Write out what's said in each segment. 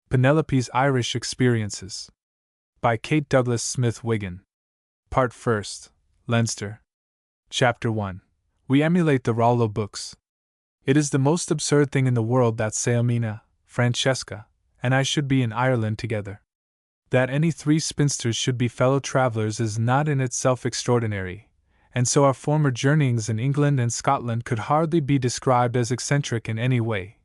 Penelope's Irish Experiences. By Kate Douglas Smith Wiggin. Part 1st. Leinster. Chapter 1. We emulate the Rollo books. It is the most absurd thing in the world that Sailmina, Francesca, and I should be in Ireland together. That any three spinsters should be fellow travelers is not in itself extraordinary, and so our former journeyings in England and Scotland could hardly be described as eccentric in any way.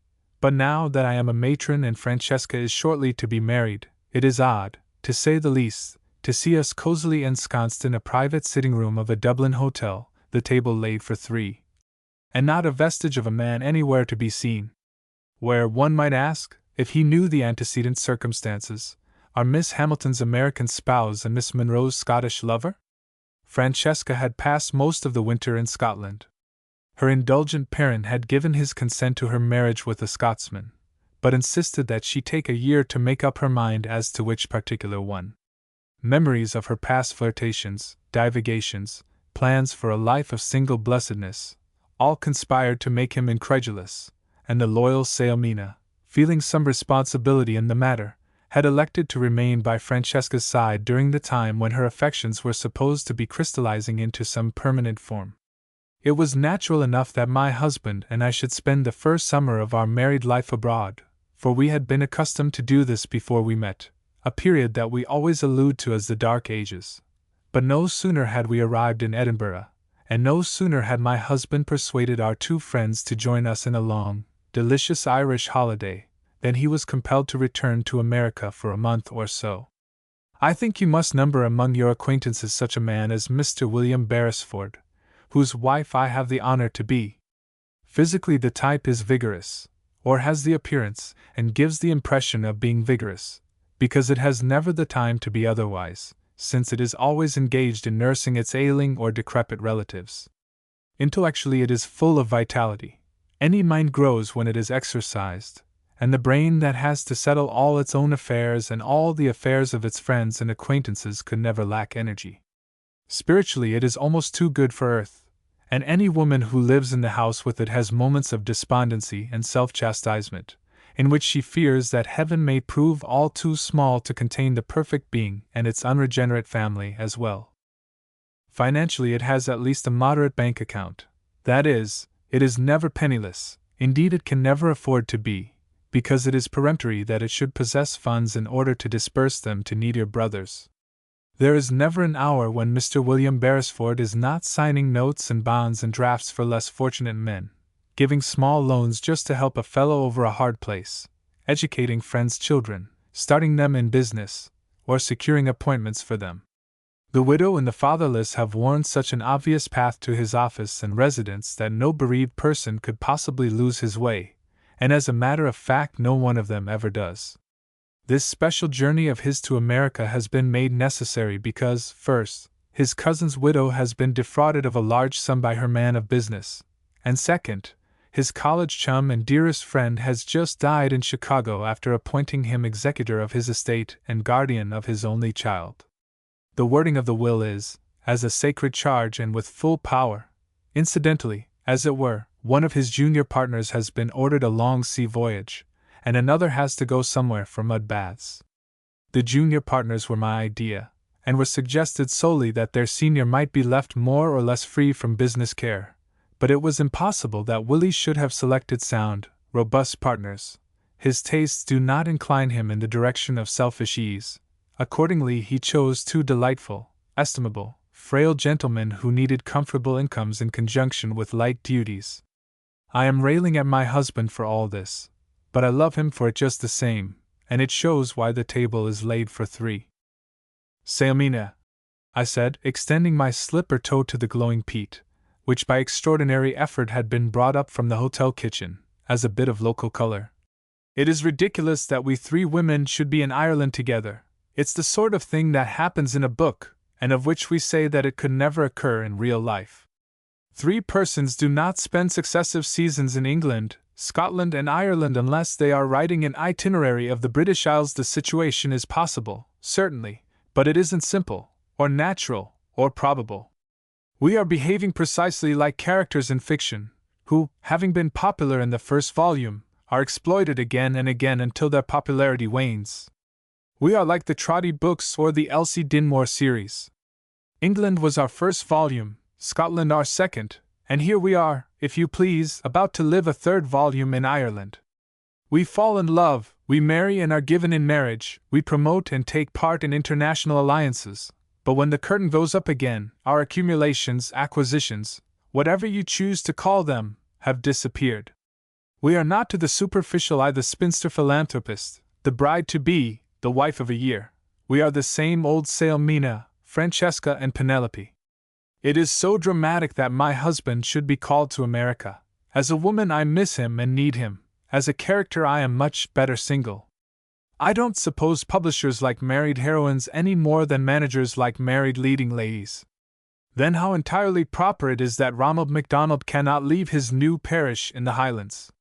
But now that I am a matron and Francesca is shortly to be married, it is odd, to say the least, to see us cozily ensconced in a private sitting room of a Dublin hotel, the table laid for three, and not a vestige of a man anywhere to be seen. Where, one might ask, if he knew the antecedent circumstances, are Miss Hamilton's American spouse and Miss Monroe's Scottish lover? Francesca had passed most of the winter in Scotland. Her indulgent parent had given his consent to her marriage with a Scotsman, but insisted that she take a year to make up her mind as to which particular one. Memories of her past flirtations, divagations, plans for a life of single blessedness, all conspired to make him incredulous, and the loyal Sailmina, feeling some responsibility in the matter, had elected to remain by Francesca's side during the time when her affections were supposed to be crystallizing into some permanent form. It was natural enough that my husband and I should spend the first summer of our married life abroad, for we had been accustomed to do this before we met, a period that we always allude to as the Dark Ages. But no sooner had we arrived in Edinburgh, and no sooner had my husband persuaded our two friends to join us in a long, delicious Irish holiday, than he was compelled to return to America for a month or so. I think you must number among your acquaintances such a man as Mr. William Beresford, whose wife I have the honor to be. Physically the type is vigorous, or has the appearance, and gives the impression of being vigorous, because it has never the time to be otherwise, since it is always engaged in nursing its ailing or decrepit relatives. Intellectually it is full of vitality. Any mind grows when it is exercised, and the brain that has to settle all its own affairs and all the affairs of its friends and acquaintances could never lack energy. Spiritually it is almost too good for earth, and any woman who lives in the house with it has moments of despondency and self-chastisement, in which she fears that heaven may prove all too small to contain the perfect being and its unregenerate family as well. Financially it has at least a moderate bank account. That is, it is never penniless, indeed it can never afford to be, because it is peremptory that it should possess funds in order to disburse them to needier brothers. There is never an hour when Mr. William Beresford is not signing notes and bonds and drafts for less fortunate men, giving small loans just to help a fellow over a hard place, educating friends' children, starting them in business, or securing appointments for them. The widow and the fatherless have worn such an obvious path to his office and residence that no bereaved person could possibly lose his way, and as a matter of fact no one of them ever does. This special journey of his to America has been made necessary because, first, his cousin's widow has been defrauded of a large sum by her man of business, and second, his college chum and dearest friend has just died in Chicago after appointing him executor of his estate and guardian of his only child. The wording of the will is, as a sacred charge and with full power. Incidentally, as it were, one of his junior partners has been ordered a long sea voyage, and another has to go somewhere for mud baths. The junior partners were my idea, and were suggested solely that their senior might be left more or less free from business care, but it was impossible that Willie should have selected sound, robust partners. His tastes do not incline him in the direction of selfish ease. Accordingly he chose two delightful, estimable, frail gentlemen who needed comfortable incomes in conjunction with light duties. I am railing at my husband for all this, but I love him for it just the same, and it shows why the table is laid for three. Sailmina, I said, extending my slipper toe to the glowing peat, which by extraordinary effort had been brought up from the hotel kitchen, as a bit of local color. It is ridiculous that we three women should be in Ireland together. It's the sort of thing that happens in a book, and of which we say that it could never occur in real life. Three persons do not spend successive seasons in England, Scotland and Ireland unless they are writing an itinerary of the British Isles. The situation is possible, certainly, but it isn't simple, or natural, or probable. We are behaving precisely like characters in fiction, who, having been popular in the first volume, are exploited again and again until their popularity wanes. We are like the Trotty books or the Elsie Dinmore series. England was our first volume, Scotland our second, and here we are, if you please, about to live a third volume in Ireland. We fall in love, we marry and are given in marriage, we promote and take part in international alliances, but when the curtain goes up again, our accumulations, acquisitions, whatever you choose to call them, have disappeared. We are not to the superficial eye the spinster philanthropist, the bride-to-be, the wife of a year. We are the same old Sailmina, Francesca and Penelope. It is so dramatic that my husband should be called to America. As a woman I miss him and need him. As a character I am much better single. I don't suppose publishers like married heroines any more than managers like married leading ladies. Then how entirely proper it is that Ronald MacDonald cannot leave his new parish in the Highlands.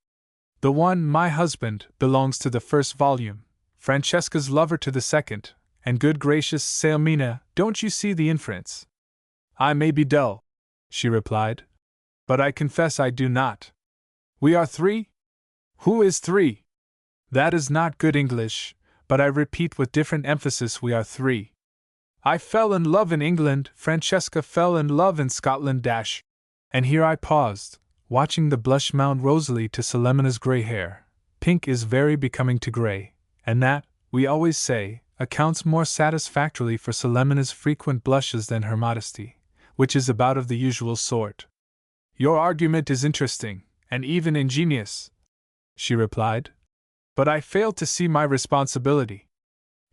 The one, my husband, belongs to the first volume, Francesca's lover to the second, and good gracious Sailmina, don't you see the inference? I may be dull, she replied, but I confess I do not. We are three? Who is three? That is not good English, but I repeat with different emphasis we are three. I fell in love in England, Francesca fell in love in Scotland And here I paused, watching the blush mount rosily to Sailmina's grey hair. Pink is very becoming to grey, and that, we always say, accounts more satisfactorily for Sailmina's frequent blushes than her modesty, which is about of the usual sort. Your argument is interesting, and even ingenious, she replied, but I fail to see my responsibility.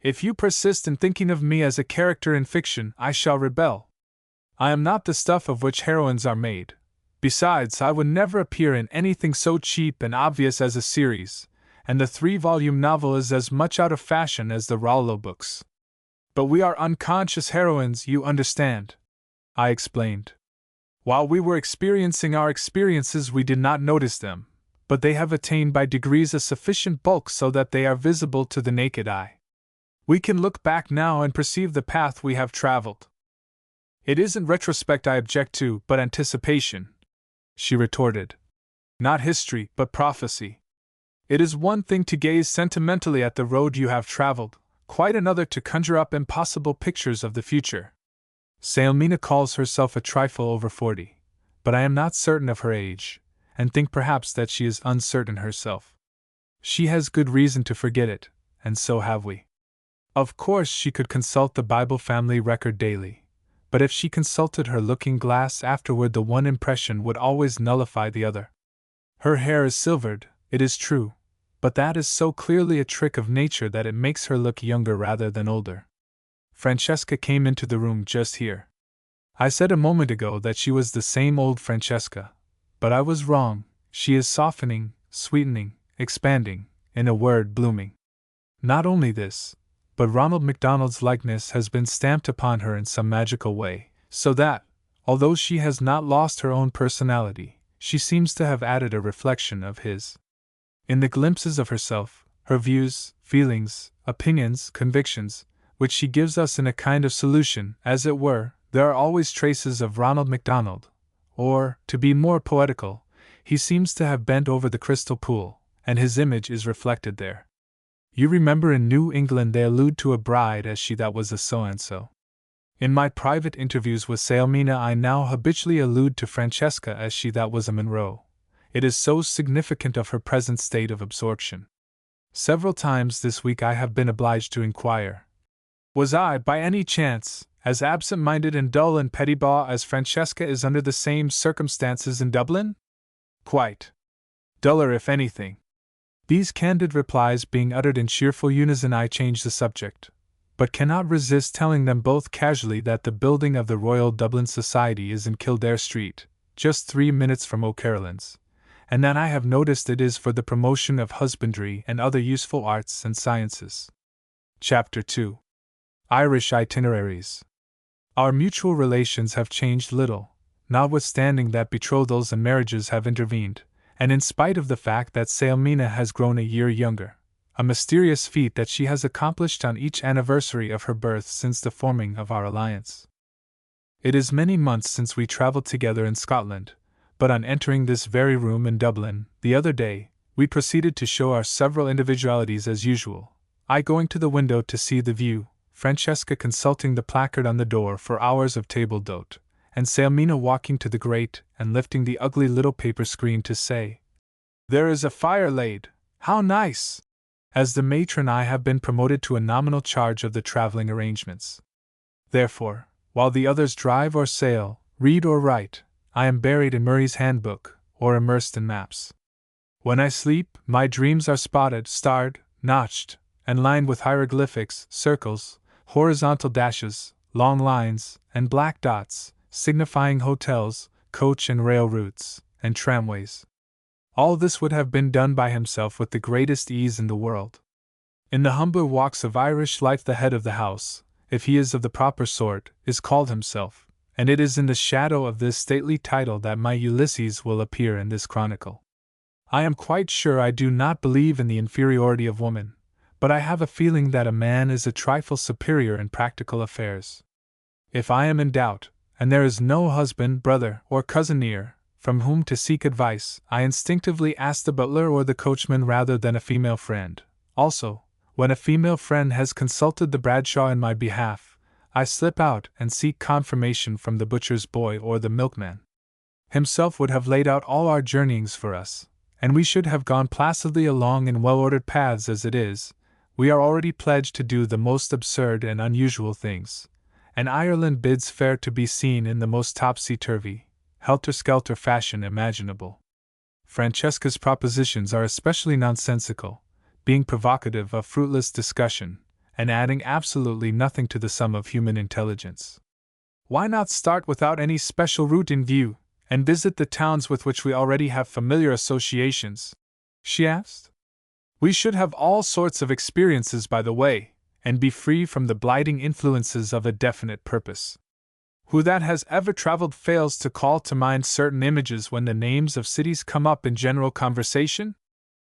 If you persist in thinking of me as a character in fiction, I shall rebel. I am not the stuff of which heroines are made. Besides, I would never appear in anything so cheap and obvious as a series, and the 3-volume novel is as much out of fashion as the Rollo books. But we are unconscious heroines, you understand, I explained. While we were experiencing our experiences we did not notice them, but they have attained by degrees a sufficient bulk so that they are visible to the naked eye. We can look back now and perceive the path we have traveled. It isn't retrospect I object to, but anticipation, she retorted. Not history, but prophecy. It is one thing to gaze sentimentally at the road you have traveled, quite another to conjure up impossible pictures of the future. Sailmina calls herself a trifle over 40, but I am not certain of her age, and think perhaps that she is uncertain herself. She has good reason to forget it, and so have we. Of course she could consult the Bible family record daily, but if she consulted her looking-glass afterward the one impression would always nullify the other. Her hair is silvered, it is true, but that is so clearly a trick of nature that it makes her look younger rather than older. Francesca came into the room just here. I said a moment ago that she was the same old Francesca, but I was wrong. She is softening, sweetening, expanding, in a word, blooming. Not only this, but Ronald MacDonald's likeness has been stamped upon her in some magical way, so that, although she has not lost her own personality, she seems to have added a reflection of his. In the glimpses of herself, her views, feelings, opinions, convictions, which she gives us in a kind of solution, as it were, there are always traces of Ronald MacDonald, or, to be more poetical, he seems to have bent over the crystal pool, and his image is reflected there. You remember in New England they allude to a bride as she that was a so-and-so. In my private interviews with Sailmina I now habitually allude to Francesca as she that was a Monroe. It is so significant of her present state of absorption. Several times this week I have been obliged to inquire, was I, by any chance, as absent-minded and dull and petty-bois as Francesca is under the same circumstances in Dublin? Quite. Duller if anything. These candid replies being uttered in cheerful unison I change the subject, but cannot resist telling them both casually that the building of the Royal Dublin Society is in Kildare Street, just 3 minutes from O'Carolan's, and that I have noticed it is for the promotion of husbandry and other useful arts and sciences. Chapter 2. Irish Itineraries. Our mutual relations have changed little, notwithstanding that betrothals and marriages have intervened, and in spite of the fact that Sailmina has grown a year younger, a mysterious feat that she has accomplished on each anniversary of her birth since the forming of our alliance. It is many months since we travelled together in Scotland, but on entering this very room in Dublin, the other day, We proceeded to show our several individualities as usual, I going to the window to see the view, Francesca consulting the placard on the door for hours of table d'hote, and Sailmina walking to the grate and lifting the ugly little paper screen to say, "There is a fire laid, how nice!" as the matron I have been promoted to a nominal charge of the traveling arrangements. Therefore, while the others drive or sail, read or write, I am buried in Murray's handbook, or immersed in maps. When I sleep, my dreams are spotted, starred, notched, and lined with hieroglyphics, circles, horizontal dashes, long lines, and black dots, signifying hotels, coach and rail routes, and tramways. All this would have been done by himself with the greatest ease in the world. In the humbler walks of Irish life, the head of the house, if he is of the proper sort, is called himself, and it is in the shadow of this stately title that my Ulysses will appear in this chronicle. I am quite sure I do not believe in the inferiority of woman, but I have a feeling that a man is a trifle superior in practical affairs. If I am in doubt, and there is no husband, brother, or cousin near, from whom to seek advice, I instinctively ask the butler or the coachman rather than a female friend. Also, when a female friend has consulted the Bradshaw in my behalf, I slip out and seek confirmation from the butcher's boy or the milkman. Himself would have laid out all our journeyings for us, and we should have gone placidly along in well-ordered paths. As it is, we are already pledged to do the most absurd and unusual things, and Ireland bids fair to be seen in the most topsy-turvy, helter-skelter fashion imaginable. Francesca's propositions are especially nonsensical, being provocative of fruitless discussion, and adding absolutely nothing to the sum of human intelligence. Why not start without any special route in view, and visit the towns with which we already have familiar associations? She asked. We should have all sorts of experiences by the way, and be free from the blighting influences of a definite purpose. Who that has ever traveled fails to call to mind certain images when the names of cities come up in general conversation?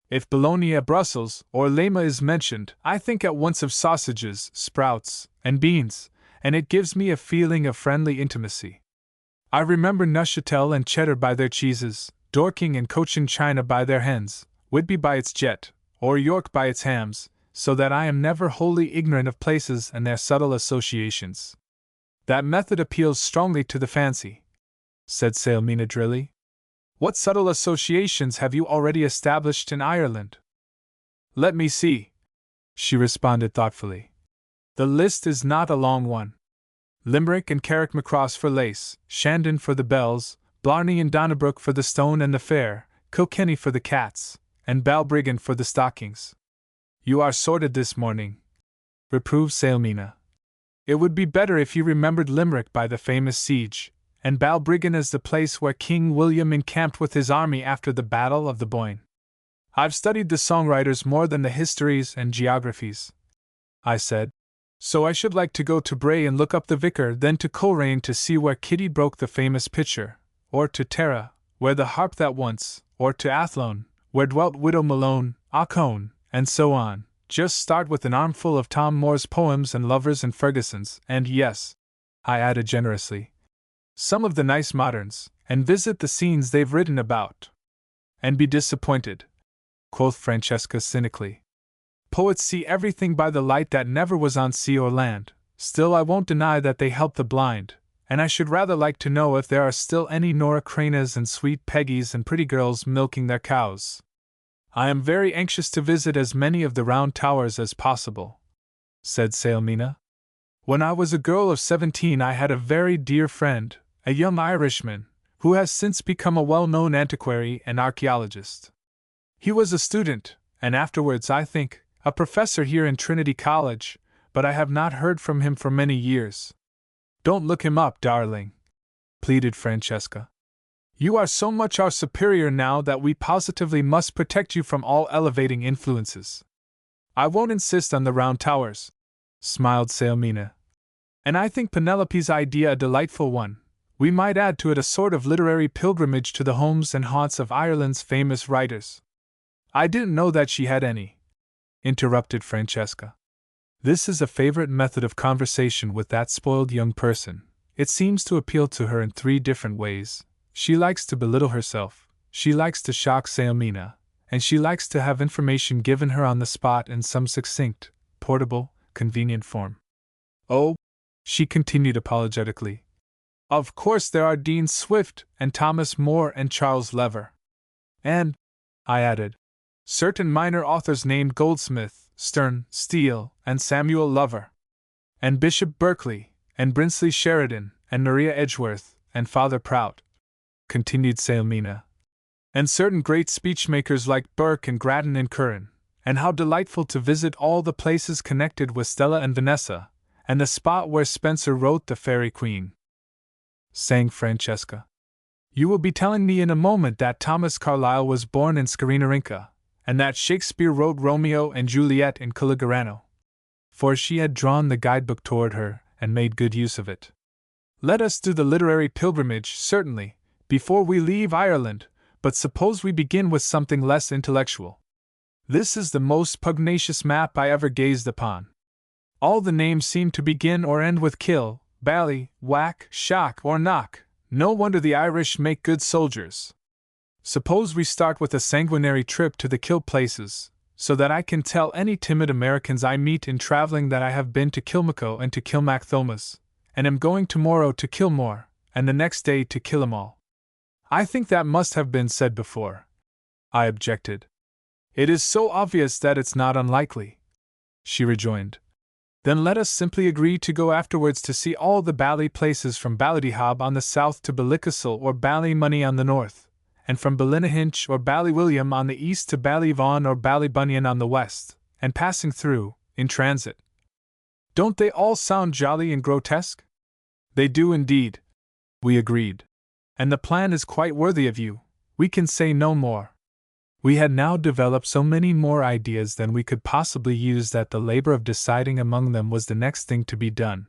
If Bologna, Brussels, or Lima is mentioned, I think at once of sausages, sprouts, and beans, and it gives me a feeling of friendly intimacy. I remember Neuchâtel and Cheddar by their cheeses, Dorking and Cochin China by their hens, Whitby by its jet, or York by its hams, so that I am never wholly ignorant of places and their subtle associations. That method appeals strongly to the fancy, said Sailmina drily. What subtle associations have you already established in Ireland? Let me see, she responded thoughtfully. The list is not a long one. Limerick and Carrickmacross for lace, Shandon for the bells, Blarney and Donnybrook for the stone and the fair, Kilkenny for the cats, and Balbriggan for the stockings. You are sorted this morning, reproved Sailmina. It would be better if you remembered Limerick by the famous siege, and Balbriggan as the place where King William encamped with his army after the Battle of the Boyne. I've studied the songwriters more than the histories and geographies, I said. So I should like to go to Bray and look up the vicar, then to Coleraine to see where Kitty broke the famous pitcher, or to Tara, where the harp that once, or to Athlone, where dwelt Widow Malone, Aucoin, and so on. Just start with an armful of Tom Moore's poems and Lovers and Ferguson's, and yes, I added generously, some of the nice moderns, and visit the scenes they've written about. And be disappointed, quoth Francesca cynically. Poets see everything by the light that never was on sea or land. Still, I won't deny that they help the blind, and I should rather like to know if there are still any Nora Cranas and sweet Peggies and pretty girls milking their cows. I am very anxious to visit as many of the round towers as possible, said Sailmina. When I was a girl of 17 I had a very dear friend, a young Irishman, who has since become a well-known antiquary and archaeologist. He was a student, and afterwards, I think, a professor here in Trinity College, but I have not heard from him for many years. Don't look him up, darling, pleaded Francesca. You are so much our superior now that we positively must protect you from all elevating influences. I won't insist on the round towers, smiled Sailmina. And I think Penelope's idea a delightful one. We might add to it a sort of literary pilgrimage to the homes and haunts of Ireland's famous writers. I didn't know that she had any, interrupted Francesca. This is a favorite method of conversation with that spoiled young person. It seems to appeal to her in 3 different ways. She likes to belittle herself, she likes to shock Sailmina, and she likes to have information given her on the spot in some succinct, portable, convenient form. Oh, she continued apologetically. Of course there are Dean Swift and Thomas More and Charles Lever. And, I added, certain minor authors named Goldsmith, Sterne, Steele, and Samuel Lover. And Bishop Berkeley, and Brinsley Sheridan, and Maria Edgeworth, and Father Prout, continued Sailmina. And certain great speechmakers like Burke and Grattan and Curran, and how delightful to visit all the places connected with Stella and Vanessa, and the spot where Spenser wrote The Faerie Queene, sang Francesca. You will be telling me in a moment that Thomas Carlyle was born in Scarinerinca, and that Shakespeare wrote Romeo and Juliet in Culigarano. For she had drawn the guidebook toward her, and made good use of it. Let us do the literary pilgrimage, certainly, before we leave Ireland, but suppose we begin with something less intellectual. This is the most pugnacious map I ever gazed upon. All the names seem to begin or end with kill, bally, whack, shock, or knock. No wonder the Irish make good soldiers. Suppose we start with a sanguinary trip to the kill places, so that I can tell any timid Americans I meet in traveling that I have been to Kilmaco and to Kilmacthomas, and am going tomorrow to Kilmore, and the next day to Killamall. I think that must have been said before, I objected. It is so obvious that it's not unlikely, she rejoined. Then let us simply agree to go afterwards to see all the bally places from Ballydehob on the south to Ballycastle or Ballymoney on the north, and from Ballynahinch or Ballywilliam on the east to Ballyvaughan or Ballybunion on the west, and passing through, in transit. Don't they all sound jolly and grotesque? They do indeed, we agreed. And the plan is quite worthy of you, we can say no more. We had now developed so many more ideas than we could possibly use that the labor of deciding among them was the next thing to be done.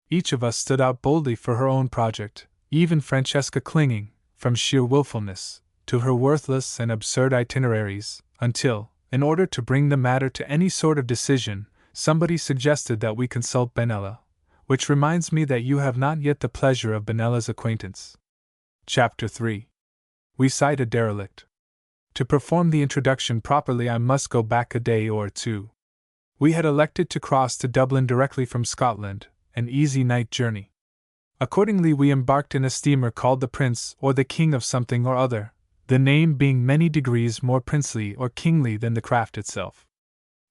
Each of us stood out boldly for her own project, even Francesca clinging, from sheer wilfulness, to her worthless and absurd itineraries, until, in order to bring the matter to any sort of decision, somebody suggested that we consult Benella, which reminds me that you have not yet the pleasure of Benella's acquaintance. Chapter 3. We cite a derelict. To perform the introduction properly I must go back a day or two. We had elected to cross to Dublin directly from Scotland, an easy night journey. Accordingly we embarked in a steamer called the Prince or the King of something or other, the name being many degrees more princely or kingly than the craft itself.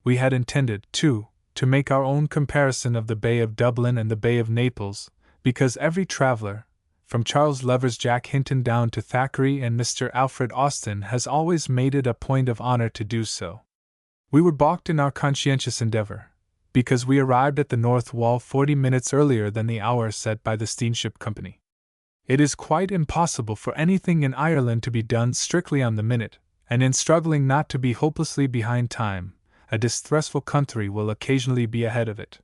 We had intended, too, to make our own comparison of the Bay of Dublin and the Bay of Naples, because every traveller, from Charles Lever's Jack Hinton down to Thackeray and Mr. Alfred Austin, has always made it a point of honor to do so. We were balked in our conscientious endeavor, because we arrived at the North Wall 40 minutes earlier than the hour set by the steamship company. It is quite impossible for anything in Ireland to be done strictly on the minute, and in struggling not to be hopelessly behind time, a distressful country will occasionally be ahead of it.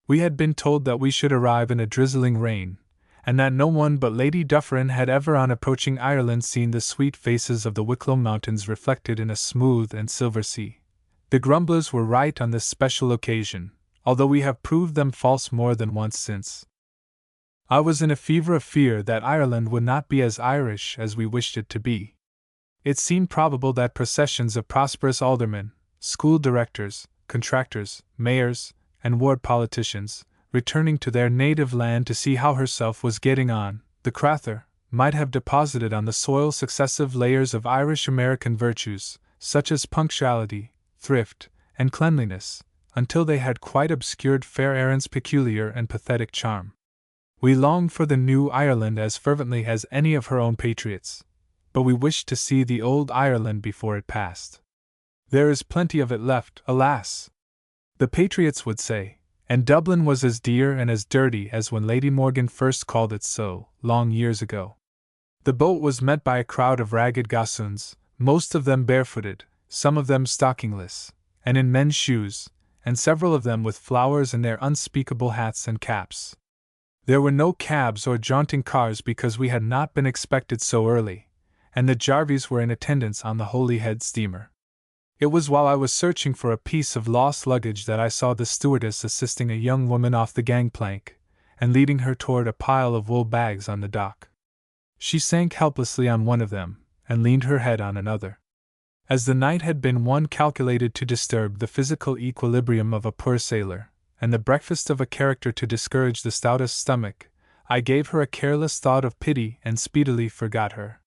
We had been told that we should arrive in a drizzling rain, and that no one but Lady Dufferin had ever on approaching Ireland seen the sweet faces of the Wicklow Mountains reflected in a smooth and silver sea. The grumblers were right on this special occasion, although we have proved them false more than once since. I was in a fever of fear that Ireland would not be as Irish as we wished it to be. It seemed probable that processions of prosperous aldermen, school directors, contractors, mayors, and ward politicians, returning to their native land to see how herself was getting on, the Crather, might have deposited on the soil successive layers of Irish-American virtues, such as punctuality, thrift, and cleanliness, until they had quite obscured fair Erin's peculiar and pathetic charm. We longed for the new Ireland as fervently as any of her own patriots, but we wished to see the old Ireland before it passed. There is plenty of it left, alas! The patriots would say, and Dublin was as dear and as dirty as when Lady Morgan first called it so, long years ago. The boat was met by a crowd of ragged gossoons, most of them barefooted, some of them stockingless, and in men's shoes, and several of them with flowers in their unspeakable hats and caps. There were no cabs or jaunting cars because we had not been expected so early, and the Jarvies were in attendance on the Holyhead steamer. It was while I was searching for a piece of lost luggage that I saw the stewardess assisting a young woman off the gangplank, and leading her toward a pile of wool bags on the dock. She sank helplessly on one of them, and leaned her head on another. As the night had been one calculated to disturb the physical equilibrium of a poor sailor, and the breakfast of a character to discourage the stoutest stomach, I gave her a careless thought of pity and speedily forgot her.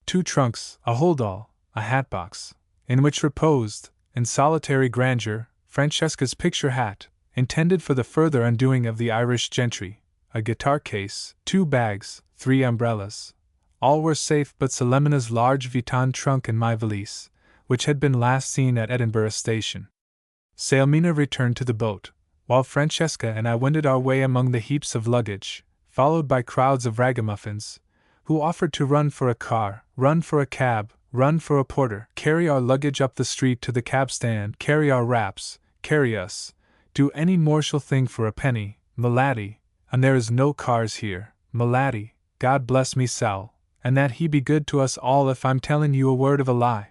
2 trunks, a hold-all, a hat-box, in which reposed, in solitary grandeur, Francesca's picture hat, intended for the further undoing of the Irish gentry, a guitar case, 2 bags, 3 umbrellas. All were safe but Selemina's large Vuitton trunk and my valise, which had been last seen at Edinburgh station. Salemina returned to the boat, while Francesca and I wended our way among the heaps of luggage, followed by crowds of ragamuffins, who offered to run for a car, run for a cab, run for a porter, carry our luggage up the street to the cab stand, carry our wraps, carry us, do any mortal thing for a penny, m'laddie, and there is no cars here, m'laddie, God bless me Sal, and that he be good to us all if I'm telling you a word of a lie.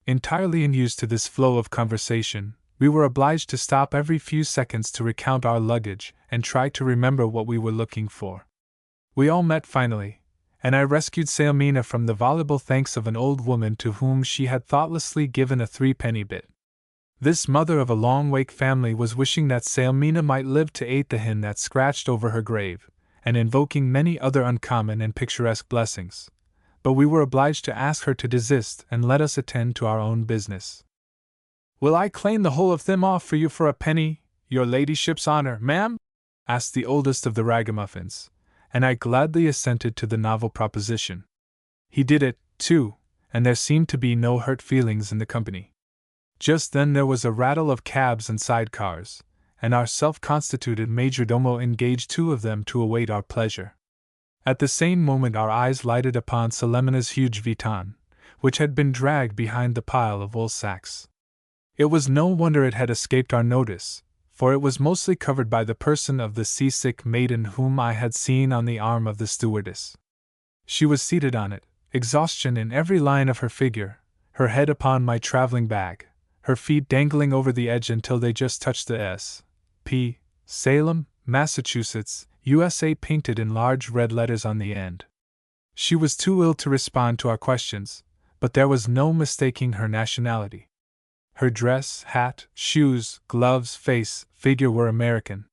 Entirely unused to this flow of conversation, we were obliged to stop every few seconds to recount our luggage and try to remember what we were looking for. We all met finally, and I rescued Salemina from the voluble thanks of an old woman to whom she had thoughtlessly given a 3-penny bit. This mother of a long-wake family was wishing that Salemina might live to 8 the hen that scratched over her grave, and invoking many other uncommon and picturesque blessings, but we were obliged to ask her to desist and let us attend to our own business. "Will I claim the whole of them off for you for a penny, your ladyship's honour, ma'am?" asked the oldest of the ragamuffins, and I gladly assented to the novel proposition. He did it, too, and there seemed to be no hurt feelings in the company. Just then there was a rattle of cabs and sidecars, and our self-constituted majordomo engaged 2 of them to await our pleasure. At the same moment our eyes lighted upon Selemina's huge Vuitton, which had been dragged behind the pile of wool sacks. It was no wonder it had escaped our notice, for it was mostly covered by the person of the seasick maiden whom I had seen on the arm of the stewardess. She was seated on it, exhaustion in every line of her figure, her head upon my traveling bag, her feet dangling over the edge until they just touched the S.P. Salem, Massachusetts, USA painted in large red letters on the end. She was too ill to respond to our questions, but there was no mistaking her nationality. Her dress, hat, shoes, gloves, face, figure were American.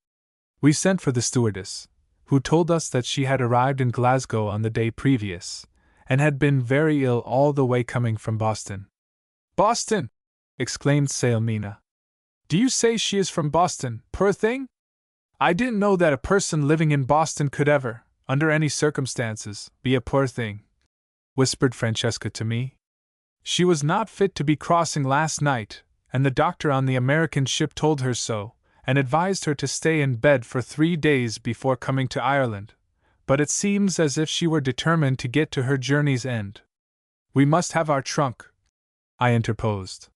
We sent for the stewardess, who told us that she had arrived in Glasgow on the day previous, and had been very ill all the way coming from Boston. "Boston!" exclaimed Salemina. "Do you say she is from Boston, poor thing? I didn't know that a person living in Boston could ever, under any circumstances, be a poor thing," whispered Francesca to me. "She was not fit to be crossing last night, and the doctor on the American ship told her so, and advised her to stay in bed for 3 days before coming to Ireland, but it seems as if she were determined to get to her journey's end." "We must have our trunk," I interposed.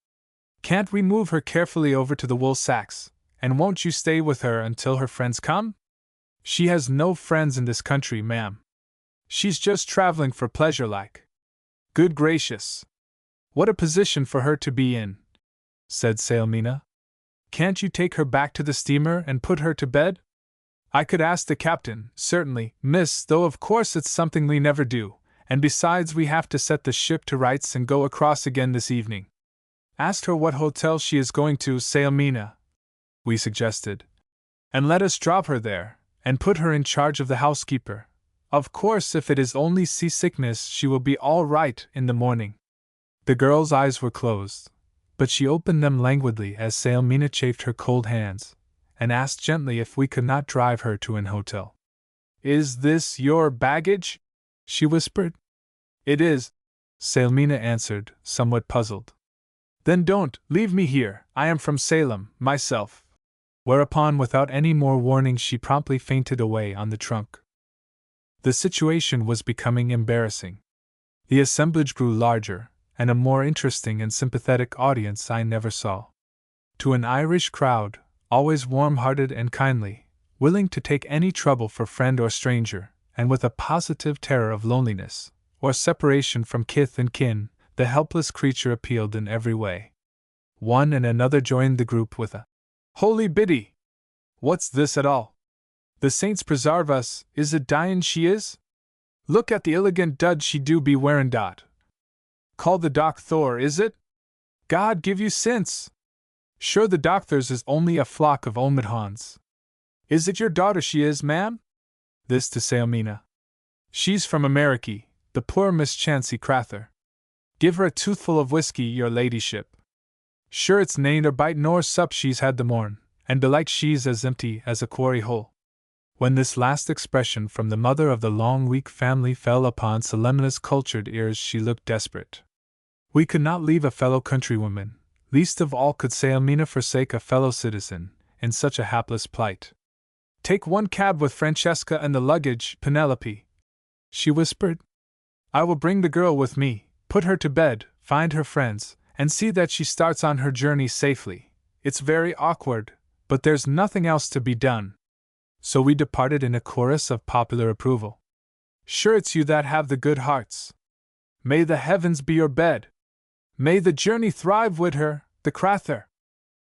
"Can't we move her carefully over to the wool sacks, and won't you stay with her until her friends come?" "She has no friends in this country, ma'am. She's just traveling for pleasure like." "Good gracious! What a position for her to be in," said Salemina. "Can't you take her back to the steamer and put her to bed?" "I could ask the captain, certainly, miss, though of course it's something we never do, and besides we have to set the ship to rights and go across again this evening." "Ask her what hotel she is going to, Salemina," we suggested, "and let us drop her there, and put her in charge of the housekeeper. Of course if it is only seasickness she will be all right in the morning." The girl's eyes were closed, but she opened them languidly as Salemina chafed her cold hands, and asked gently if we could not drive her to an hotel. "Is this your baggage?" she whispered. "It is," Salemina answered, somewhat puzzled. "Then don't leave me here, I am from Salem, myself." Whereupon, without any more warning, she promptly fainted away on the trunk. The situation was becoming embarrassing. The assemblage grew larger, and a more interesting and sympathetic audience I never saw. To an Irish crowd, always warm-hearted and kindly, willing to take any trouble for friend or stranger, and with a positive terror of loneliness, or separation from kith and kin, the helpless creature appealed in every way. One and another joined the group with a "Holy Biddy! What's this at all? The saints presarve us, is it dyin' she is? Look at the illigant dud she do be wearin' dot. Call the doc Thor, is it?" God give you sense! Sure the doctor's is only a flock of omidhons. Is it your daughter she is, ma'am? This to Sailmina. She's from Ameriky, the poor Miss Chancy Crather. Give her a toothful of whiskey, your ladyship. Sure it's nain or bite nor sup she's had the morn, and belike she's as empty as a quarry hole. When this last expression from the mother of the long weak family fell upon Sailmina's cultured ears, she looked desperate. We could not leave a fellow countrywoman, least of all could Sailmina forsake a fellow citizen, in such a hapless plight. Take one cab with Francesca and the luggage, Penelope, she whispered. I will bring the girl with me, put her to bed, find her friends, and see that she starts on her journey safely. It's very awkward, but there's nothing else to be done. So we departed in a chorus of popular approval. Sure it's you that have the good hearts. May the heavens be your bed. May the journey thrive wid her, the Crather.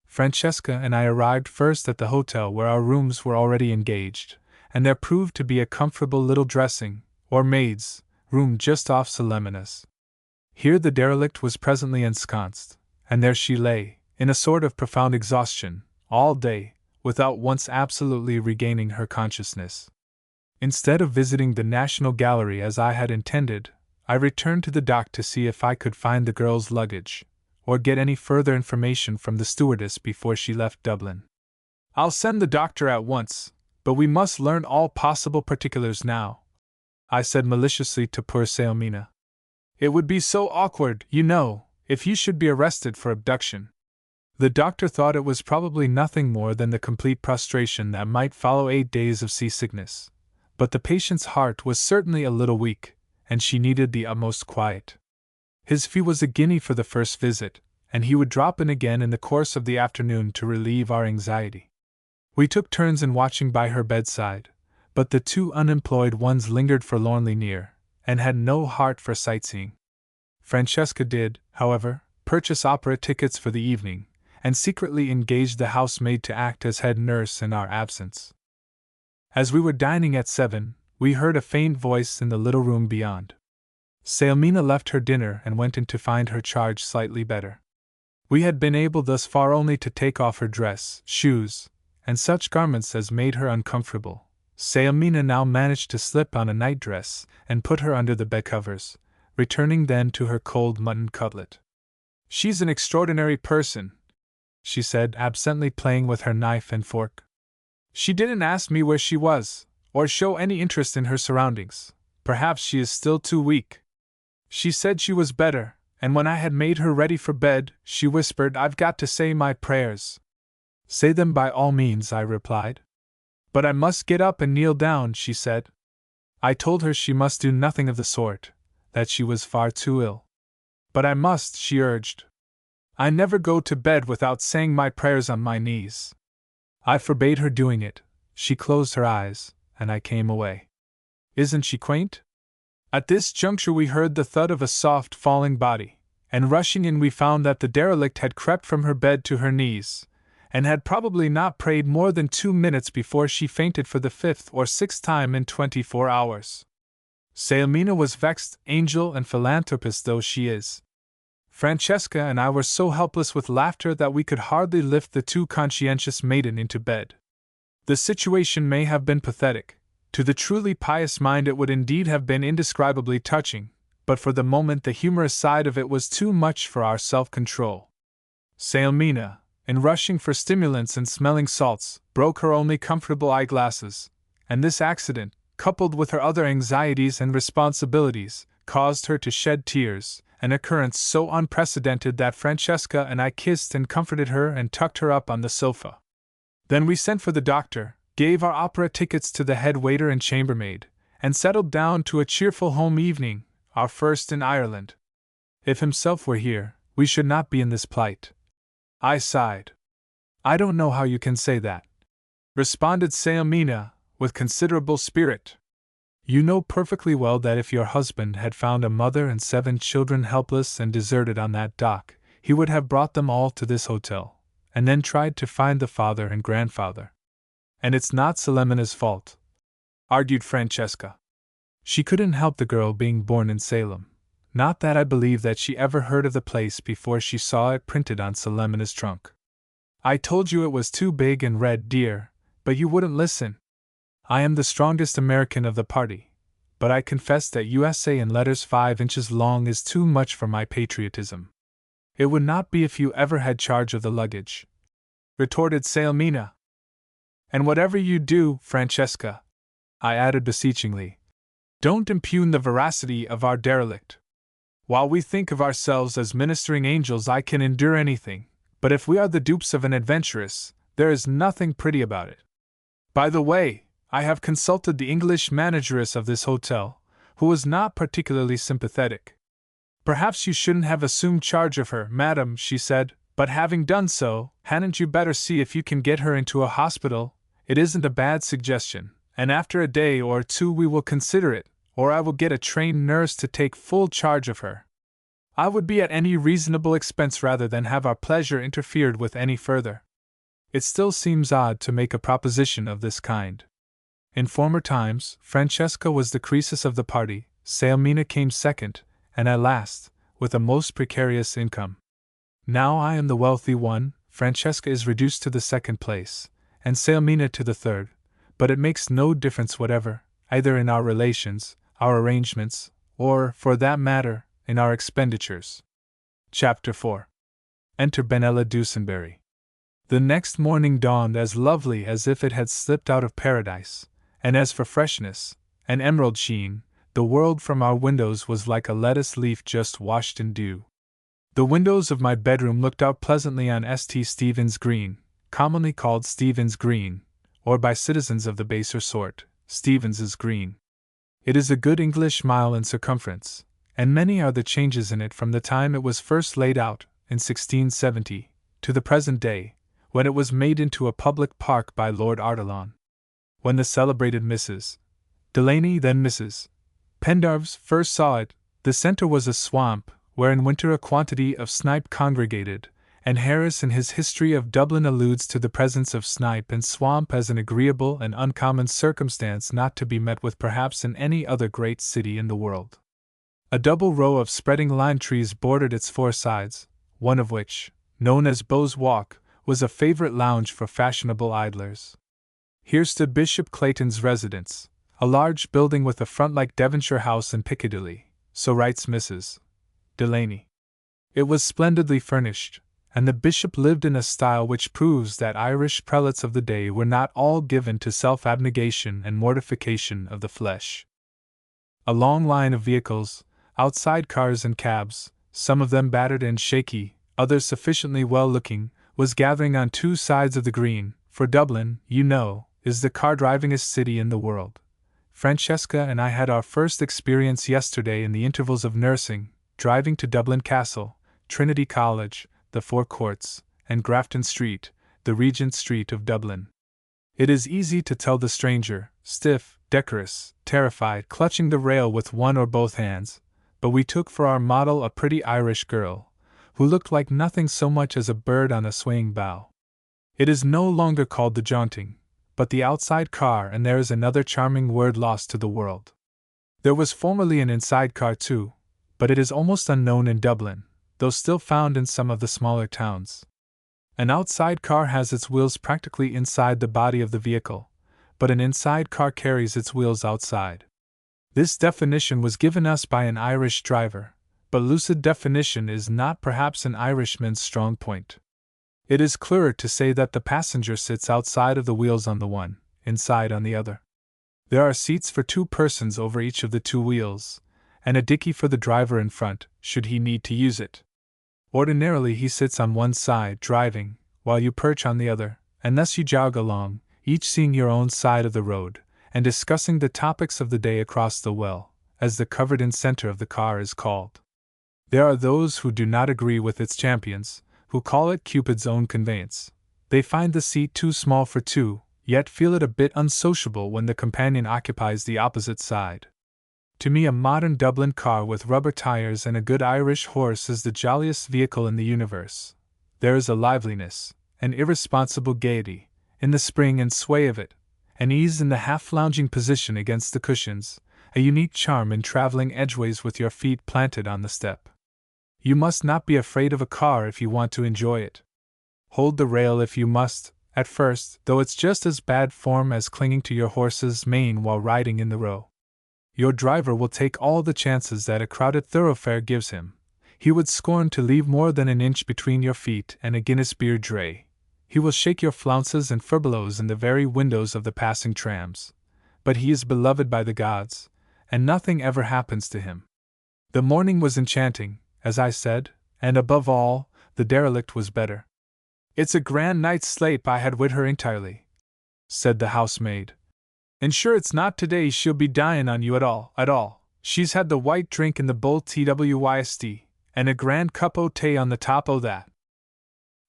Francesca and I arrived first at the hotel where our rooms were already engaged, and there proved to be a comfortable little dressing, or maid's, room just off Sailmina's. Here the derelict was presently ensconced, and there she lay, in a sort of profound exhaustion, all day, without once absolutely regaining her consciousness. Instead of visiting the National Gallery as I had intended, I returned to the dock to see if I could find the girl's luggage, or get any further information from the stewardess before she left Dublin. I'll send the doctor at once, but we must learn all possible particulars now, I said maliciously to poor Sailmina. It would be so awkward, you know, if you should be arrested for abduction. The doctor thought it was probably nothing more than the complete prostration that might follow 8 days of seasickness, but the patient's heart was certainly a little weak, and she needed the utmost quiet. His fee was £1 for the first visit, and he would drop in again in the course of the afternoon to relieve our anxiety. We took turns in watching by her bedside, but the 2 unemployed ones lingered forlornly near, and had no heart for sightseeing. Francesca did, however, purchase opera tickets for the evening, and secretly engaged the housemaid to act as head nurse in our absence. As we were dining at 7, we heard a faint voice in the little room beyond. Sailmina left her dinner and went in to find her charge slightly better. We had been able thus far only to take off her dress, shoes, and such garments as made her uncomfortable. Sailmina now managed to slip on a nightdress and put her under the bedcovers, returning then to her cold mutton cutlet. She's an extraordinary person, she said, absently playing with her knife and fork. She didn't ask me where she was, or show any interest in her surroundings. Perhaps she is still too weak. She said she was better, and when I had made her ready for bed, she whispered, I've got to say my prayers. Say them by all means, I replied. But I must get up and kneel down, she said. I told her she must do nothing of the sort, that she was far too ill. But I must, she urged. I never go to bed without saying my prayers on my knees. I forbade her doing it. She closed her eyes, and I came away. Isn't she quaint? At this juncture we heard the thud of a soft falling body, and rushing in we found that the derelict had crept from her bed to her knees, and had probably not prayed more than 2 minutes before she fainted for the 5th or 6th time in 24 hours. Sailmina was vexed, angel and philanthropist though she is. Francesca and I were so helpless with laughter that we could hardly lift the too conscientious maiden into bed. The situation may have been pathetic. To the truly pious mind it would indeed have been indescribably touching, but for the moment the humorous side of it was too much for our self-control. Sailmina, in rushing for stimulants and smelling salts, broke her only comfortable eyeglasses, and this accident, coupled with her other anxieties and responsibilities, caused her to shed tears, an occurrence so unprecedented that Francesca and I kissed and comforted her and tucked her up on the sofa. Then we sent for the doctor, gave our opera tickets to the head waiter and chambermaid, and settled down to a cheerful home evening, our first in Ireland. If himself were here, we should not be in this plight. I sighed. I don't know how you can say that, responded Sailmina, with considerable spirit. You know perfectly well that if your husband had found a mother and 7 children helpless and deserted on that dock, he would have brought them all to this hotel, and then tried to find the father and grandfather. And it's not Sailmina's fault, argued Francesca. She couldn't help the girl being born in Salem, not that I believe that she ever heard of the place before she saw it printed on Selemina's trunk. I told you it was too big and red, dear, but you wouldn't listen. I am the strongest American of the party, but I confess that USA in letters 5 inches long is too much for my patriotism. It would not be if you ever had charge of the luggage, retorted Salemina. And whatever you do, Francesca, I added beseechingly, don't impugn the veracity of our derelict. While we think of ourselves as ministering angels, I can endure anything, but if we are the dupes of an adventuress, there is nothing pretty about it. By the way, I have consulted the English manageress of this hotel, who was not particularly sympathetic. Perhaps you shouldn't have assumed charge of her, madam, she said, but having done so, hadn't you better see if you can get her into a hospital? It isn't a bad suggestion, and after a day or two we will consider it, or I will get a trained nurse to take full charge of her. I would be at any reasonable expense rather than have our pleasure interfered with any further. It still seems odd to make a proposition of this kind. In former times, Francesca was the Croesus of the party, Salemina came second, and I last, with a most precarious income. Now I am the wealthy one, Francesca is reduced to the second place, and Salemina to the third, but it makes no difference whatever, either in our relations, our arrangements, or, for that matter, in our expenditures. Chapter 4. Enter Benella Dusenberry. The next morning dawned as lovely as if it had slipped out of paradise, and as for freshness, and emerald sheen, the world from our windows was like a lettuce leaf just washed in dew. The windows of my bedroom looked out pleasantly on St. Stephen's Green, commonly called Stephen's Green, or by citizens of the baser sort, Stevens's Green. It is a good English mile in circumference, and many are the changes in it from the time it was first laid out, in 1670, to the present day, when it was made into a public park by Lord Ardilaun. When the celebrated Mrs. Delaney, then Mrs. Pendarvis, first saw it, the centre was a swamp, where in winter a quantity of snipe congregated, and Harris in his History of Dublin alludes to the presence of snipe and swamp as an agreeable and uncommon circumstance not to be met with perhaps in any other great city in the world. A double row of spreading lime trees bordered its four sides, one of which, known as Beau's Walk, was a favorite lounge for fashionable idlers. Here stood Bishop Clayton's residence, a large building with a front like Devonshire House in Piccadilly, so writes Mrs. Delaney. It was splendidly furnished, and the bishop lived in a style which proves that Irish prelates of the day were not all given to self-abnegation and mortification of the flesh. A long line of vehicles, outside cars and cabs, some of them battered and shaky, others sufficiently well-looking, was gathering on two sides of the green, for Dublin, you know, is the car-drivingest city in the world. Francesca and I had our first experience yesterday in the intervals of nursing, driving to Dublin Castle, Trinity College, the Four Courts, and Grafton Street, the Regent Street of Dublin. It is easy to tell the stranger, stiff, decorous, terrified, clutching the rail with one or both hands, but we took for our model a pretty Irish girl, who looked like nothing so much as a bird on a swaying bough. It is no longer called the jaunting, but the outside car, and there is another charming word lost to the world. There was formerly an inside car too, but it is almost unknown in Dublin, though still found in some of the smaller towns. An outside car has its wheels practically inside the body of the vehicle, but an inside car carries its wheels outside. This definition was given us by an Irish driver, but lucid definition is not perhaps an Irishman's strong point. It is clearer to say that the passenger sits outside of the wheels on the one, inside on the other. There are seats for two persons over each of the two wheels, and a dicky for the driver in front, should he need to use it. Ordinarily he sits on one side, driving, while you perch on the other, and thus you jog along, each seeing your own side of the road, and discussing the topics of the day across the well, as the covered-in center of the car is called. There are those who do not agree with its champions, who call it Cupid's own conveyance. They find the seat too small for two, yet feel it a bit unsociable when the companion occupies the opposite side. To me, a modern Dublin car with rubber tires and a good Irish horse is the jolliest vehicle in the universe. There is a liveliness, an irresponsible gaiety, in the spring and sway of it, an ease in the half-lounging position against the cushions, a unique charm in traveling edgeways with your feet planted on the step. You must not be afraid of a car if you want to enjoy it. Hold the rail if you must, at first, though it's just as bad form as clinging to your horse's mane while riding in the Row. Your driver will take all the chances that a crowded thoroughfare gives him. He would scorn to leave more than an inch between your feet and a Guinness beer dray. He will shake your flounces and furbelows in the very windows of the passing trams. But he is beloved by the gods, and nothing ever happens to him. The morning was enchanting, as I said, and above all, the derelict was better. It's a grand night's sleep I had wid her entirely, said the housemaid. And sure it's not today she'll be dyin' on you at all. She's had the white drink in the bowl twist, and a grand cup o' tay on the top o' that.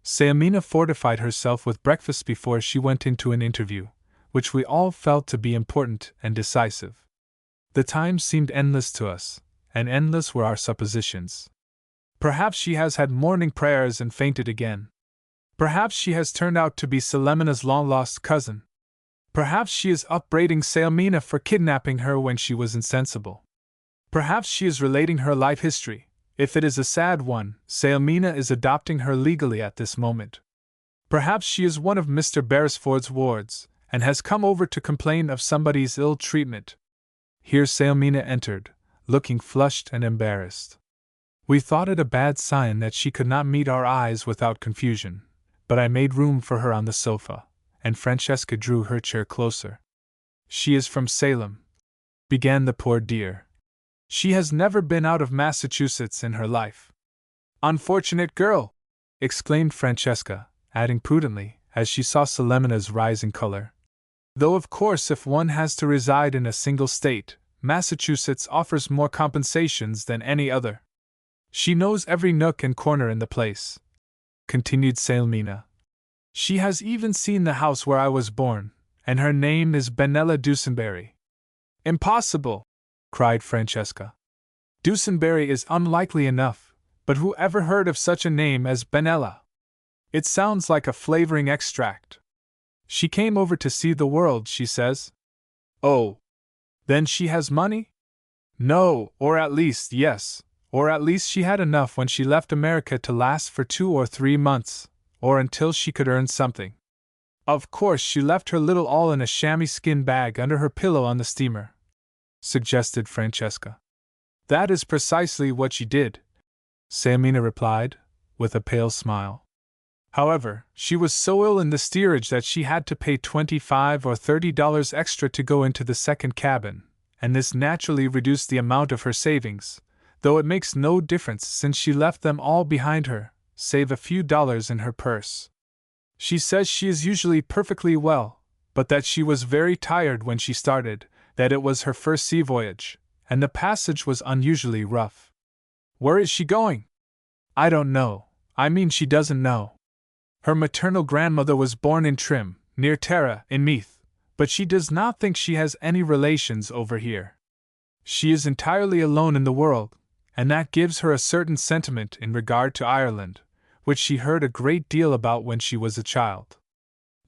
Sailmina fortified herself with breakfast before she went into an interview, which we all felt to be important and decisive. The time seemed endless to us, and endless were our suppositions. Perhaps she has had morning prayers and fainted again. Perhaps she has turned out to be Selemina's long-lost cousin. Perhaps she is upbraiding Sailmina for kidnapping her when she was insensible. Perhaps she is relating her life history. If it is a sad one, Sailmina is adopting her legally at this moment. Perhaps she is one of Mr. Beresford's wards, and has come over to complain of somebody's ill treatment. Here Sailmina entered, looking flushed and embarrassed. We thought it a bad sign that she could not meet our eyes without confusion, but I made room for her on the sofa, and Francesca drew her chair closer. She is from Salem, began the poor dear. She has never been out of Massachusetts in her life. Unfortunate girl! Exclaimed Francesca, adding prudently, as she saw Selemina's rising color. Though of course if one has to reside in a single state, Massachusetts offers more compensations than any other. She knows every nook and corner in the place, continued Sailmina. She has even seen the house where I was born, and her name is Benella Dusenberry. Impossible! Cried Francesca. Dusenberry is unlikely enough, but who ever heard of such a name as Benella? It sounds like a flavoring extract. She came over to see the world, she says. Oh. Then she has money? No, or at least, yes, or at least she had enough when she left America to last for 2 or 3 months, or until she could earn something. Of course she left her little all in a chamois skin bag under her pillow on the steamer, suggested Francesca. That is precisely what she did, Sailmina replied, with a pale smile. However, she was so ill in the steerage that she had to pay $25 or $30 extra to go into the second cabin, and this naturally reduced the amount of her savings, though it makes no difference since she left them all behind her, save a few dollars in her purse. She says she is usually perfectly well, but that she was very tired when she started, that it was her first sea voyage, and the passage was unusually rough. Where is she going? I don't know. I mean she doesn't know. Her maternal grandmother was born in Trim, near Tara, in Meath, but she does not think she has any relations over here. She is entirely alone in the world, and that gives her a certain sentiment in regard to Ireland, which she heard a great deal about when she was a child.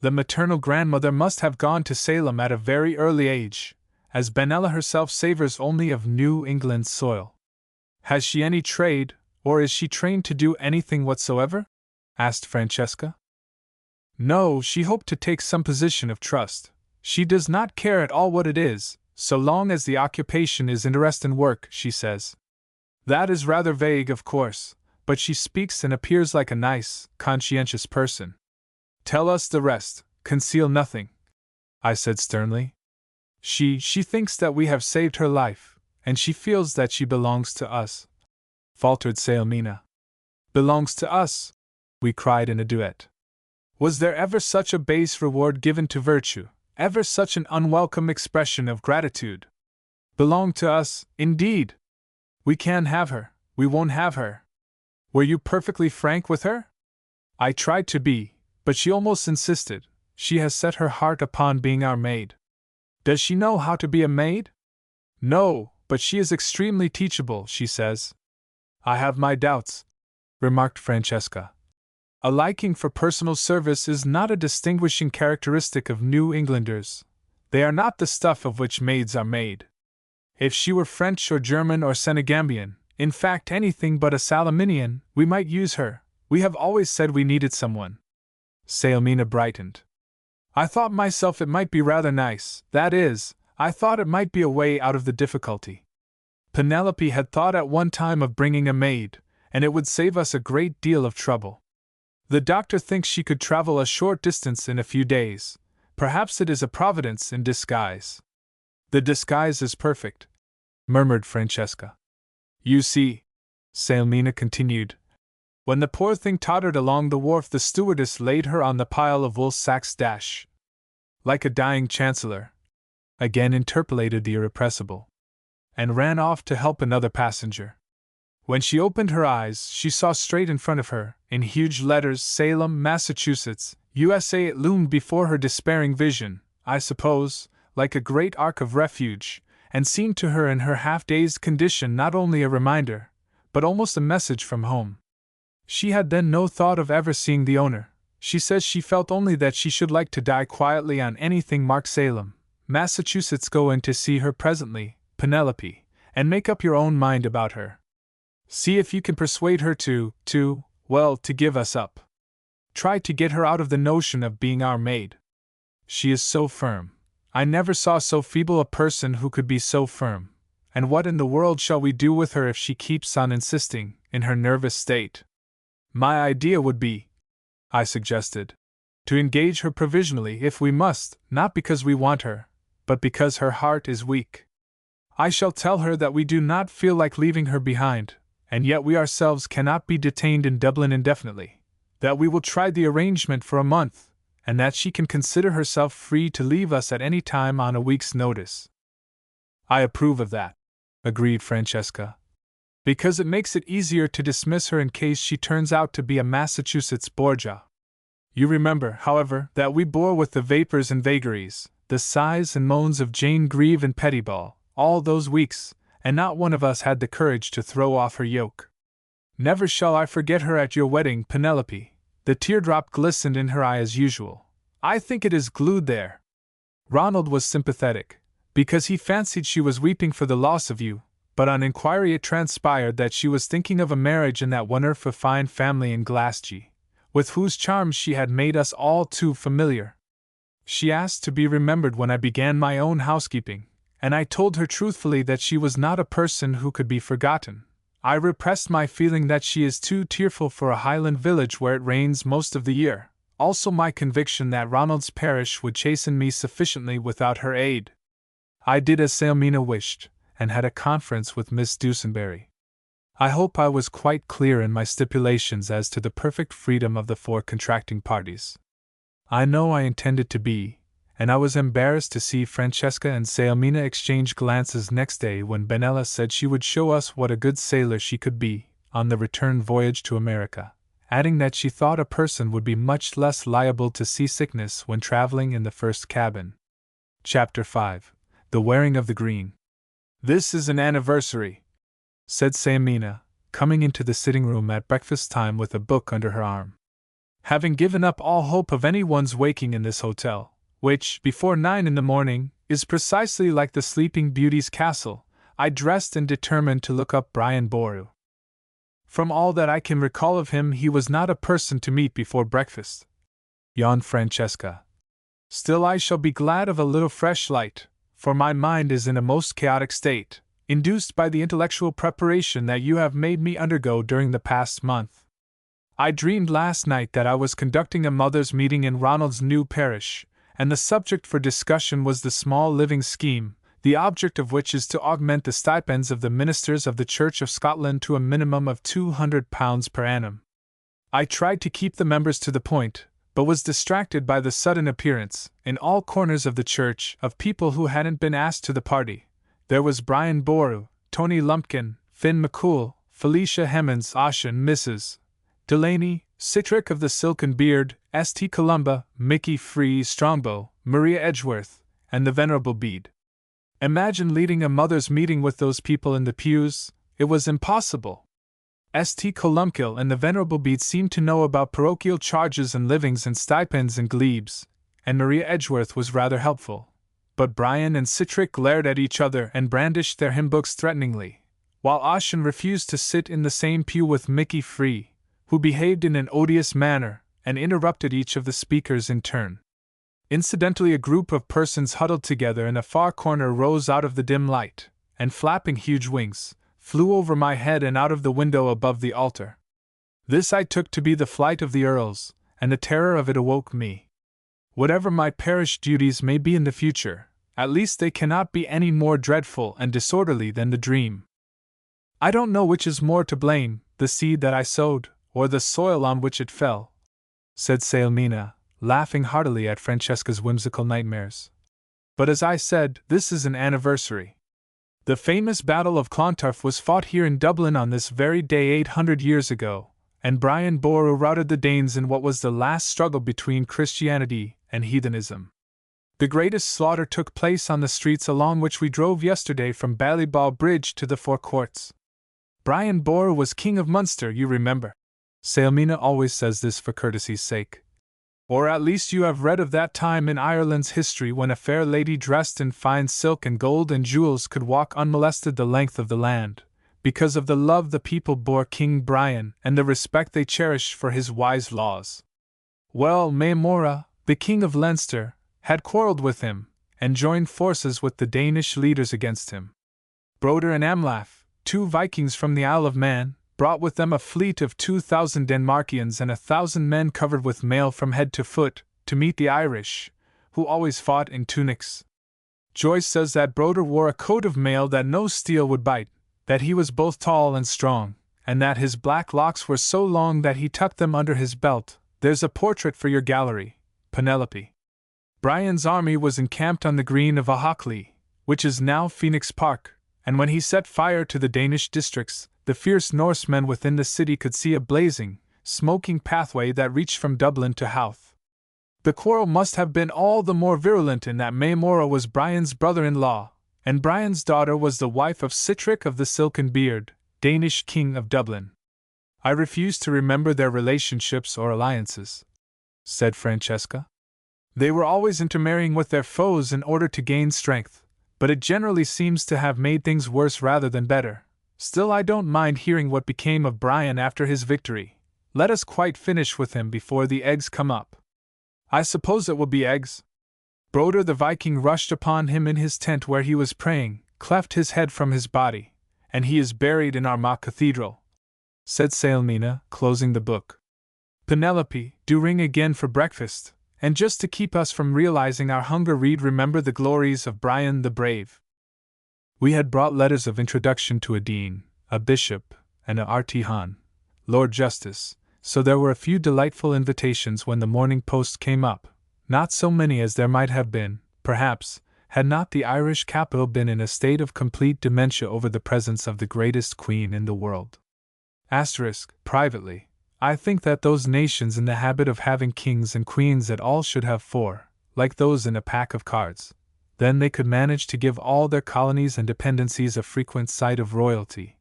The maternal grandmother must have gone to Salem at a very early age, as Benella herself savors only of New England soil. Has she any trade, or is she trained to do anything whatsoever? Asked Francesca. No, she hoped to take some position of trust. She does not care at all what it is, so long as the occupation is interesting work, she says. That is rather vague, of course, but she speaks and appears like a nice, conscientious person. Tell us the rest, conceal nothing, I said sternly. She thinks that we have saved her life, and she feels that she belongs to us, faltered Sailmina. Belongs to us, we cried in a duet. Was there ever such a base reward given to virtue, ever such an unwelcome expression of gratitude? Belong to us, indeed! We can't have her, we won't have her. Were you perfectly frank with her? I tried to be, but she almost insisted. She has set her heart upon being our maid. Does she know how to be a maid? No, but she is extremely teachable, she says. I have my doubts, remarked Francesca. A liking for personal service is not a distinguishing characteristic of New Englanders. They are not the stuff of which maids are made. If she were French or German or Senegambian, in fact anything but a Salaminian, we might use her. We have always said we needed someone. Sailmina brightened. I thought myself it might be rather nice, that is, I thought it might be a way out of the difficulty. Penelope had thought at one time of bringing a maid, and it would save us a great deal of trouble. The doctor thinks she could travel a short distance in a few days. Perhaps it is a providence in disguise. The disguise is perfect, murmured Francesca. You see, Sailmina continued, when the poor thing tottered along the wharf, the stewardess laid her on the pile of wool sacks like a dying chancellor, again interpolated the irrepressible, and ran off to help another passenger. When she opened her eyes, she saw straight in front of her, in huge letters, Salem, Massachusetts, USA. It loomed before her despairing vision, I suppose, like a great ark of refuge, and seemed to her in her half-dazed condition not only a reminder, but almost a message from home. She had then no thought of ever seeing the owner. She says she felt only that she should like to die quietly on anything marked Salem, Massachusetts. Go in to see her presently, Penelope, and make up your own mind about her. See if you can persuade her to give us up. Try to get her out of the notion of being our maid. She is so firm. I never saw so feeble a person who could be so firm. And what in the world shall we do with her if she keeps on insisting, in her nervous state? My idea would be, I suggested, to engage her provisionally if we must, not because we want her, but because her heart is weak. I shall tell her that we do not feel like leaving her behind, and yet we ourselves cannot be detained in Dublin indefinitely, that we will try the arrangement for a month, and that she can consider herself free to leave us at any time on a week's notice. I approve of that, agreed Francesca, because it makes it easier to dismiss her in case she turns out to be a Massachusetts Borgia. You remember, however, that we bore with the vapors and vagaries, the sighs and moans of Jane Grieve and Pettiball, all those weeks, and not one of us had the courage to throw off her yoke. Never shall I forget her at your wedding, Penelope. The teardrop glistened in her eye as usual. I think it is glued there. Ronald was sympathetic, because he fancied she was weeping for the loss of you, but on inquiry it transpired that she was thinking of a marriage in that wonderful fine family in Glasgow, with whose charms she had made us all too familiar. She asked to be remembered when I began my own housekeeping, and I told her truthfully that she was not a person who could be forgotten. I repressed my feeling that she is too tearful for a Highland village where it rains most of the year, also my conviction that Ronald's parish would chasten me sufficiently without her aid. I did as Sailmina wished, and had a conference with Miss Dusenberry. I hope I was quite clear in my stipulations as to the perfect freedom of the four contracting parties. I know I intended to be, and I was embarrassed to see Francesca and Sailmina exchange glances next day when Benella said she would show us what a good sailor she could be on the return voyage to America, adding that she thought a person would be much less liable to seasickness when traveling in the first cabin. Chapter 5. The Wearing of the Green. This is an anniversary, said Sailmina, coming into the sitting-room at breakfast time with a book under her arm. Having given up all hope of anyone's waking in this hotel, which, before 9 in the morning, is precisely like the Sleeping Beauty's castle, I dressed and determined to look up Brian Boru. From all that I can recall of him, he was not a person to meet before breakfast, yawned Francesca. Still, I shall be glad of a little fresh light, for my mind is in a most chaotic state, induced by the intellectual preparation that you have made me undergo during the past month. I dreamed last night that I was conducting a mothers' meeting in Ronald's new parish, and the subject for discussion was the small living scheme, the object of which is to augment the stipends of the ministers of the Church of Scotland to a minimum of £200 per annum. I tried to keep the members to the point, but was distracted by the sudden appearance, in all corners of the church, of people who hadn't been asked to the party. There was Brian Boru, Tony Lumpkin, Finn McCool, Felicia Hemmons, Ossian, Mrs. Delaney, Citric of the Silken Beard, St. Columba, Mickey Free Strongbow, Maria Edgeworth, and the Venerable Bede. Imagine leading a mothers' meeting with those people in the pews. It was impossible. St. Columkill and the Venerable Bede seemed to know about parochial charges and livings and stipends and glebes, and Maria Edgeworth was rather helpful. but Brian and Citric glared at each other and brandished their hymn books threateningly, while Ossian refused to sit in the same pew with Mickey Free, who behaved in an odious manner and interrupted each of the speakers in turn. Incidentally, a group of persons huddled together in a far corner rose out of the dim light, and flapping huge wings, flew over my head and out of the window above the altar. This I took to be the flight of the earls, and the terror of it awoke me. Whatever my parish duties may be in the future, at least they cannot be any more dreadful and disorderly than the dream. I don't know which is more to blame, the seed that I sowed, or the soil on which it fell, said Sailmina, laughing heartily at Francesca's whimsical nightmares. But as I said, this is an anniversary. The famous Battle of Clontarf was fought here in Dublin on this very day 800 years ago, and Brian Boru routed the Danes in what was the last struggle between Christianity and heathenism. The greatest slaughter took place on the streets along which we drove yesterday from Ballyball Bridge to the Four Courts. Brian Boru was King of Munster, you remember. Sailmina always says this for courtesy's sake. Or at least you have read of that time in Ireland's history when a fair lady dressed in fine silk and gold and jewels could walk unmolested the length of the land, because of the love the people bore King Brian and the respect they cherished for his wise laws. Well, Maemora, the King of Leinster, had quarrelled with him, and joined forces with the Danish leaders against him. Broder and Amlaf, 2 Vikings from the Isle of Man, brought with them a fleet of 2,000 Denmarkians and 1,000 men covered with mail from head to foot, to meet the Irish, who always fought in tunics. Joyce says that Broder wore a coat of mail that no steel would bite, that he was both tall and strong, and that his black locks were so long that he tucked them under his belt. There's a portrait for your gallery, Penelope. Brian's army was encamped on the green of Ahockley, which is now Phoenix Park, and when he set fire to the Danish districts, the fierce Norsemen within the city could see a blazing, smoking pathway that reached from Dublin to Howth. The quarrel must have been all the more virulent in that Maemora was Brian's brother-in-law, and Brian's daughter was the wife of Sitric of the Silken Beard, Danish king of Dublin. I refuse to remember their relationships or alliances, said Francesca. They were always intermarrying with their foes in order to gain strength, but it generally seems to have made things worse rather than better. Still, I don't mind hearing what became of Brian after his victory. Let us quite finish with him before the eggs come up. I suppose it will be eggs? Broder the Viking rushed upon him in his tent where he was praying, cleft his head from his body, and he is buried in Armagh Cathedral, said Sailmina, closing the book. Penelope, do ring again for breakfast, and just to keep us from realizing our hunger, read Remember the Glories of Brian the Brave. We had brought letters of introduction to a dean, a bishop, and a Artihan, Lord Justice, so there were a few delightful invitations when the morning post came up, not so many as there might have been, perhaps, had not the Irish capital been in a state of complete dementia over the presence of the greatest queen in the world. Privately, I think that those nations in the habit of having kings and queens at all should have 4, like those in a pack of cards. Then they could manage to give all their colonies and dependencies a frequent sight of royalty,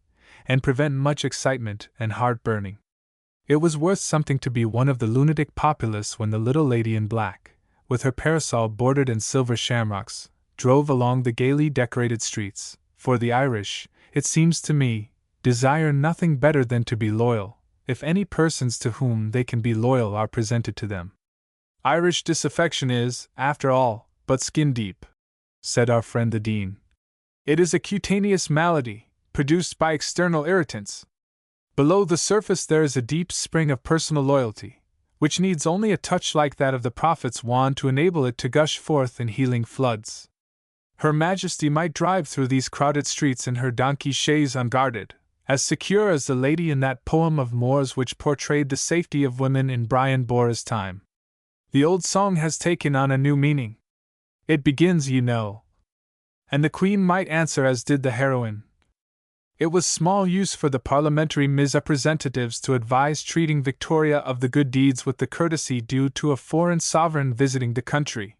and prevent much excitement and heart-burning. It was worth something to be one of the lunatic populace when the little lady in black, with her parasol bordered in silver shamrocks, drove along the gaily decorated streets, for the Irish, it seems to me, desire nothing better than to be loyal, if any persons to whom they can be loyal are presented to them. Irish disaffection is, after all, but skin-deep, said our friend the Dean. It is a cutaneous malady, produced by external irritants. Below the surface there is a deep spring of personal loyalty, which needs only a touch like that of the prophet's wand to enable it to gush forth in healing floods. Her Majesty might drive through these crowded streets in her donkey chaise unguarded, as secure as the lady in that poem of Moore's which portrayed the safety of women in Brian Boru's time. The old song has taken on a new meaning. It begins, you know. And the Queen might answer as did the heroine. It was small use for the parliamentary misrepresentatives to advise treating Victoria of the good deeds with the courtesy due to a foreign sovereign visiting the country.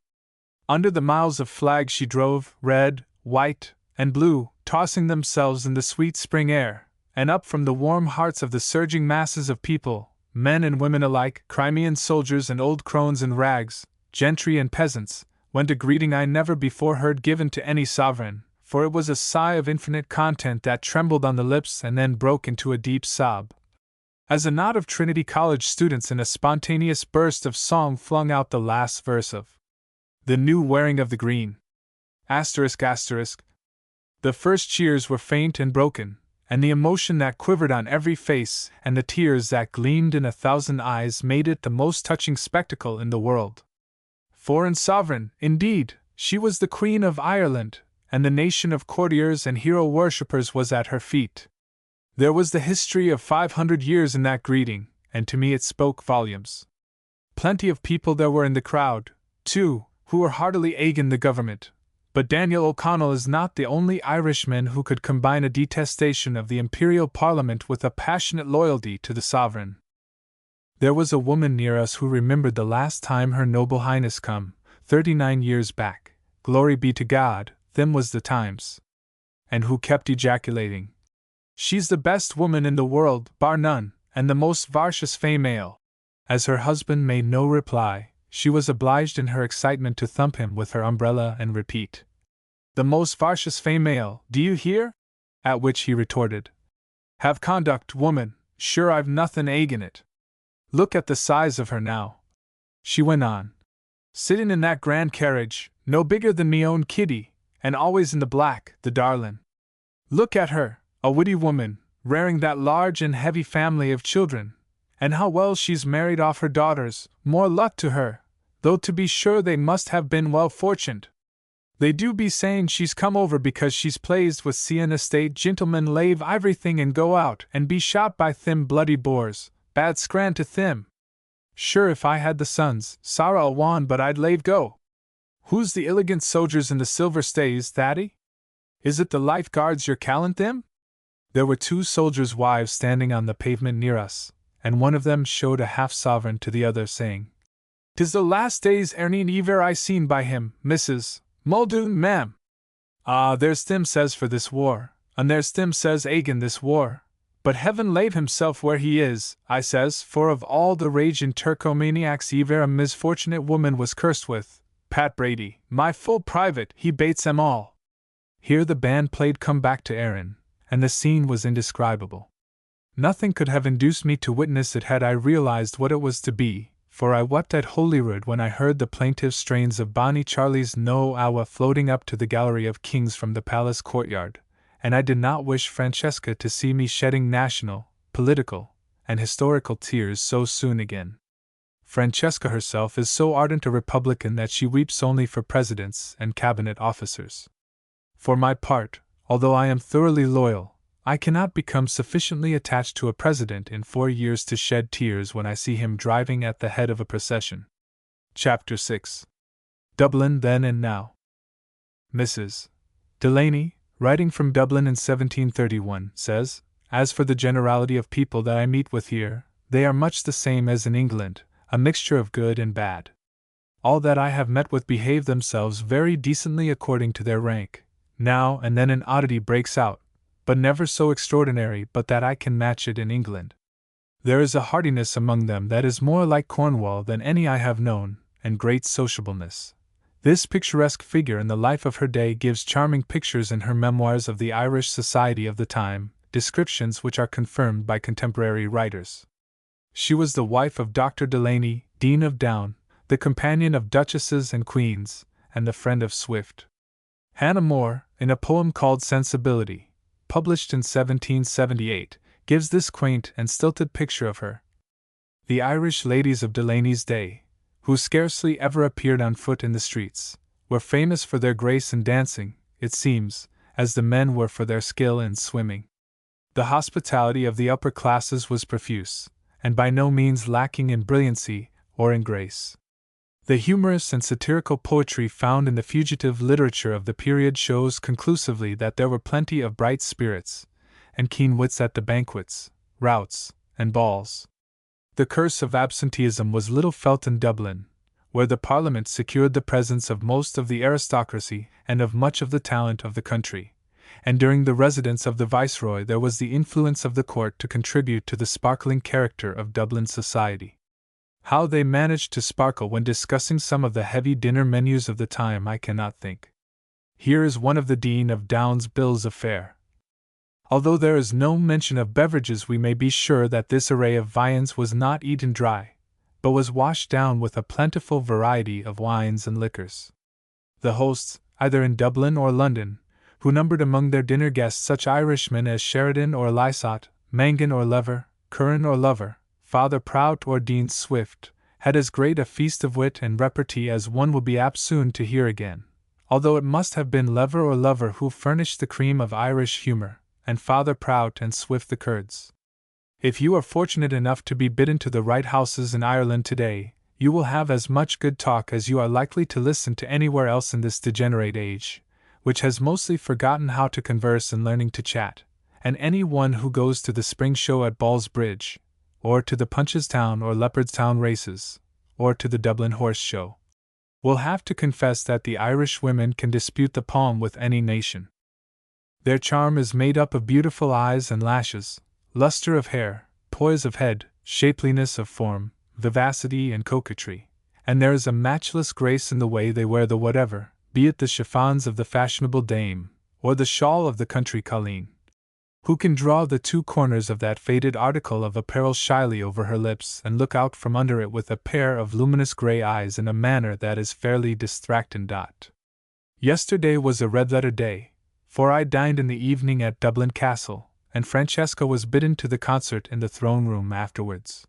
Under the miles of flags she drove, red, white, and blue, tossing themselves in the sweet spring air, and up from the warm hearts of the surging masses of people, men and women alike, Crimean soldiers and old crones in rags, gentry and peasants, went a greeting I never before heard given to any sovereign, for it was a sigh of infinite content that trembled on the lips and then broke into a deep sob. As a knot of Trinity College students in a spontaneous burst of song flung out the last verse of "The New Wearing of the Green." Asterisk asterisk. The first cheers were faint and broken, and the emotion that quivered on every face and the tears that gleamed in 1,000 eyes made it the most touching spectacle in the world. Foreign sovereign, indeed, she was the Queen of Ireland, and the nation of courtiers and hero worshippers was at her feet. There was the history of 500 years in that greeting, and to me it spoke volumes. Plenty of people there were in the crowd, too, who were heartily egging the government, but Daniel O'Connell is not the only Irishman who could combine a detestation of the Imperial Parliament with a passionate loyalty to the sovereign. There was a woman near us who remembered the last time Her Noble Highness come, 39 years back, glory be to God, them was the times. And who kept ejaculating, "She's the best woman in the world, bar none, and the most vartuous female." As her husband made no reply, she was obliged in her excitement to thump him with her umbrella and repeat, "The most vartuous female, do you hear?" At which he retorted, "Have conduct, woman, sure I've nothing agin it. Look at the size of her now," she went on, "sittin' in that grand carriage, no bigger than me own Kitty, and always in the black, the darlin'. Look at her, a witty woman, rearing that large and heavy family of children, and how well she's married off her daughters, more luck to her, though to be sure they must have been well fortuned. They do be saying she's come over because she's pleased with seein' estate gentlemen lave iverything and go out and be shot by thim bloody boars, bad scran to thim. Sure if I had the sons, Sarah awan but I'd lave go. Who's the illigant soldiers in the silver stays, Thaddy? Is it the Life Guards you're calling them?" There were 2 soldiers' wives standing on the pavement near us, and one of them showed a half-sovereign to the other, saying, "'Tis the last days earning ever I seen by him, Mrs. Muldoon, ma'am. Ah, there's thim says for this war, and there's thim says agin this war, but heaven lave himself where he is, I says, for of all the raging Turcomaniacs ever a misfortunate woman was cursed with, Pat Brady, my full private, he bates 'em all." Here the band played "Come Back to Erin," and the scene was indescribable. Nothing could have induced me to witness it had I realized what it was to be, for I wept at Holyrood when I heard the plaintive strains of Bonnie Charlie's No Awa floating up to the Gallery of Kings from the palace courtyard, and I did not wish Francesca to see me shedding national, political, and historical tears so soon again. Francesca herself is so ardent a Republican that she weeps only for presidents and cabinet officers. For my part, although I am thoroughly loyal, I cannot become sufficiently attached to a president in 4 years to shed tears when I see him driving at the head of a procession. Chapter 6. Dublin Then and Now. Mrs. Delaney, writing from Dublin in 1731, says, "As for the generality of people that I meet with here, they are much the same as in England, a mixture of good and bad. All that I have met with behave themselves very decently according to their rank. Now and then an oddity breaks out, but never so extraordinary but that I can match it in England. There is a heartiness among them that is more like Cornwall than any I have known, and great sociableness. This picturesque figure in the life of her day gives charming pictures in her memoirs of the Irish society of the time, descriptions which are confirmed by contemporary writers. She was the wife of Dr. Delaney, Dean of Down, the companion of duchesses and queens, and the friend of Swift. Hannah More, in a poem called Sensibility, published in 1778, gives this quaint and stilted picture of her. The Irish ladies of Delaney's day, who scarcely ever appeared on foot in the streets, were famous for their grace in dancing, it seems, as the men were for their skill in swimming. The hospitality of the upper classes was profuse, and by no means lacking in brilliancy or in grace. The humorous and satirical poetry found in the fugitive literature of the period shows conclusively that there were plenty of bright spirits and keen wits at the banquets, routs, and balls. The curse of absenteeism was little felt in Dublin, where the Parliament secured the presence of most of the aristocracy and of much of the talent of the country, and during the residence of the Viceroy there was the influence of the court to contribute to the sparkling character of Dublin society. How they managed to sparkle when discussing some of the heavy dinner menus of the time I cannot think. Here is one of the Dean of Down's bills of fare. Although there is no mention of beverages, we may be sure that this array of viands was not eaten dry, but was washed down with a plentiful variety of wines and liquors. The hosts, either in Dublin or London, who numbered among their dinner guests such Irishmen as Sheridan or Lysott, Mangan or Lever, Curran or Lover, Father Prout or Dean Swift, had as great a feast of wit and repartee as one will be apt soon to hear again, although it must have been Lever or Lover who furnished the cream of Irish humour, and Father Prout and Swift the curds. If you are fortunate enough to be bidden to the right houses in Ireland today, you will have as much good talk as you are likely to listen to anywhere else in this degenerate age, which has mostly forgotten how to converse and learning to chat, and any one who goes to the spring show at Ballsbridge, or to the Punchestown or Leopardstown races, or to the Dublin horse show, will have to confess that the Irish women can dispute the palm with any nation. Their charm is made up of beautiful eyes and lashes, luster of hair, poise of head, shapeliness of form, vivacity and coquetry, and there is a matchless grace in the way they wear the whatever, be it the chiffons of the fashionable dame, or the shawl of the country colleen. Who can draw the two corners of that faded article of apparel shyly over her lips and look out from under it with a pair of luminous grey eyes in a manner that is fairly distracting? Yesterday was a red-letter day, for I dined in the evening at Dublin Castle, and Francesca was bidden to the concert in the throne room afterwards.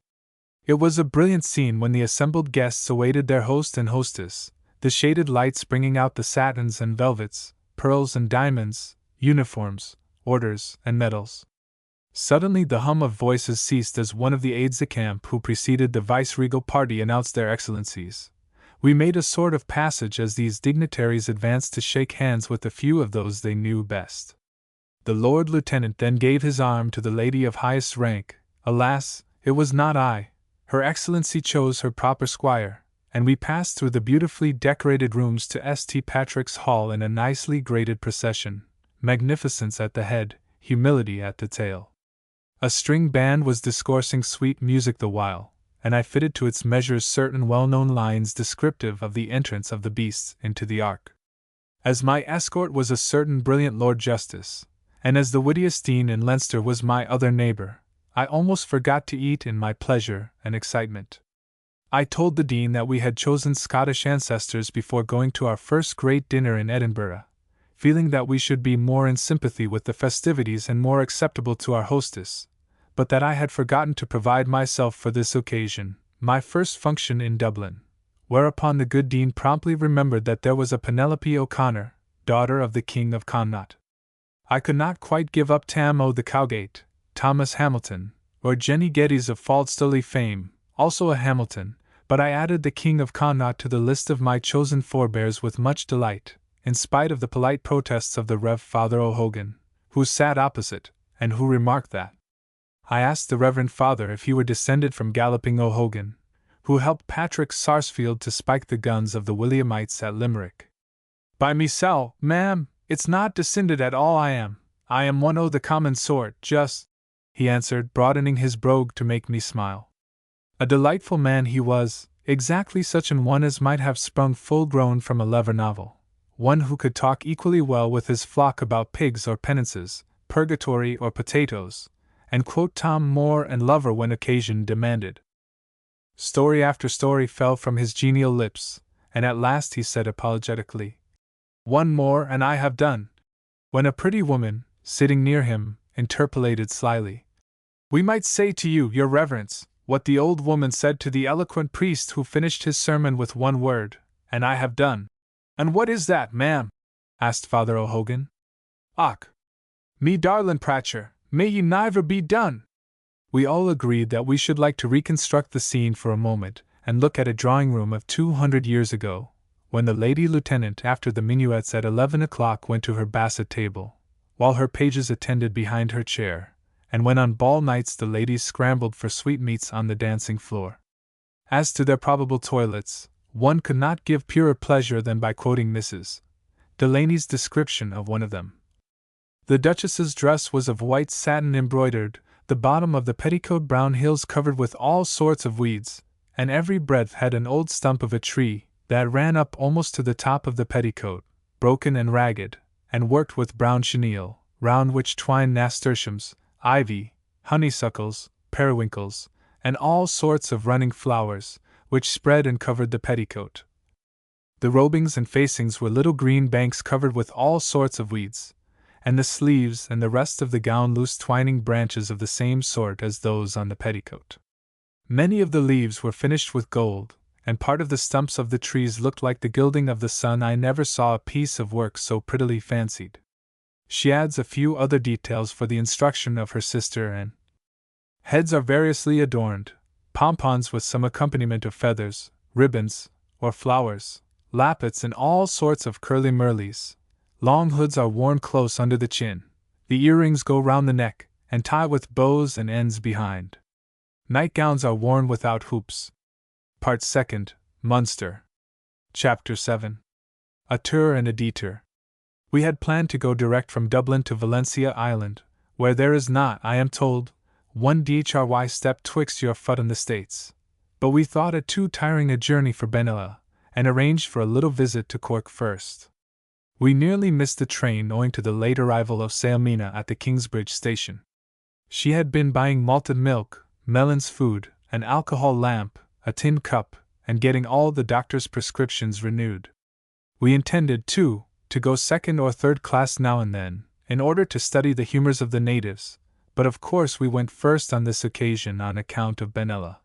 It was a brilliant scene when the assembled guests awaited their host and hostess, the shaded lights bringing out the satins and velvets, pearls and diamonds, uniforms, orders, and medals. Suddenly the hum of voices ceased as one of the aides-de-camp who preceded the viceregal party announced their excellencies. We made a sort of passage as these dignitaries advanced to shake hands with a few of those they knew best. The Lord Lieutenant then gave his arm to the lady of highest rank. Alas, it was not I. Her Excellency chose her proper squire, and we passed through the beautifully decorated rooms to St. Patrick's Hall in a nicely graded procession, magnificence at the head, humility at the tail. A string band was discoursing sweet music the while, and I fitted to its measures certain well-known lines descriptive of the entrance of the beasts into the ark. As my escort was a certain brilliant Lord Justice, and as the wittiest Dean in Leinster was my other neighbour, I almost forgot to eat in my pleasure and excitement. I told the Dean that we had chosen Scottish ancestors before going to our first great dinner in Edinburgh, feeling that we should be more in sympathy with the festivities and more acceptable to our hostess, but that I had forgotten to provide myself for this occasion, my first function in Dublin, whereupon the good Dean promptly remembered that there was a Penelope O'Connor, daughter of the King of Connaught. I could not quite give up Tam o' the Cowgate, Thomas Hamilton, or Jenny Geddes of Faldstoley fame, also a Hamilton, but I added the King of Connaught to the list of my chosen forebears with much delight, in spite of the polite protests of the Rev. Father O'Hogan, who sat opposite, and who remarked that. I asked the Reverend Father if he were descended from Galloping O'Hogan, who helped Patrick Sarsfield to spike the guns of the Williamites at Limerick. By mesel, ma'am, it's not descended at all I am one o' the common sort, just, he answered, broadening his brogue to make me smile. A delightful man he was, exactly such an one as might have sprung full-grown from a Lever novel, one who could talk equally well with his flock about pigs or penances, purgatory or potatoes, and quote Tom Moore and Lover when occasion demanded. Story after story fell from his genial lips, and at last he said apologetically, "One more and I have done," when a pretty woman, sitting near him, interpolated slyly, "We might say to you, your reverence, what the old woman said to the eloquent priest who finished his sermon with one word, and I have done." "And what is that, ma'am?" asked Father O'Hogan. "Och, me darlin' Pratcher, may ye niver be done!" We all agreed that we should like to reconstruct the scene for a moment, and look at a drawing-room of 200 years ago, when the Lady Lieutenant after the minuets at 11 o'clock went to her basset table, while her pages attended behind her chair, and when on ball nights the ladies scrambled for sweetmeats on the dancing floor. As to their probable toilets, one could not give purer pleasure than by quoting Mrs. Delaney's description of one of them. The Duchess's dress was of white satin embroidered, the bottom of the petticoat brown hills covered with all sorts of weeds, and every breadth had an old stump of a tree that ran up almost to the top of the petticoat, broken and ragged, and worked with brown chenille, round which twined nasturtiums, ivy, honeysuckles, periwinkles, and all sorts of running flowers, which spread and covered the petticoat. The robings and facings were little green banks covered with all sorts of weeds, and the sleeves and the rest of the gown loose twining branches of the same sort as those on the petticoat. Many of the leaves were finished with gold, and part of the stumps of the trees looked like the gilding of the sun. I never saw a piece of work so prettily fancied. She adds a few other details for the instruction of her sister, and heads are variously adorned, pompons with some accompaniment of feathers, ribbons, or flowers, lappets and all sorts of curly-murlies. Long hoods are worn close under the chin, the earrings go round the neck, and tie with bows and ends behind. Nightgowns are worn without hoops. Part 2nd, Munster. Chapter 7. A Tour and a Detour. We had planned to go direct from Dublin to Valencia Island, where there is not, I am told, one dhry step twixt your foot and the States. But we thought it too tiring a journey for Benalla, and arranged for a little visit to Cork first. We nearly missed the train owing to the late arrival of Sailmina at the Kingsbridge station. She had been buying malted milk, Mellin's food, an alcohol lamp, a tin cup, and getting all the doctor's prescriptions renewed. We intended, too, to go second or third class now and then, in order to study the humors of the natives, but of course we went first on this occasion on account of Benalla.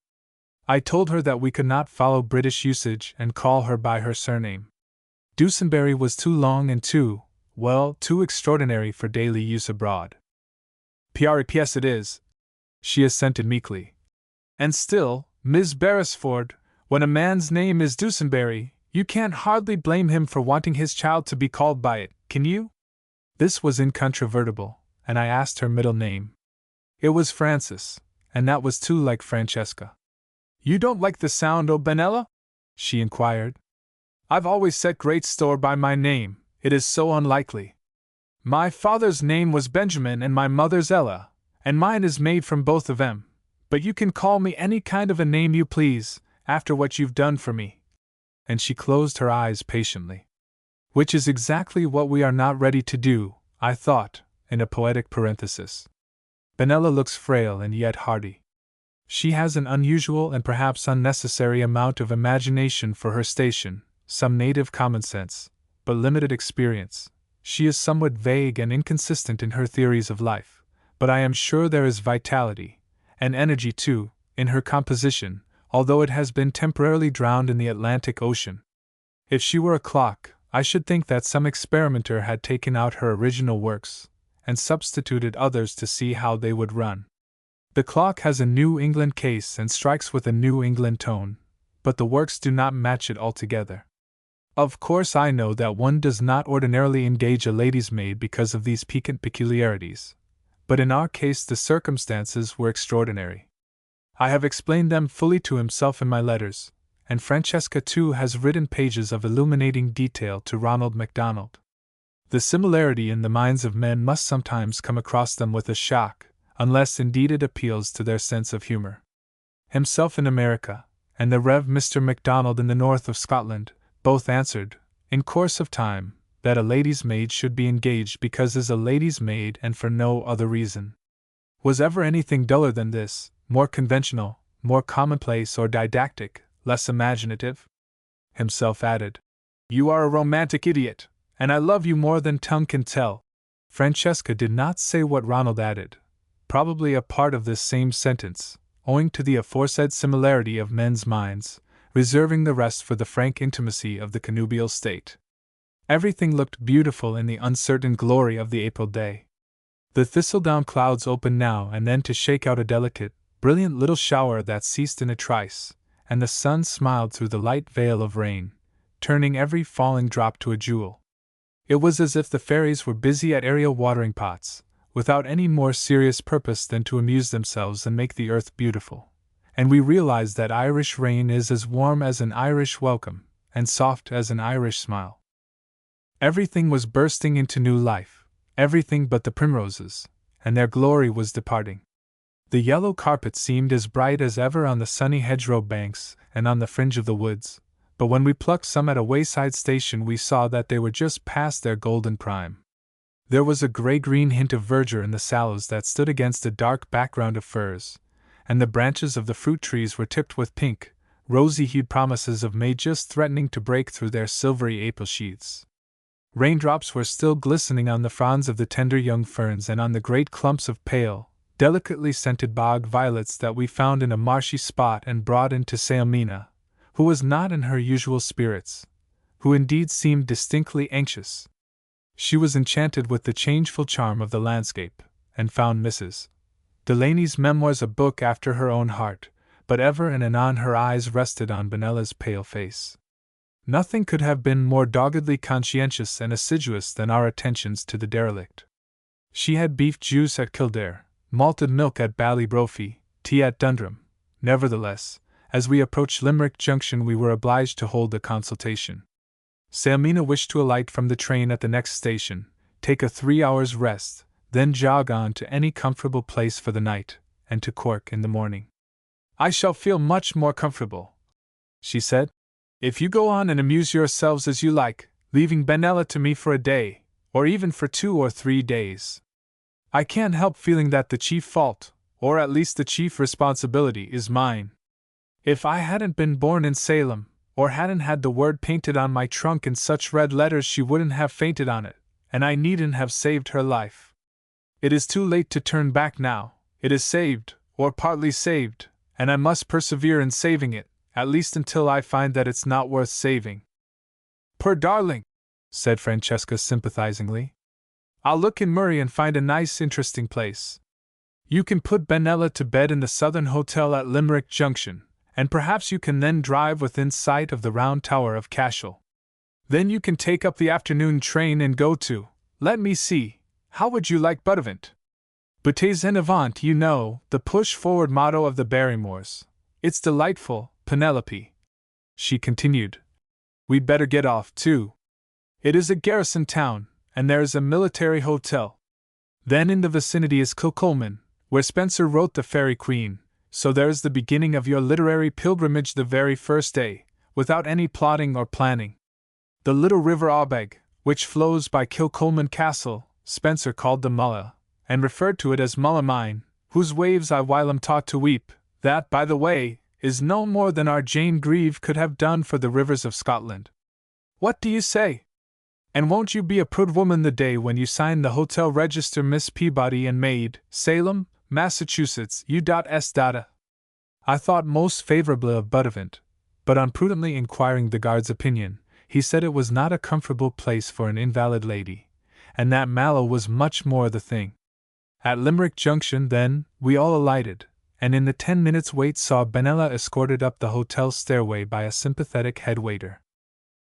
I told her that we could not follow British usage and call her by her surname. Dusenberry was too long and too extraordinary for daily use abroad. P.R.E.P.S. it is, she assented meekly. And still, Miss Beresford, when a man's name is Dusenberry, you can't hardly blame him for wanting his child to be called by it, can you? This was incontrovertible, and I asked her middle name. It was Frances, and that was too like Francesca. You don't like the sound, O Benalla? She inquired. I've always set great store by my name, it is so unlikely. My father's name was Benjamin and my mother's Ella, and mine is made from both of 'em. But you can call me any kind of a name you please, after what you've done for me. And she closed her eyes patiently. Which is exactly what we are not ready to do, I thought, in a poetic parenthesis. Benalla looks frail and yet hardy. She has an unusual and perhaps unnecessary amount of imagination for her station, some native common sense, but limited experience. She is somewhat vague and inconsistent in her theories of life, but I am sure there is vitality, and energy too, in her composition, although it has been temporarily drowned in the Atlantic Ocean. If she were a clock, I should think that some experimenter had taken out her original works, and substituted others to see how they would run. The clock has a New England case and strikes with a New England tone, but the works do not match it altogether. Of course I know that one does not ordinarily engage a lady's maid because of these piquant peculiarities, but in our case the circumstances were extraordinary. I have explained them fully to himself in my letters, and Francesca too has written pages of illuminating detail to Ronald MacDonald. The similarity in the minds of men must sometimes come across them with a shock, unless indeed it appeals to their sense of humor. Himself in America, and the Rev. Mr. MacDonald in the north of Scotland, both answered, in course of time, that a lady's maid should be engaged because is a lady's maid and for no other reason. Was ever anything duller than this, more conventional, more commonplace or didactic, less imaginative? Himself added, You are a romantic idiot, and I love you more than tongue can tell. Francesca did not say what Ronald added, probably a part of this same sentence, owing to the aforesaid similarity of men's minds, reserving the rest for the frank intimacy of the connubial state. Everything looked beautiful in the uncertain glory of the April day. The thistledown clouds opened now and then to shake out a delicate, brilliant little shower that ceased in a trice, and the sun smiled through the light veil of rain, turning every falling drop to a jewel. It was as if the fairies were busy at aerial watering pots, without any more serious purpose than to amuse themselves and make the earth beautiful. And we realized that Irish rain is as warm as an Irish welcome, and soft as an Irish smile. Everything was bursting into new life, everything but the primroses, and their glory was departing. The yellow carpet seemed as bright as ever on the sunny hedgerow banks and on the fringe of the woods, but when we plucked some at a wayside station we saw that they were just past their golden prime. There was a gray-green hint of verdure in the sallows that stood against a dark background of firs, and the branches of the fruit trees were tipped with pink, rosy-hued promises of May just threatening to break through their silvery April sheaths. Raindrops were still glistening on the fronds of the tender young ferns and on the great clumps of pale, delicately scented bog violets that we found in a marshy spot and brought in to Sailmina, who was not in her usual spirits, who indeed seemed distinctly anxious. She was enchanted with the changeful charm of the landscape, and found Mrs. Delaney's memoirs a book after her own heart, but ever and anon her eyes rested on Benella's pale face. Nothing could have been more doggedly conscientious and assiduous than our attentions to the derelict. She had beef juice at Kildare, malted milk at Ballybrophy, tea at Dundrum. Nevertheless, as we approached Limerick Junction we were obliged to hold a consultation. Sailmina wished to alight from the train at the next station, take a 3 hours' rest, then jog on to any comfortable place for the night, and to Cork in the morning. "I shall feel much more comfortable," she said, "if you go on and amuse yourselves as you like, leaving Benella to me for a day, or even for 2 or 3 days. I can't help feeling that the chief fault, or at least the chief responsibility, is mine. If I hadn't been born in Salem, or hadn't had the word painted on my trunk in such red letters she wouldn't have fainted on it, and I needn't have saved her life. It is too late to turn back now, it is saved, or partly saved, and I must persevere in saving it, at least until I find that it's not worth saving." "Poor darling," said Francesca sympathizingly. "I'll look in Murray and find a nice interesting place. You can put Benella to bed in the Southern Hotel at Limerick Junction, and perhaps you can then drive within sight of the Round Tower of Cashel. Then you can take up the afternoon train and go to, let me see, how would you like Buttevant? Butez en avant, you know, the push-forward motto of the Barrymores. It's delightful, Penelope," she continued. "We'd better get off, too. It is a garrison town, and there is a military hotel. Then in the vicinity is Kilcolman, where Spencer wrote The Faerie Queene, so there's the beginning of your literary pilgrimage the very first day, without any plotting or planning. The little river Aubeg, which flows by Kilcolman Castle, Spencer called the Mulla, and referred to it as Mulla mine, whose waves I whilom taught to weep, that, by the way, is no more than our Jane Grieve could have done for the rivers of Scotland. What do you say? And won't you be a proud woman the day when you sign the hotel register, Miss Peabody and maid, Salem, Massachusetts, U.S. I thought most favorably of Buttevant, but on prudently inquiring the guard's opinion, he said it was not a comfortable place for an invalid lady, and that Mallow was much more the thing. At Limerick Junction, then, we all alighted, and in the 10 minutes' wait saw Benella escorted up the hotel stairway by a sympathetic head waiter.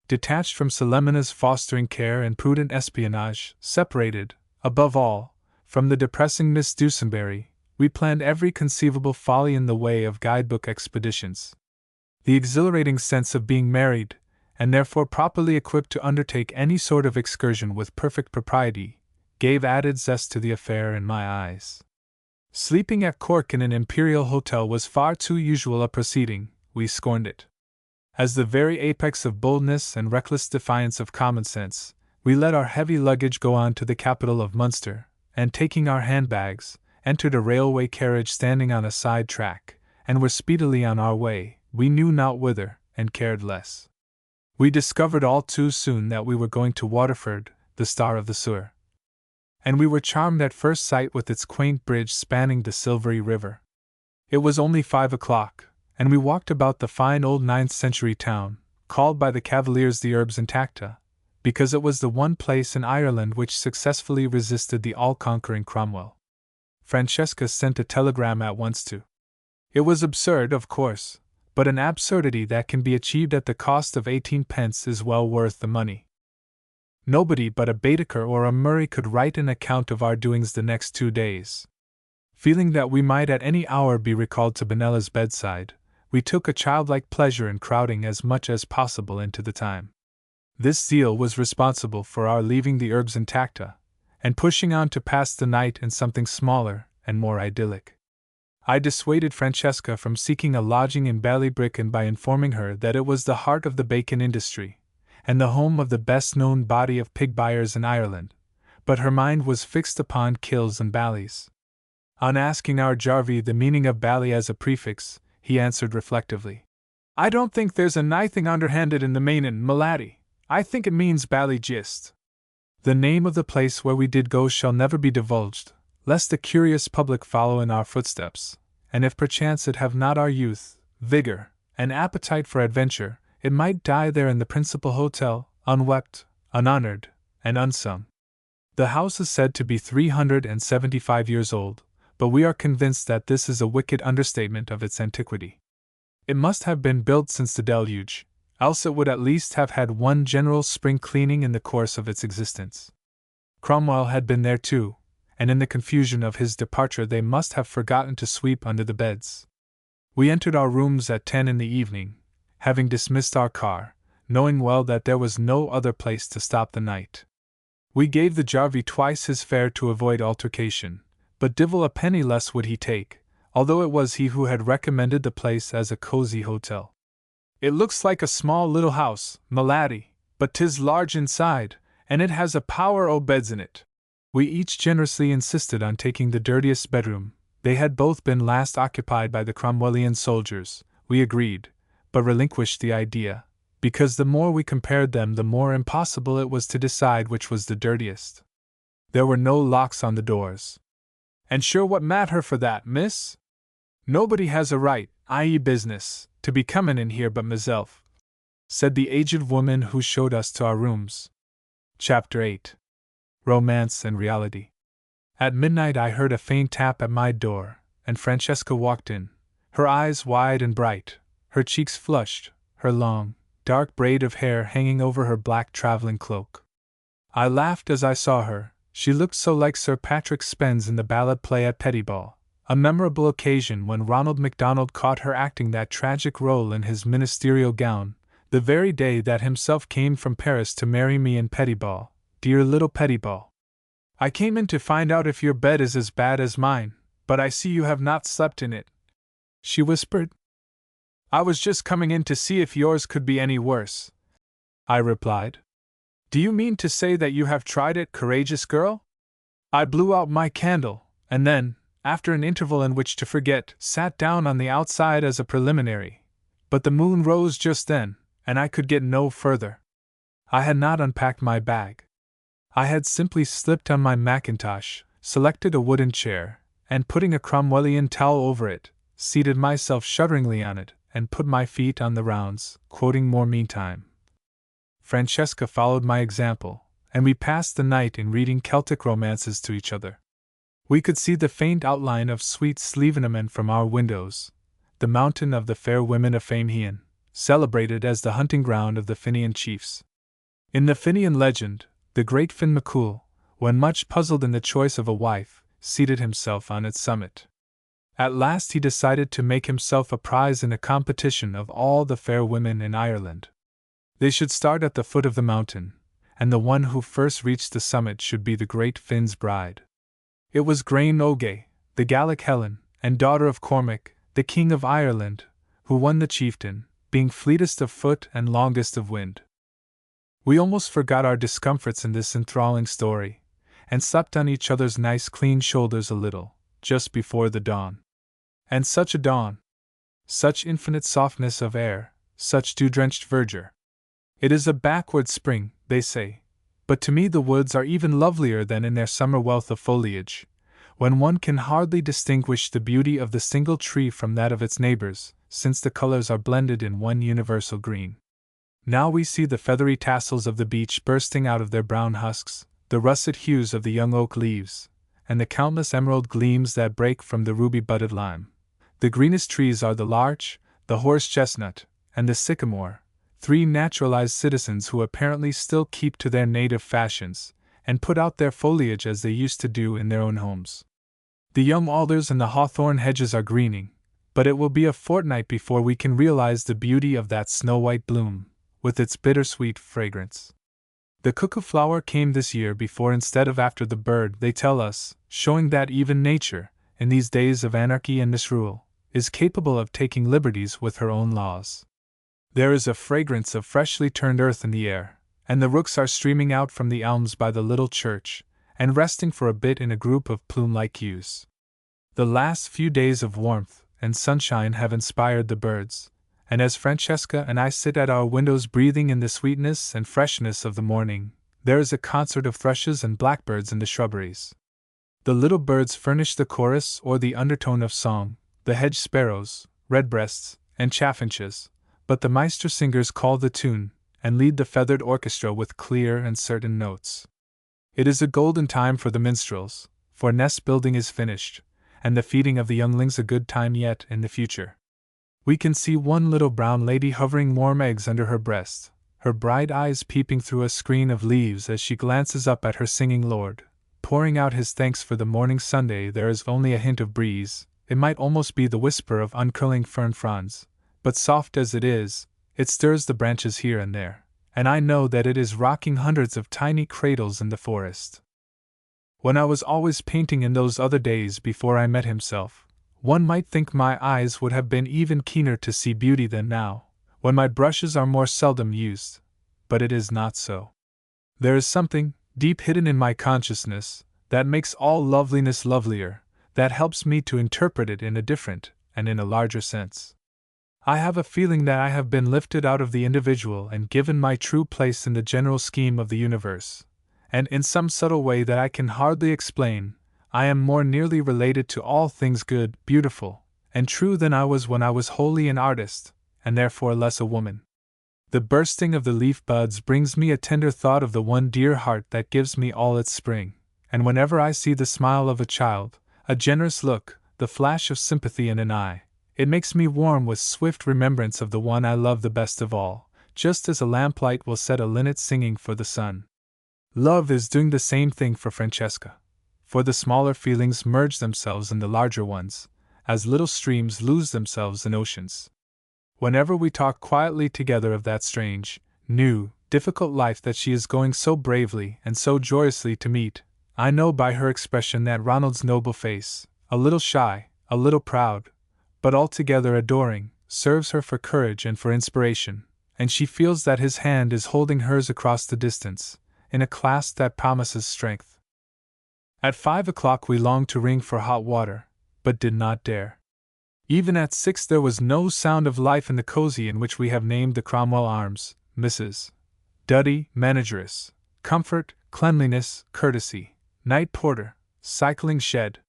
Detached from Sailmina's fostering care and prudent espionage, separated, above all, from the depressing Miss Dusenberry, we planned every conceivable folly in the way of guidebook expeditions. The exhilarating sense of being married, and therefore properly equipped to undertake any sort of excursion with perfect propriety, gave added zest to the affair in my eyes. Sleeping at Cork in an imperial hotel was far too usual a proceeding, we scorned it. As the very apex of boldness and reckless defiance of common sense, we let our heavy luggage go on to the capital of Munster, and taking our handbags, entered a railway carriage standing on a side track, and were speedily on our way, we knew not whither, and cared less. We discovered all too soon that we were going to Waterford, the star of the Suir. And we were charmed at first sight with its quaint bridge spanning the silvery river. It was only 5 o'clock, and we walked about the fine old 9th-century town, called by the Cavaliers the Urbs Intacta, because it was the one place in Ireland which successfully resisted the all-conquering Cromwell. Francesca sent a telegram at once to. It was absurd, of course, but an absurdity that can be achieved at the cost of 18 pence is well worth the money. Nobody but a Baedeker or a Murray could write an account of our doings the next 2 days. Feeling that we might at any hour be recalled to Benella's bedside, we took a childlike pleasure in crowding as much as possible into the time. This zeal was responsible for our leaving the Urbs Intacta, and pushing on to pass the night in something smaller and more idyllic. I dissuaded Francesca from seeking a lodging in Ballybricken by informing her that it was the heart of the bacon industry, and the home of the best-known body of pig buyers in Ireland, but her mind was fixed upon kills and ballies. On asking our Jarvey the meaning of bally as a prefix, he answered reflectively, "I don't think there's a nithing underhanded in the mainin, my laddie. I think it means bally gist." The name of the place where we did go shall never be divulged, lest the curious public follow in our footsteps, and if perchance it have not our youth, vigor, and appetite for adventure, it might die there in the principal hotel, unwept, unhonored, and unsung. The house is said to be 375 years old, but we are convinced that this is a wicked understatement of its antiquity. It must have been built since the deluge, else it would at least have had one general spring cleaning in the course of its existence. Cromwell had been there too, and in the confusion of his departure they must have forgotten to sweep under the beds. We entered our rooms at 10 in the evening, having dismissed our car, knowing well that there was no other place to stop the night. We gave the Jarvey twice his fare to avoid altercation, but divil a penny less would he take, although it was he who had recommended the place as a cozy hotel. "It looks like a small little house, my laddie, but 'tis large inside, and it has a power o' beds in it." We each generously insisted on taking the dirtiest bedroom. They had both been last occupied by the Cromwellian soldiers, we agreed, but relinquished the idea, because the more we compared them the more impossible it was to decide which was the dirtiest. There were no locks on the doors. "And sure what matter for that, miss? Nobody has a right, i.e. business, to be comin' in here but myself," said the aged woman who showed us to our rooms. Chapter 8. Romance and Reality. At midnight I heard a faint tap at my door, and Francesca walked in, her eyes wide and bright, her cheeks flushed, her long, dark braid of hair hanging over her black traveling cloak. I laughed as I saw her. She looked so like Sir Patrick Spens in the ballad play at Pettiball, a memorable occasion when Ronald MacDonald caught her acting that tragic role in his ministerial gown, the very day that himself came from Paris to marry me in Pettiball, dear little Pettiball. "I came in to find out if your bed is as bad as mine, but I see you have not slept in it," she whispered. "I was just coming in to see if yours could be any worse," I replied. "Do you mean to say that you have tried it, courageous girl?" I blew out my candle, and then, after an interval in which to forget, sat down on the outside as a preliminary. But the moon rose just then, and I could get no further. I had not unpacked my bag. I had simply slipped on my mackintosh, selected a wooden chair, and putting a Cromwellian towel over it, seated myself shudderingly on it, and put my feet on the rounds, quoting more meantime. Francesca followed my example, and we passed the night in reading Celtic romances to each other. We could see the faint outline of sweet Slievenamen from our windows, the mountain of the fair women of Famehean, celebrated as the hunting ground of the Fenian chiefs. In the Fenian legend, the great Finn MacCool, when much puzzled in the choice of a wife, seated himself on its summit. At last he decided to make himself a prize in a competition of all the fair women in Ireland. They should start at the foot of the mountain, and the one who first reached the summit should be the great Finn's bride. It was Grain Oge, the Gallic Helen, and daughter of Cormac, the King of Ireland, who won the chieftain, being fleetest of foot and longest of wind. We almost forgot our discomforts in this enthralling story, and slept on each other's nice clean shoulders a little, just before the dawn. And such a dawn! Such infinite softness of air, such dew-drenched verdure! It is a backward spring, they say, but to me the woods are even lovelier than in their summer wealth of foliage, when one can hardly distinguish the beauty of the single tree from that of its neighbors, since the colors are blended in one universal green. Now we see the feathery tassels of the beech bursting out of their brown husks, the russet hues of the young oak leaves, and the countless emerald gleams that break from the ruby-budded lime. The greenest trees are the larch, the horse-chestnut, and the sycamore, three naturalized citizens who apparently still keep to their native fashions, and put out their foliage as they used to do in their own homes. The young alders and the hawthorn hedges are greening, but it will be a fortnight before we can realize the beauty of that snow-white bloom, with its bittersweet fragrance. The cuckoo flower came this year before instead of after the bird, they tell us, showing that even nature, in these days of anarchy and misrule, is capable of taking liberties with her own laws. There is a fragrance of freshly turned earth in the air, and the rooks are streaming out from the elms by the little church, and resting for a bit in a group of plume-like yews. The last few days of warmth and sunshine have inspired the birds, and as Francesca and I sit at our windows breathing in the sweetness and freshness of the morning, there is a concert of thrushes and blackbirds in the shrubberies. The little birds furnish the chorus or the undertone of song, the hedge sparrows, redbreasts, and chaffinches, but the Meister singers call the tune, and lead the feathered orchestra with clear and certain notes. It is a golden time for the minstrels, for nest building is finished, and the feeding of the younglings a good time yet in the future. We can see one little brown lady hovering warm eggs under her breast, her bright eyes peeping through a screen of leaves as she glances up at her singing lord, pouring out his thanks for the morning Sunday. There is only a hint of breeze, it might almost be the whisper of uncurling fern fronds, but soft as it is, it stirs the branches here and there, and I know that it is rocking hundreds of tiny cradles in the forest. When I was always painting in those other days before I met himself, one might think my eyes would have been even keener to see beauty than now, when my brushes are more seldom used, but it is not so. There is something, deep hidden in my consciousness, that makes all loveliness lovelier, that helps me to interpret it in a different, and in a larger sense. I have a feeling that I have been lifted out of the individual and given my true place in the general scheme of the universe, and in some subtle way that I can hardly explain, I am more nearly related to all things good, beautiful, and true than I was when I was wholly an artist, and therefore less a woman. The bursting of the leaf buds brings me a tender thought of the one dear heart that gives me all its spring, and whenever I see the smile of a child, a generous look, the flash of sympathy in an eye, it makes me warm with swift remembrance of the one I love the best of all, just as a lamplight will set a linnet singing for the sun. Love is doing the same thing for Francesca, for the smaller feelings merge themselves in the larger ones, as little streams lose themselves in oceans. Whenever we talk quietly together of that strange, new, difficult life that she is going so bravely and so joyously to meet, I know by her expression that Ronald's noble face, a little shy, a little proud, but altogether adoring, serves her for courage and for inspiration, and she feels that his hand is holding hers across the distance, in a clasp that promises strength. At 5 o'clock we longed to ring for hot water, but did not dare. Even at 6 there was no sound of life in the cozy in which we have named the Cromwell Arms, Mrs. Duddy, manageress, comfort, cleanliness, courtesy, night porter, cycling shed.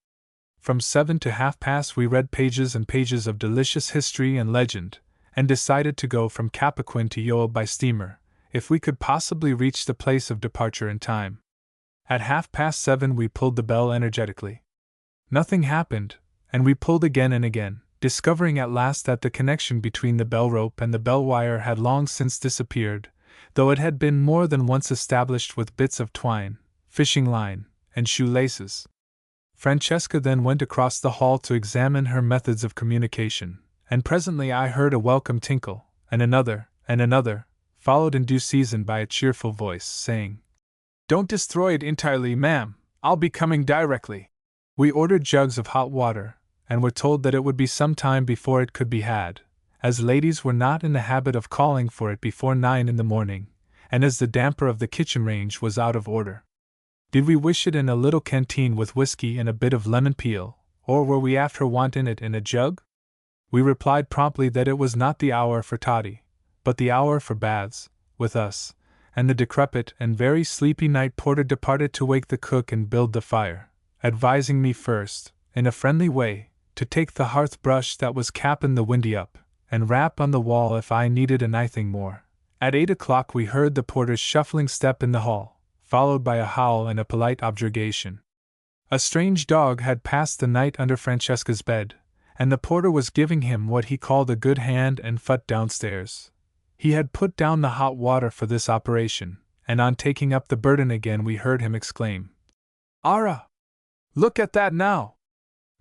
From 7 to 1/2 we read pages and pages of delicious history and legend, and decided to go from Cappoquin to Yule by steamer, if we could possibly reach the place of departure in time. At 7:30 we pulled the bell energetically. Nothing happened, and we pulled again and again, discovering at last that the connection between the bell rope and the bell wire had long since disappeared, though it had been more than once established with bits of twine, fishing line, and shoelaces. Francesca then went across the hall to examine her methods of communication, and presently I heard a welcome tinkle, and another, followed in due season by a cheerful voice, saying, "Don't destroy it entirely, ma'am, I'll be coming directly." We ordered jugs of hot water, and were told that it would be some time before it could be had, as ladies were not in the habit of calling for it before 9 in the morning, and as the damper of the kitchen range was out of order. Did we wish it in a little canteen with whiskey and a bit of lemon peel, or were we after wanting it in a jug? We replied promptly that it was not the hour for toddy, but the hour for baths, with us, and the decrepit and very sleepy night porter departed to wake the cook and build the fire, advising me first, in a friendly way, to take the hearth brush that was capping the windy up, and rap on the wall if I needed anything more. At 8 o'clock we heard the porter's shuffling step in the hall, followed by a howl and a polite objurgation. A strange dog had passed the night under Francesca's bed, and the porter was giving him what he called a good hand and foot downstairs. He had put down the hot water for this operation, and on taking up the burden again we heard him exclaim, "Ara! Look at that now!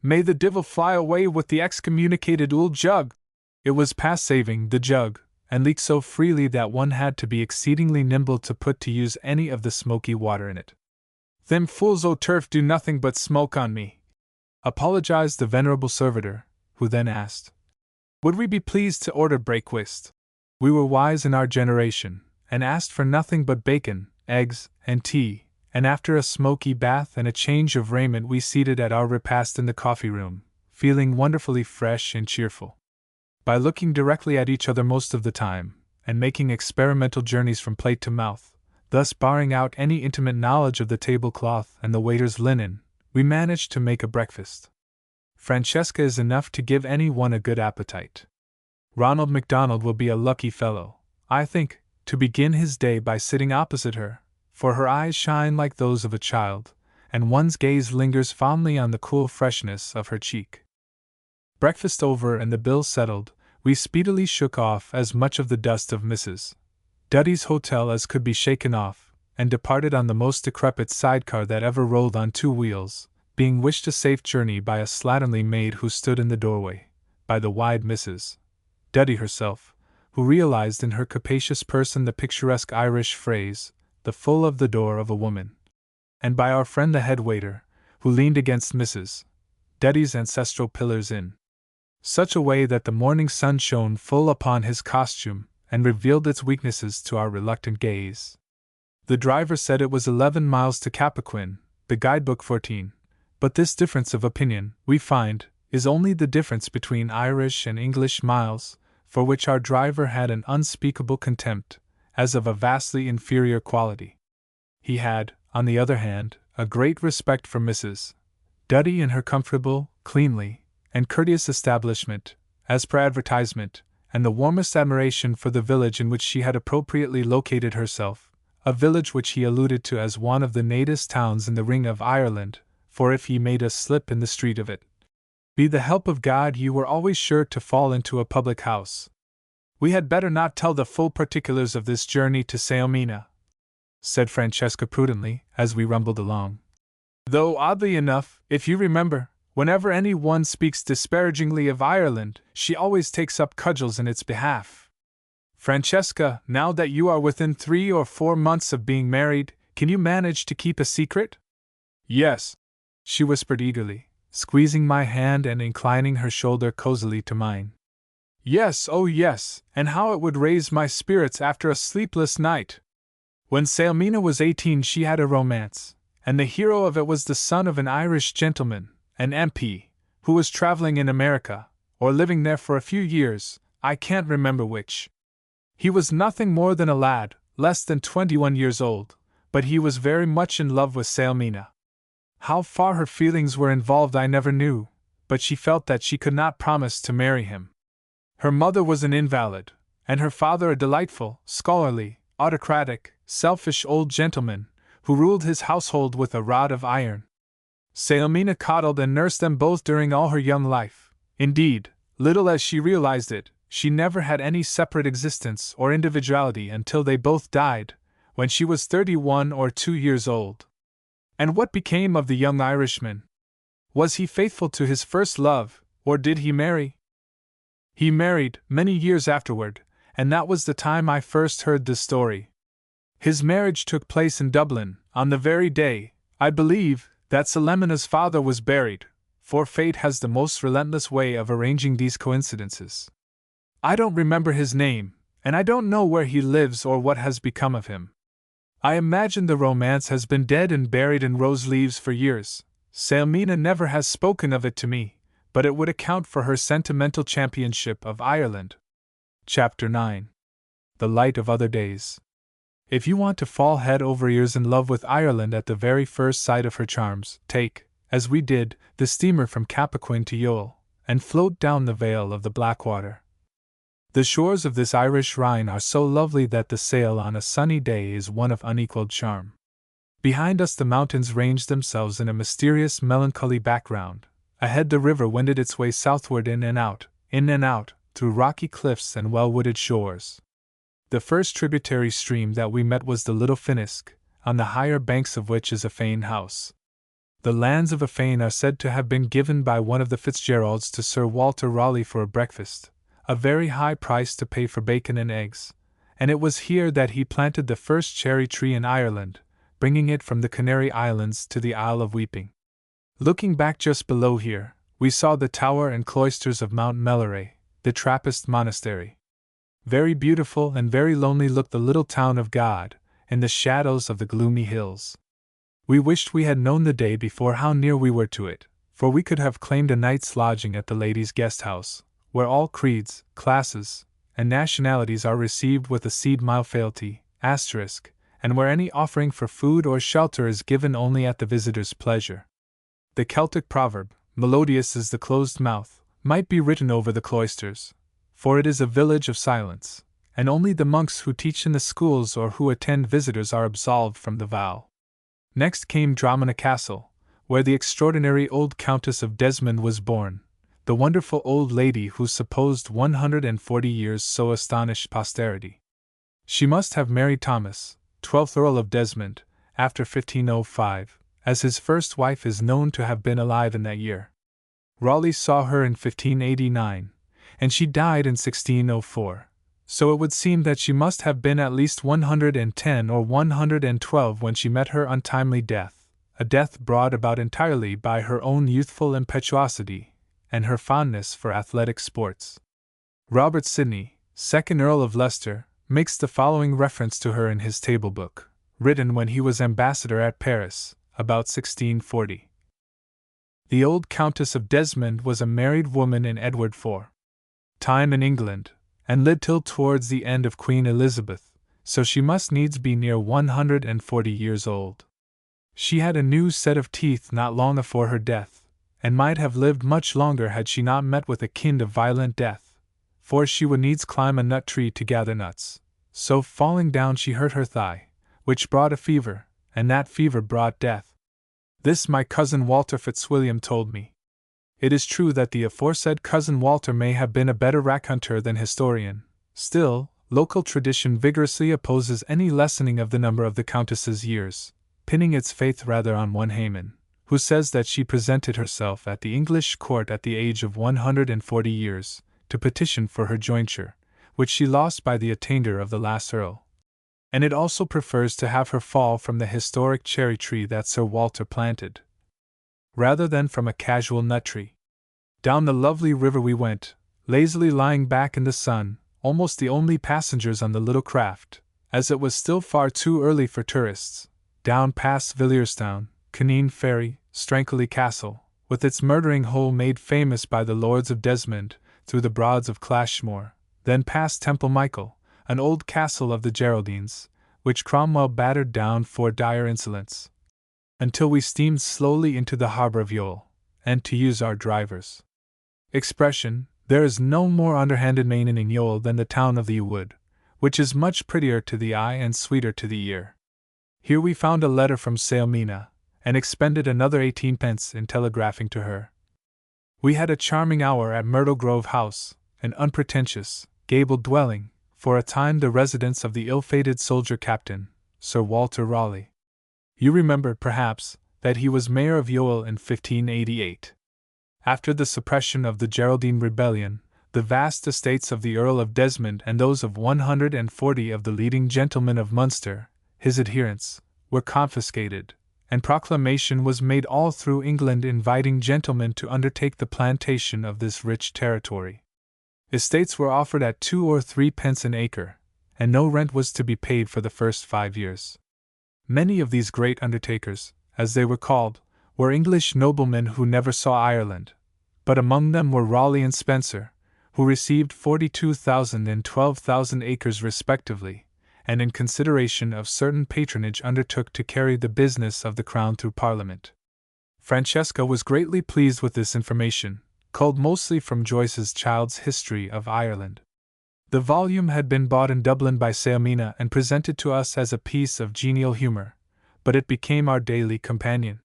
May the divil fly away with the excommunicated old jug!" It was past saving, the jug, and leaked so freely that one had to be exceedingly nimble to put to use any of the smoky water in it. "Them fools o' turf do nothing but smoke on me. apologized the venerable servitor, who then asked, would we be pleased to order breakfast? We were wise in our generation, and asked for nothing but bacon, eggs, and tea, and after a smoky bath and a change of raiment we seated at our repast in the coffee room, feeling wonderfully fresh and cheerful. By looking directly at each other most of the time, and making experimental journeys from plate to mouth, thus barring out any intimate knowledge of the tablecloth and the waiter's linen, we managed to make a breakfast. Francesca is enough to give any one a good appetite. Ronald MacDonald will be a lucky fellow, I think, to begin his day by sitting opposite her, for her eyes shine like those of a child, and one's gaze lingers fondly on the cool freshness of her cheek. Breakfast over and the bill settled, we speedily shook off as much of the dust of Mrs. Duddy's hotel as could be shaken off, and departed on the most decrepit sidecar that ever rolled on two wheels, being wished a safe journey by a slatternly maid who stood in the doorway, by the wide Mrs. Duddy herself, who realized in her capacious person the picturesque Irish phrase, the full of the door of a woman, and by our friend the head waiter, who leaned against Mrs. Duddy's ancestral pillars in such a way that the morning sun shone full upon his costume and revealed its weaknesses to our reluctant gaze. The driver said it was 11 miles to Cappoquin, the guidebook 14, but this difference of opinion, we find, is only the difference between Irish and English miles, for which our driver had an unspeakable contempt, as of a vastly inferior quality. He had, on the other hand, a great respect for Mrs. Duddy and her comfortable, cleanly, and courteous establishment, as per advertisement, and the warmest admiration for the village in which she had appropriately located herself, a village which he alluded to as one of the nativest towns in the Ring of Ireland, for if ye made a slip in the street of it, be the help of God, you were always sure to fall into a public house. We had better not tell the full particulars of this journey to Saomina, said Francesca prudently, as we rumbled along. Though oddly enough, if you remember, whenever any one speaks disparagingly of Ireland, she always takes up cudgels in its behalf. Francesca, now that you are within 3 or 4 months of being married, can you manage to keep a secret? Yes, she whispered eagerly, squeezing my hand and inclining her shoulder cozily to mine. Yes, oh yes, and how it would raise my spirits after a sleepless night. When Saomina was 18 she had a romance, and the hero of it was the son of an Irish gentleman, an MP, who was traveling in America, or living there for a few years, I can't remember which. He was nothing more than a lad, less than 21 years old, but he was very much in love with Saomina. How far her feelings were involved I never knew, but she felt that she could not promise to marry him. Her mother was an invalid, and her father a delightful, scholarly, autocratic, selfish old gentleman, who ruled his household with a rod of iron. Saomina coddled and nursed them both during all her young life. Indeed, little as she realized it, she never had any separate existence or individuality until they both died, when she was 31 or 2 years old. And what became of the young Irishman? Was he faithful to his first love, or did he marry? He married, many years afterward, and that was the time I first heard the story. His marriage took place in Dublin, on the very day, I believe, that Selemina's father was buried, for fate has the most relentless way of arranging these coincidences. I don't remember his name, and I don't know where he lives or what has become of him. I imagine the romance has been dead and buried in rose leaves for years. Saomina never has spoken of it to me, but it would account for her sentimental championship of Ireland. Chapter 9. The Light of Other Days. If you want to fall head over ears in love with Ireland at the very first sight of her charms, take, as we did, the steamer from Cappoquin to Youghal, and float down the vale of the Blackwater. The shores of this Irish Rhine are so lovely that the sail on a sunny day is one of unequaled charm. Behind us the mountains ranged themselves in a mysterious melancholy background. Ahead the river wended its way southward in and out, through rocky cliffs and well-wooded shores. The first tributary stream that we met was the Little Finnisk, on the higher banks of which is a fane house. The lands of a fane are said to have been given by one of the Fitzgeralds to Sir Walter Raleigh for a breakfast, a very high price to pay for bacon and eggs, and it was here that he planted the first cherry tree in Ireland, bringing it from the Canary Islands to the Isle of Weeping. Looking back just below here, we saw the tower and cloisters of Mount Melare, the Trappist monastery. Very beautiful and very lonely looked the little town of God, in the shadows of the gloomy hills. We wished we had known the day before how near we were to it, for we could have claimed a night's lodging at the ladies' guest house, where all creeds, classes, and nationalities are received with a seed-mile fealty, asterisk, and where any offering for food or shelter is given only at the visitor's pleasure. The Celtic proverb, "Melodious is the closed mouth," might be written over the cloisters, for it is a village of silence, and only the monks who teach in the schools or who attend visitors are absolved from the vow. Next came Dromina Castle, where the extraordinary old Countess of Desmond was born, the wonderful old lady whose supposed 140 years so astonished posterity. She must have married Thomas, 12th Earl of Desmond, after 1505, as his first wife is known to have been alive in that year. Raleigh saw her in 1589, and she died in 1604, so it would seem that she must have been at least 110 or 112 when she met her untimely death, a death brought about entirely by her own youthful impetuosity and her fondness for athletic sports. Robert Sidney, 2nd Earl of Leicester, makes the following reference to her in his table book, written when he was ambassador at Paris, about 1640. The old Countess of Desmond was a married woman in Edward IV. time in England, and lived till towards the end of Queen Elizabeth, so she must needs be near 140 years old. She had a new set of teeth not long afore her death, and might have lived much longer had she not met with a kind of violent death, for she would needs climb a nut tree to gather nuts, so falling down she hurt her thigh, which brought a fever, and that fever brought death. This my cousin Walter Fitzwilliam told me. It is true that the aforesaid cousin Walter may have been a better raconteur than historian, still, local tradition vigorously opposes any lessening of the number of the Countess's years, pinning its faith rather on one Hayman, who says that she presented herself at the English court at the age of 140 years, to petition for her jointure, which she lost by the attainder of the last Earl. And it also prefers to have her fall from the historic cherry tree that Sir Walter planted, rather than from a casual nut tree. Down the lovely river we went, lazily lying back in the sun, almost the only passengers on the little craft, as it was still far too early for tourists, down past Villierstown, Canine Ferry, Strankely Castle, with its murdering hole made famous by the Lords of Desmond, through the Broads of Clashmore, then past Temple Michael, an old castle of the Geraldines, which Cromwell battered down for dire insolence, until we steamed slowly into the harbor of Youghal, and to use our driver's expression, there is no more underhanded main in Youghal than the town of the Wood, which is much prettier to the eye and sweeter to the ear. Here we found a letter from Sailmina, and expended another 18 pence in telegraphing to her. We had a charming hour at Myrtle Grove House, an unpretentious, gabled dwelling, for a time the residence of the ill-fated soldier captain, Sir Walter Raleigh. You remember, perhaps, that he was mayor of Youghal in 1588. After the suppression of the Geraldine rebellion, the vast estates of the Earl of Desmond and those of 140 of the leading gentlemen of Munster, his adherents, were confiscated, and proclamation was made all through England inviting gentlemen to undertake the plantation of this rich territory. Estates were offered at 2 or 3 pence an acre, and no rent was to be paid for the first 5 years. Many of these great undertakers, as they were called, were English noblemen who never saw Ireland, but among them were Raleigh and Spencer, who received 42,000 and 12,000 acres respectively, and in consideration of certain patronage undertook to carry the business of the Crown through Parliament. Francesca was greatly pleased with this information, culled mostly from Joyce's Child's History of Ireland. The volume had been bought in Dublin by Sailmina and presented to us as a piece of genial humor, but it became our daily companion.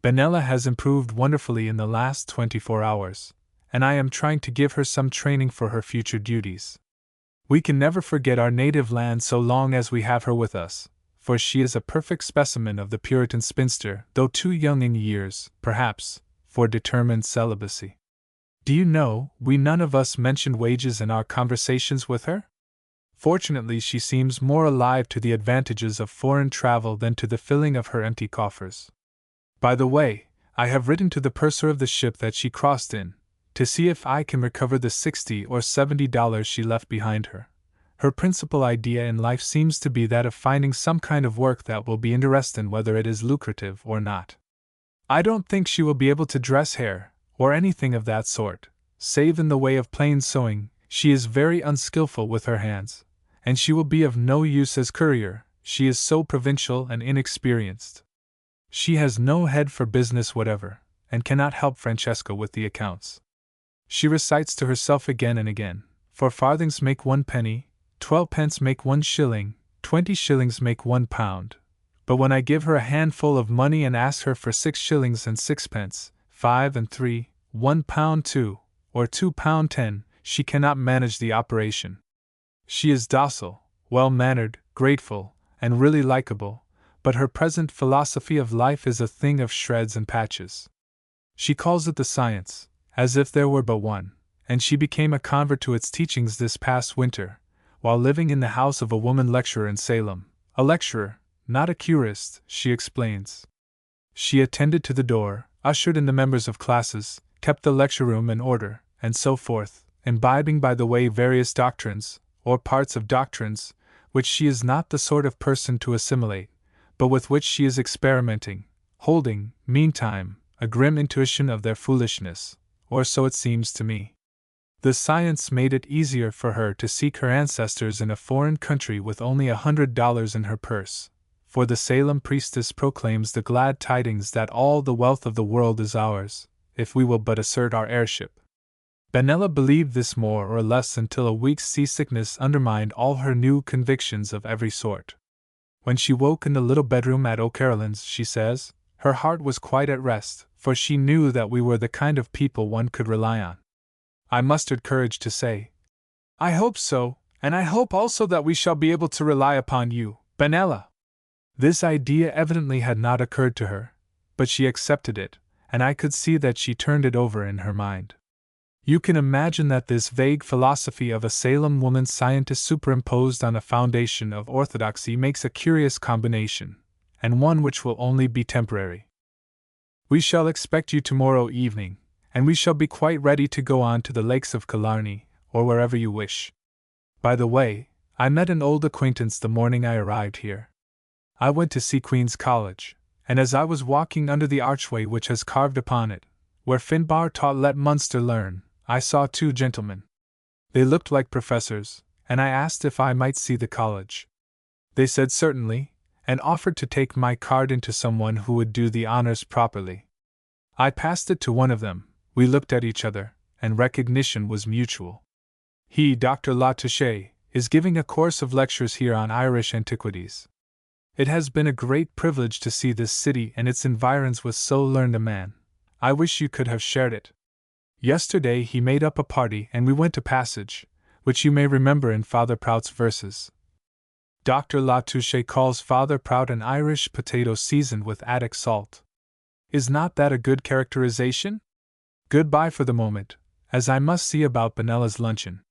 Benella has improved wonderfully in the last 24 hours, and I am trying to give her some training for her future duties. We can never forget our native land so long as we have her with us, for she is a perfect specimen of the Puritan spinster, though too young in years, perhaps, for determined celibacy. Do you know, we none of us mentioned wages in our conversations with her? Fortunately, she seems more alive to the advantages of foreign travel than to the filling of her empty coffers. By the way, I have written to the purser of the ship that she crossed in, to see if I can recover the $60 or $70 she left behind her. Her principal idea in life seems to be that of finding some kind of work that will be interesting whether it is lucrative or not. I don't think she will be able to dress hair, or anything of that sort, save in the way of plain sewing. She is very unskillful with her hands, and she will be of no use as courier, she is so provincial and inexperienced. She has no head for business whatever, and cannot help Francesca with the accounts. She recites to herself again and again, 4 farthings make 1 penny, 12 pence make 1 shilling, 20 shillings make 1 pound. But when I give her a handful of money and ask her for 6 shillings and 6 pence, 5 and 3, 1 pound 2, or 2 pound 10, she cannot manage the operation. She is docile, well-mannered, grateful, and really likable, but her present philosophy of life is a thing of shreds and patches. She calls it the science, as if there were but one, and she became a convert to its teachings this past winter, while living in the house of a woman lecturer in Salem. A lecturer, not a curist, she explains. She attended to the door, ushered in the members of classes, kept the lecture room in order, and so forth, imbibing by the way various doctrines, or parts of doctrines, which she is not the sort of person to assimilate, but with which she is experimenting, holding, meantime, a grim intuition of their foolishness, or so it seems to me. The science made it easier for her to seek her ancestors in a foreign country with only $100 in her purse, for the Salem priestess proclaims the glad tidings that all the wealth of the world is ours, if we will but assert our heirship. Benella believed this more or less until a week's seasickness undermined all her new convictions of every sort. When she woke in the little bedroom at O'Carolan's, she says, her heart was quite at rest, for she knew that we were the kind of people one could rely on. I mustered courage to say, I hope so, and I hope also that we shall be able to rely upon you, Benella. This idea evidently had not occurred to her, but she accepted it, and I could see that she turned it over in her mind. You can imagine that this vague philosophy of a Salem woman scientist superimposed on a foundation of orthodoxy makes a curious combination, and one which will only be temporary. We shall expect you tomorrow evening, and we shall be quite ready to go on to the lakes of Killarney, or wherever you wish. By the way, I met an old acquaintance the morning I arrived here. I went to see Queen's College, and as I was walking under the archway which has carved upon it, where Finbar taught Let Munster learn, I saw 2 gentlemen. They looked like professors, and I asked if I might see the college. They said certainly, and offered to take my card into someone who would do the honors properly. I passed it to one of them, we looked at each other, and recognition was mutual. He, Dr. Latouche, is giving a course of lectures here on Irish antiquities. It has been a great privilege to see this city and its environs with so learned a man. I wish you could have shared it. Yesterday he made up a party and we went to Passage, which you may remember in Father Prout's verses. Dr. Latouche calls Father Prout an Irish potato seasoned with Attic salt. Is not that a good characterization? Goodbye for the moment, as I must see about Benella's luncheon.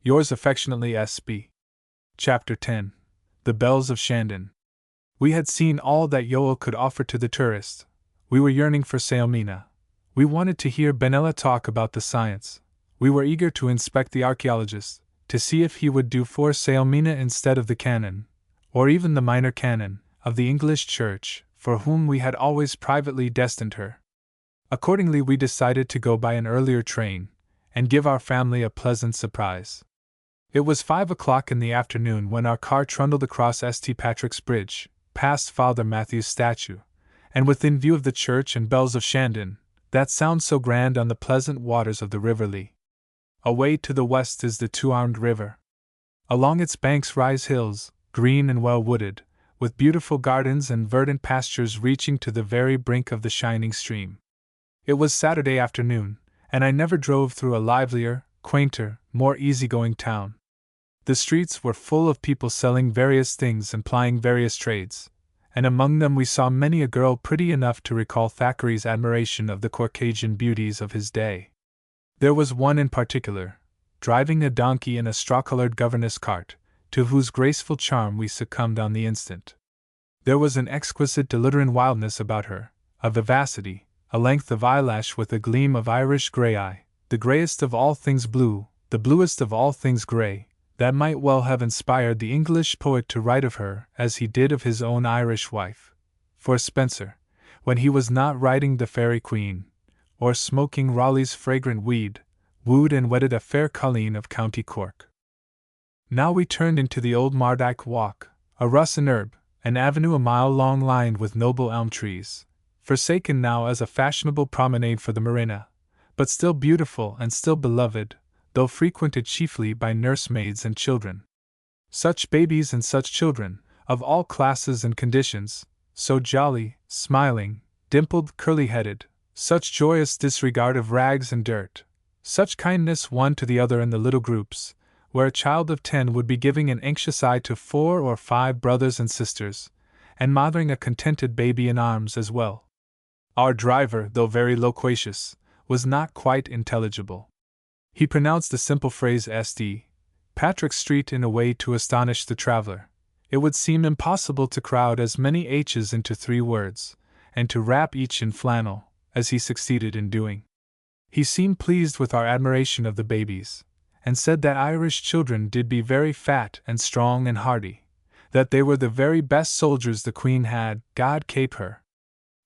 Yours affectionately, S.B. Chapter 10. The Bells of Shandon. We had seen all that Yoel could offer to the tourist. We were yearning for Sailmena. We wanted to hear Benella talk about the science. We were eager to inspect the archaeologist, to see if he would do for Sailmena instead of the canon, or even the minor canon, of the English Church, for whom we had always privately destined her. Accordingly we decided to go by an earlier train, and give our family a pleasant surprise. It was 5 o'clock in the afternoon when our car trundled across St. Patrick's Bridge, past Father Matthew's statue, and within view of the church and bells of Shandon, that sound so grand on the pleasant waters of the River Lee. Away to the west is the Two-Armed River. Along its banks rise hills, green and well-wooded, with beautiful gardens and verdant pastures reaching to the very brink of the shining stream. It was Saturday afternoon, and I never drove through a livelier, quainter, more easygoing town. The streets were full of people selling various things and plying various trades, and among them we saw many a girl pretty enough to recall Thackeray's admiration of the Caucasian beauties of his day. There was one in particular, driving a donkey in a straw-colored governess cart, to whose graceful charm we succumbed on the instant. There was an exquisite delirium wildness about her, a vivacity, a length of eyelash with a gleam of Irish grey eye, the greyest of all things blue, the bluest of all things grey, that might well have inspired the English poet to write of her as he did of his own Irish wife. For Spenser, when he was not writing the Fairy Queen, or smoking Raleigh's fragrant weed, wooed and wedded a fair colleen of County Cork. Now we turned into the old Mardyke Walk, a russet herb, an avenue a mile long lined with noble elm trees, forsaken now as a fashionable promenade for the marina, but still beautiful and still beloved, though frequented chiefly by nursemaids and children. Such babies and such children, of all classes and conditions, so jolly, smiling, dimpled, curly-headed, such joyous disregard of rags and dirt, such kindness one to the other in the little groups, where a child of 10 would be giving an anxious eye to 4 or 5 brothers and sisters, and mothering a contented baby in arms as well. Our driver, though very loquacious, was not quite intelligible. He pronounced the simple phrase St. Patrick's Street in a way to astonish the traveler. It would seem impossible to crowd as many H's into 3 words, and to wrap each in flannel, as he succeeded in doing. He seemed pleased with our admiration of the babies, and said that Irish children did be very fat and strong and hardy, that they were the very best soldiers the Queen had, God keep her.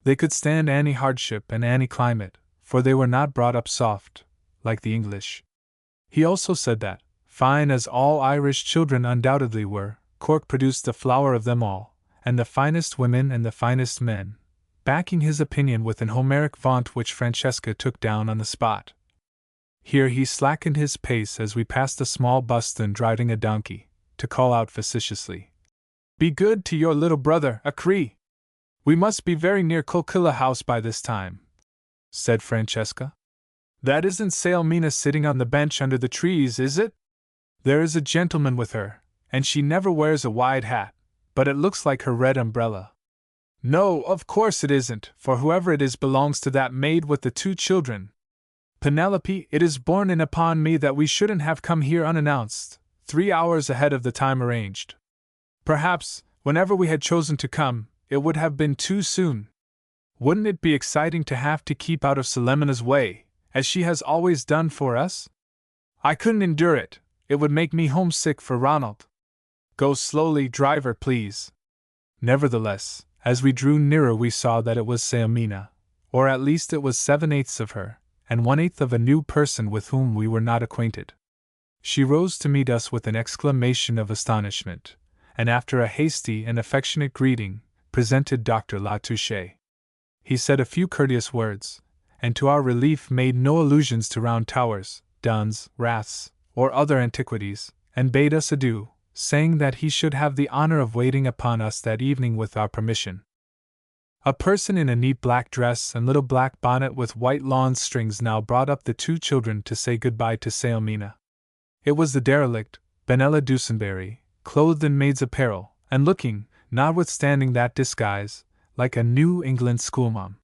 They could stand any hardship and any climate, for they were not brought up soft, like the English. He also said that, fine as all Irish children undoubtedly were, Cork produced the flower of them all, and the finest women and the finest men, backing his opinion with an Homeric vaunt which Francesca took down on the spot. Here he slackened his pace as we passed a small buston driving a donkey, to call out facetiously, "Be good to your little brother, a Cree! We must be very near Colkilla House by this time," said Francesca. "That isn't Sailmina sitting on the bench under the trees, is it? There is a gentleman with her, and she never wears a wide hat, but it looks like her red umbrella. No, of course it isn't, for whoever it is belongs to that maid with the 2 children. Penelope, it is borne in upon me that we shouldn't have come here unannounced, 3 hours ahead of the time arranged. Perhaps, whenever we had chosen to come, it would have been too soon. Wouldn't it be exciting to have to keep out of Selemina's way, as she has always done for us? I couldn't endure it, it would make me homesick for Ronald. Go slowly, driver, please." Nevertheless, as we drew nearer we saw that it was Sailmina, or at least it was 7/8 of her, and 1/8 of a new person with whom we were not acquainted. She rose to meet us with an exclamation of astonishment, and after a hasty and affectionate greeting, presented Dr. Latouche. He said a few courteous words, and to our relief made no allusions to round towers, duns, raths, or other antiquities, and bade us adieu, saying that he should have the honor of waiting upon us that evening with our permission. A person in a neat black dress and little black bonnet with white lawn strings now brought up the 2 children to say good-bye to Sailmina. It was the derelict, Benella Dusenberry, clothed in maid's apparel, and looking, notwithstanding that disguise, like a New England schoolma'am.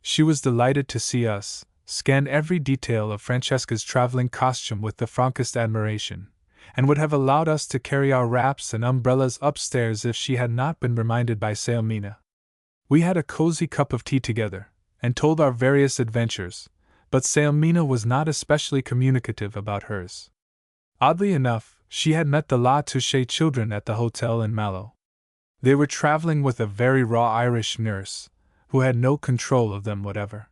She was delighted to see us, scanned every detail of Francesca's traveling costume with the frankest admiration, and would have allowed us to carry our wraps and umbrellas upstairs if she had not been reminded by Sailmina. We had a cozy cup of tea together, and told our various adventures, but Sailmina was not especially communicative about hers. Oddly enough, she had met the Latouche children at the hotel in Mallow. They were traveling with a very raw Irish nurse, who had no control of them whatever.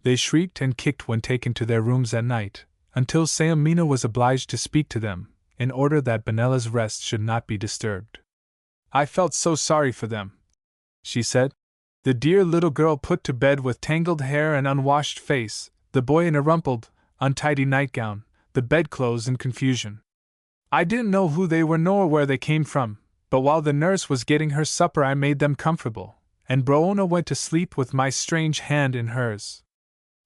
They shrieked and kicked when taken to their rooms at night, until Sailmina was obliged to speak to them, in order that Benella's rest should not be disturbed. "I felt so sorry for them," she said. "The dear little girl put to bed with tangled hair and unwashed face, the boy in a rumpled, untidy nightgown, the bedclothes in confusion. I didn't know who they were nor where they came from, but while the nurse was getting her supper I made them comfortable, and Broona went to sleep with my strange hand in hers.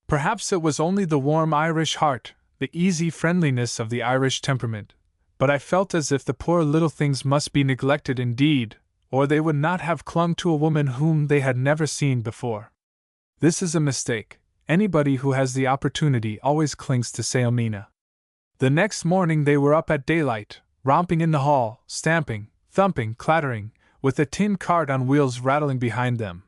Perhaps it was only the warm Irish heart, the easy friendliness of the Irish temperament, but I felt as if the poor little things must be neglected indeed, or they would not have clung to a woman whom they had never seen before. This is a mistake. Anybody who has the opportunity always clings to Sailmina. The next morning they were up at daylight, romping in the hall, stamping, thumping, clattering, with a tin cart on wheels rattling behind them.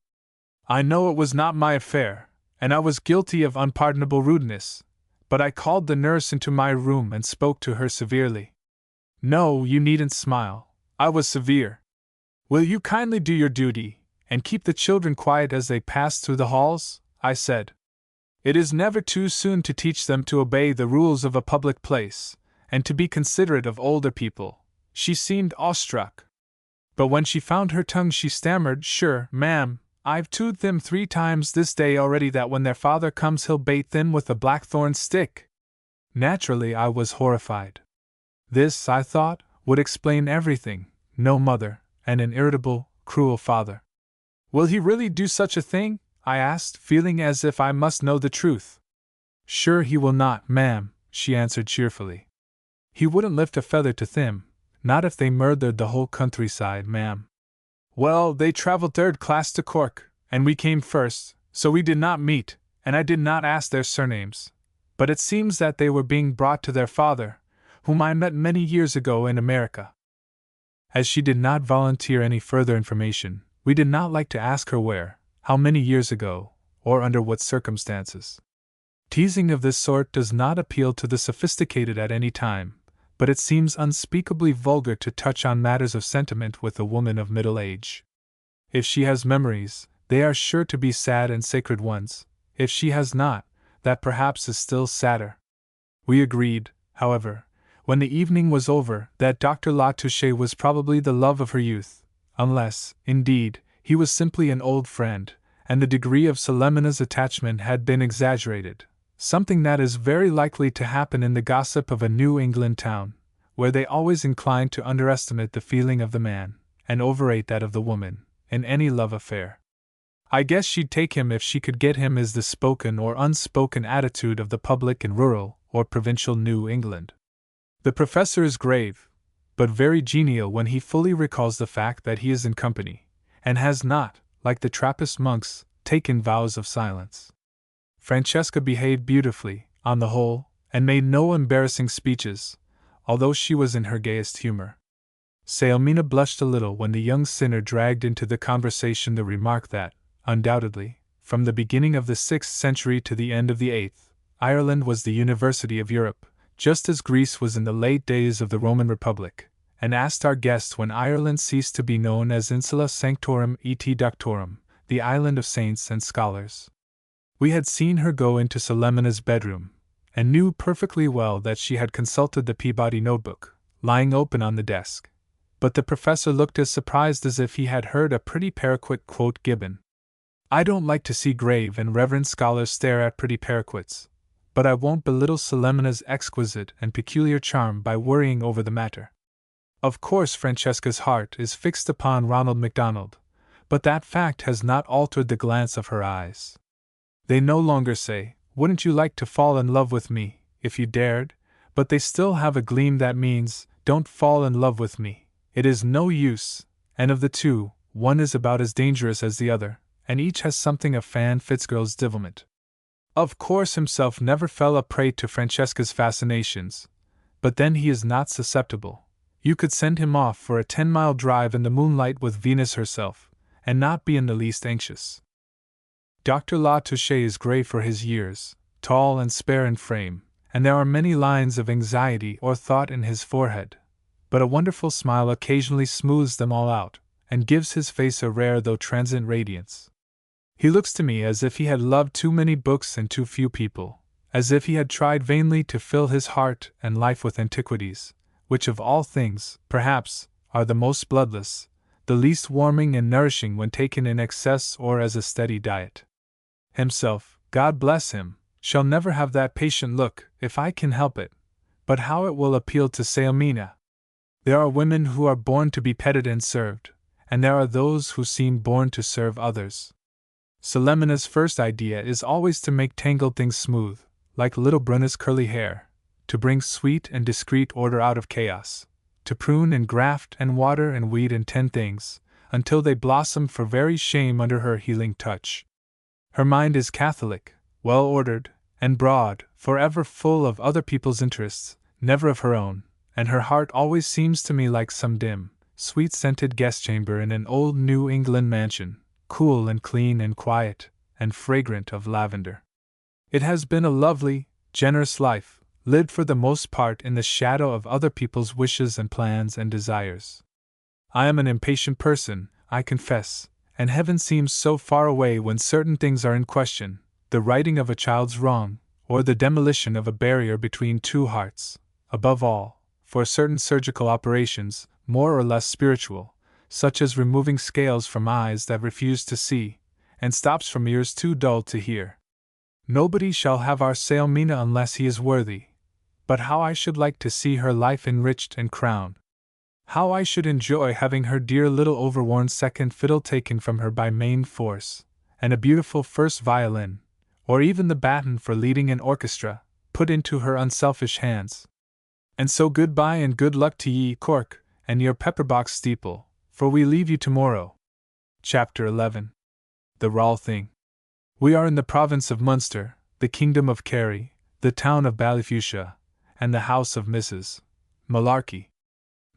I know it was not my affair, and I was guilty of unpardonable rudeness, but I called the nurse into my room and spoke to her severely. No, you needn't smile. I was severe. Will you kindly do your duty, and keep the children quiet as they pass through the halls? I said. It is never too soon to teach them to obey the rules of a public place, and to be considerate of older people. She seemed awestruck. But when she found her tongue she stammered, Sure, ma'am, I've told them 3 times this day already that when their father comes he'll bait them with a blackthorn stick. Naturally I was horrified. This, I thought, would explain everything. No mother, and an irritable, cruel father. Will he really do such a thing? I asked, feeling as if I must know the truth. Sure he will not, ma'am, she answered cheerfully. He wouldn't lift a feather to them, not if they murdered the whole countryside, ma'am. Well, they travelled 3rd class to Cork, and we came first, so we did not meet, and I did not ask their surnames. But it seems that they were being brought to their father, whom I met many years ago in America. As she did not volunteer any further information, we did not like to ask her where, how many years ago, or under what circumstances. Teasing of this sort does not appeal to the sophisticated at any time, but it seems unspeakably vulgar to touch on matters of sentiment with a woman of middle age. If she has memories, they are sure to be sad and sacred ones. If she has not, that perhaps is still sadder. We agreed, however, when the evening was over, that Dr. La Touche was probably the love of her youth, unless, indeed, he was simply an old friend, and the degree of Selemina's attachment had been exaggerated, something that is very likely to happen in the gossip of a New England town, where they always incline to underestimate the feeling of the man, and overrate that of the woman, in any love affair. I guess she'd take him if she could get him is the spoken or unspoken attitude of the public in rural or provincial New England. The professor is grave, but very genial when he fully recalls the fact that he is in company, and has not, like the Trappist monks, taken vows of silence. Francesca behaved beautifully, on the whole, and made no embarrassing speeches, although she was in her gayest humor. Sailmina blushed a little when the young sinner dragged into the conversation the remark that, undoubtedly, from the beginning of the 6th century to the end of the 8th, Ireland was the university of Europe, just as Greece was in the late days of the Roman Republic, and asked our guest when Ireland ceased to be known as Insula Sanctorum et Doctorum, the island of saints and scholars. We had seen her go into Selemina's bedroom, and knew perfectly well that she had consulted the Peabody notebook, lying open on the desk. But the professor looked as surprised as if he had heard a pretty paraquet quote Gibbon. I don't like to see grave and reverend scholars stare at pretty paraquets, but I won't belittle Selemina's exquisite and peculiar charm by worrying over the matter. Of course Francesca's heart is fixed upon Ronald MacDonald, but that fact has not altered the glance of her eyes. They no longer say, Wouldn't you like to fall in love with me, if you dared? But they still have a gleam that means, Don't fall in love with me. It is no use, and of the two, one is about as dangerous as the other, and each has something of Fan Fitzgerald's devilment. Of course himself never fell a prey to Francesca's fascinations, but then he is not susceptible. You could send him off for a 10-mile drive in the moonlight with Venus herself, and not be in the least anxious. Dr. La Touche is gray for his years, tall and spare in frame, and there are many lines of anxiety or thought in his forehead, but a wonderful smile occasionally smooths them all out, and gives his face a rare though transient radiance. He looks to me as if he had loved too many books and too few people, as if he had tried vainly to fill his heart and life with antiquities, which of all things, perhaps, are the most bloodless, the least warming and nourishing when taken in excess or as a steady diet. Himself, God bless him, shall never have that patient look, if I can help it, but how it will appeal to Sailmina! There are women who are born to be petted and served, and there are those who seem born to serve others. Selemina's first idea is always to make tangled things smooth, like little Bruna's curly hair, to bring sweet and discreet order out of chaos, to prune and graft and water and weed and tend things, until they blossom for very shame under her healing touch. Her mind is catholic, well-ordered, and broad, forever full of other people's interests, never of her own, and her heart always seems to me like some dim, sweet-scented guest chamber in an old New England mansion, cool and clean and quiet, and fragrant of lavender. It has been a lovely, generous life, lived for the most part in the shadow of other people's wishes and plans and desires. I am an impatient person, I confess, and heaven seems so far away when certain things are in question, the righting of a child's wrong, or the demolition of a barrier between two hearts. Above all, for certain surgical operations, more or less spiritual, such as removing scales from eyes that refuse to see, and stops from ears too dull to hear. Nobody shall have our Sailmina unless he is worthy. But how I should like to see her life enriched and crowned! How I should enjoy having her dear little overworn second fiddle taken from her by main force, and a beautiful first violin, or even the baton for leading an orchestra, put into her unselfish hands. And so good-bye and good luck to ye, Cork, and your pepperbox steeple, for we leave you tomorrow. Chapter 11. The Rawl Thing. We are in the province of Munster, the kingdom of Kerry, the town of Ballyfusia, and the house of Mrs. Malarkey.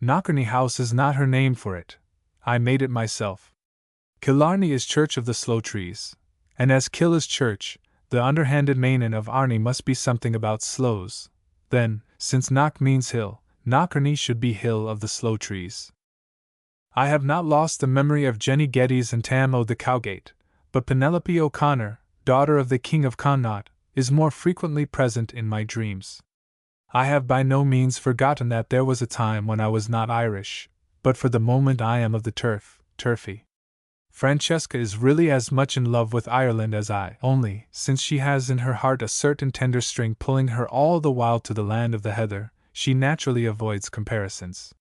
Knockarney House is not her name for it. I made it myself. Killarney is church of the sloe trees, and as Kill is church, the underhanded Manon of Arney must be something about sloes. Then, since Knock means hill, Knockarney should be hill of the sloe trees. I have not lost the memory of Jenny Geddes and Tam o' the Cowgate, but Penelope O'Connor, daughter of the King of Connaught, is more frequently present in my dreams. I have by no means forgotten that there was a time when I was not Irish, but for the moment I am of the turfy. Francesca is really as much in love with Ireland as I, only, since she has in her heart a certain tender string pulling her all the while to the land of the heather, she naturally avoids comparisons.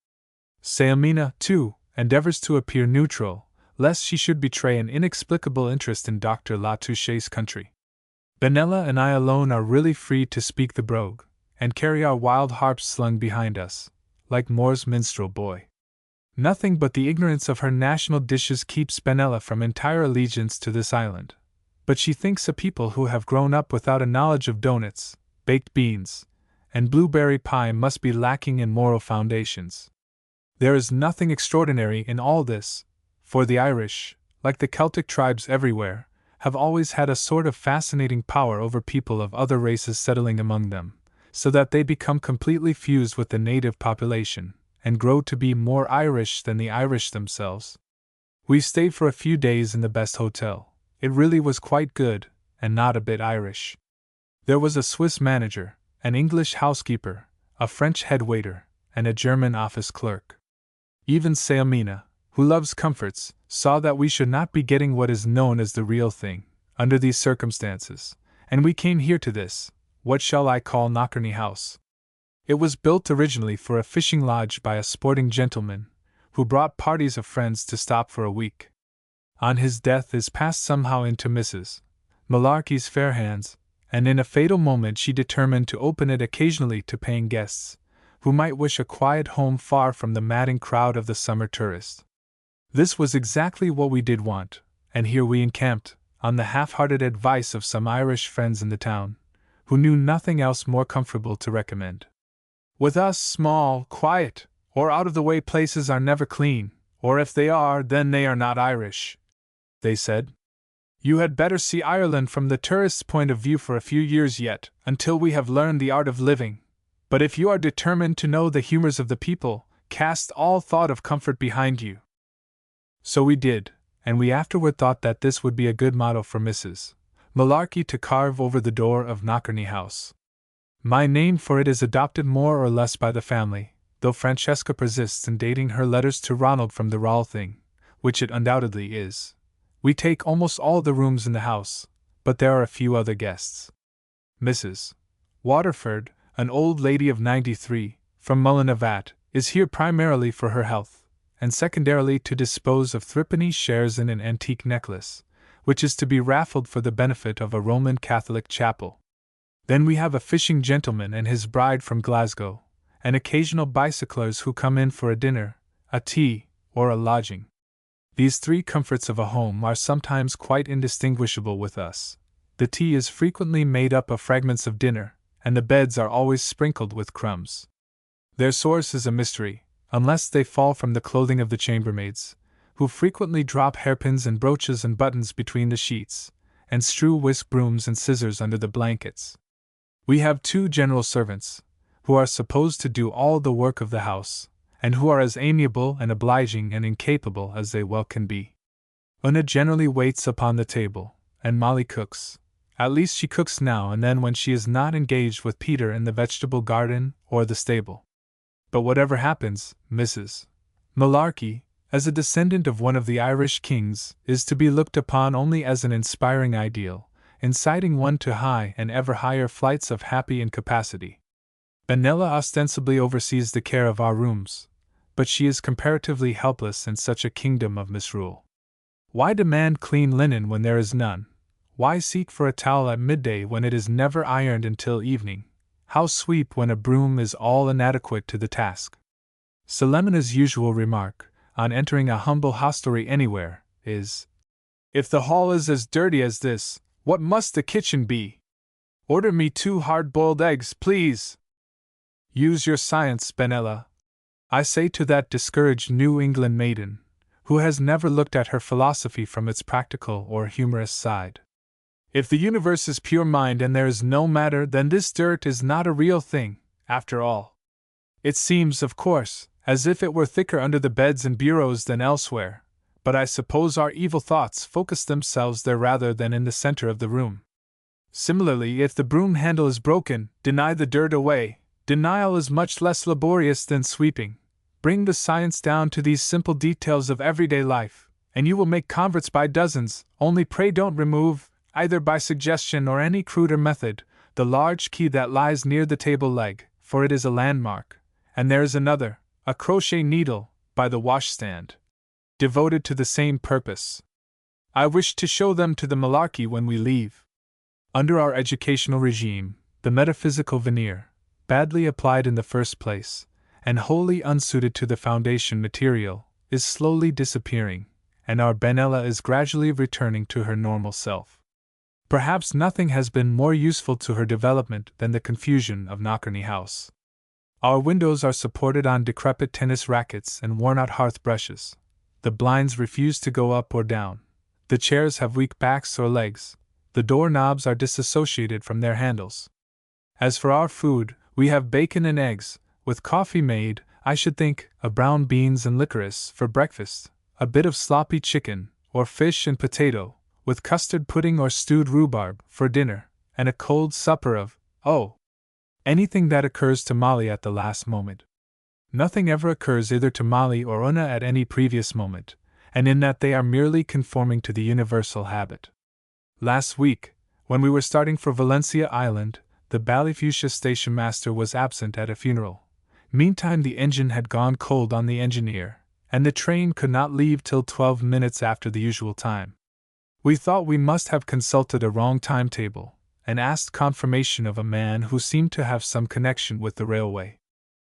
Sailmina, too, endeavors to appear neutral, lest she should betray an inexplicable interest in Dr. Latouche's country. Benella and I alone are really free to speak the brogue, and carry our wild harps slung behind us, like Moore's minstrel boy. Nothing but the ignorance of her national dishes keeps Benella from entire allegiance to this island, but she thinks a people who have grown up without a knowledge of doughnuts, baked beans, and blueberry pie must be lacking in moral foundations. There is nothing extraordinary in all this, for the Irish, like the Celtic tribes everywhere, have always had a sort of fascinating power over people of other races settling among them, so that they become completely fused with the native population, and grow to be more Irish than the Irish themselves. We stayed for a few days in the best hotel. It really was quite good, and not a bit Irish. There was a Swiss manager, an English housekeeper, a French head waiter, and a German office clerk. Even Sailmina, who loves comforts, saw that we should not be getting what is known as the real thing, under these circumstances, and we came here to this, what shall I call Knockarney House. It was built originally for a fishing lodge by a sporting gentleman, who brought parties of friends to stop for a week. On his death it passed somehow into Mrs. Malarkey's fair hands, and in a fatal moment she determined to open it occasionally to paying guests, who might wish a quiet home far from the madding crowd of the summer tourist. This was exactly what we did want, and here we encamped, on the half-hearted advice of some Irish friends in the town, who knew nothing else more comfortable to recommend. With us, small, quiet, or out-of-the-way places are never clean, or if they are, then they are not Irish, they said. You had better see Ireland from the tourist's point of view for a few years yet, until we have learned the art of living. But if you are determined to know the humors of the people, cast all thought of comfort behind you. So we did, and we afterward thought that this would be a good motto for Mrs. Malarkey to carve over the door of Knockarney House. My name for it is adopted more or less by the family, though Francesca persists in dating her letters to Ronald from the Rawl Thing, which it undoubtedly is. We take almost all the rooms in the house, but there are a few other guests. Mrs. Waterford, an old lady of 93, from Mullinavat, is here primarily for her health, and secondarily to dispose of threepenny shares in an antique necklace, which is to be raffled for the benefit of a Roman Catholic chapel. Then we have a fishing gentleman and his bride from Glasgow, and occasional bicyclers who come in for a dinner, a tea, or a lodging. These three comforts of a home are sometimes quite indistinguishable with us. The tea is frequently made up of fragments of dinner, and the beds are always sprinkled with crumbs. Their source is a mystery, unless they fall from the clothing of the chambermaids, who frequently drop hairpins and brooches and buttons between the sheets, and strew whisk brooms and scissors under the blankets. We have 2 general servants, who are supposed to do all the work of the house, and who are as amiable and obliging and incapable as they well can be. Una generally waits upon the table, and Molly cooks. At least she cooks now and then when she is not engaged with Peter in the vegetable garden or the stable. But whatever happens, Mrs. Malarkey, as a descendant of one of the Irish kings, is to be looked upon only as an inspiring ideal, inciting one to high and ever higher flights of happy incapacity. Benella ostensibly oversees the care of our rooms, but she is comparatively helpless in such a kingdom of misrule. Why demand clean linen when there is none? Why seek for a towel at midday when it is never ironed until evening? How sweep when a broom is all inadequate to the task? Selemina's usual remark, on entering a humble hostelry anywhere, is, "If the hall is as dirty as this, what must the kitchen be? Order me 2 hard-boiled eggs, please." Use your science, Benella, I say to that discouraged New England maiden, who has never looked at her philosophy from its practical or humorous side. If the universe is pure mind and there is no matter, then this dirt is not a real thing, after all. It seems, of course, as if it were thicker under the beds and bureaus than elsewhere, but I suppose our evil thoughts focus themselves there rather than in the center of the room. Similarly, if the broom handle is broken, deny the dirt away. Denial is much less laborious than sweeping. Bring the science down to these simple details of everyday life, and you will make converts by dozens, only pray don't remove, either by suggestion or any cruder method, the large key that lies near the table leg, for it is a landmark, and there is another, a crochet needle, by the washstand, devoted to the same purpose. I wish to show them to the Malarkey when we leave. Under our educational regime, the metaphysical veneer, badly applied in the first place, and wholly unsuited to the foundation material, is slowly disappearing, and our Benella is gradually returning to her normal self. Perhaps nothing has been more useful to her development than the confusion of Knockarney House. Our windows are supported on decrepit tennis rackets and worn-out hearth brushes. The blinds refuse to go up or down. The chairs have weak backs or legs. The doorknobs are disassociated from their handles. As for our food, we have bacon and eggs, with coffee made, I should think, of brown beans and licorice for breakfast, a bit of sloppy chicken, or fish and potato, with custard pudding or stewed rhubarb, for dinner, and a cold supper of, anything that occurs to Molly at the last moment. Nothing ever occurs either to Molly or Una at any previous moment, and in that they are merely conforming to the universal habit. Last week, when we were starting for Valencia Island, the Ballyfuchsia station master was absent at a funeral. Meantime the engine had gone cold on the engineer, and the train could not leave till 12 minutes after the usual time. We thought we must have consulted a wrong timetable, and asked confirmation of a man who seemed to have some connection with the railway.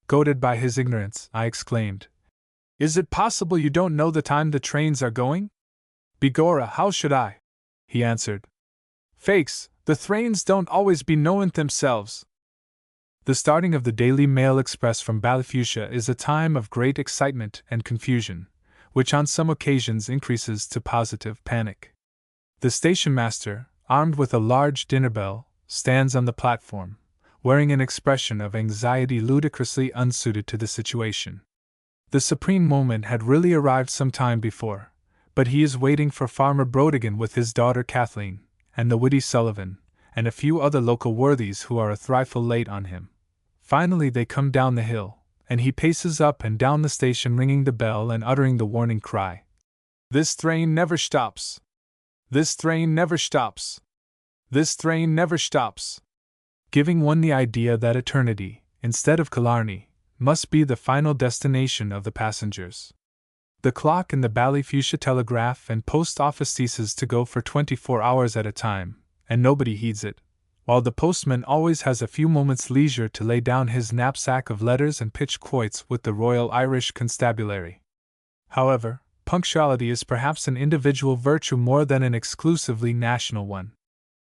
Goaded by his ignorance, I exclaimed, "Is it possible you don't know the time the trains are going?" "Begorra, how should I?" he answered. "Faix, the thrains don't always be knowin' themselves." The starting of the Daily Mail Express from Ballyfuchsia is a time of great excitement and confusion, which on some occasions increases to positive panic. The station master, armed with a large dinner bell, stands on the platform, wearing an expression of anxiety ludicrously unsuited to the situation. The supreme moment had really arrived some time before, but he is waiting for Farmer Brodigan with his daughter Kathleen, and the witty Sullivan, and a few other local worthies who are a trifle late on him. Finally they come down the hill, and he paces up and down the station ringing the bell and uttering the warning cry, "This train never stops! This train never stops! This train never stops!" giving one the idea that eternity, instead of Killarney, must be the final destination of the passengers. The clock in the Ballyfuchsia telegraph and post office ceases to go for 24 hours at a time, and nobody heeds it, while the postman always has a few moments' leisure to lay down his knapsack of letters and pitch quoits with the Royal Irish Constabulary. However, punctuality is perhaps an individual virtue more than an exclusively national one.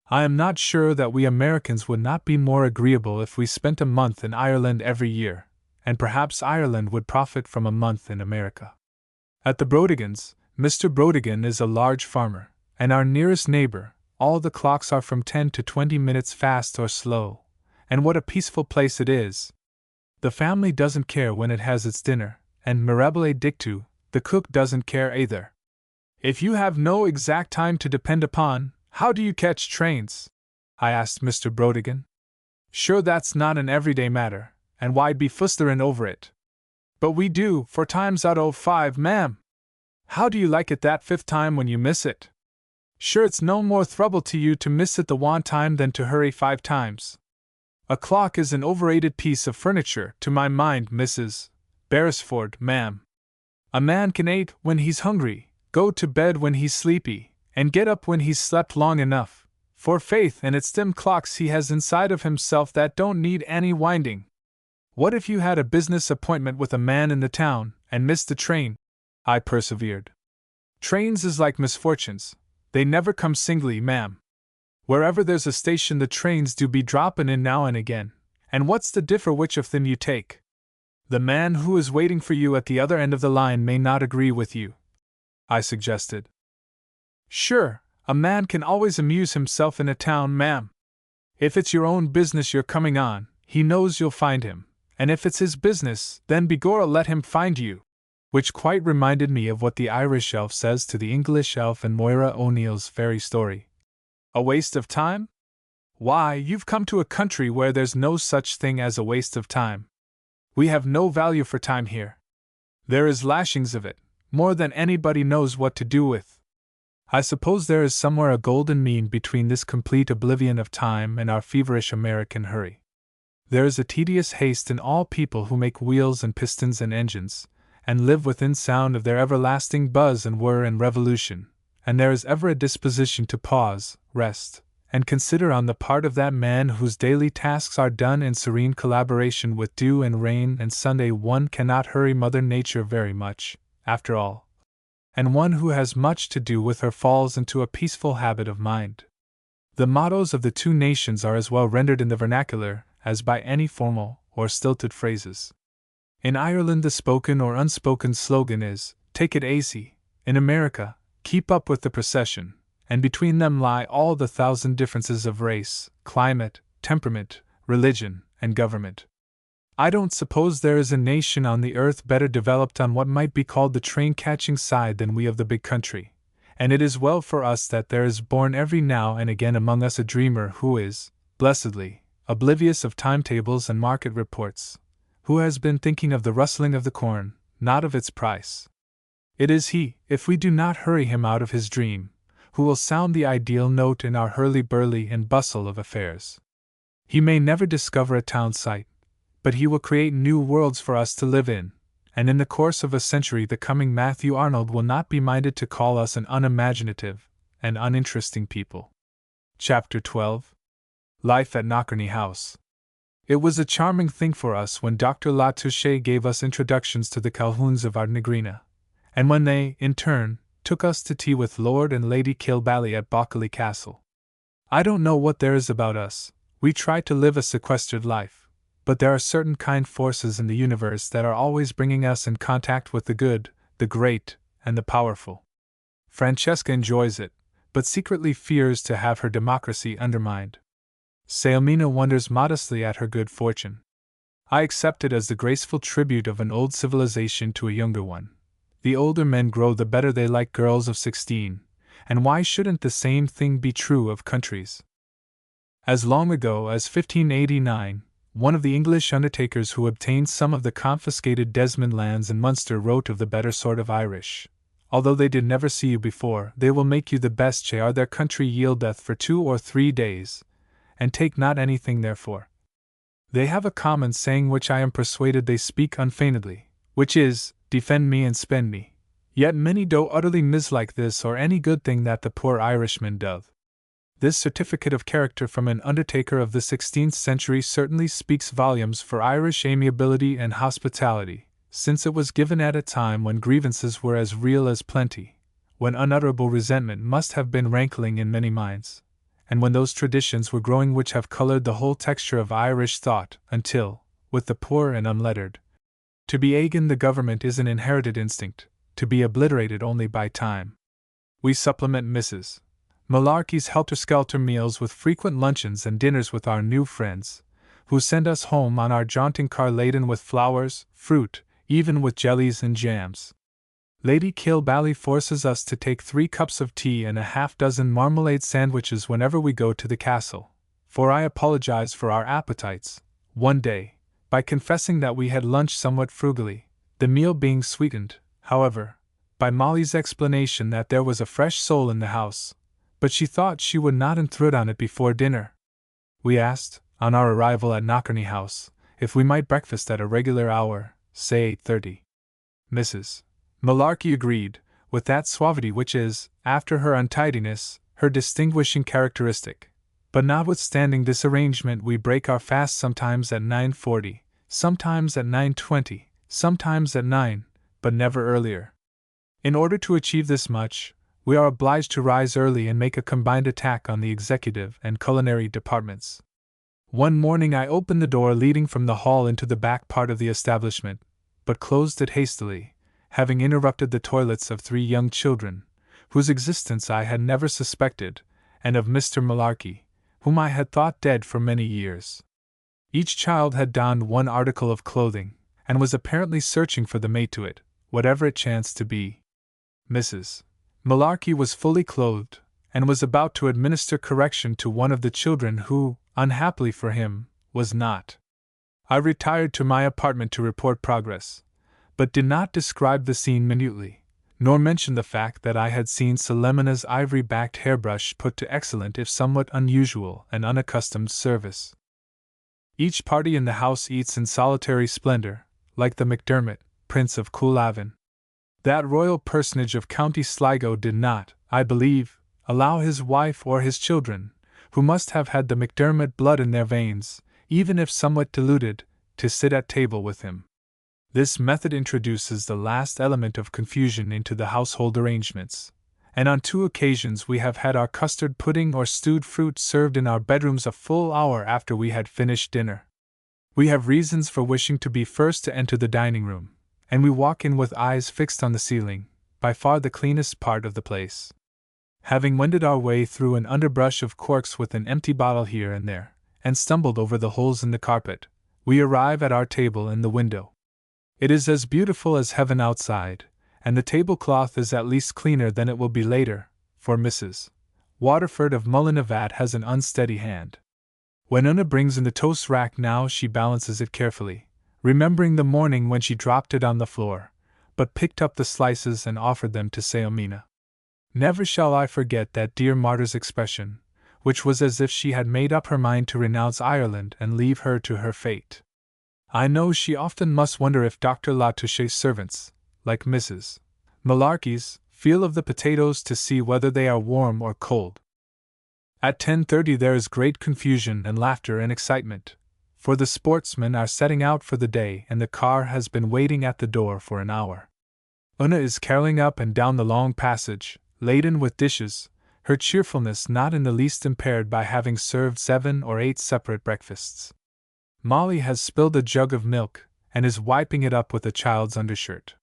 I am not sure that we Americans would not be more agreeable if we spent a month in Ireland every year, and perhaps Ireland would profit from a month in America. At the Brodigans, Mr. Brodigan is a large farmer, and our nearest neighbor, all the clocks are from 10 to 20 minutes fast or slow, and what a peaceful place it is. The family doesn't care when it has its dinner, and mirabile dictu, the cook doesn't care either. If you have no exact time to depend upon, how do you catch trains? I asked Mr. Brodigan. Sure, that's not an everyday matter, and why be fusterin' over it? But we do, 4 times out of 5, ma'am. How do you like it that 5th time when you miss it? Sure, it's no more trouble to you to miss it the 1 time than to hurry 5 times. A clock is an overrated piece of furniture, to my mind, Mrs. Beresford, ma'am. A man can eat when he's hungry, go to bed when he's sleepy, and get up when he's slept long enough, for faith and it's them clocks he has inside of himself that don't need any winding. What if you had a business appointment with a man in the town, and missed the train? I persevered. Trains is like misfortunes, they never come singly, ma'am. Wherever there's a station the trains do be droppin' in now and again, and what's the differ which of them you take? The man who is waiting for you at the other end of the line may not agree with you, I suggested. Sure, a man can always amuse himself in a town, ma'am. If it's your own business you're coming on, he knows you'll find him, and if it's his business, then begorra let him find you. Which quite reminded me of what the Irish elf says to the English elf in Moira O'Neill's fairy story. A waste of time? Why, you've come to a country where there's no such thing as a waste of time. We have no value for time here. There is lashings of it, more than anybody knows what to do with. I suppose there is somewhere a golden mean between this complete oblivion of time and our feverish American hurry. There is a tedious haste in all people who make wheels and pistons and engines, and live within sound of their everlasting buzz and whir and revolution, and there is ever a disposition to pause, rest, and consider on the part of that man whose daily tasks are done in serene collaboration with dew and rain and Sunday. One cannot hurry Mother Nature very much, after all, and one who has much to do with her falls into a peaceful habit of mind. The mottos of the 2 nations are as well rendered in the vernacular as by any formal or stilted phrases. In Ireland the spoken or unspoken slogan is, "Take it aisy." In America, "Keep up with the procession," and between them lie all the 1,000 differences of race, climate, temperament, religion, and government. I don't suppose there is a nation on the earth better developed on what might be called the train-catching side than we of the big country, and it is well for us that there is born every now and again among us a dreamer who is, blessedly, oblivious of timetables and market reports, who has been thinking of the rustling of the corn, not of its price. It is he, if we do not hurry him out of his dream, who will sound the ideal note in our hurly-burly and bustle of affairs. He may never discover a town site, but he will create new worlds for us to live in, and in the course of a century the coming Matthew Arnold will not be minded to call us an unimaginative and uninteresting people. Chapter 12. Life at Knockerney House. It was a charming thing for us when Dr. Latouche gave us introductions to the Calhouns of Ardnagrina, and when they, in turn, took us to tea with Lord and Lady Kilbally at Bockley Castle. I don't know what there is about us, we try to live a sequestered life, but there are certain kind forces in the universe that are always bringing us in contact with the good, the great, and the powerful. Francesca enjoys it, but secretly fears to have her democracy undermined. Sailmina wonders modestly at her good fortune. I accept it as the graceful tribute of an old civilization to a younger one. The older men grow the better they like girls of 16, and why shouldn't the same thing be true of countries? As long ago as 1589, one of the English undertakers who obtained some of the confiscated Desmond lands in Munster wrote of the better sort of Irish. Although they did never see you before, they will make you the best chear their country yieldeth for 2 or 3 days, and take not anything therefore. They have a common saying which I am persuaded they speak unfeignedly, which is, defend me and spend me. Yet many do utterly mislike this or any good thing that the poor Irishman doth. This certificate of character from an undertaker of the 16th century certainly speaks volumes for Irish amiability and hospitality, since it was given at a time when grievances were as real as plenty, when unutterable resentment must have been rankling in many minds, and when those traditions were growing which have colored the whole texture of Irish thought, until, with the poor and unlettered, to be agin the government is an inherited instinct, to be obliterated only by time. We supplement Mrs. Malarkey's helter-skelter meals with frequent luncheons and dinners with our new friends, who send us home on our jaunting car laden with flowers, fruit, even with jellies and jams. Lady Kilbally forces us to take 3 cups of tea and a half-dozen marmalade sandwiches whenever we go to the castle, for I apologize for our appetites, one day, by confessing that we had lunched somewhat frugally, the meal being sweetened, however, by Molly's explanation that there was a fresh soul in the house, but she thought she would not intrude on it before dinner. We asked, on our arrival at Knockerny House, if we might breakfast at a regular hour, say 8:30. Mrs. Malarkey agreed, with that suavity which is, after her untidiness, her distinguishing characteristic. But notwithstanding this arrangement, we break our fast sometimes at 9:40, sometimes at 9:20, sometimes at 9, but never earlier. In order to achieve this much, we are obliged to rise early and make a combined attack on the executive and culinary departments. One morning I opened the door leading from the hall into the back part of the establishment, but closed it hastily, having interrupted the toilets of 3 young children, whose existence I had never suspected, and of Mr. Malarkey, whom I had thought dead for many years. Each child had donned one article of clothing, and was apparently searching for the mate to it, whatever it chanced to be. Mrs. Malarkey was fully clothed, and was about to administer correction to one of the children who, unhappily for him, was not. I retired to my apartment to report progress, but did not describe the scene minutely, nor mention the fact that I had seen Selemina's ivory-backed hairbrush put to excellent if somewhat unusual and unaccustomed service. Each party in the house eats in solitary splendor, like the McDermott, Prince of Coolavin. That royal personage of County Sligo did not, I believe, allow his wife or his children, who must have had the McDermott blood in their veins, even if somewhat diluted, to sit at table with him. This method introduces the last element of confusion into the household arrangements, and on 2 occasions we have had our custard pudding or stewed fruit served in our bedrooms a full hour after we had finished dinner. We have reasons for wishing to be first to enter the dining room, and we walk in with eyes fixed on the ceiling, by far the cleanest part of the place. Having wended our way through an underbrush of corks with an empty bottle here and there, and stumbled over the holes in the carpet, we arrive at our table in the window. It is as beautiful as heaven outside, and the tablecloth is at least cleaner than it will be later, for Mrs. Waterford of Mullinavat has an unsteady hand. When Una brings in the toast rack now, she balances it carefully, remembering the morning when she dropped it on the floor, but picked up the slices and offered them to Saomina. Never shall I forget that dear martyr's expression, which was as if she had made up her mind to renounce Ireland and leave her to her fate. I know she often must wonder if Dr. La Touche's servants, like Mrs. Malarkey's, feel of the potatoes to see whether they are warm or cold. At 10:30 there is great confusion and laughter and excitement, for the sportsmen are setting out for the day and the car has been waiting at the door for an hour. Una is caroling up and down the long passage, laden with dishes, her cheerfulness not in the least impaired by having served 7 or 8 separate breakfasts. Molly has spilled a jug of milk, and is wiping it up with a child's undershirt.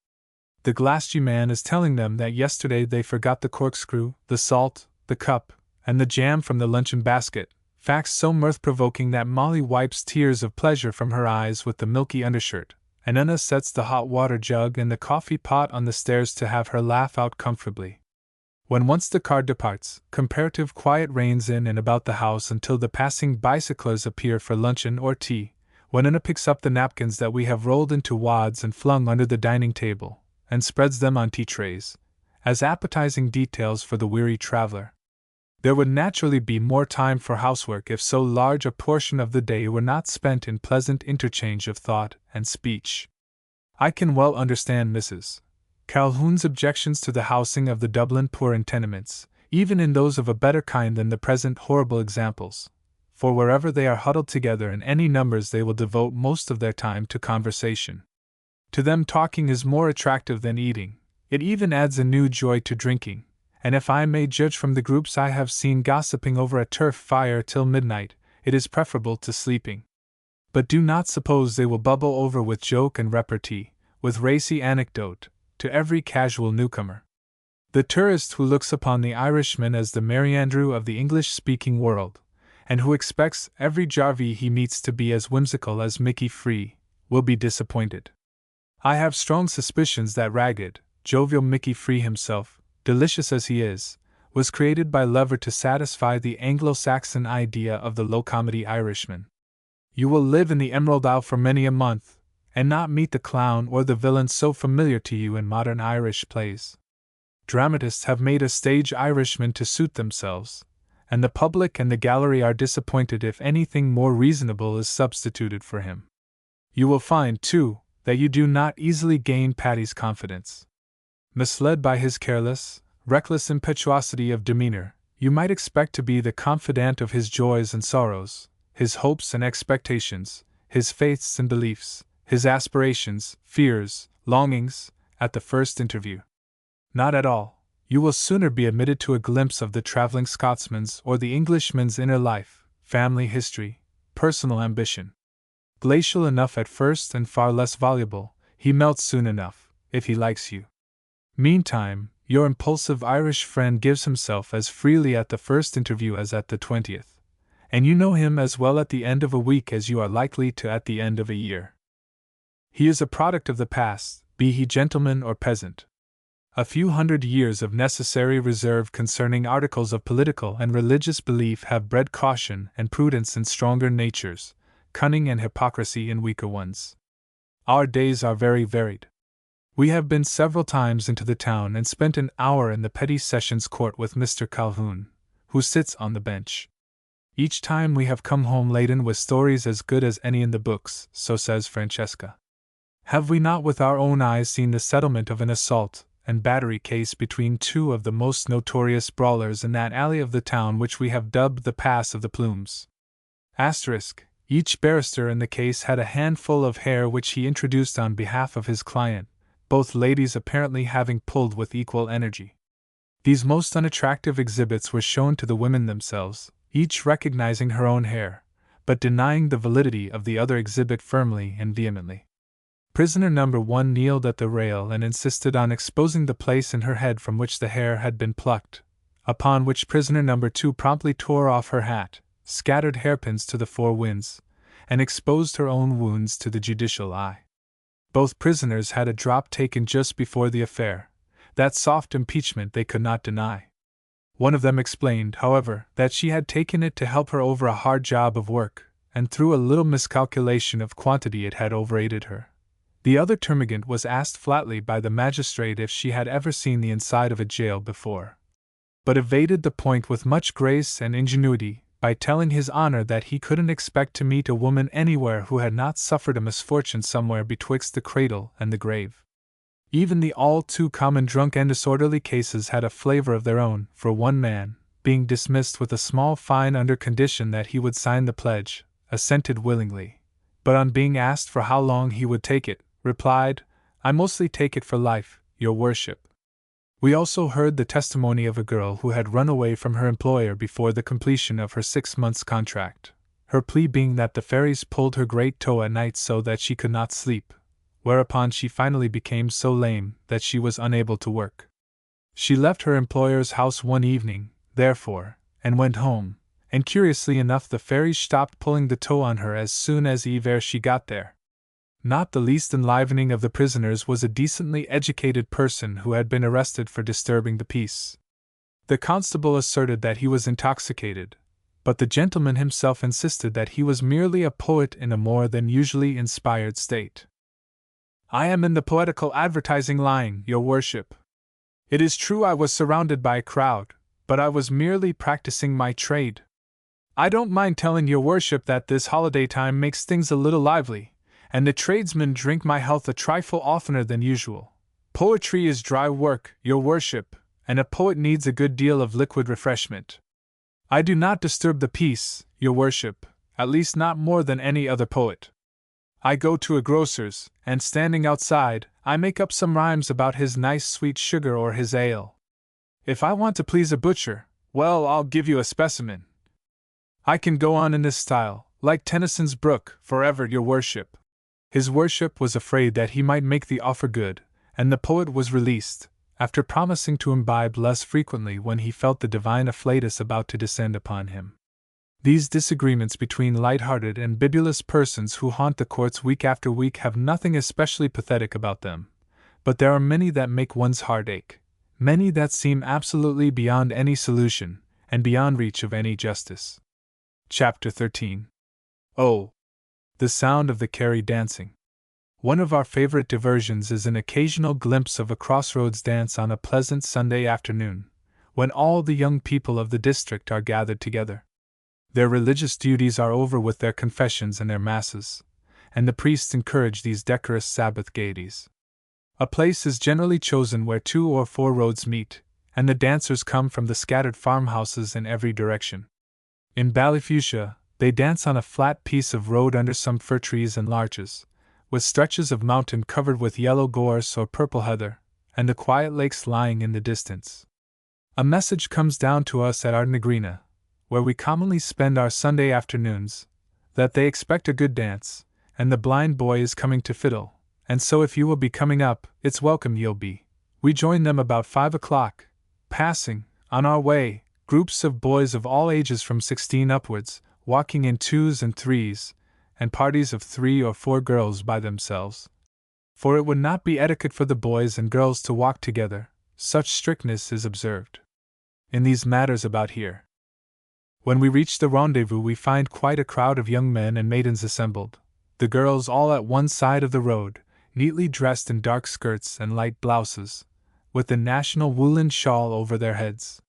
The Glasgow man is telling them that yesterday they forgot the corkscrew, the salt, the cup, and the jam from the luncheon basket, facts so mirth-provoking that Molly wipes tears of pleasure from her eyes with the milky undershirt, and Una sets the hot water jug and the coffee pot on the stairs to have her laugh out comfortably. When once the car departs, comparative quiet reigns in and about the house until the passing bicyclers appear for luncheon or tea, when Una picks up the napkins that we have rolled into wads and flung under the dining table, and spreads them on tea trays, as appetizing details for the weary traveler. There would naturally be more time for housework if so large a portion of the day were not spent in pleasant interchange of thought and speech. I can well understand Mrs. Calhoun's objections to the housing of the Dublin poor in tenements, even in those of a better kind than the present horrible examples, for wherever they are huddled together in any numbers they will devote most of their time to conversation. To them talking is more attractive than eating, it even adds a new joy to drinking, and if I may judge from the groups I have seen gossiping over a turf fire till midnight, it is preferable to sleeping. But do not suppose they will bubble over with joke and repartee, with racy anecdote, to every casual newcomer. The tourist who looks upon the Irishman as the Merry Andrew of the English-speaking world, and who expects every Jarvey he meets to be as whimsical as Mickey Free, will be disappointed. I have strong suspicions that ragged, jovial Mickey Free himself, delicious as he is, was created by Lever to satisfy the Anglo-Saxon idea of the low-comedy Irishman. You will live in the Emerald Isle for many a month, and not meet the clown or the villain so familiar to you in modern Irish plays. Dramatists have made a stage Irishman to suit themselves, and the public and the gallery are disappointed if anything more reasonable is substituted for him. You will find, too, that you do not easily gain Paddy's confidence. Misled by his careless, reckless impetuosity of demeanor, you might expect to be the confidant of his joys and sorrows, his hopes and expectations, his faiths and beliefs, his aspirations, fears, longings, at the first interview. Not at all. You will sooner be admitted to a glimpse of the traveling Scotsman's or the Englishman's inner life, family history, personal ambition. Glacial enough at first and far less voluble, he melts soon enough, if he likes you. Meantime, your impulsive Irish friend gives himself as freely at the first interview as at the 20th, and you know him as well at the end of a week as you are likely to at the end of a year. He is a product of the past, be he gentleman or peasant. A few hundred years of necessary reserve concerning articles of political and religious belief have bred caution and prudence in stronger natures, cunning and hypocrisy in weaker ones. Our days are very varied. We have been several times into the town and spent an hour in the Petty Sessions Court with Mr. Calhoun, who sits on the bench. Each time we have come home laden with stories as good as any in the books, so says Francesca. Have we not with our own eyes seen the settlement of an assault and battery case between two of the most notorious brawlers in that alley of the town which we have dubbed the Pass of the Plumes? Each barrister in the case had a handful of hair which he introduced on behalf of his client, both ladies apparently having pulled with equal energy. These most unattractive exhibits were shown to the women themselves, each recognizing her own hair, but denying the validity of the other exhibit firmly and vehemently. Prisoner number 1 kneeled at the rail and insisted on exposing the place in her head from which the hair had been plucked, upon which prisoner number 2 promptly tore off her hat, scattered hairpins to the four winds, and exposed her own wounds to the judicial eye. Both prisoners had a drop taken just before the affair. That soft impeachment they could not deny. One of them explained, however, that she had taken it to help her over a hard job of work, and through a little miscalculation of quantity it had overaided her. The other termagant was asked flatly by the magistrate if she had ever seen the inside of a jail before, but evaded the point with much grace and ingenuity, by telling His Honor that he couldn't expect to meet a woman anywhere who had not suffered a misfortune somewhere betwixt the cradle and the grave. Even the all too common drunk and disorderly cases had a flavor of their own, for one man, being dismissed with a small fine under condition that he would sign the pledge, assented willingly, but on being asked for how long he would take it, replied, "I mostly take it for life, your worship." We also heard the testimony of a girl who had run away from her employer before the completion of her 6 months' contract, her plea being that the fairies pulled her great toe at night so that she could not sleep, whereupon she finally became so lame that she was unable to work. She left her employer's house one evening, therefore, and went home, and curiously enough the fairies stopped pulling the toe on her as soon as she got there. Not the least enlivening of the prisoners was a decently educated person who had been arrested for disturbing the peace. The constable asserted that he was intoxicated, but the gentleman himself insisted that he was merely a poet in a more than usually inspired state. "I am in the poetical advertising line, your worship. It is true I was surrounded by a crowd, but I was merely practicing my trade. I don't mind telling your worship that this holiday time makes things a little lively, and the tradesmen drink my health a trifle oftener than usual. Poetry is dry work, your worship, and a poet needs a good deal of liquid refreshment. I do not disturb the peace, your worship, at least not more than any other poet. I go to a grocer's, and standing outside, I make up some rhymes about his nice sweet sugar or his ale. If I want to please a butcher, well, I'll give you a specimen. I can go on in this style, like Tennyson's Brook, forever, your worship." His worship was afraid that he might make the offer good, and the poet was released, after promising to imbibe less frequently when he felt the divine afflatus about to descend upon him. These disagreements between light-hearted and bibulous persons who haunt the courts week after week have nothing especially pathetic about them, but there are many that make one's heart ache, many that seem absolutely beyond any solution, and beyond reach of any justice. Chapter 13. Oh! The sound of the Carey dancing. One of our favorite diversions is an occasional glimpse of a crossroads dance on a pleasant Sunday afternoon, when all the young people of the district are gathered together. Their religious duties are over with their confessions and their masses, and the priests encourage these decorous Sabbath gaieties. A place is generally chosen where 2 or 4 roads meet, and the dancers come from the scattered farmhouses in every direction. In Ballyfuchsia, they dance on a flat piece of road under some fir trees and larches, with stretches of mountain covered with yellow gorse or purple heather, and the quiet lakes lying in the distance. A message comes down to us at Ardnagrina, where we commonly spend our Sunday afternoons, that they expect a good dance, and the blind boy is coming to fiddle, and so if you will be coming up, it's welcome you'll be. We join them about 5 o'clock, passing, on our way, groups of boys of all ages from 16 upwards, walking in 2s and 3s, and parties of 3 or 4 girls by themselves. For it would not be etiquette for the boys and girls to walk together, such strictness is observed in these matters about here. When we reach the rendezvous, we find quite a crowd of young men and maidens assembled, the girls all at one side of the road, neatly dressed in dark skirts and light blouses, with the national woolen shawl over their heads.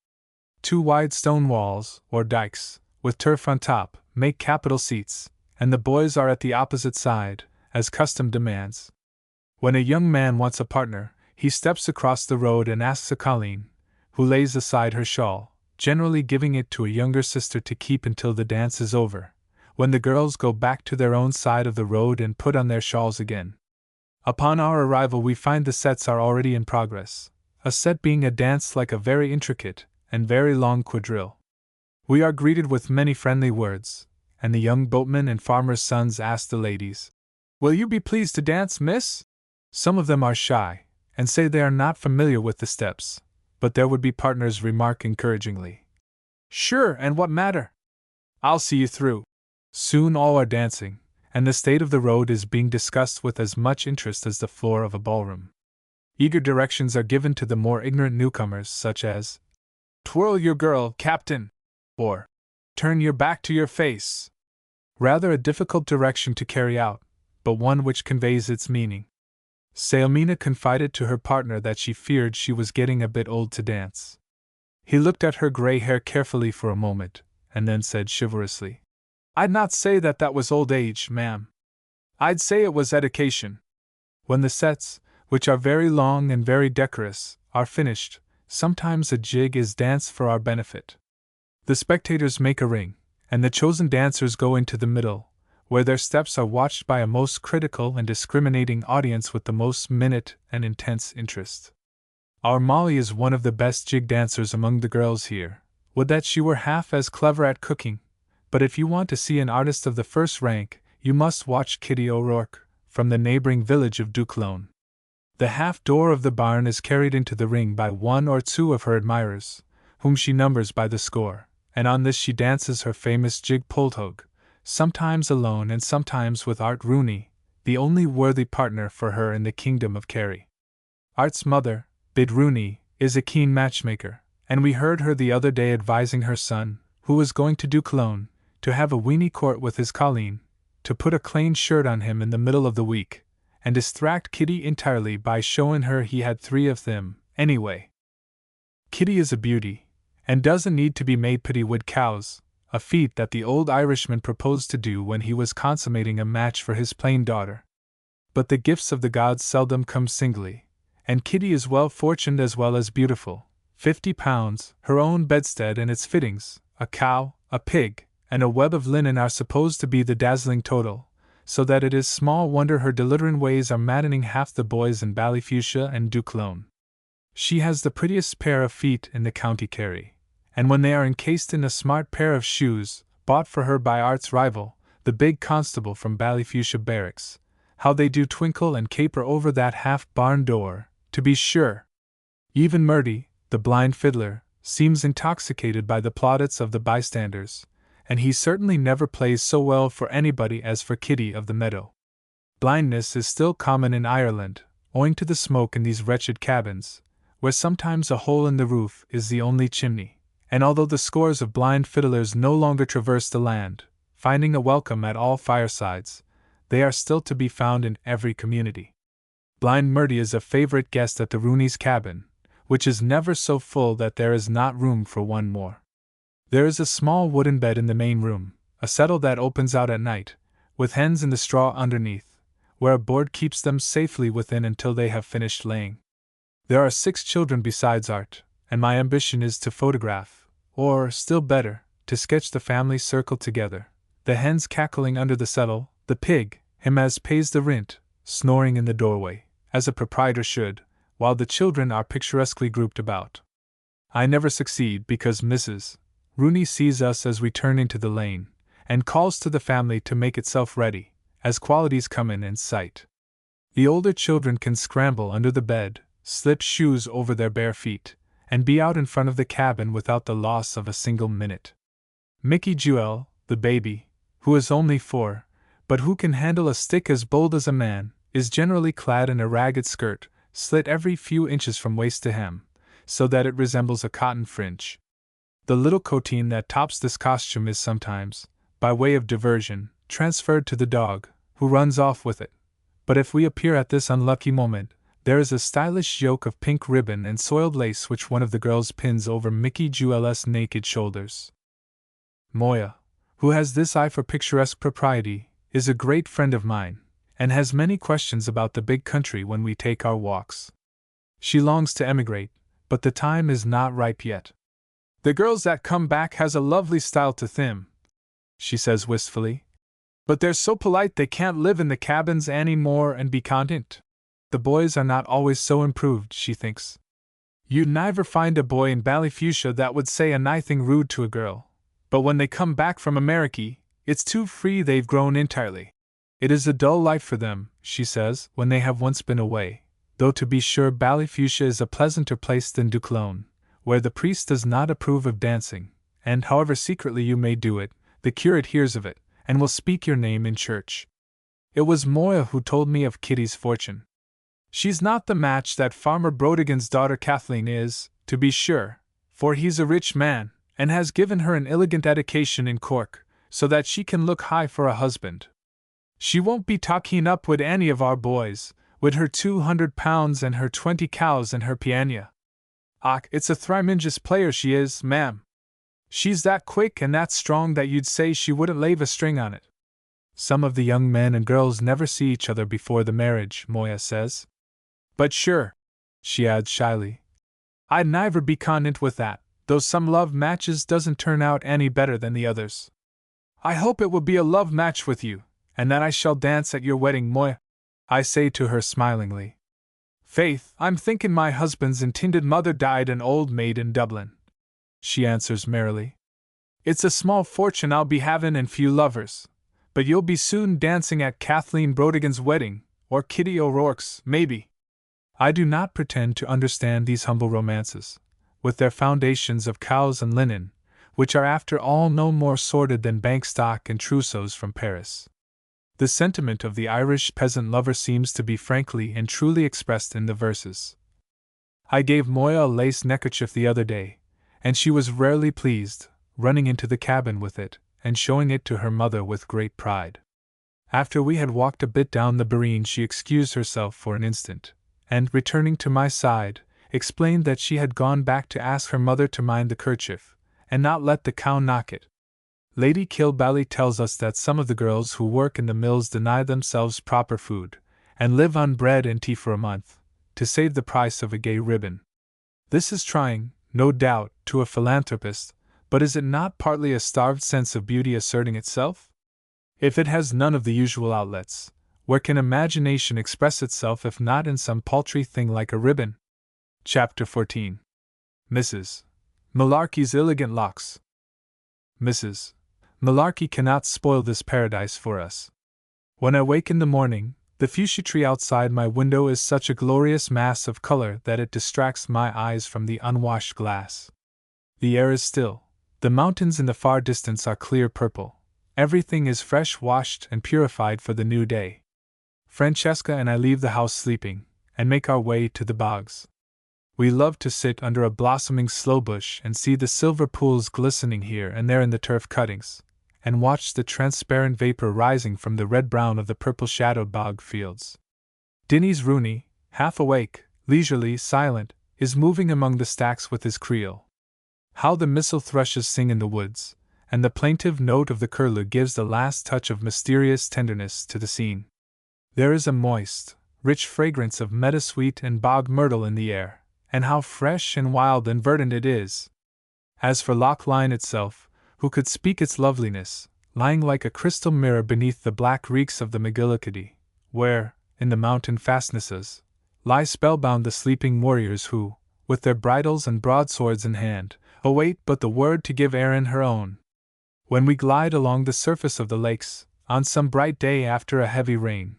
2 wide stone walls, or dikes, with turf on top, make capital seats, and the boys are at the opposite side, as custom demands. When a young man wants a partner, he steps across the road and asks a colleen, who lays aside her shawl, generally giving it to a younger sister to keep until the dance is over, when the girls go back to their own side of the road and put on their shawls again. Upon our arrival we find the sets are already in progress, a set being a dance like a very intricate and very long quadrille. We are greeted with many friendly words, and the young boatmen and farmers' sons ask the ladies, "Will you be pleased to dance, miss?" Some of them are shy, and say they are not familiar with the steps, but their would-be partners remark encouragingly, "Sure, and what matter? I'll see you through." Soon all are dancing, and the state of the road is being discussed with as much interest as the floor of a ballroom. Eager directions are given to the more ignorant newcomers, such as, "Twirl your girl, Captain," or "Turn your back to your face." Rather a difficult direction to carry out, but one which conveys its meaning. Sailmina confided to her partner that she feared she was getting a bit old to dance. He looked at her gray hair carefully for a moment, and then said chivalrously, "I'd not say that was old age, ma'am. I'd say it was education." When the sets, which are very long and very decorous, are finished, sometimes a jig is danced for our benefit. The spectators make a ring, and the chosen dancers go into the middle, where their steps are watched by a most critical and discriminating audience with the most minute and intense interest. Our Molly is one of the best jig dancers among the girls here. Would that she were half as clever at cooking, but if you want to see an artist of the first rank, you must watch Kitty O'Rourke, from the neighboring village of Duclone. The half door of the barn is carried into the ring by 1 or 2 of her admirers, whom she numbers by the score, and on this she dances her famous jig poltog, sometimes alone and sometimes with Art Rooney, the only worthy partner for her in the kingdom of Kerry. Art's mother, Bid Rooney, is a keen matchmaker, and we heard her the other day advising her son, who was going to Duclone, to have a weeny court with his colleen, to put a clane shirt on him in the middle of the week, and distract Kitty entirely by showing her he had 3 of them, anyway. Kitty is a beauty, and doesn't need to be made pretty wid cows, a feat that the old Irishman proposed to do when he was consummating a match for his plain daughter. But the gifts of the gods seldom come singly, and Kitty is well fortuned as well as beautiful. £50, her own bedstead and its fittings, a cow, a pig, and a web of linen are supposed to be the dazzling total, so that it is small wonder her delirium ways are maddening half the boys in Ballyfuchsia and Duclone. She has the prettiest pair of feet in the county Kerry, and when they are encased in a smart pair of shoes, bought for her by Art's rival, the big constable from Ballyfuchsia Barracks, how they do twinkle and caper over that half-barn door, to be sure! Even Murdy, the blind fiddler, seems intoxicated by the plaudits of the bystanders, and he certainly never plays so well for anybody as for Kitty of the Meadow. Blindness is still common in Ireland, owing to the smoke in these wretched cabins, where sometimes a hole in the roof is the only chimney, and although the scores of blind fiddlers no longer traverse the land, finding a welcome at all firesides, they are still to be found in every community. Blind Murdy is a favorite guest at the Rooney's cabin, which is never so full that there is not room for one more. There is a small wooden bed in the main room, a settle that opens out at night, with hens in the straw underneath, where a board keeps them safely within until they have finished laying. There are 6 children besides Art, and my ambition is to photograph, or, still better, to sketch the family circled together, the hens cackling under the settle, the pig, him as pays the rent, snoring in the doorway, as a proprietor should, while the children are picturesquely grouped about. I never succeed because Mrs. Rooney sees us as we turn into the lane, and calls to the family to make itself ready, as qualities come in sight. The older children can scramble under the bed, slip shoes over their bare feet, and be out in front of the cabin without the loss of a single minute. Mickey Jewel, the baby, who is only 4, but who can handle a stick as bold as a man, is generally clad in a ragged skirt, slit every few inches from waist to hem, so that it resembles a cotton fringe. The little coatine that tops this costume is sometimes, by way of diversion, transferred to the dog, who runs off with it. But if we appear at this unlucky moment, there is a stylish yoke of pink ribbon and soiled lace which one of the girls pins over Mickey Jewel's naked shoulders. Moya, who has this eye for picturesque propriety, is a great friend of mine, and has many questions about the big country when we take our walks. She longs to emigrate, but the time is not ripe yet. "The girls that come back has a lovely style to them," she says wistfully. "But they're so polite they can't live in the cabins any more and be content. The boys are not always so improved," she thinks. "You'd never find a boy in Ballyfuchsia that would say a nithing rude to a girl. But when they come back from Ameriky, it's too free they've grown entirely. It is a dull life for them," she says, "when they have once been away, though to be sure Ballyfuchsia is a pleasanter place than Duclone, where the priest does not approve of dancing, and however secretly you may do it, the curate hears of it, and will speak your name in church." It was Moya who told me of Kitty's fortune. "She's not the match that Farmer Brodigan's daughter Kathleen is, to be sure, for he's a rich man, and has given her an elegant education in Cork, so that she can look high for a husband. She won't be talking up with any of our boys, with her £200 and her 20 cows and her piano. Och, it's a thrimingious player she is, ma'am. She's that quick and that strong that you'd say she wouldn't lave a string on it." Some of the young men and girls never see each other before the marriage, Moya says. "But sure," she adds shyly, "I'd never be content with that, though some love matches doesn't turn out any better than the others." "I hope it will be a love match with you, and that I shall dance at your wedding, Moya," I say to her smilingly. "Faith, I'm thinking my husband's intended mother died an old maid in Dublin," she answers merrily. "It's a small fortune I'll be having and few lovers, but you'll be soon dancing at Kathleen Brodigan's wedding, or Kitty O'Rourke's, maybe." I do not pretend to understand these humble romances, with their foundations of cows and linen, which are after all no more sordid than bank stock and trousseaux from Paris. The sentiment of the Irish peasant lover seems to be frankly and truly expressed in the verses. I gave Moya a lace neckerchief the other day, and she was rarely pleased, running into the cabin with it, and showing it to her mother with great pride. After we had walked a bit down the Barine, she excused herself for an instant, and, returning to my side, explained that she had gone back to ask her mother to mind the kerchief, and not let the cow knock it. Lady Kilbally tells us that some of the girls who work in the mills deny themselves proper food, and live on bread and tea for a month, to save the price of a gay ribbon. This is trying, no doubt, to a philanthropist, but is it not partly a starved sense of beauty asserting itself? If it has none of the usual outlets, where can imagination express itself if not in some paltry thing like a ribbon? Chapter 14. Mrs. Malarkey's Elegant Locks. Mrs. Malarkey cannot spoil this paradise for us. When I wake in the morning, The fuchsia tree outside my window is such a glorious mass of color that it distracts my eyes from the unwashed glass. The air is still. The mountains in the far distance are clear purple. Everything is fresh washed and purified for the new day. Francesca and I leave the house sleeping, and make our way to the bogs. We love to sit under a blossoming sloe bush and see the silver pools glistening here and there in the turf cuttings, and watch the transparent vapor rising from the red-brown of the purple-shadowed bog fields. Dinny's Rooney, half awake, leisurely, silent, is moving among the stacks with his creel. How the missel thrushes sing in the woods, and the plaintive note of the curlew gives the last touch of mysterious tenderness to the scene. There is a moist, rich fragrance of meadowsweet and bog myrtle in the air, and how fresh and wild and verdant it is! As for Loch Lyne itself, who could speak its loveliness, lying like a crystal mirror beneath the black reeks of the McGillicuddy, where, in the mountain fastnesses, lie spellbound the sleeping warriors who, with their bridles and broadswords in hand, await but the word to give Erin her own. When we glide along the surface of the lakes, on some bright day after a heavy rain,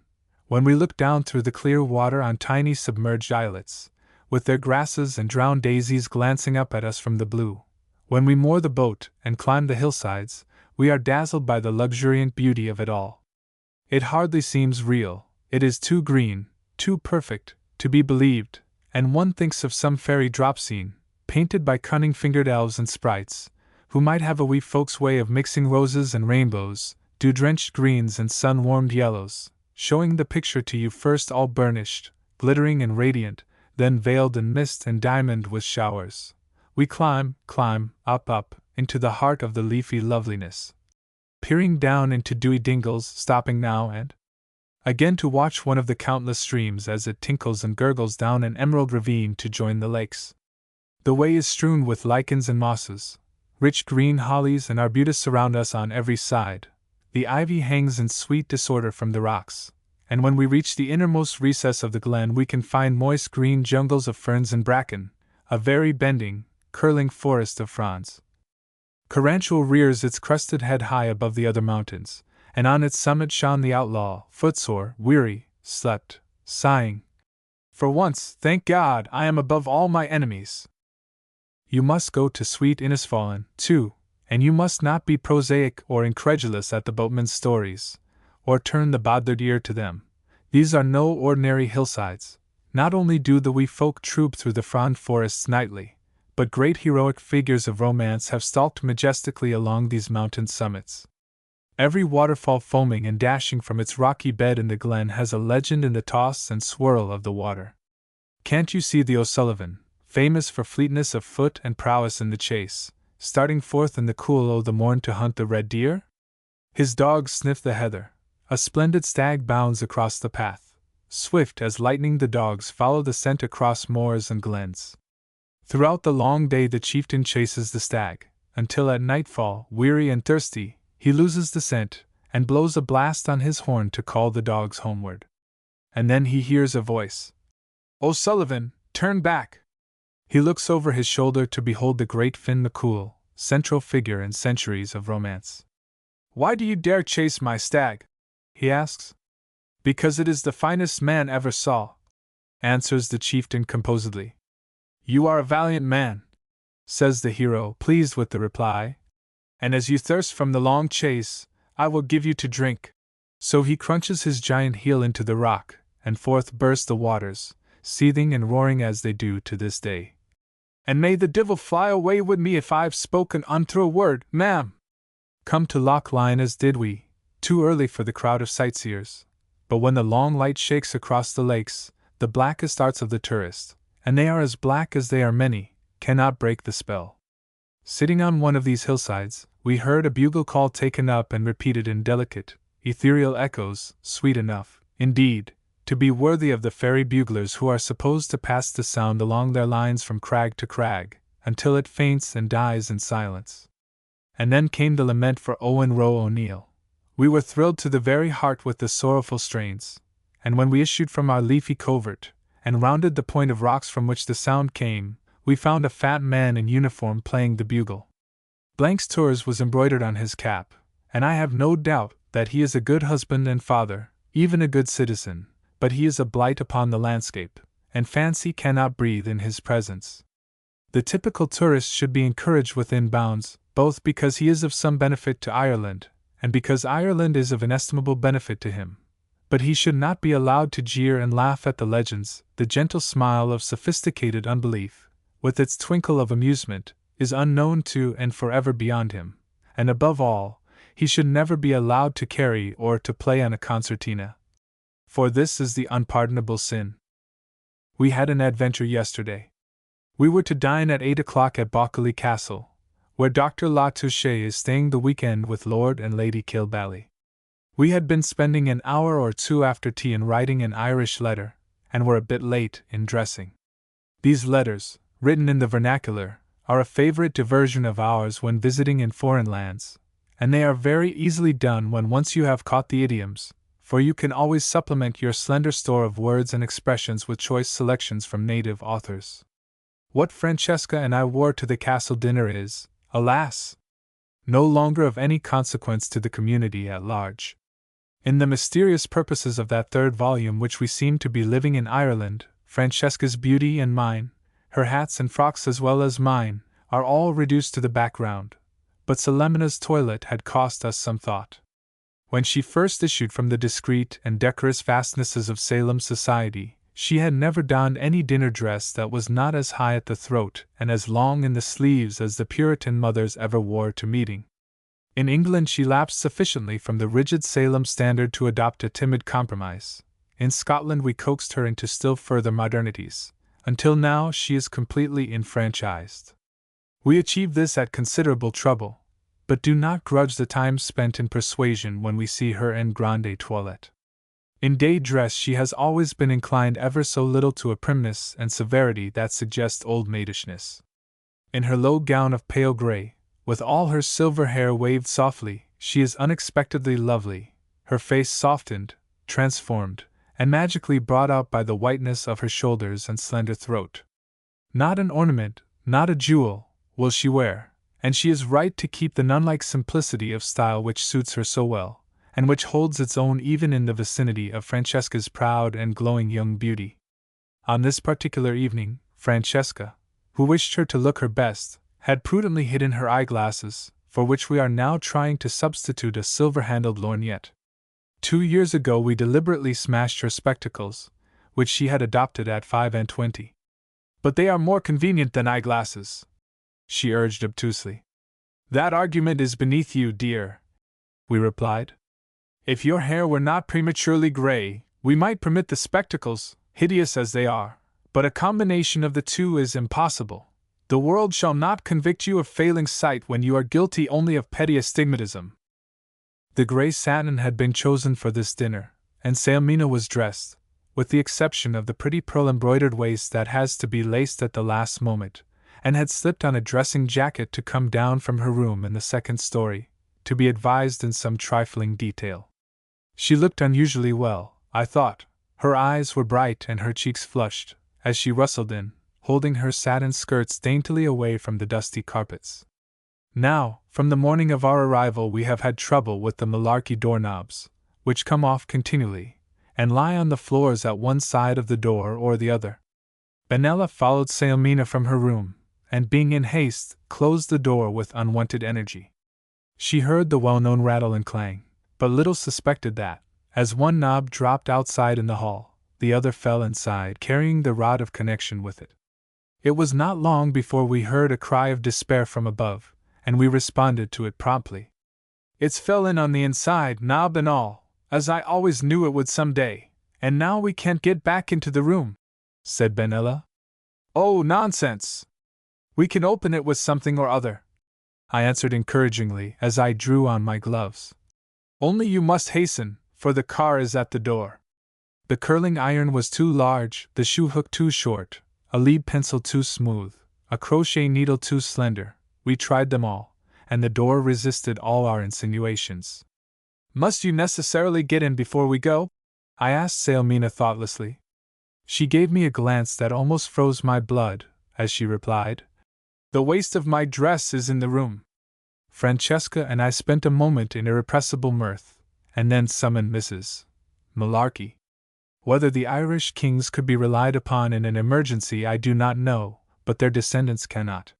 when we look down through the clear water on tiny submerged islets, with their grasses and drowned daisies glancing up at us from the blue, when we moor the boat and climb the hillsides, we are dazzled by the luxuriant beauty of it all. It hardly seems real, it is too green, too perfect, to be believed, and one thinks of some fairy drop scene, painted by cunning-fingered elves and sprites, who might have a wee folk's way of mixing roses and rainbows, dew-drenched greens and sun-warmed yellows, showing the picture to you first all burnished, glittering and radiant, then veiled in mist and diamond with showers. We climb, up, into the heart of the leafy loveliness, peering down into dewy dingles, stopping now and again to watch one of the countless streams as it tinkles and gurgles down an emerald ravine to join the lakes. The way is strewn with lichens and mosses. Rich green hollies and arbutus surround us on every side. The ivy hangs in sweet disorder from the rocks, and when we reach the innermost recess of the glen we can find moist green jungles of ferns and bracken, a very bending, curling forest of fronds. Carrantual rears its crested head high above the other mountains, and on its summit shone the outlaw, footsore, weary, slept, sighing. For once, thank God, I am above all my enemies. You must go to sweet Innisfallen, too, and you must not be prosaic or incredulous at the boatman's stories, or turn the bothered ear to them. These are no ordinary hillsides. Not only do the wee folk troop through the frond forests nightly, but great heroic figures of romance have stalked majestically along these mountain summits. Every waterfall foaming and dashing from its rocky bed in the glen has a legend in the toss and swirl of the water. Can't you see the O'Sullivan, famous for fleetness of foot and prowess in the chase, starting forth in the cool o' the morn to hunt the red deer? His dogs sniff the heather. A splendid stag bounds across the path. Swift as lightning the dogs follow the scent across moors and glens. Throughout the long day the chieftain chases the stag, until at nightfall, weary and thirsty, he loses the scent, and blows a blast on his horn to call the dogs homeward. And then he hears a voice. "O'Sullivan, turn back!" He looks over his shoulder to behold the great Finn McCool, central figure in centuries of romance. "Why do you dare chase my stag?" he asks. "Because it is the finest man ever saw," answers the chieftain composedly. "You are a valiant man," says the hero, pleased with the reply, "and as you thirst from the long chase, I will give you to drink." So he crunches his giant heel into the rock, and forth burst the waters, seething and roaring as they do to this day. "And may the divil fly away with me if I've spoken untrue a word, ma'am." Come to Loch Lyne as did we, too early for the crowd of sightseers, but when the long light shakes across the lakes, the blackest arts of the tourist, and they are as black as they are many, cannot break the spell. Sitting on one of these hillsides, we heard a bugle call taken up and repeated in delicate, ethereal echoes, sweet enough, indeed, to be worthy of the fairy buglers who are supposed to pass the sound along their lines from crag to crag, until it faints and dies in silence. And then came the lament for Owen Roe O'Neill. We were thrilled to the very heart with the sorrowful strains, and when we issued from our leafy covert, and rounded the point of rocks from which the sound came, we found a fat man in uniform playing the bugle. Blank's Tours was embroidered on his cap, and I have no doubt that he is a good husband and father, even a good citizen, but he is a blight upon the landscape, and fancy cannot breathe in his presence. The typical tourist should be encouraged within bounds, both because he is of some benefit to Ireland, and because Ireland is of inestimable benefit to him. But he should not be allowed to jeer and laugh at the legends. The gentle smile of sophisticated unbelief, with its twinkle of amusement, is unknown to and forever beyond him, and above all, he should never be allowed to carry or to play on a concertina. For this is the unpardonable sin. We had an adventure yesterday. We were to dine at 8 o'clock at Balcony Castle, where Dr. La Touche is staying the weekend with Lord and Lady Kilbally. We had been spending an hour or two after tea in writing an Irish letter, and were a bit late in dressing. These letters, written in the vernacular, are a favorite diversion of ours when visiting in foreign lands, and they are very easily done when once you have caught the idioms, for you can always supplement your slender store of words and expressions with choice selections from native authors. What Francesca and I wore to the castle dinner is, alas, no longer of any consequence to the community at large. In the mysterious purposes of that third volume which we seem to be living in Ireland, Francesca's beauty and mine, her hats and frocks as well as mine, are all reduced to the background, but Selemina's toilet had cost us some thought. When she first issued from the discreet and decorous fastnesses of Salem society, she had never donned any dinner dress that was not as high at the throat and as long in the sleeves as the Puritan mothers ever wore to meeting. In England she lapsed sufficiently from the rigid Salem standard to adopt a timid compromise. In Scotland we coaxed her into still further modernities, until now she is completely enfranchised. We achieved this at considerable trouble, but do not grudge the time spent in persuasion when we see her en grande toilette. In day dress she has always been inclined ever so little to a primness and severity that suggest old maidishness. In her low gown of pale grey, with all her silver hair waved softly, she is unexpectedly lovely, her face softened, transformed, and magically brought out by the whiteness of her shoulders and slender throat. Not an ornament, not a jewel, will she wear, and she is right to keep the nun-like simplicity of style which suits her so well, and which holds its own even in the vicinity of Francesca's proud and glowing young beauty. On this particular evening, Francesca, who wished her to look her best, had prudently hidden her eyeglasses, for which we are now trying to substitute a silver-handled lorgnette. 2 years ago we deliberately smashed her spectacles, which she had adopted at 25. "But they are more convenient than eyeglasses," she urged obtusely. "That argument is beneath you, dear," we replied. "If your hair were not prematurely gray, we might permit the spectacles, hideous as they are, but a combination of the two is impossible. The world shall not convict you of failing sight when you are guilty only of petty astigmatism." The gray satin had been chosen for this dinner, and Salemina was dressed, with the exception of the pretty pearl-embroidered waist that has to be laced at the last moment, and had slipped on a dressing jacket to come down from her room in the second story, to be advised in some trifling detail. She looked unusually well, I thought. Her eyes were bright and her cheeks flushed, as she rustled in, holding her satin skirts daintily away from the dusty carpets. Now, from the morning of our arrival we have had trouble with the malarkey doorknobs, which come off continually, and lie on the floors at one side of the door or the other. Benella followed Salemina from her room, and being in haste, closed the door with unwonted energy. She heard the well-known rattle and clang, but little suspected that, as one knob dropped outside in the hall, the other fell inside, carrying the rod of connection with it. It was not long before we heard a cry of despair from above, and we responded to it promptly. "It's fell in on the inside, knob and all, as I always knew it would some day, and now we can't get back into the room," said Benella. "Oh, nonsense! We can open it with something or other," I answered encouragingly as I drew on my gloves. "Only you must hasten, for the car is at the door." The curling iron was too large, the shoe hook too short, a lead pencil too smooth, a crochet needle too slender. We tried them all, and the door resisted all our insinuations. "Must you necessarily get in before we go?" I asked Salemina thoughtlessly. She gave me a glance that almost froze my blood, as she replied, "The waist of my dress is in the room." Francesca and I spent a moment in irrepressible mirth, and then summoned Mrs. Malarkey. Whether the Irish kings could be relied upon in an emergency I do not know, but their descendants cannot.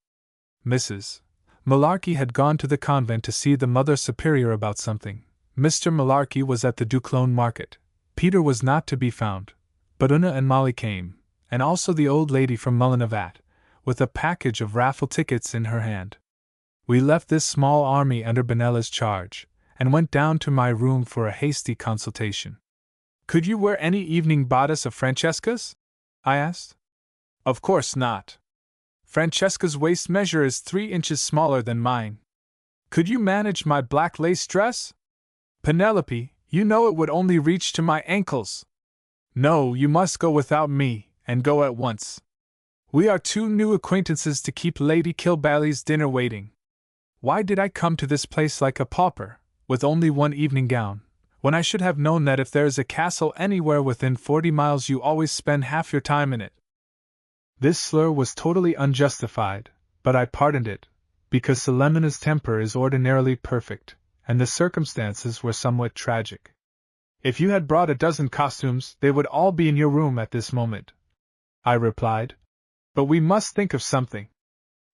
Mrs. Malarkey had gone to the convent to see the Mother Superior about something. Mr. Malarkey was at the Duclone market. Peter was not to be found, but Una and Molly came, and also the old lady from Mullinavat, with a package of raffle tickets in her hand. We left this small army under Benella's charge, and went down to my room for a hasty consultation. "Could you wear any evening bodice of Francesca's?" I asked. "Of course not. Francesca's waist measure is 3 inches smaller than mine. Could you manage my black lace dress? Penelope, you know it would only reach to my ankles." "No, you must go without me, and go at once. We are 2 new acquaintances to keep Lady Kilbally's dinner waiting. Why did I come to this place like a pauper, with only 1 evening gown, when I should have known that if there is a castle anywhere within 40 miles you always spend half your time in it?" This slur was totally unjustified, but I pardoned it, because Selemina's temper is ordinarily perfect, and the circumstances were somewhat tragic. "If you had brought a dozen costumes, they would all be in your room at this moment," I replied. "But we must think of something.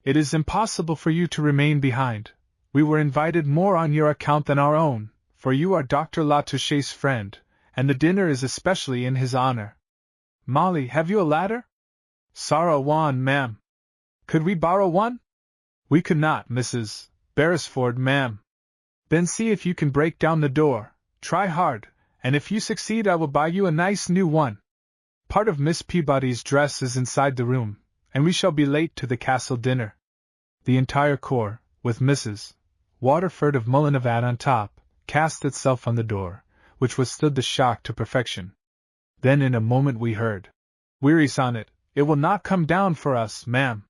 It is impossible for you to remain behind. We were invited more on your account than our own, for you are Dr. Latouche's friend, and the dinner is especially in his honor. Molly, have you a ladder?" "Sorra one, ma'am." "Could we borrow one?" "We could not, Mrs. Beresford, ma'am." "Then see if you can break down the door. Try hard, and if you succeed I will buy you a nice new one. Part of Miss Peabody's dress is inside the room, and we shall be late to the castle dinner." The entire corps, with Mrs. Waterford of Mullinavat on top, cast itself on the door, which withstood the shock to perfection. Then in a moment we heard, "Wearies on it, it will not come down for us, ma'am.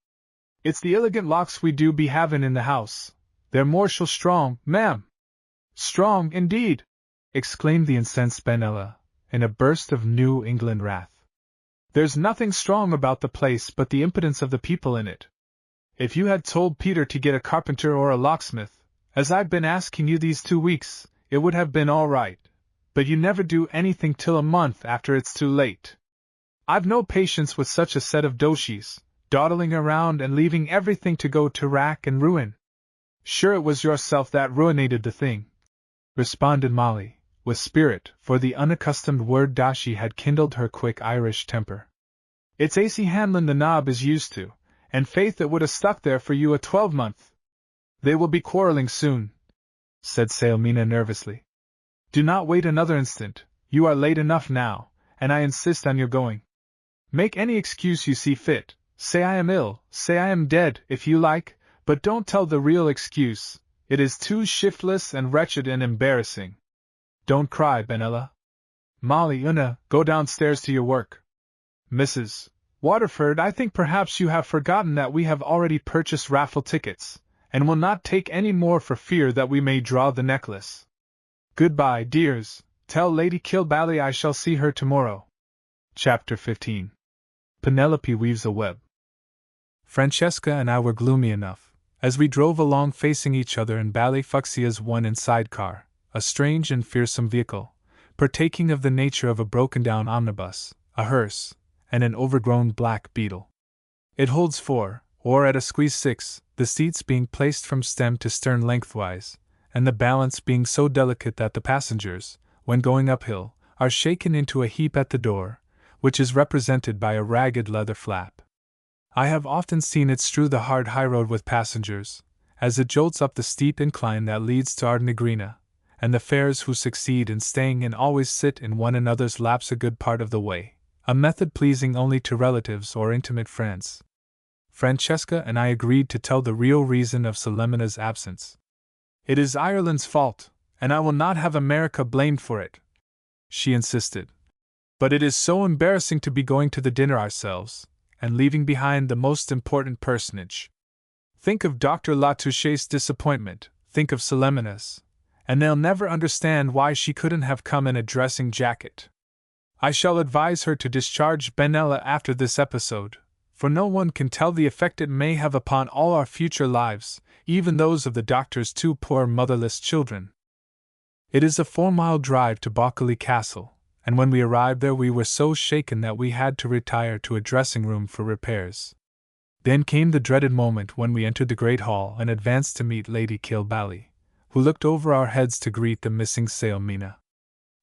It's the illigant locks we do be havin' in the house. They're mortial strong, ma'am." "Strong, indeed!" exclaimed the incensed Benella, in a burst of New England wrath. "There's nothing strong about the place but the impotence of the people in it. If you had told Peter to get a carpenter or a locksmith, as I've been asking you these 2 weeks, it would have been all right, but you never do anything till a month after it's too late. I've no patience with such a set of doshies, dawdling around and leaving everything to go to rack and ruin." "Sure it was yourself that ruinated the thing," responded Molly, with spirit, for the unaccustomed word dashi had kindled her quick Irish temper. "It's Acy Hanlon the knob is used to, and faith it would have stuck there for you a 12-month. "They will be quarreling soon," said Sailmina nervously. "Do not wait another instant, you are late enough now, and I insist on your going. Make any excuse you see fit, say I am ill, say I am dead, if you like, but don't tell the real excuse, it is too shiftless and wretched and embarrassing. Don't cry, Benella. Molly, Una, go downstairs to your work. Mrs. Waterford, I think perhaps you have forgotten that we have already purchased raffle tickets, and will not take any more for fear that we may draw the necklace. Goodbye, dears, tell Lady Kilbally I shall see her tomorrow." Chapter 15. Penelope weaves a web. Francesca and I were gloomy enough, as we drove along facing each other in Ballyfuxia's one-in sidecar, a strange and fearsome vehicle, partaking of the nature of a broken-down omnibus, a hearse, and an overgrown black beetle. It holds 4, or at a squeeze 6, the seats being placed from stem to stern lengthwise, and the balance being so delicate that the passengers, when going uphill, are shaken into a heap at the door, which is represented by a ragged leather flap. I have often seen it strew the hard highroad with passengers, as it jolts up the steep incline that leads to Ardnagrina, and the fares who succeed in staying in always sit in one another's laps a good part of the way, a method pleasing only to relatives or intimate friends. Francesca and I agreed to tell the real reason of Selemina's absence. "It is Ireland's fault, and I will not have America blamed for it," she insisted. "But it is so embarrassing to be going to the dinner ourselves, and leaving behind the most important personage. Think of Dr. Latouche's disappointment, think of Selemina's, and they'll never understand why she couldn't have come in a dressing jacket. I shall advise her to discharge Benella after this episode, for no one can tell the effect it may have upon all our future lives, even those of the doctor's 2 poor motherless children." It is a 4-mile drive to Balcally Castle, and when we arrived there we were so shaken that we had to retire to a dressing room for repairs. Then came the dreaded moment when we entered the great hall and advanced to meet Lady Kilbally, who looked over our heads to greet the missing Sailmina.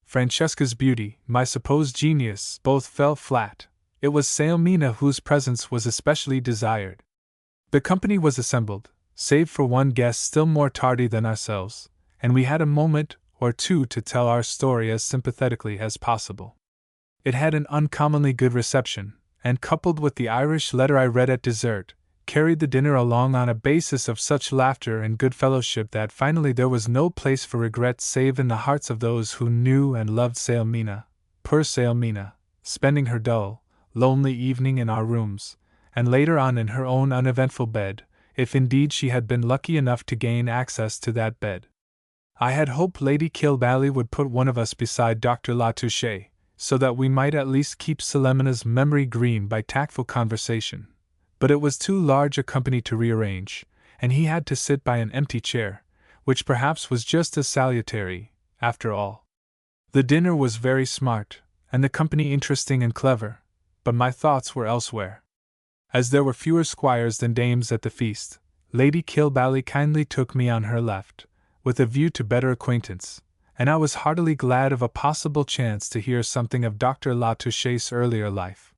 Francesca's beauty, my supposed genius, both fell flat. It was Sailmina whose presence was especially desired. The company was assembled, save for one guest still more tardy than ourselves, and we had a moment or two to tell our story as sympathetically as possible. It had an uncommonly good reception, and coupled with the Irish letter I read at dessert, carried the dinner along on a basis of such laughter and good fellowship that finally there was no place for regret save in the hearts of those who knew and loved Sailmina, poor Sailmina, spending her dull, lonely evening in our rooms, and later on in her own uneventful bed, if indeed she had been lucky enough to gain access to that bed. I had hoped Lady Kilbally would put one of us beside Dr. Latouche, so that we might at least keep Sailmina's memory green by tactful conversation. But it was too large a company to rearrange, and he had to sit by an empty chair, which perhaps was just as salutary, after all. The dinner was very smart, and the company interesting and clever, but my thoughts were elsewhere. As there were fewer squires than dames at the feast, Lady Kilbally kindly took me on her left, with a view to better acquaintance, and I was heartily glad of a possible chance to hear something of Dr. Latouche's earlier life.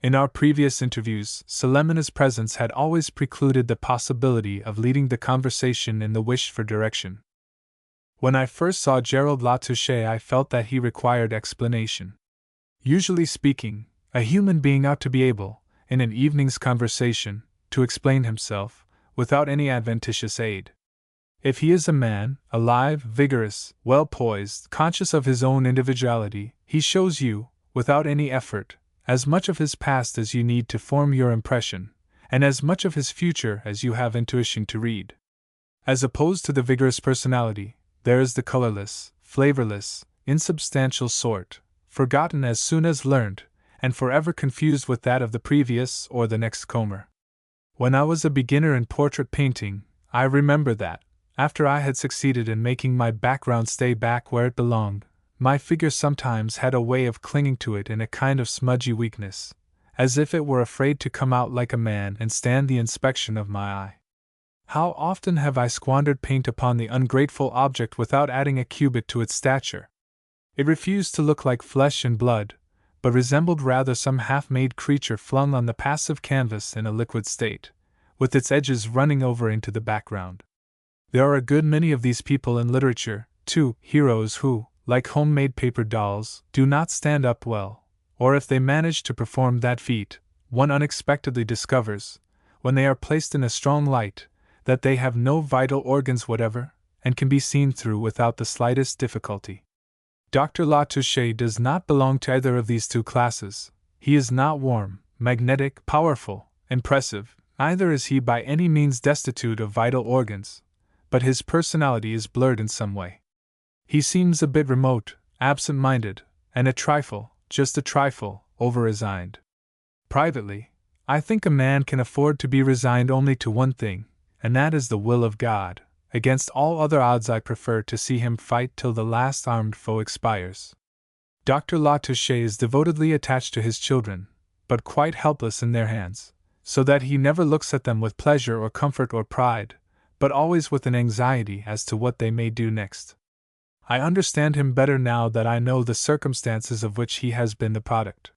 In our previous interviews, Sailmina's presence had always precluded the possibility of leading the conversation in the wished for direction. When I first saw Gerald Latouche, I felt that he required explanation. Usually speaking, a human being ought to be able, in an evening's conversation, to explain himself, without any adventitious aid. If he is a man, alive, vigorous, well-poised, conscious of his own individuality, he shows you, without any effort, as much of his past as you need to form your impression, and as much of his future as you have intuition to read. As opposed to the vigorous personality, there is the colorless, flavorless, insubstantial sort, forgotten as soon as learned, and forever confused with that of the previous or the next comer. When I was a beginner in portrait painting, I remember that, after I had succeeded in making my background stay back where it belonged, my figure sometimes had a way of clinging to it in a kind of smudgy weakness, as if it were afraid to come out like a man and stand the inspection of my eye. How often have I squandered paint upon the ungrateful object without adding a cubit to its stature! It refused to look like flesh and blood, but resembled rather some half-made creature flung on the passive canvas in a liquid state, with its edges running over into the background. There are a good many of these people in literature, too, heroes who, like homemade paper dolls, do not stand up well, or if they manage to perform that feat, one unexpectedly discovers, when they are placed in a strong light, that they have no vital organs whatever, and can be seen through without the slightest difficulty. Dr. Latouche does not belong to either of these two classes. He is not warm, magnetic, powerful, impressive, neither is he by any means destitute of vital organs, but his personality is blurred in some way. He seems a bit remote, absent-minded, and a trifle, just a trifle, over-resigned. Privately, I think a man can afford to be resigned only to one thing, and that is the will of God. Against all other odds I prefer to see him fight till the last armed foe expires. Dr. Latouche is devotedly attached to his children, but quite helpless in their hands, so that he never looks at them with pleasure or comfort or pride, but always with an anxiety as to what they may do next. I understand him better now that I know the circumstances of which he has been the product.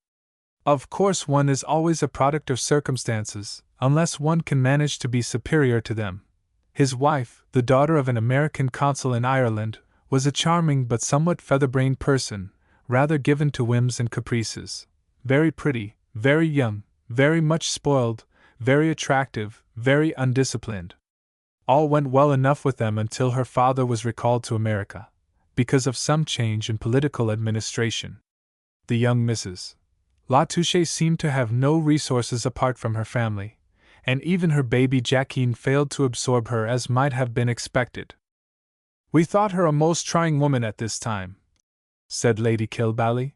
Of course, one is always a product of circumstances, unless one can manage to be superior to them. His wife, the daughter of an American consul in Ireland, was a charming but somewhat feather-brained person, rather given to whims and caprices, very pretty, very young, very much spoiled, very attractive, very undisciplined. All went well enough with them until her father was recalled to America, because of some change in political administration. The young Mrs. Latouche seemed to have no resources apart from her family, and even her baby Jacqueline failed to absorb her as might have been expected. "We thought her a most trying woman at this time," said Lady Kilbally.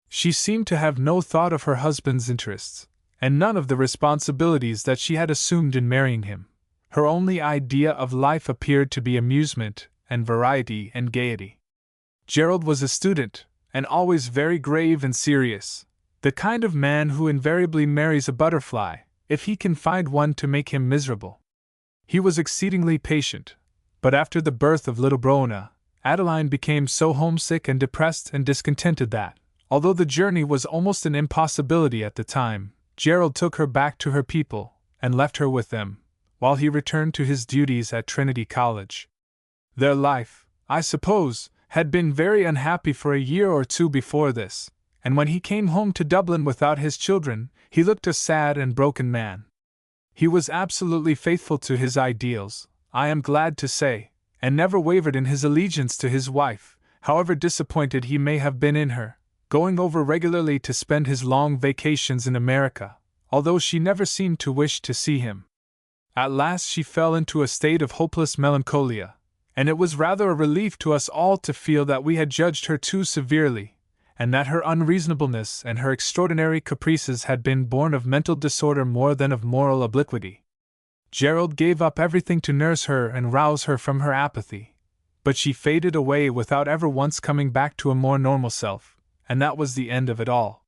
"She seemed to have no thought of her husband's interests, and none of the responsibilities that she had assumed in marrying him. Her only idea of life appeared to be amusement, and variety, and gaiety. Gerald was a student, and always very grave and serious, the kind of man who invariably marries a butterfly, if he can find one to make him miserable. He was exceedingly patient, but after the birth of little Broena, Adeline became so homesick and depressed and discontented that, although the journey was almost an impossibility at the time, Gerald took her back to her people and left her with them, while he returned to his duties at Trinity College. Their life, I suppose, had been very unhappy for a year or two before this, and when he came home to Dublin without his children, he looked a sad and broken man. He was absolutely faithful to his ideals, I am glad to say, and never wavered in his allegiance to his wife, however disappointed he may have been in her, going over regularly to spend his long vacations in America, although she never seemed to wish to see him. At last she fell into a state of hopeless melancholia, and it was rather a relief to us all to feel that we had judged her too severely, and that her unreasonableness and her extraordinary caprices had been born of mental disorder more than of moral obliquity. Gerald gave up everything to nurse her and rouse her from her apathy, but she faded away without ever once coming back to a more normal self, and that was the end of it all.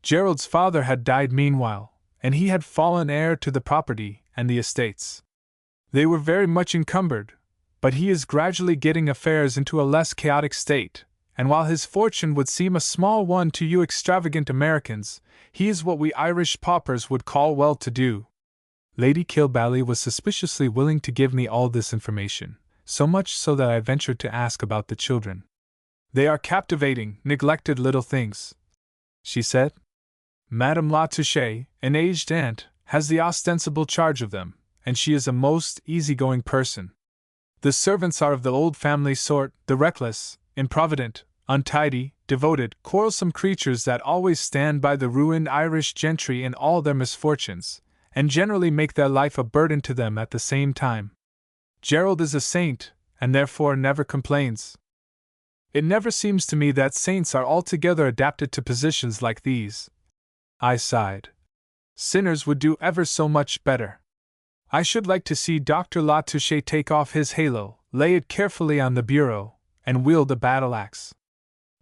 Gerald's father had died meanwhile, and he had fallen heir to the property and the estates. They were very much encumbered, but he is gradually getting affairs into a less chaotic state, and while his fortune would seem a small one to you extravagant Americans, he is what we Irish paupers would call well-to-do. Lady Kilbally was suspiciously willing to give me all this information, so much so that I ventured to ask about the children. "They are captivating, neglected little things," she said. "Madame La Touche, an aged aunt, has the ostensible charge of them, and she is a most easygoing person. The servants are of the old family sort, the reckless, improvident, untidy, devoted, quarrelsome creatures that always stand by the ruined Irish gentry in all their misfortunes, and generally make their life a burden to them at the same time. Gerald is a saint, and therefore never complains. It never seems to me that saints are altogether adapted to positions like these." I sighed. "Sinners would do ever so much better. I should like to see Dr. La Touche take off his halo, lay it carefully on the bureau, and wield a battle-axe.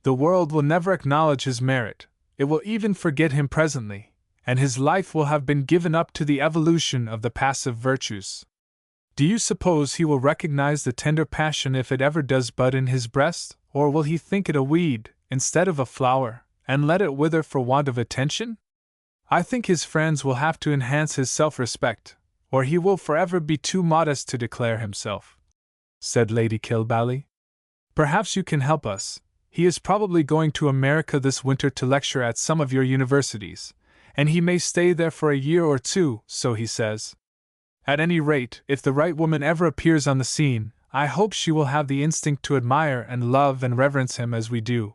The world will never acknowledge his merit, it will even forget him presently, and his life will have been given up to the evolution of the passive virtues. Do you suppose he will recognize the tender passion if it ever does bud in his breast, or will he think it a weed, instead of a flower, and let it wither for want of attention? I think his friends will have to enhance his self-respect, or he will forever be too modest to declare himself," said Lady Kilbally. "Perhaps you can help us. He is probably going to America this winter to lecture at some of your universities, and he may stay there for a year or two, so he says. At any rate, if the right woman ever appears on the scene, I hope she will have the instinct to admire and love and reverence him as we do."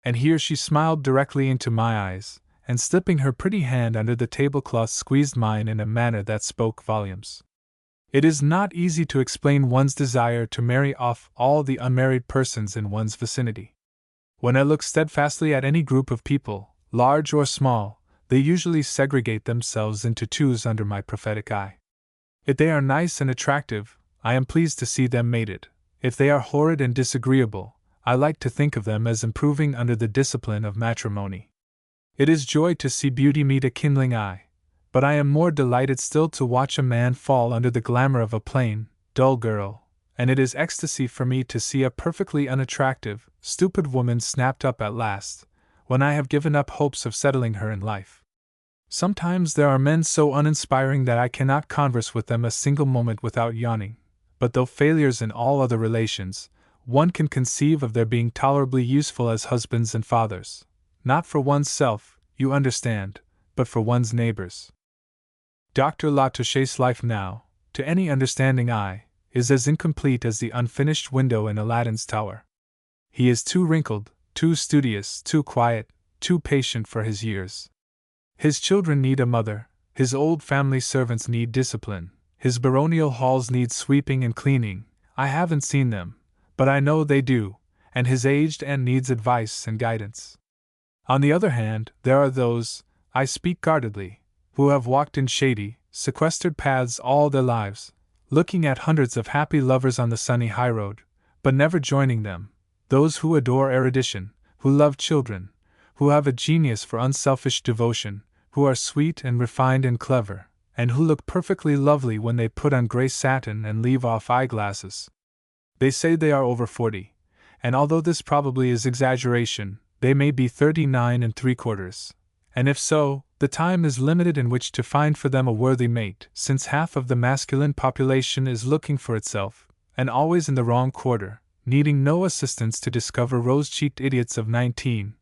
And here she smiled directly into my eyes, and slipping her pretty hand under the tablecloth squeezed mine in a manner that spoke volumes. It is not easy to explain one's desire to marry off all the unmarried persons in one's vicinity. When I look steadfastly at any group of people, large or small, they usually segregate themselves into twos under my prophetic eye. If they are nice and attractive, I am pleased to see them mated. If they are horrid and disagreeable, I like to think of them as improving under the discipline of matrimony. It is joy to see beauty meet a kindling eye, but I am more delighted still to watch a man fall under the glamour of a plain, dull girl, and it is ecstasy for me to see a perfectly unattractive, stupid woman snapped up at last, when I have given up hopes of settling her in life. Sometimes there are men so uninspiring that I cannot converse with them a single moment without yawning, but though failures in all other relations, one can conceive of their being tolerably useful as husbands and fathers. Not for one's self, you understand, but for one's neighbors. Dr. La Touche's life now, to any understanding eye, is as incomplete as the unfinished window in Aladdin's tower. He is too wrinkled, too studious, too quiet, too patient for his years. His children need a mother, his old family servants need discipline, his baronial halls need sweeping and cleaning. I haven't seen them, but I know they do, and his aged aunt needs advice and guidance. On the other hand, there are those, I speak guardedly, who have walked in shady, sequestered paths all their lives, looking at hundreds of happy lovers on the sunny highroad, but never joining them, those who adore erudition, who love children, who have a genius for unselfish devotion, who are sweet and refined and clever, and who look perfectly lovely when they put on gray satin and leave off eyeglasses. They say they are over 40, and although this probably is exaggeration, they may be 39 3/4, and if so, the time is limited in which to find for them a worthy mate, since half of the masculine population is looking for itself, and always in the wrong quarter, needing no assistance to discover rose-cheeked idiots of 19,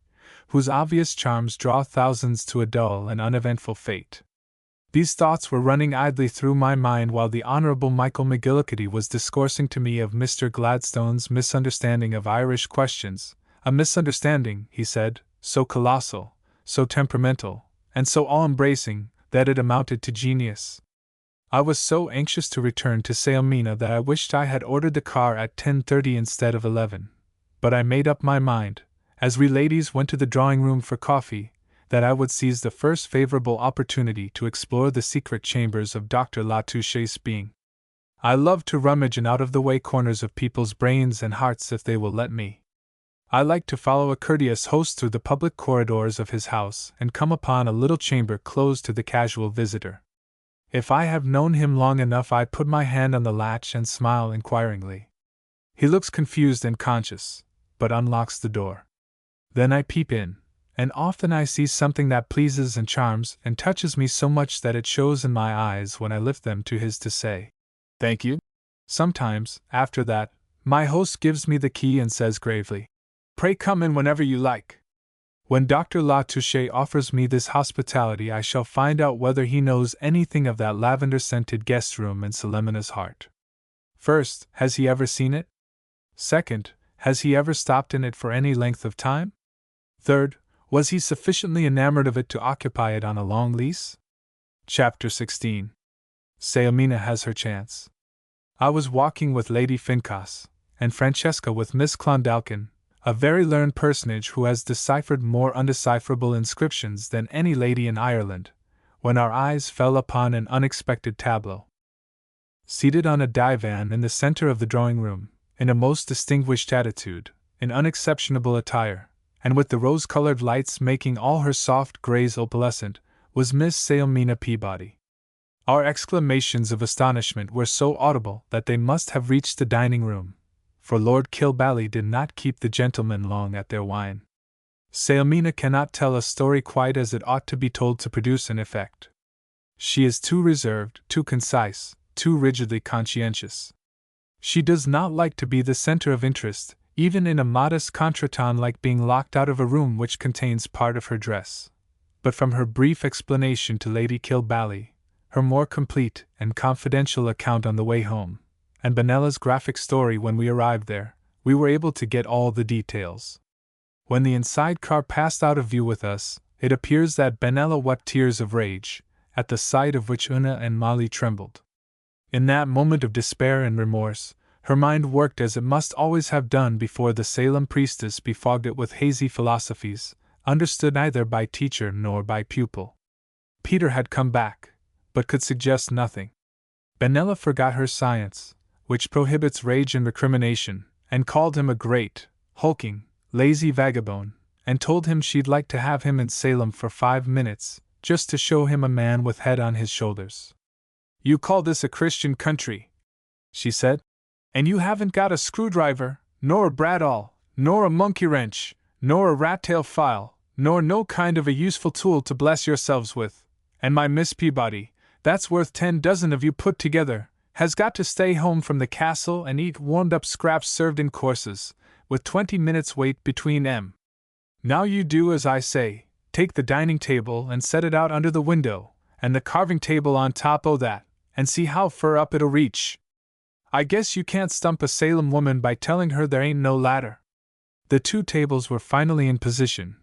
whose obvious charms draw thousands to a dull and uneventful fate. These thoughts were running idly through my mind while the Honourable Michael McGillicuddy was discoursing to me of Mr. Gladstone's misunderstanding of Irish questions, a misunderstanding, he said, so colossal, so temperamental, and so all-embracing, that it amounted to genius. I was so anxious to return to Salemina that I wished I had ordered the car at 10:30 instead of 11, but I made up my mind, as we ladies went to the drawing-room for coffee, that I would seize the first favorable opportunity to explore the secret chambers of Dr. Latouche's being. I love to rummage in out-of-the-way corners of people's brains and hearts if they will let me. I like to follow a courteous host through the public corridors of his house and come upon a little chamber closed to the casual visitor. If I have known him long enough, I put my hand on the latch and smile inquiringly. He looks confused and conscious, but unlocks the door. Then I peep in, and often I see something that pleases and charms and touches me so much that it shows in my eyes when I lift them to his to say, "Thank you." Sometimes, after that, my host gives me the key and says gravely, "Pray come in whenever you like." When Dr. Latouche offers me this hospitality, I shall find out whether he knows anything of that lavender-scented guest room in Selemina's heart. First, has he ever seen it? Second, has he ever stopped in it for any length of time? Third, was he sufficiently enamored of it to occupy it on a long lease? Chapter 16. Salemina has her chance. I was walking with Lady Fincas, and Francesca with Miss Clondalkin, a very learned personage who has deciphered more undecipherable inscriptions than any lady in Ireland, when our eyes fell upon an unexpected tableau. Seated on a divan in the center of the drawing-room, in a most distinguished attitude, in unexceptionable attire, and with the rose-colored lights making all her soft grays opalescent, was Miss Salemina Peabody. Our exclamations of astonishment were so audible that they must have reached the dining-room, for Lord Kilbally did not keep the gentlemen long at their wine. Salemina cannot tell a story quite as it ought to be told to produce an effect. She is too reserved, too concise, too rigidly conscientious. She does not like to be the center of interest, even in a modest contretemps like being locked out of a room which contains part of her dress. But from her brief explanation to Lady Kilbally, her more complete and confidential account on the way home, and Benella's graphic story when we arrived there, we were able to get all the details. When the inside car passed out of view with us, it appears that Benella wept tears of rage, at the sight of which Una and Molly trembled. In that moment of despair and remorse, her mind worked as it must always have done before the Salem priestess befogged it with hazy philosophies, understood neither by teacher nor by pupil. Peter had come back, but could suggest nothing. Benella forgot her science, which prohibits rage and recrimination, and called him a great, hulking, lazy vagabond, and told him she'd like to have him in Salem for 5 minutes, just to show him a man with head on his shoulders. "You call this a Christian country," she said, "and you haven't got a screwdriver, nor a bradawl, nor a monkey-wrench, nor a rat-tail file, nor no kind of a useful tool to bless yourselves with, and my Miss Peabody, that's worth 10 dozen of you put together, has got to stay home from the castle and eat warmed-up scraps served in courses, with 20 minutes wait between 'em. Now you do as I say, take the dining table and set it out under the window, and the carving table on top o' that, and see how fur up it'll reach. I guess you can't stump a Salem woman by telling her there ain't no ladder." The 2 tables were finally in position,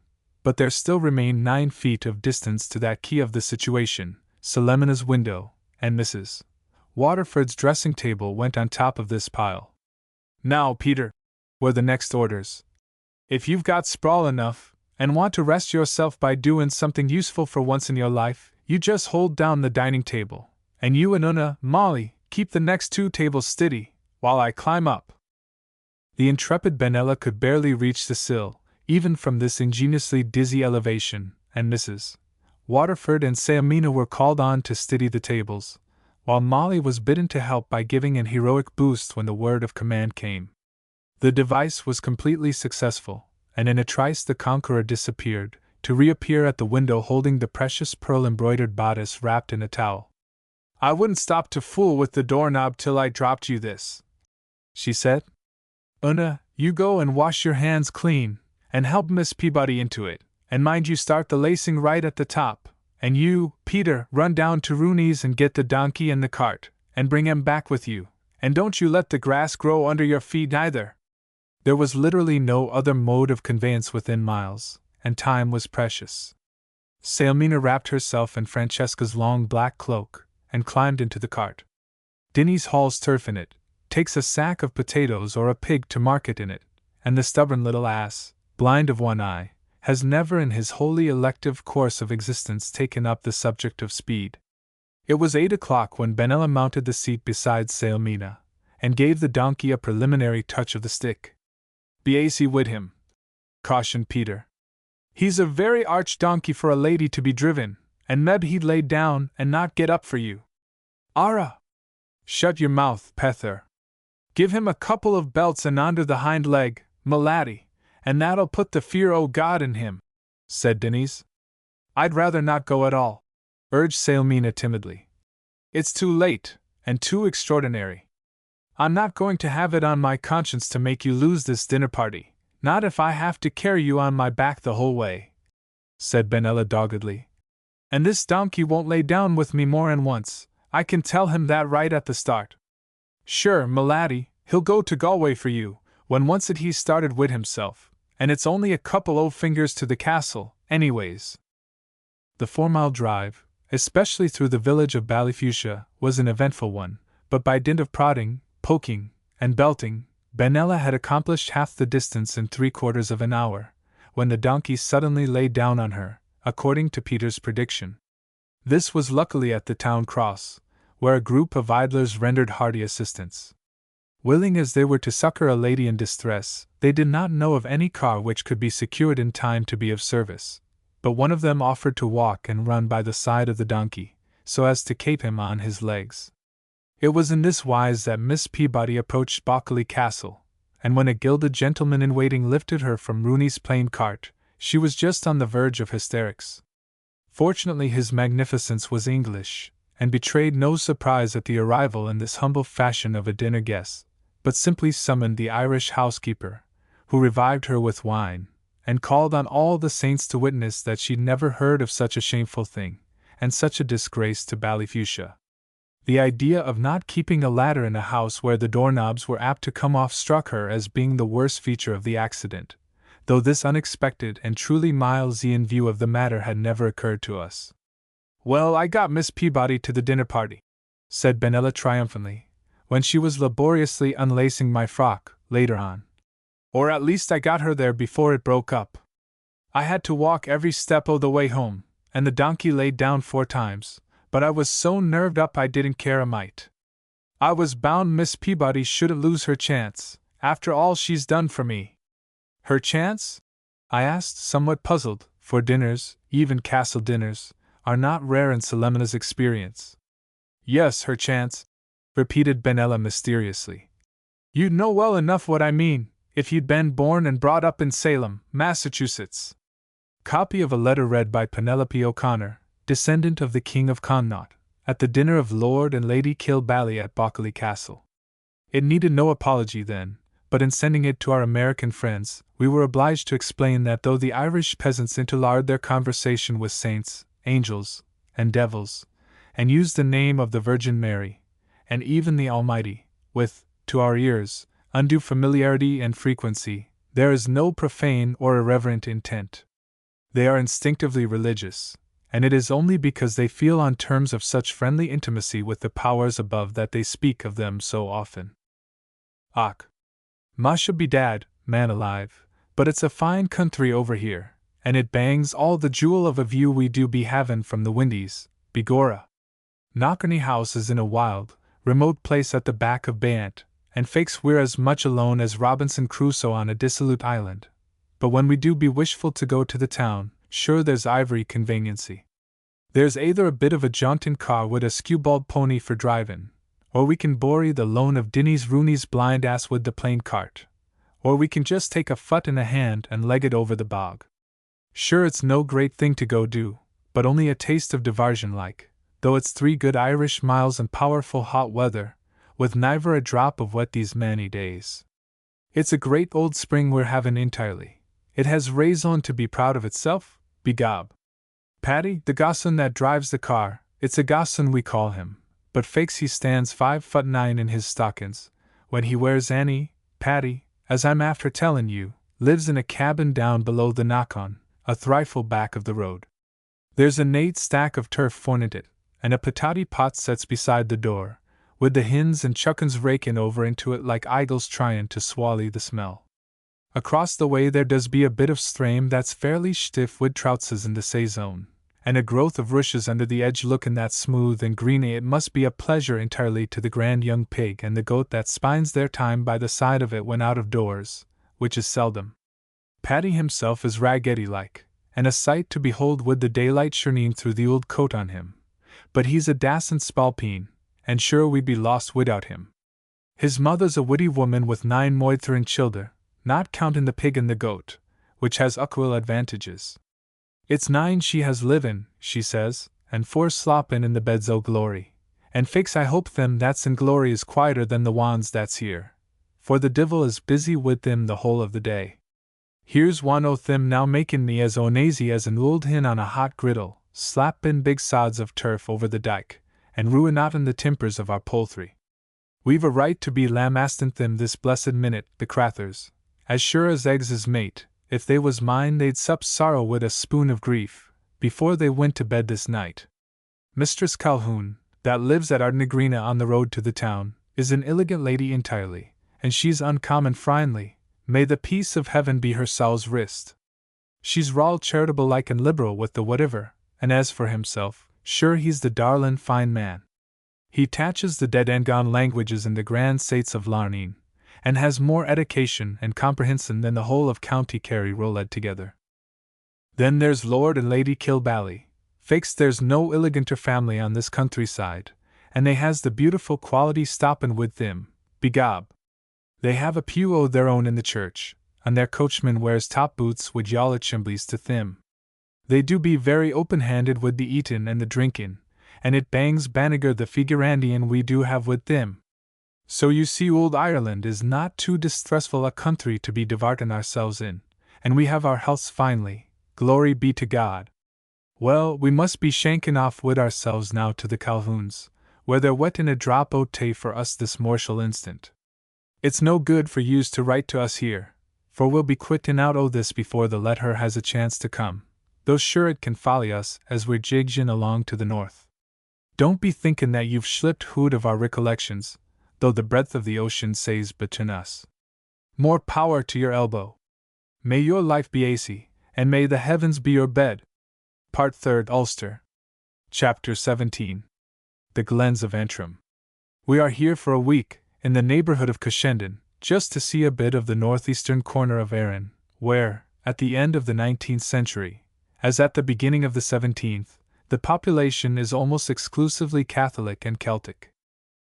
but there still remained 9 feet of distance to that key of the situation. Selemina's window, and Mrs. Waterford's dressing table went on top of this pile. "Now, Peter," were the next orders, "if you've got sprawl enough, and want to rest yourself by doin' something useful for once in your life, you just hold down the dining table, and you and Una, Molly, keep the next 2 tables stiddy, while I climb up." The intrepid Benella could barely reach the sill, even from this ingeniously dizzy elevation, and Mrs. Waterford and Sailmina were called on to steady the tables, while Molly was bidden to help by giving an heroic boost when the word of command came. The device was completely successful, and in a trice the conqueror disappeared, to reappear at the window holding the precious pearl-embroidered bodice wrapped in a towel. "I wouldn't stop to fool with the doorknob till I dropped you this," she said. "Una, you go and wash your hands clean, and help Miss Peabody into it, and mind you start the lacing right at the top, and you, Peter, run down to Rooney's and get the donkey and the cart, and bring 'em back with you, and don't you let the grass grow under your feet neither." There was literally no other mode of conveyance within miles, and time was precious. Sailmina wrapped herself in Francesca's long black cloak, and climbed into the cart. Dinny's hauls turf in it, takes a sack of potatoes or a pig to market in it, and the stubborn little ass, blind of one eye, has never in his wholly elective course of existence taken up the subject of speed. It was 8 o'clock when Benella mounted the seat beside Sailmina, and gave the donkey a preliminary touch of the stick. "Be aisy wid him," cautioned Peter. "He's a very arch donkey for a lady to be driven, and meb he'd lay down and not get up for you." "Arrah! Shut your mouth, Pether. Give him a couple of belts and under the hind leg, my laddie, and that'll put the fear o' God in him," said Dinny's. "I'd rather not go at all," urged Sailmina timidly. "It's too late, and too extraordinary. I'm not going to have it on my conscience to make you lose this dinner party, not if I have to carry you on my back the whole way," said Benella doggedly. "And this donkey won't lay down with me more'n once, I can tell him that right at the start. Sure, my laddie, he'll go to Galway for you, when once he's started wid himself, and it's only a couple o' fingers to the castle, anyways." The 4-mile drive, especially through the village of Ballyfuchsia, was an eventful one, but by dint of prodding, poking, and belting, Benella had accomplished half the distance in 3/4 of an hour, when the donkey suddenly lay down on her, according to Peter's prediction. This was luckily at the town cross, where a group of idlers rendered hearty assistance. Willing as they were to succor a lady in distress, they did not know of any car which could be secured in time to be of service, but one of them offered to walk and run by the side of the donkey, so as to keep him on his legs. It was in this wise that Miss Peabody approached Ballyfuchsia Castle, and when a gilded gentleman-in-waiting lifted her from Rooney's plain cart, she was just on the verge of hysterics. Fortunately his magnificence was English, and betrayed no surprise at the arrival in this humble fashion of a dinner guest, but simply summoned the Irish housekeeper, who revived her with wine, and called on all the saints to witness that she'd never heard of such a shameful thing, and such a disgrace to Ballyfuchsia. The idea of not keeping a ladder in a house where the doorknobs were apt to come off struck her as being the worst feature of the accident, though this unexpected and truly Milesian view of the matter had never occurred to us. "Well, I got Miss Peabody to the dinner party," said Benella triumphantly, when she was laboriously unlacing my frock, later on. "Or at least I got her there before it broke up. I had to walk every step o' the way home, and the donkey laid down 4 times, but I was so nerved up I didn't care a mite. I was bound Miss Peabody shouldn't lose her chance, after all she's done for me." "Her chance?" I asked, somewhat puzzled, for dinners, even castle dinners, are not rare in Sailmina's experience. "Yes, her chance," repeated Benella mysteriously. "You'd know well enough what I mean, if you'd been born and brought up in Salem, Massachusetts." Copy of a letter read by Penelope O'Connor, descendant of the King of Connaught, at the dinner of Lord and Lady Kilbally at Ballyfuchsia Castle. It needed no apology then, but in sending it to our American friends, we were obliged to explain that though the Irish peasants interlard their conversation with saints, angels, and devils, and use the name of the Virgin Mary, and even the Almighty, with, to our ears, undue familiarity and frequency, there is no profane or irreverent intent. They are instinctively religious, and it is only because they feel on terms of such friendly intimacy with the powers above that they speak of them so often. "Och, musha be dad, man alive, but it's a fine country over here, and it bangs all the jewel of a view we do be havin' from the Windies, begorra. Knockerny House is in a wild, remote place at the back of Bayant, and fakes we're as much alone as Robinson Crusoe on a dissolute island, but when we do be wishful to go to the town, sure there's ivory conveniency. There's either a bit of a jauntin' car with a skewbald pony for drivin', or we can borry the loan of Dinny's Rooney's blind ass with the plain cart, or we can just take a foot in a hand and leg it over the bog. Sure it's no great thing to go do, but only a taste of diversion like, though it's 3 good Irish miles and powerful hot weather, with niver a drop of wet these many days. It's a great old spring we're havin' entirely. It has raison to be proud of itself, begob. Paddy, the gossoon that drives the car, it's a gossoon we call him, but fakes he stands 5'9" in his stockings, when he wears any. Paddy, as I'm after tellin' you, lives in a cabin down below the knock-on, a thrifle back of the road. There's a nate stack of turf fornint it, and a patati pot sets beside the door, with the hins and chuckens rakin' over into it like eagles tryin' to swally the smell. Across the way there does be a bit of strame that's fairly stiff wid troutses in the saison, and a growth of rushes under the edge lookin' that smooth and greeny it must be a pleasure entirely to the grand young pig and the goat that spines their time by the side of it when out of doors, which is seldom. Paddy himself is raggedy-like, and a sight to behold wid the daylight shirning through the old coat on him, but he's a dacent spalpeen, and sure we'd be lost widout him. His mother's a witty woman with 9 moithrin childer, not countin' the pig and the goat, which has uckwill advantages. It's 9 she has livin', she says, and 4 sloppin' in the beds o' glory, and fakes I hope them that's in glory is quieter than the wans that's here, for the divil is busy with them the whole of the day. Here's one o' them now makin' me as onaisy as an ould hin on a hot griddle, slappin' big sods of turf over the dyke, and ruinatin' the timbers of our poultry. We've a right to be lamastin' them this blessed minute, the crathers, as sure as eggs is mate. If they was mine they'd sup sorrow wid a spoon of grief, before they went to bed this night. Mistress Calhoun, that lives at Ardnagrina on the road to the town, is an illigant lady entirely, and she's uncommon friendly. May the peace of heaven be her sow's wrist. She's rawl charitable like and liberal with the whatever, and as for himself, sure he's the darlin' fine man. He taches the dead and gone languages in the grand states of Larneen, and has more edication and comprehension than the whole of County Kerry rolled together. Then there's Lord and Lady Kilbally. Fakes there's no illiganter family on this countryside, and they has the beautiful quality stoppin' with them, begob. They have a pew o' their own in the church, and their coachman wears top boots wid yalla chimblies to thim. They do be very open-handed wid the eatin' and the drinkin', and it bangs Banagher the figurandian we do have wid thim. So you see old Ireland is not too distressful a country to be divartin' ourselves in, and we have our healths finely, glory be to God. Well, we must be shankin' off wid ourselves now to the Calhouns, where they're wettin' a drop o' tay for us this mortial instant. It's no good for yous to write to us here, for we'll be quittin' out o' this before the letter has a chance to come, though sure it can folly us as we're jiggin' along to the north. Don't be thinkin' that you've slipped hood of our recollections, though the breadth of the ocean says between us. More power to your elbow. May your life be acy, and may the heavens be your bed. Part 3rd Ulster. Chapter 17. The Glens of Antrim. We are here for a week, in the neighborhood of Cashenden, just to see a bit of the northeastern corner of Erin, where, at the end of the 19th century, as at the beginning of the 17th, the population is almost exclusively Catholic and Celtic.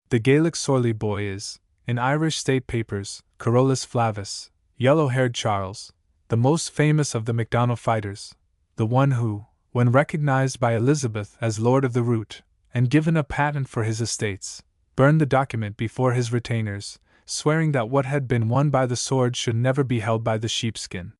The Gaelic sorely boy is, in Irish state papers, Carolus Flavus, yellow-haired Charles, the most famous of the MacDonald fighters, the one who, when recognized by Elizabeth as Lord of the Root, and given a patent for his estates, burned the document before his retainers, swearing that what had been won by the sword should never be held by the sheepskin.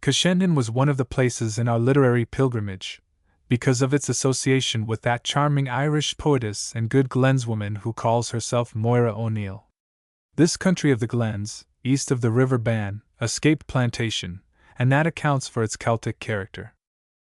Cashenden was one of the places in our literary pilgrimage, because of its association with that charming Irish poetess and good glenswoman who calls herself Moira O'Neill. This country of the glens, east of the River Bann, escaped plantation, and that accounts for its Celtic character.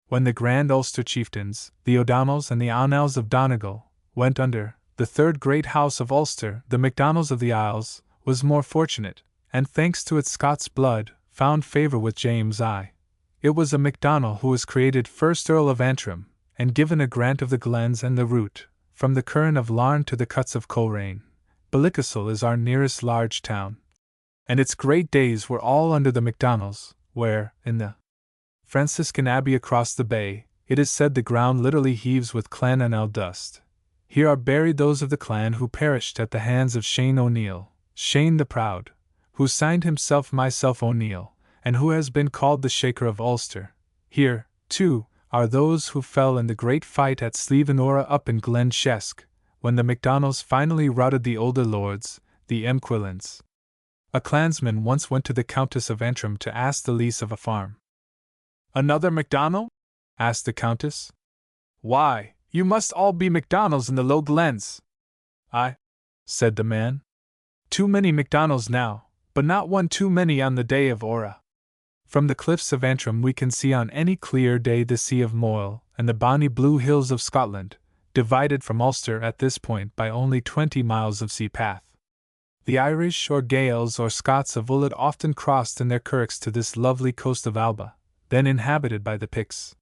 When the grand Ulster chieftains, the O'Donnells and the Onells of Donegal, went under, the third great house of Ulster, the MacDonalds of the Isles, was more fortunate, and thanks to its Scots blood, found favour with James I. It was a MacDonald who was created first Earl of Antrim, and given a grant of the glens and the route, from the Curran of Larne to the cuts of Coleraine. Ballycastle is our nearest large town, and its great days were all under the MacDonalds, where, in the Franciscan Abbey across the bay, it is said the ground literally heaves with Clan Anel dust. Here are buried those of the clan who perished at the hands of Shane O'Neill, Shane the Proud, who signed himself Myself O'Neill, and who has been called the Shaker of Ulster. Here, too, are those who fell in the great fight at Slievenora up in Glen Shesk, when the MacDonalds finally routed the older lords, the Emquilins. A clansman once went to the Countess of Antrim to ask the lease of a farm. "Another MacDonald?" asked the Countess. "Why, you must all be MacDonalds in the Low Glens." "Aye," said the man. "Too many MacDonalds now, but not one too many on the day of Ora." From the cliffs of Antrim we can see on any clear day the Sea of Moyle and the bonny blue hills of Scotland, divided from Ulster at this point by only 20 miles of sea path. The Irish or Gaels or Scots of Ullid often crossed in their currachs to this lovely coast of Alba, then inhabited by the Picts.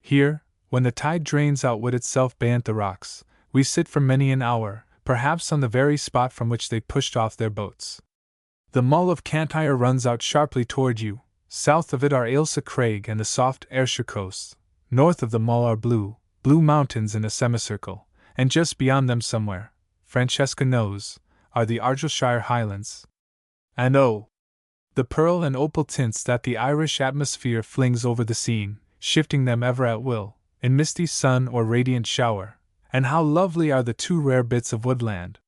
Here, when the tide drains out wood itself beyond the rocks, we sit for many an hour, perhaps on the very spot from which they pushed off their boats. The Mull of Cantyre runs out sharply toward you. South of it are Ailsa Craig and the soft Ayrshire coast. North of the Mull are blue mountains in a semicircle, and just beyond them somewhere, Francesca knows, are the Argyllshire Highlands. And oh, the pearl and opal tints that the Irish atmosphere flings over the scene, shifting them ever at will, in misty sun or radiant shower, and how lovely are the two rare bits of woodland.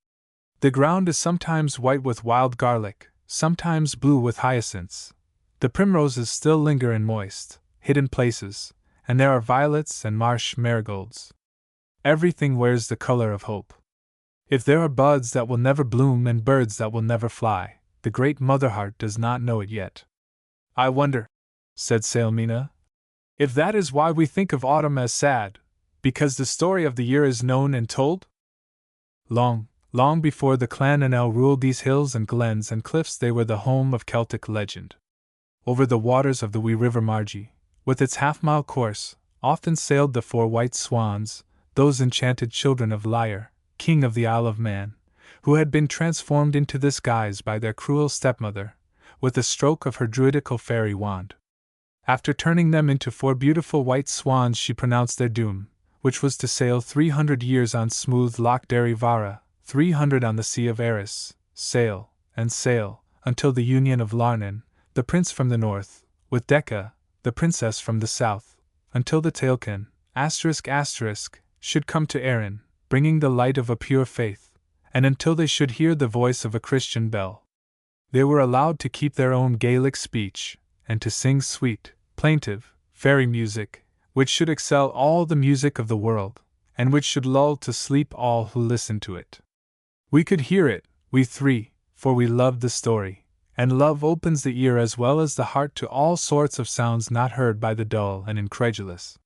The ground is sometimes white with wild garlic, sometimes blue with hyacinths. The primroses still linger in moist, hidden places, and there are violets and marsh marigolds. Everything wears the color of hope. If there are buds that will never bloom and birds that will never fly, the great mother heart does not know it yet. "I wonder," said Sailmina, "if that is why we think of autumn as sad, because the story of the year is known and told?" Long before the Clan Anel ruled these hills and glens and cliffs, they were the home of Celtic legend. Over the waters of the wee river Margie, with its half-mile course, often sailed the 4 white swans, those enchanted children of Lyre, king of the Isle of Man, who had been transformed into this guise by their cruel stepmother, with a stroke of her druidical fairy wand. After turning them into 4 beautiful white swans, she pronounced their doom, which was to sail 300 years on smooth Loch Derry-Vara, 300 on the Sea of Eris, sail, and sail, until the union of Larnan, the prince from the north, with Decca, the princess from the south, until the Tailcan, ***, should come to Erin, bringing the light of a pure faith, and until they should hear the voice of a Christian bell. They were allowed to keep their own Gaelic speech, and to sing sweet, plaintive, fairy music, which should excel all the music of the world, and which should lull to sleep all who listened to it. We could hear it, we 3, for we loved the story. And love opens the ear as well as the heart to all sorts of sounds not heard by the dull and incredulous.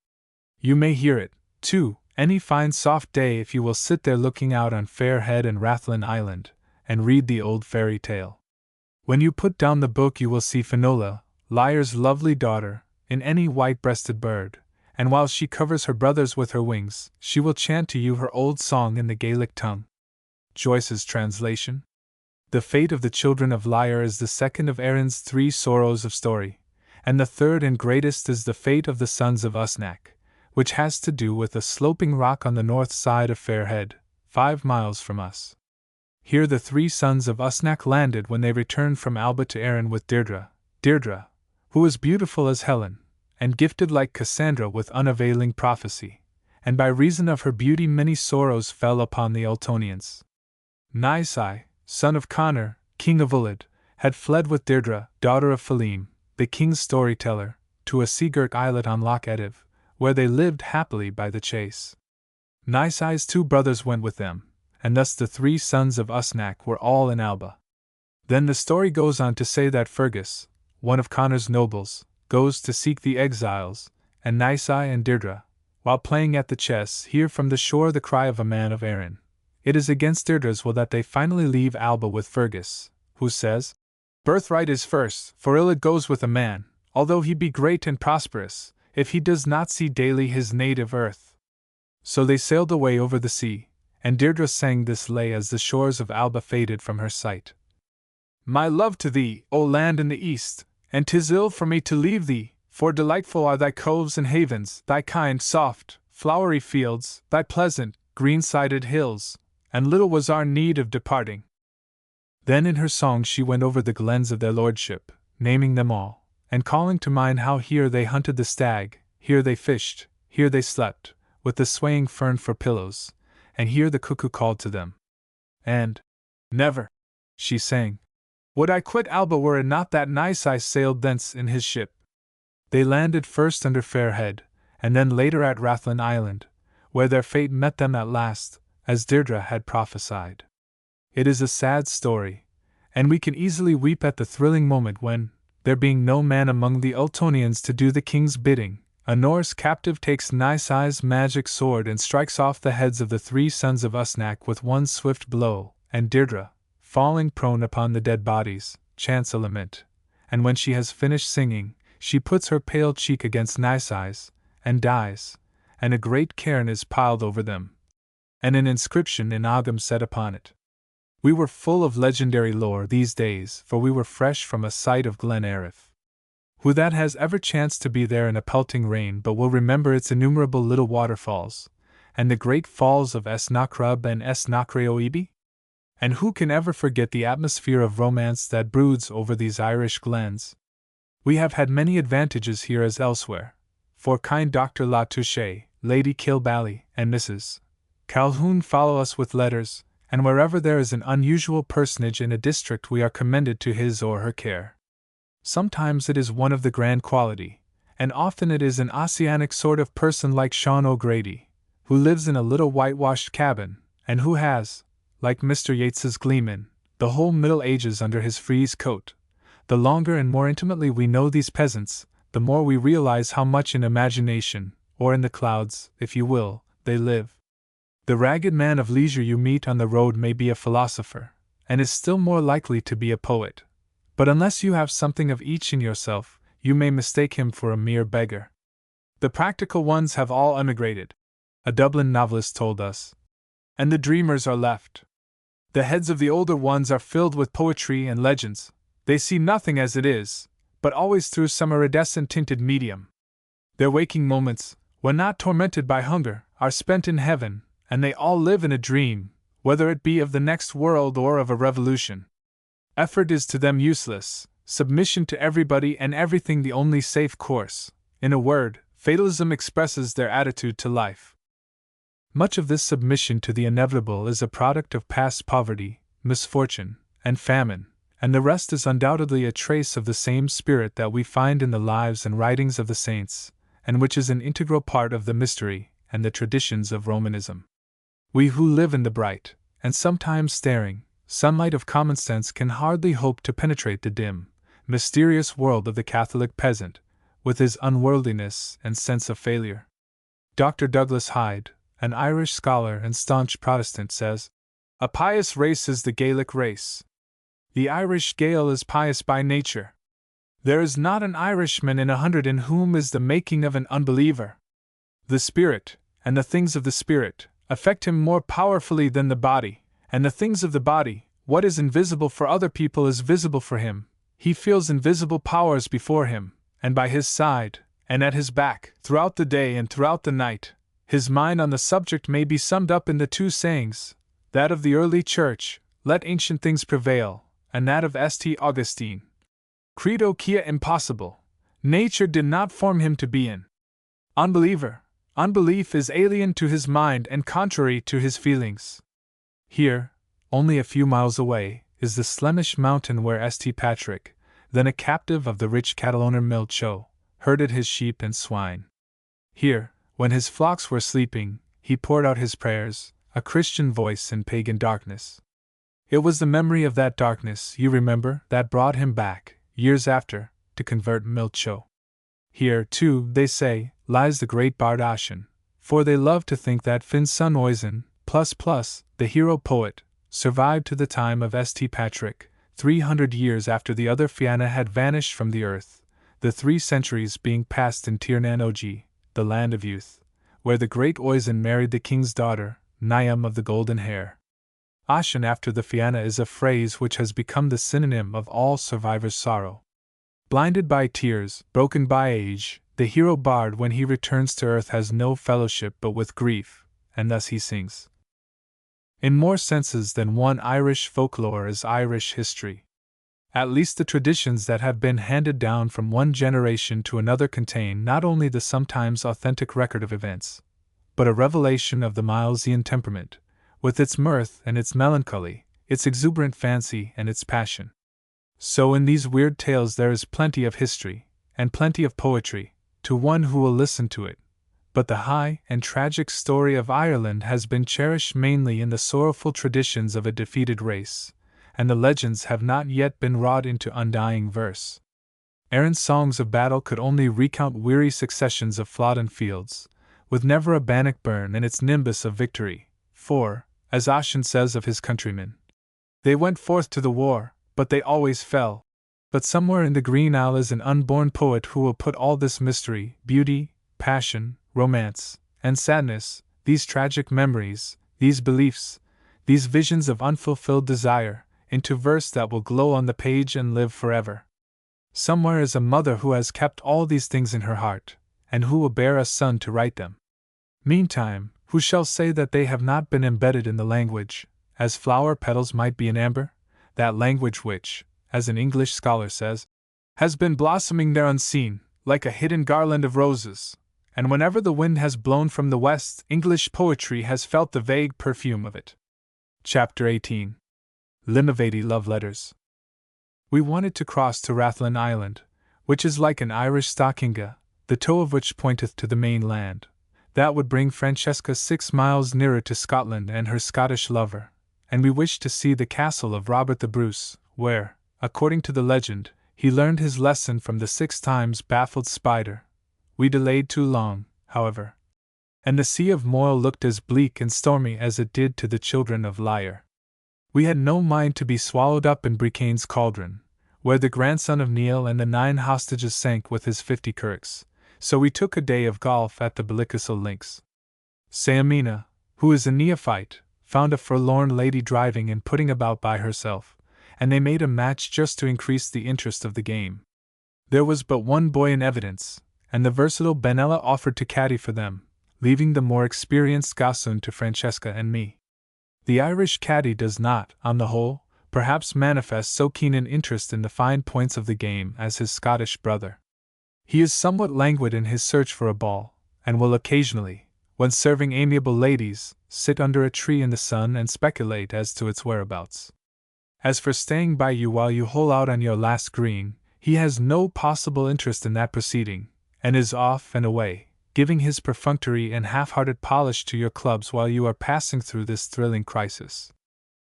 You may hear it, too, any fine soft day if you will sit there looking out on Fairhead and Rathlin Island, and read the old fairy tale. When you put down the book you will see Finola, Lyre's lovely daughter, in any white-breasted bird, and while she covers her brothers with her wings, she will chant to you her old song in the Gaelic tongue. Joyce's translation. The fate of the children of Lyre is the second of Erin's 3 sorrows of story, and the third and greatest is the fate of the sons of Usnack, which has to do with a sloping rock on the north side of Fairhead, 5 miles from us. Here the 3 sons of Usnack landed when they returned from Alba to Erin with Deirdre, who was beautiful as Helen, and gifted like Cassandra with unavailing prophecy, and by reason of her beauty many sorrows fell upon the Ultonians. Naisai, son of Connor, king of Ullid, had fled with Deirdre, daughter of Felim, the king's storyteller, to a sea-girt islet on Loch Etive, where they lived happily by the chase. Naisai's 2 brothers went with them, and thus the 3 sons of Usnack were all in Alba. Then the story goes on to say that Fergus, one of Connor's nobles, goes to seek the exiles, and Naisai and Deirdre, while playing at the chess, hear from the shore the cry of a man of Erin. It is against Deirdre's will that they finally leave Alba with Fergus, who says, "Birthright is first, for ill it goes with a man, although he be great and prosperous, if he does not see daily his native earth." So they sailed away over the sea, and Deirdre sang this lay as the shores of Alba faded from her sight. My love to thee, O land in the east, and 'tis ill for me to leave thee, for delightful are thy coves and havens, thy kind, soft, flowery fields, thy pleasant, green-sided hills, and little was our need of departing. Then in her song she went over the glens of their lordship, naming them all, and calling to mind how here they hunted the stag, here they fished, here they slept, with the swaying fern for pillows, and here the cuckoo called to them. And, never, she sang, would I quit Alba were it not that nice I sailed thence in his ship. They landed first under Fairhead, and then later at Rathlin Island, where their fate met them at last, as Deirdre had prophesied. It is a sad story, and we can easily weep at the thrilling moment when, there being no man among the Ultonians to do the king's bidding, a Norse captive takes Nisai's magic sword and strikes off the heads of the 3 sons of Usnak with one swift blow, and Deirdre, falling prone upon the dead bodies, chants a lament, and when she has finished singing, she puts her pale cheek against Nisai's, and dies, and a great cairn is piled over them, and an inscription in Ogham set upon it. We were full of legendary lore these days, for we were fresh from a sight of Glen Erith. Who that has ever chanced to be there in a pelting rain but will remember its innumerable little waterfalls, and the great falls of Esnacrub and Esnacreoibi? And who can ever forget the atmosphere of romance that broods over these Irish glens? We have had many advantages here as elsewhere, for kind Dr. La Touche, Lady Kilbally, and Mrs. Calhoun follow us with letters, and wherever there is an unusual personage in a district we are commended to his or her care. Sometimes it is one of the grand quality, and often it is an Ossianic sort of person like Sean O'Grady, who lives in a little whitewashed cabin, and who has, like Mr. Yeats's gleeman, the whole Middle Ages under his frieze coat. The longer and more intimately we know these peasants, the more we realize how much in imagination, or in the clouds, if you will, they live. The ragged man of leisure you meet on the road may be a philosopher, and is still more likely to be a poet. But unless you have something of each in yourself, you may mistake him for a mere beggar. The practical ones have all emigrated, a Dublin novelist told us, and the dreamers are left. The heads of the older ones are filled with poetry and legends. They see nothing as it is, but always through some iridescent tinted medium. Their waking moments, when not tormented by hunger, are spent in heaven, and they all live in a dream, whether it be of the next world or of a revolution. Effort is to them useless, submission to everybody and everything the only safe course. In a word, fatalism expresses their attitude to life. Much of this submission to the inevitable is a product of past poverty, misfortune, and famine, and the rest is undoubtedly a trace of the same spirit that we find in the lives and writings of the saints, and which is an integral part of the mystery and the traditions of Romanism. We who live in the bright, and sometimes staring, sunlight of common sense can hardly hope to penetrate the dim, mysterious world of the Catholic peasant, with his unworldliness and sense of failure. Dr. Douglas Hyde, an Irish scholar and staunch Protestant, says, "A pious race is the Gaelic race. The Irish Gael is pious by nature. There is not an Irishman in 100 in whom is the making of an unbeliever. The spirit, and the things of the spirit, affect him more powerfully than the body, and the things of the body, what is invisible for other people is visible for him. He feels invisible powers before him, and by his side, and at his back, throughout the day and throughout the night. His mind on the subject may be summed up in the 2 sayings, that of the early church, let ancient things prevail, and that of St. Augustine, credo quia impossible. Nature did not form him to be an unbeliever. Unbelief is alien to his mind and contrary to his feelings." Here, only a few miles away, is the Slemish mountain where St. Patrick, then a captive of the rich Cataloner Milcho, herded his sheep and swine. Here, when his flocks were sleeping, he poured out his prayers, a Christian voice in pagan darkness. It was the memory of that darkness, you remember, that brought him back, years after, to convert Milcho. Here, too, they say, lies the great bard Ossian, for they love to think that Finn's son Oisin, the hero poet, survived to the time of St. Patrick, 300 years after the other Fianna had vanished from the earth, the 3 centuries being passed in Tirnan Og, the land of youth, where the great Oisin married the king's daughter, Niam of the golden hair. Ossian after the Fianna is a phrase which has become the synonym of all survivors' sorrow. Blinded by tears, broken by age, the hero bard when he returns to earth has no fellowship but with grief, and thus he sings. In more senses than one, Irish folklore is Irish history. At least the traditions that have been handed down from one generation to another contain not only the sometimes authentic record of events, but a revelation of the Milesian temperament, with its mirth and its melancholy, its exuberant fancy and its passion. So in these weird tales there is plenty of history, and plenty of poetry, to one who will listen to it. But the high and tragic story of Ireland has been cherished mainly in the sorrowful traditions of a defeated race, and the legends have not yet been wrought into undying verse. Erin's songs of battle could only recount weary successions of flodden fields, with never a bannockburn in its nimbus of victory, for, as Ossian says of his countrymen, they went forth to the war, but they always fell. But somewhere in the Green Isle is an unborn poet who will put all this mystery, beauty, passion, romance, and sadness, these tragic memories, these beliefs, these visions of unfulfilled desire, into verse that will glow on the page and live forever. Somewhere is a mother who has kept all these things in her heart, and who will bear a son to write them. Meantime, who shall say that they have not been embedded in the language, as flower petals might be in amber, that language which, as an English scholar says, has been blossoming there unseen, like a hidden garland of roses, and whenever the wind has blown from the west, English poetry has felt the vague perfume of it. Chapter 18. Limavady Love Letters. We wanted to cross to Rathlin Island, which is like an Irish stockinga, the toe of which pointeth to the mainland. That would bring Francesca 6 miles nearer to Scotland and her Scottish lover, and we wished to see the castle of Robert the Bruce, where, according to the legend, he learned his lesson from the 6 times baffled spider. We delayed too long, however, and the Sea of Moyle looked as bleak and stormy as it did to the children of Lyre. We had no mind to be swallowed up in Bricane's cauldron, where the grandson of Neil and the 9 hostages sank with his 50 kirks, so we took a day of golf at the Bellicastle Links. Saemina, who is a neophyte, found a forlorn lady driving and putting about by herself, and they made a match just to increase the interest of the game. There was but one boy in evidence, and the versatile Benella offered to caddy for them, leaving the more experienced Gossoon to Francesca and me. The Irish caddy does not, on the whole, perhaps manifest so keen an interest in the fine points of the game as his Scottish brother. He is somewhat languid in his search for a ball, and will occasionally, when serving amiable ladies, sit under a tree in the sun and speculate as to its whereabouts. As for staying by you while you hole out on your last green, he has no possible interest in that proceeding, and is off and away, giving his perfunctory and half-hearted polish to your clubs while you are passing through this thrilling crisis.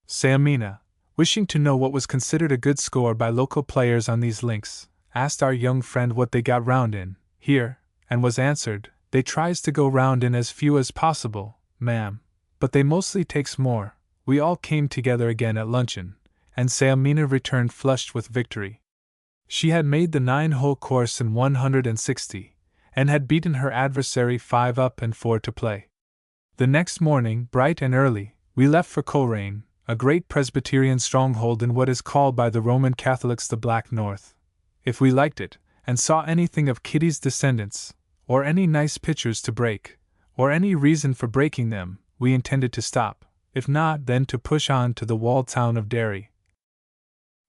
Saemina, wishing to know what was considered a good score by local players on these links, asked our young friend what they got round in, here, and was answered, "They tries to go round in as few as possible, ma'am, but they mostly takes more." We all came together again at luncheon, and Saemina returned flushed with victory. She had made the 9-hole course in 160, and had beaten her adversary 5 up and 4 to play. The next morning, bright and early, we left for Coleraine, a great Presbyterian stronghold in what is called by the Roman Catholics the Black North. If we liked it, and saw anything of Kitty's descendants, or any nice pictures to break, or any reason for breaking them, we intended to stop, if not then to push on to the walled town of Derry.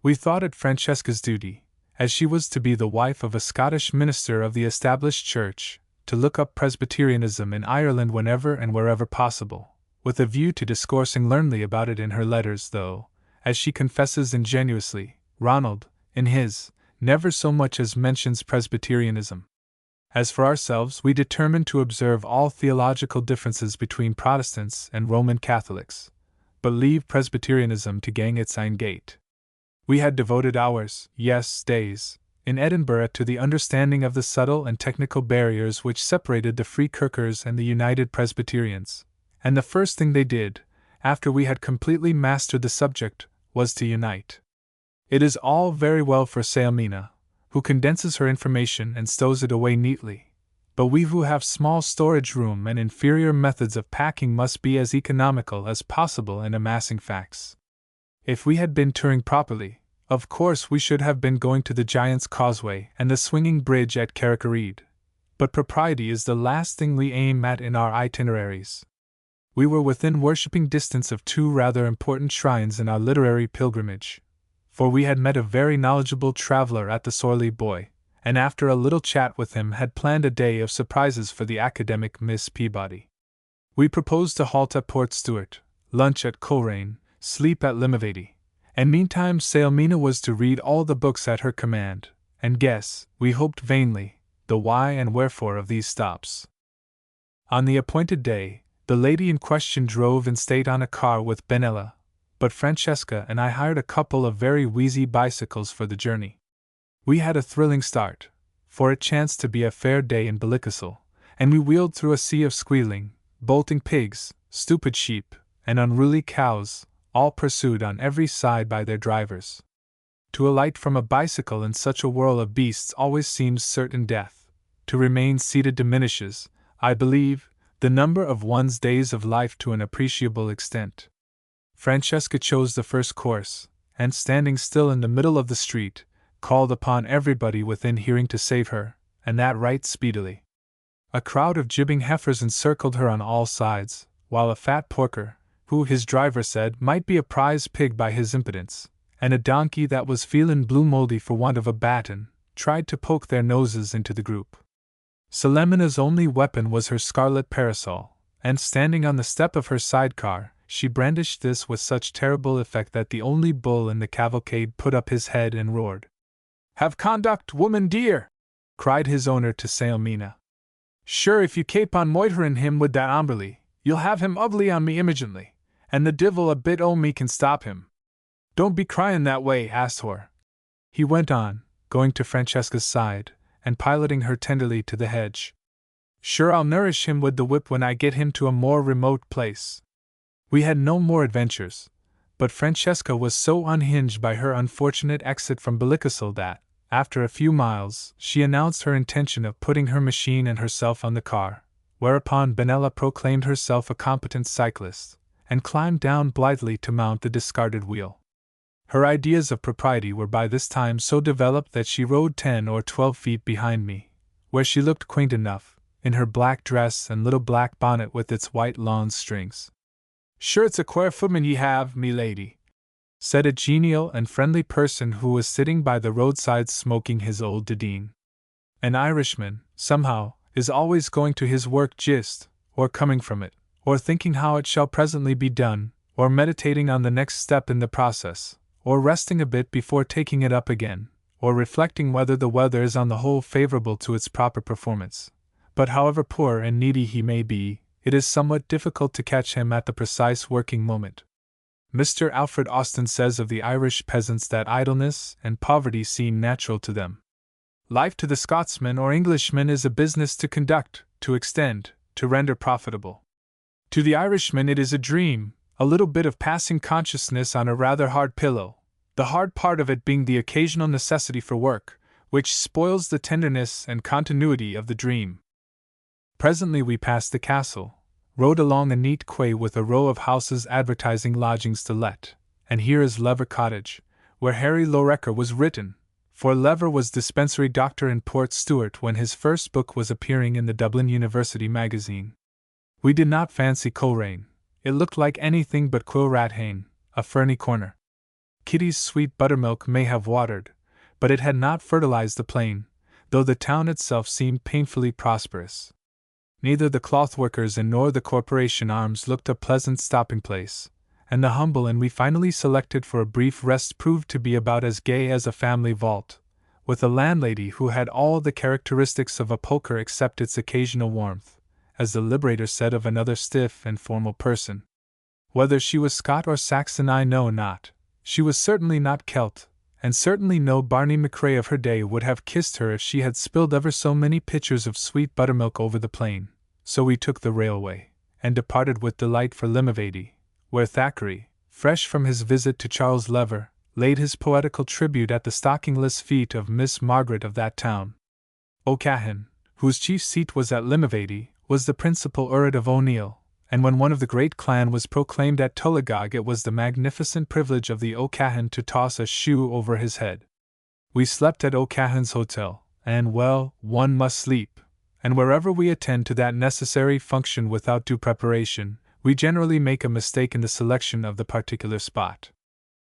We thought it Francesca's duty, as she was to be the wife of a Scottish minister of the Established Church, to look up Presbyterianism in Ireland whenever and wherever possible, with a view to discoursing learnedly about it in her letters, though, as she confesses ingenuously, Ronald, in his, never so much as mentions Presbyterianism. As for ourselves, we determined to observe all theological differences between Protestants and Roman Catholics, but leave Presbyterianism to gang its own gait. We had devoted hours, yes, days, in Edinburgh to the understanding of the subtle and technical barriers which separated the Free Kirkers and the United Presbyterians, and the first thing they did, after we had completely mastered the subject, was to unite. It is all very well for Saemina, who condenses her information and stows it away neatly, but we who have small storage room and inferior methods of packing must be as economical as possible in amassing facts. If we had been touring properly, Of course we should have been going to the Giant's Causeway and the swinging bridge at Carrick-a-Reed, but propriety is the last thing we aim at in our itineraries. We were within worshipping distance of two rather important shrines in our literary pilgrimage, for we had met a very knowledgeable traveler at the Sorley Boy, and after a little chat with him had planned a day of surprises for the academic Miss Peabody. We proposed to halt at Port Stewart, lunch at Coleraine, sleep at Limavady, and meantime Sailmena was to read all the books at her command, and guess, we hoped vainly, the why and wherefore of these stops. On the appointed day, the lady in question drove in state on a car with Benella, but Francesca and I hired a couple of very wheezy bicycles for the journey. We had a thrilling start, for it chanced to be a fair day in Ballycastle, and we wheeled through a sea of squealing, bolting pigs, stupid sheep, and unruly cows, all pursued on every side by their drivers. To alight from a bicycle in such a whirl of beasts always seems certain death. To remain seated diminishes, I believe, the number of one's days of life to an appreciable extent. Francesca chose the first course, and standing still in the middle of the street, called upon everybody within hearing to save her, and that right speedily. A crowd of jibbing heifers encircled her on all sides, while a fat porker, who his driver said might be a prize pig by his impudence, and a donkey that was feelin' blue mouldy for want of a baton, tried to poke their noses into the group. Sailmena's only weapon was her scarlet parasol, and standing on the step of her sidecar, she brandished this with such terrible effect that the only bull in the cavalcade put up his head and roared. "Have conduct, woman dear!" cried his owner to Sailmena. "Sure if you kape on moiterin' him wid that omberly, you'll have him ugly on me imigently, and the divil a bit o' me can stop him. Don't be cryin' that way, Asthore," he went on, going to Francesca's side, and piloting her tenderly to the hedge. "Sure I'll nourish him with the whip when I get him to a more remote place." We had no more adventures, but Francesca was so unhinged by her unfortunate exit from Ballycastle that, after a few miles, she announced her intention of putting her machine and herself on the car, whereupon Benella proclaimed herself a competent cyclist, and climbed down blithely to mount the discarded wheel. Her ideas of propriety were by this time so developed that she rode 10 or 12 feet behind me, where she looked quaint enough, in her black dress and little black bonnet with its white lawn strings. "Sure it's a quare footman ye have, me lady," said a genial and friendly person who was sitting by the roadside smoking his old didine. An Irishman, somehow, is always going to his work gist, or coming from it, or thinking how it shall presently be done, or meditating on the next step in the process, or resting a bit before taking it up again, or reflecting whether the weather is on the whole favorable to its proper performance. But however poor and needy he may be, it is somewhat difficult to catch him at the precise working moment. Mr. Alfred Austin says of the Irish peasants that idleness and poverty seem natural to them. Life to the Scotsman or Englishman is a business to conduct, to extend, to render profitable. To the Irishman it is a dream, a little bit of passing consciousness on a rather hard pillow, the hard part of it being the occasional necessity for work, which spoils the tenderness and continuity of the dream. Presently we passed the castle, rode along a neat quay with a row of houses advertising lodgings to let, and here is Lever Cottage, where Harry Lorecker was written, for Lever was dispensary doctor in Port Stewart when his first book was appearing in the Dublin University magazine. We did not fancy Coleraine. It looked like anything but Quillrathane, a ferny corner. Kitty's sweet buttermilk may have watered, but it had not fertilized the plain, though the town itself seemed painfully prosperous. Neither the clothworkers' inn nor the Corporation Arms looked a pleasant stopping place, and the humble inn we finally selected for a brief rest proved to be about as gay as a family vault, with a landlady who had all the characteristics of a poker except its occasional warmth, as the Liberator said of another stiff and formal person. Whether she was Scot or Saxon I know not. She was certainly not Celt, and certainly no Barney McRae of her day would have kissed her if she had spilled ever so many pitchers of sweet buttermilk over the plain. So we took the railway, and departed with delight for Limavady, where Thackeray, fresh from his visit to Charles Lever, laid his poetical tribute at the stockingless feet of Miss Margaret of that town. O'Cahan, whose chief seat was at Limavady, was the principal urad of O'Neill, and when one of the great clan was proclaimed at Tullagog, it was the magnificent privilege of the O'Cahan to toss a shoe over his head. We slept at O'Cahan's hotel, and well, one must sleep, and wherever we attend to that necessary function without due preparation, we generally make a mistake in the selection of the particular spot.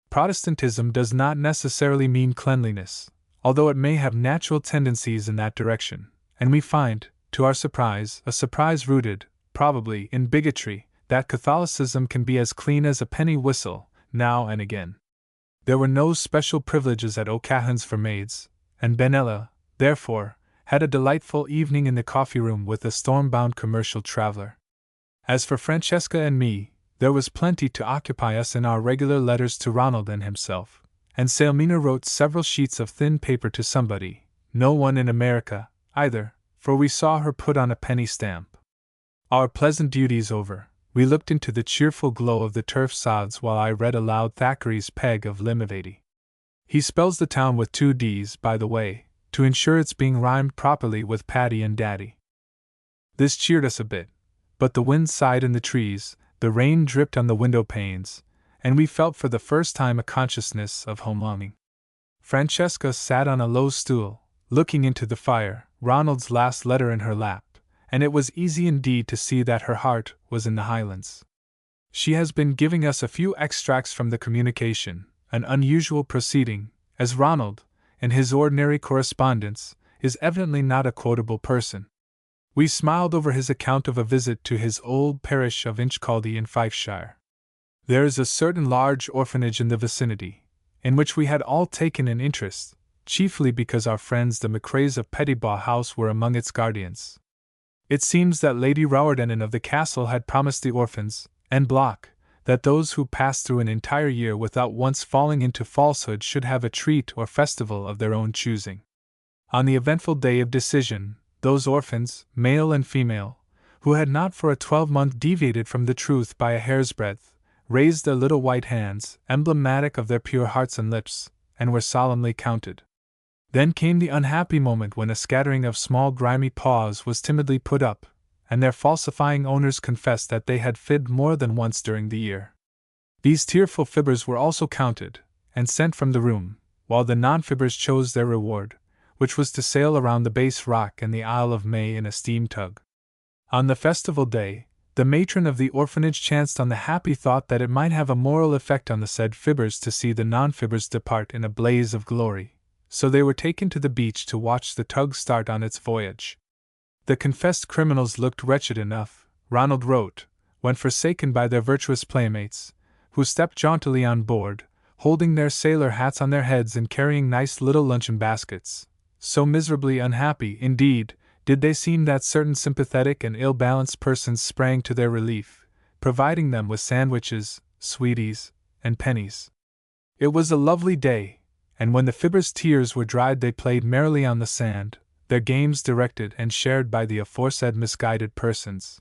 Protestantism does not necessarily mean cleanliness, although it may have natural tendencies in that direction, and we find, to our surprise, a surprise rooted, probably, in bigotry, that Catholicism can be as clean as a penny whistle, now and again. There were no special privileges at O'Cahan's for maids, and Benella, therefore, had a delightful evening in the coffee-room with a storm-bound commercial traveler. As for Francesca and me, there was plenty to occupy us in our regular letters to Ronald and himself, and Sailmina wrote several sheets of thin paper to somebody, no one in America, either, for we saw her put on a penny stamp. Our pleasant duties over, we looked into the cheerful glow of the turf sods while I read aloud Thackeray's Peg of Limavady. He spells the town with 2 D's, by the way, to ensure its being rhymed properly with Paddy and Daddy. This cheered us a bit, but the wind sighed in the trees, the rain dripped on the window panes, and we felt for the first time a consciousness of home longing. Francesca sat on a low stool, looking into the fire, Ronald's last letter in her lap, and it was easy indeed to see that her heart was in the Highlands. She has been giving us a few extracts from the communication, an unusual proceeding, as Ronald, in his ordinary correspondence, is evidently not a quotable person. We smiled over his account of a visit to his old parish of Inchcaldy in Fifeshire. There is a certain large orphanage in the vicinity, in which we had all taken an interest, chiefly because our friends the McCraes of Pettibaw House were among its guardians. It seems that Lady Rowardennan of the castle had promised the orphans, en bloc, that those who passed through an entire year without once falling into falsehood should have a treat or festival of their own choosing. On the eventful day of decision, those orphans, male and female, who had not for a 12-month deviated from the truth by a hair's breadth, raised their little white hands, emblematic of their pure hearts and lips, and were solemnly counted. Then came the unhappy moment when a scattering of small grimy paws was timidly put up, and their falsifying owners confessed that they had fibbed more than once during the year. These tearful fibbers were also counted, and sent from the room, while the non-fibbers chose their reward, which was to sail around the Base Rock and the Isle of May in a steam tug. On the festival day, the matron of the orphanage chanced on the happy thought that it might have a moral effect on the said fibbers to see the non-fibbers depart in a blaze of glory, so they were taken to the beach to watch the tug start on its voyage. The confessed criminals looked wretched enough, Ronald wrote, when forsaken by their virtuous playmates, who stepped jauntily on board, holding their sailor hats on their heads and carrying nice little luncheon baskets. So miserably unhappy, indeed, did they seem that certain sympathetic and ill-balanced persons sprang to their relief, providing them with sandwiches, sweeties, and pennies. It was a lovely day, and when the fibbers' tears were dried they played merrily on the sand, their games directed and shared by the aforesaid misguided persons.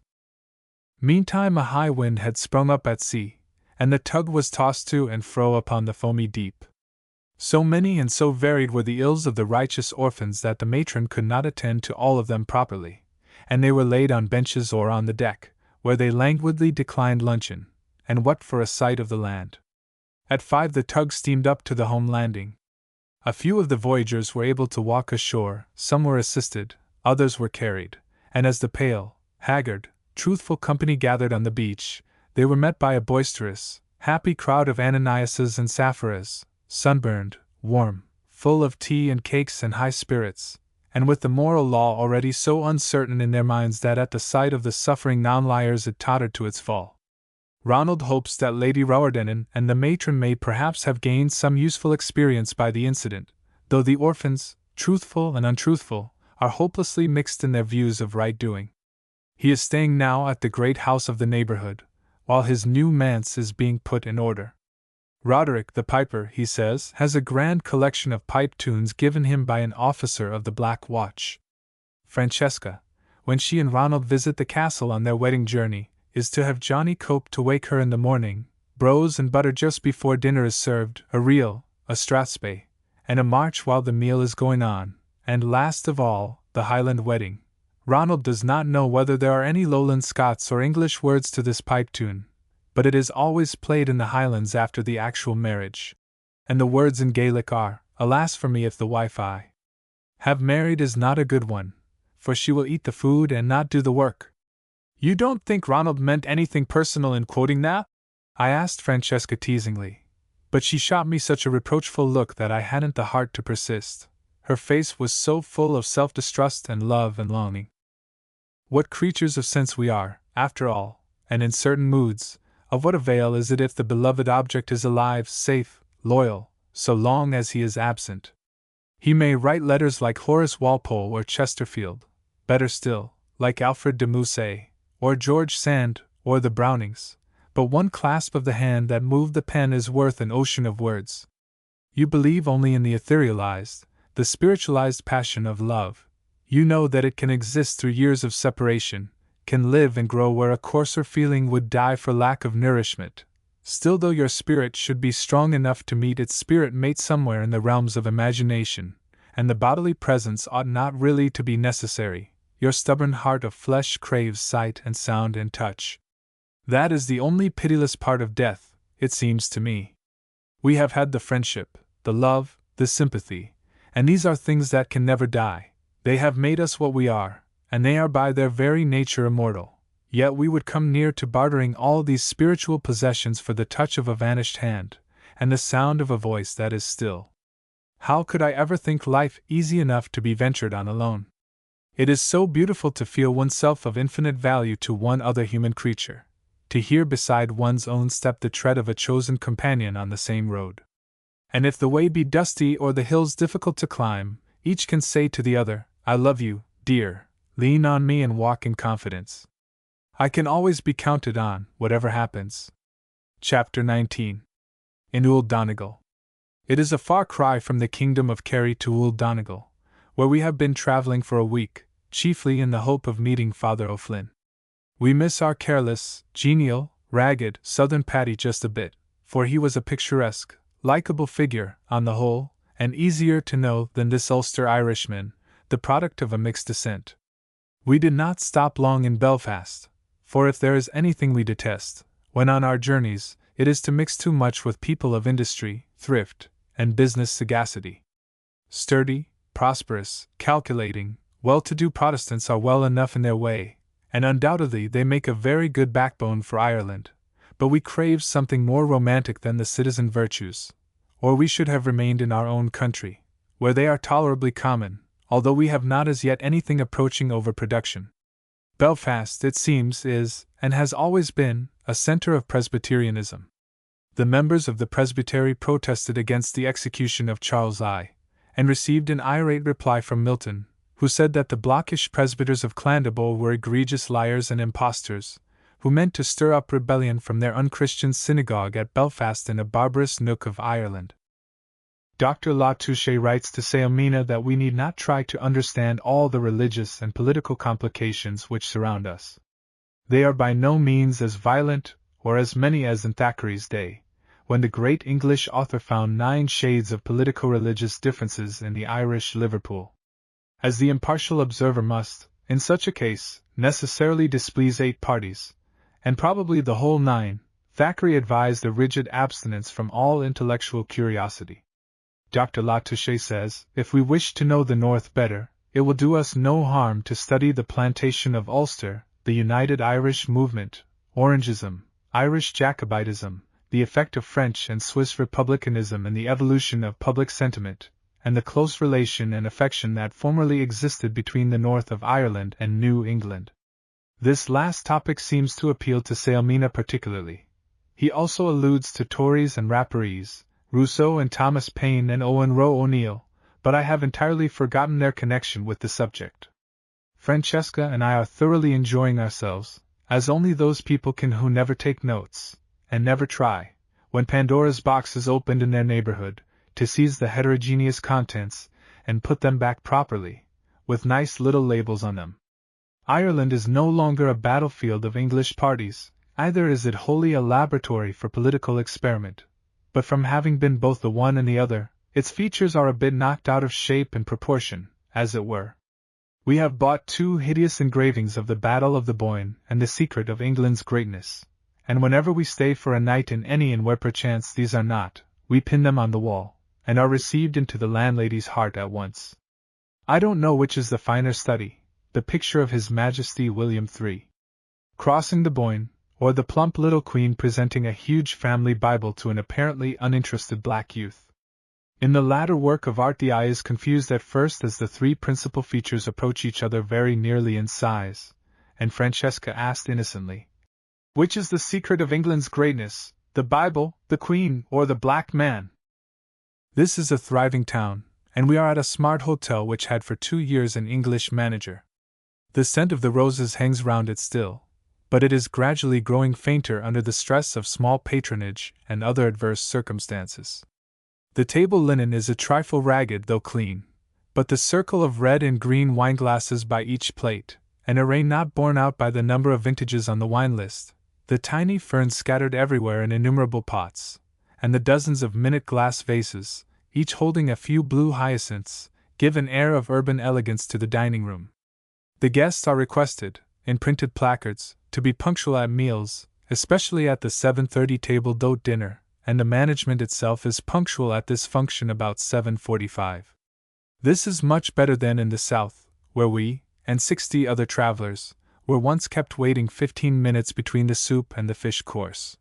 Meantime a high wind had sprung up at sea, and the tug was tossed to and fro upon the foamy deep. So many and so varied were the ills of the righteous orphans that the matron could not attend to all of them properly, and they were laid on benches or on the deck, where they languidly declined luncheon, and wept for a sight of the land. At 5 the tug steamed up to the home landing. A few of the voyagers were able to walk ashore, some were assisted, others were carried, and as the pale, haggard, truthful company gathered on the beach, they were met by a boisterous, happy crowd of Ananiases and Sapphires, sunburned, warm, full of tea and cakes and high spirits, and with the moral law already so uncertain in their minds that at the sight of the suffering non-liars it tottered to its fall. Ronald hopes that Lady Rowardennan and the matron may perhaps have gained some useful experience by the incident, though the orphans, truthful and untruthful, are hopelessly mixed in their views of right doing. He is staying now at the great house of the neighborhood, while his new manse is being put in order. Roderick the piper, he says, has a grand collection of pipe tunes given him by an officer of the Black Watch. Francesca, when she and Ronald visit the castle on their wedding journey, is to have Johnny Cope to wake her in the morning, brose and butter just before dinner is served, a reel, a strathspey, and a march while the meal is going on, and last of all, the Highland wedding, Ronald does not know whether there are any Lowland Scots or English words to this pipe tune, but it is always played in the Highlands after the actual marriage. And the words in Gaelic are, "Alas for me if the wife I have married is not a good one, for she will eat the food and not do the work." You don't think Ronald meant anything personal in quoting that? I asked Francesca teasingly, but she shot me such a reproachful look that I hadn't the heart to persist. Her face was so full of self-distrust and love and longing. What creatures of sense we are, after all, and in certain moods, of what avail is it if the beloved object is alive, safe, loyal, so long as he is absent? He may write letters like Horace Walpole or Chesterfield, better still, like Alfred de Musset, or George Sand, or the Brownings, but one clasp of the hand that moved the pen is worth an ocean of words. You believe only in the etherealized, the spiritualized passion of love. You know that it can exist through years of separation, can live and grow where a coarser feeling would die for lack of nourishment. Still, though your spirit should be strong enough to meet its spirit mate somewhere in the realms of imagination, and the bodily presence ought not really to be necessary, your stubborn heart of flesh craves sight and sound and touch. That is the only pitiless part of death, it seems to me. We have had the friendship, the love, the sympathy, and these are things that can never die. They have made us what we are, and they are by their very nature immortal. Yet we would come near to bartering all these spiritual possessions for the touch of a vanished hand, and the sound of a voice that is still. How could I ever think life easy enough to be ventured on alone? It is so beautiful to feel oneself of infinite value to one other human creature, to hear beside one's own step the tread of a chosen companion on the same road. And if the way be dusty or the hills difficult to climb, each can say to the other, "I love you, dear, lean on me and walk in confidence. I can always be counted on, whatever happens." Chapter 19. In Old Donegal. It is a far cry from the kingdom of Kerry to Old Donegal, where we have been traveling for a week, chiefly in the hope of meeting Father O'Flynn. We miss our careless, genial, ragged, southern Paddy just a bit, for he was a picturesque, likeable figure, on the whole, and easier to know than this Ulster Irishman, the product of a mixed descent. We did not stop long in Belfast, for if there is anything we detest, when on our journeys, it is to mix too much with people of industry, thrift, and business sagacity. Sturdy, prosperous, calculating, well-to-do Protestants are well enough in their way, and undoubtedly they make a very good backbone for Ireland, but we crave something more romantic than the citizen virtues, or we should have remained in our own country, where they are tolerably common, although we have not as yet anything approaching overproduction. Belfast, it seems, is, and has always been, a centre of Presbyterianism. The members of the Presbytery protested against the execution of Charles I, and received an irate reply from Milton, who said that the blockish presbyters of Clandeboe were egregious liars and impostors, who meant to stir up rebellion from their unchristian synagogue at Belfast in a barbarous nook of Ireland. Dr. Latouche writes to Sailmena that we need not try to understand all the religious and political complications which surround us. They are by no means as violent or as many as in Thackeray's day, when the great English author found 9 shades of politico-religious differences in the Irish Liverpool. As the impartial observer must, in such a case, necessarily displease 8 parties, and probably the whole 9, Thackeray advised a rigid abstinence from all intellectual curiosity. Dr. Latouche says, if we wish to know the North better, it will do us no harm to study the plantation of Ulster, the United Irish Movement, Orangism, Irish Jacobitism, the effect of French and Swiss republicanism in the evolution of public sentiment, and the close relation and affection that formerly existed between the north of Ireland and New England. This last topic seems to appeal to Sailmena particularly. He also alludes to Tories and Rapparees, Rousseau and Thomas Paine and Owen Roe O'Neill, but I have entirely forgotten their connection with the subject. Francesca and I are thoroughly enjoying ourselves, as only those people can who never take notes, and never try, when Pandora's box is opened in their neighborhood, to seize the heterogeneous contents, and put them back properly, with nice little labels on them. Ireland is no longer a battlefield of English parties, either is it wholly a laboratory for political experiment, but from having been both the one and the other, its features are a bit knocked out of shape and proportion, as it were. We have bought 2 hideous engravings of the Battle of the Boyne and the Secret of England's Greatness, and whenever we stay for a night in any inn where perchance these are not, we pin them on the wall, and are received into the landlady's heart at once. I don't know which is the finer study, the picture of His Majesty William III crossing the Boyne, or the plump little Queen presenting a huge family Bible to an apparently uninterested black youth. In the latter work of art the eye is confused at first as the 3 principal features approach each other very nearly in size, and Francesca asked innocently, "Which is the secret of England's greatness, the Bible, the Queen, or the black man?" This is a thriving town, and we are at a smart hotel which had for 2 years an English manager. The scent of the roses hangs round it still, but it is gradually growing fainter under the stress of small patronage and other adverse circumstances. The table linen is a trifle ragged though clean, but the circle of red and green wineglasses by each plate, an array not borne out by the number of vintages on the wine list, the tiny ferns scattered everywhere in innumerable pots, and the dozens of minute glass vases, each holding a few blue hyacinths, give an air of urban elegance to the dining room. The guests are requested, in printed placards, to be punctual at meals, especially at the 7:30 table d'hôte dinner, and the management itself is punctual at this function about 7:45. This is much better than in the South, where we, and 60 other travelers, were once kept waiting 15 minutes between the soup and the fish course.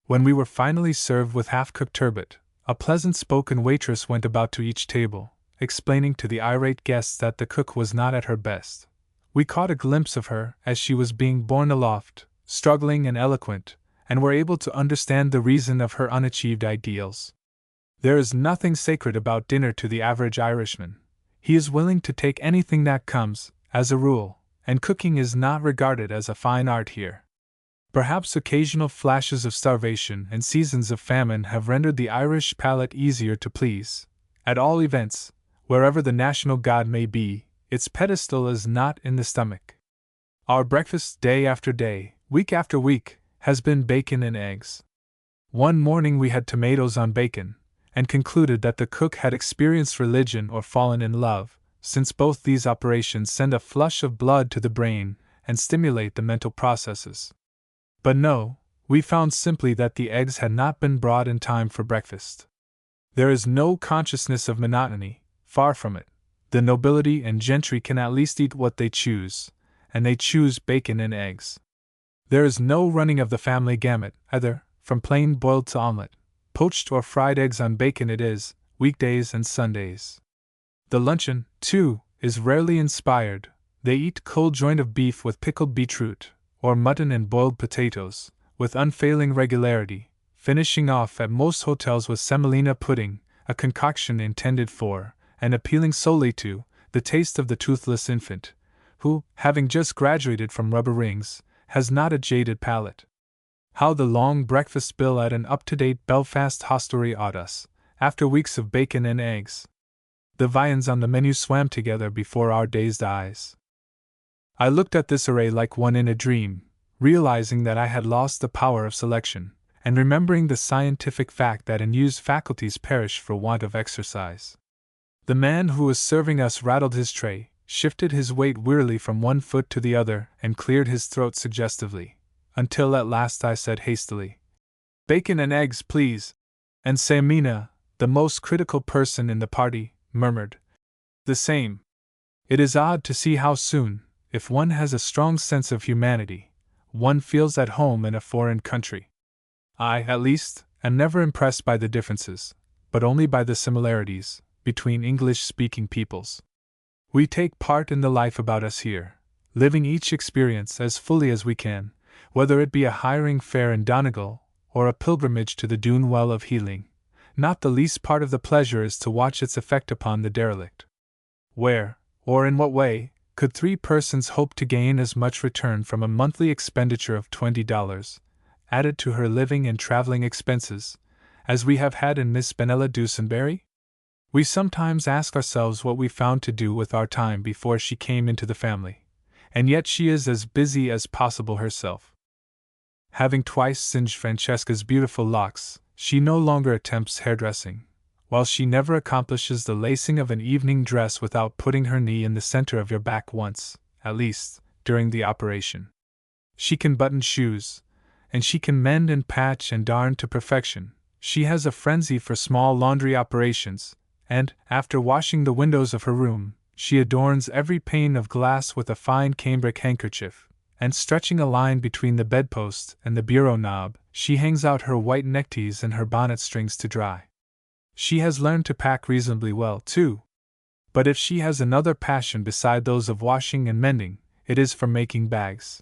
When we were finally served with half-cooked turbot, a pleasant-spoken waitress went about to each table, explaining to the irate guests that the cook was not at her best. We caught a glimpse of her as she was being borne aloft, struggling and eloquent, and were able to understand the reason of her unachieved ideals. There is nothing sacred about dinner to the average Irishman. He is willing to take anything that comes, as a rule, and cooking is not regarded as a fine art here. Perhaps occasional flashes of starvation and seasons of famine have rendered the Irish palate easier to please. At all events, wherever the national god may be, its pedestal is not in the stomach. Our breakfast, day after day, week after week, has been bacon and eggs. One morning we had tomatoes on bacon, and concluded that the cook had experienced religion or fallen in love, since both these operations send a flush of blood to the brain and stimulate the mental processes. But no, we found simply that the eggs had not been brought in time for breakfast. There is no consciousness of monotony, far from it. The nobility and gentry can at least eat what they choose, and they choose bacon and eggs. There is no running of the family gamut, either, from plain boiled to omelette, poached or fried eggs on bacon it is, weekdays and Sundays. The luncheon, too, is rarely inspired. They eat cold joint of beef with pickled beetroot, or mutton and boiled potatoes, with unfailing regularity, finishing off at most hotels with semolina pudding, a concoction intended for, and appealing solely to, the taste of the toothless infant, who, having just graduated from rubber rings, has not a jaded palate. How the long breakfast bill at an up-to-date Belfast hostelry awed us, after weeks of bacon and eggs. The viands on the menu swam together before our dazed eyes. I looked at this array like one in a dream, realizing that I had lost the power of selection, and remembering the scientific fact that unused faculties perish for want of exercise. The man who was serving us rattled his tray, shifted his weight wearily from one foot to the other, and cleared his throat suggestively, until at last I said hastily, "Bacon and eggs, please," and Samina, the most critical person in the party, murmured, "The same." It is odd to see how soon, if one has a strong sense of humanity, one feels at home in a foreign country. I, at least, am never impressed by the differences, but only by the similarities, between English-speaking peoples. We take part in the life about us here, living each experience as fully as we can, whether it be a hiring fair in Donegal, or a pilgrimage to the Dune Well of Healing. Not the least part of the pleasure is to watch its effect upon the derelict. Where, or in what way, could 3 persons hope to gain as much return from a monthly expenditure of $20, added to her living and traveling expenses, as we have had in Miss Benella Dusenberry? We sometimes ask ourselves what we found to do with our time before she came into the family, and yet she is as busy as possible herself. Having twice singed Francesca's beautiful locks, she no longer attempts hairdressing, while she never accomplishes the lacing of an evening dress without putting her knee in the center of your back once, at least, during the operation. She can button shoes, and she can mend and patch and darn to perfection. She has a frenzy for small laundry operations, and, after washing the windows of her room, she adorns every pane of glass with a fine cambric handkerchief, and stretching a line between the bedpost and the bureau knob, she hangs out her white neckties and her bonnet strings to dry. She has learned to pack reasonably well, too. But if she has another passion beside those of washing and mending, it is for making bags.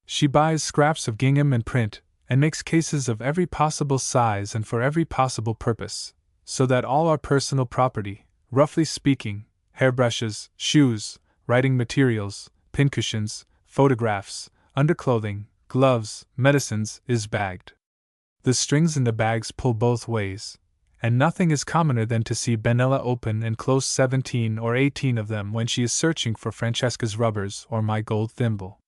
She buys scraps of gingham and print, and makes cases of every possible size and for every possible purpose, so that all our personal property, roughly speaking, hairbrushes, shoes, writing materials, pincushions, photographs, underclothing, gloves, medicines, is bagged. The strings in the bags pull both ways, and nothing is commoner than to see Benella open and close 17 or 18 of them when she is searching for Francesca's rubbers or my gold thimble.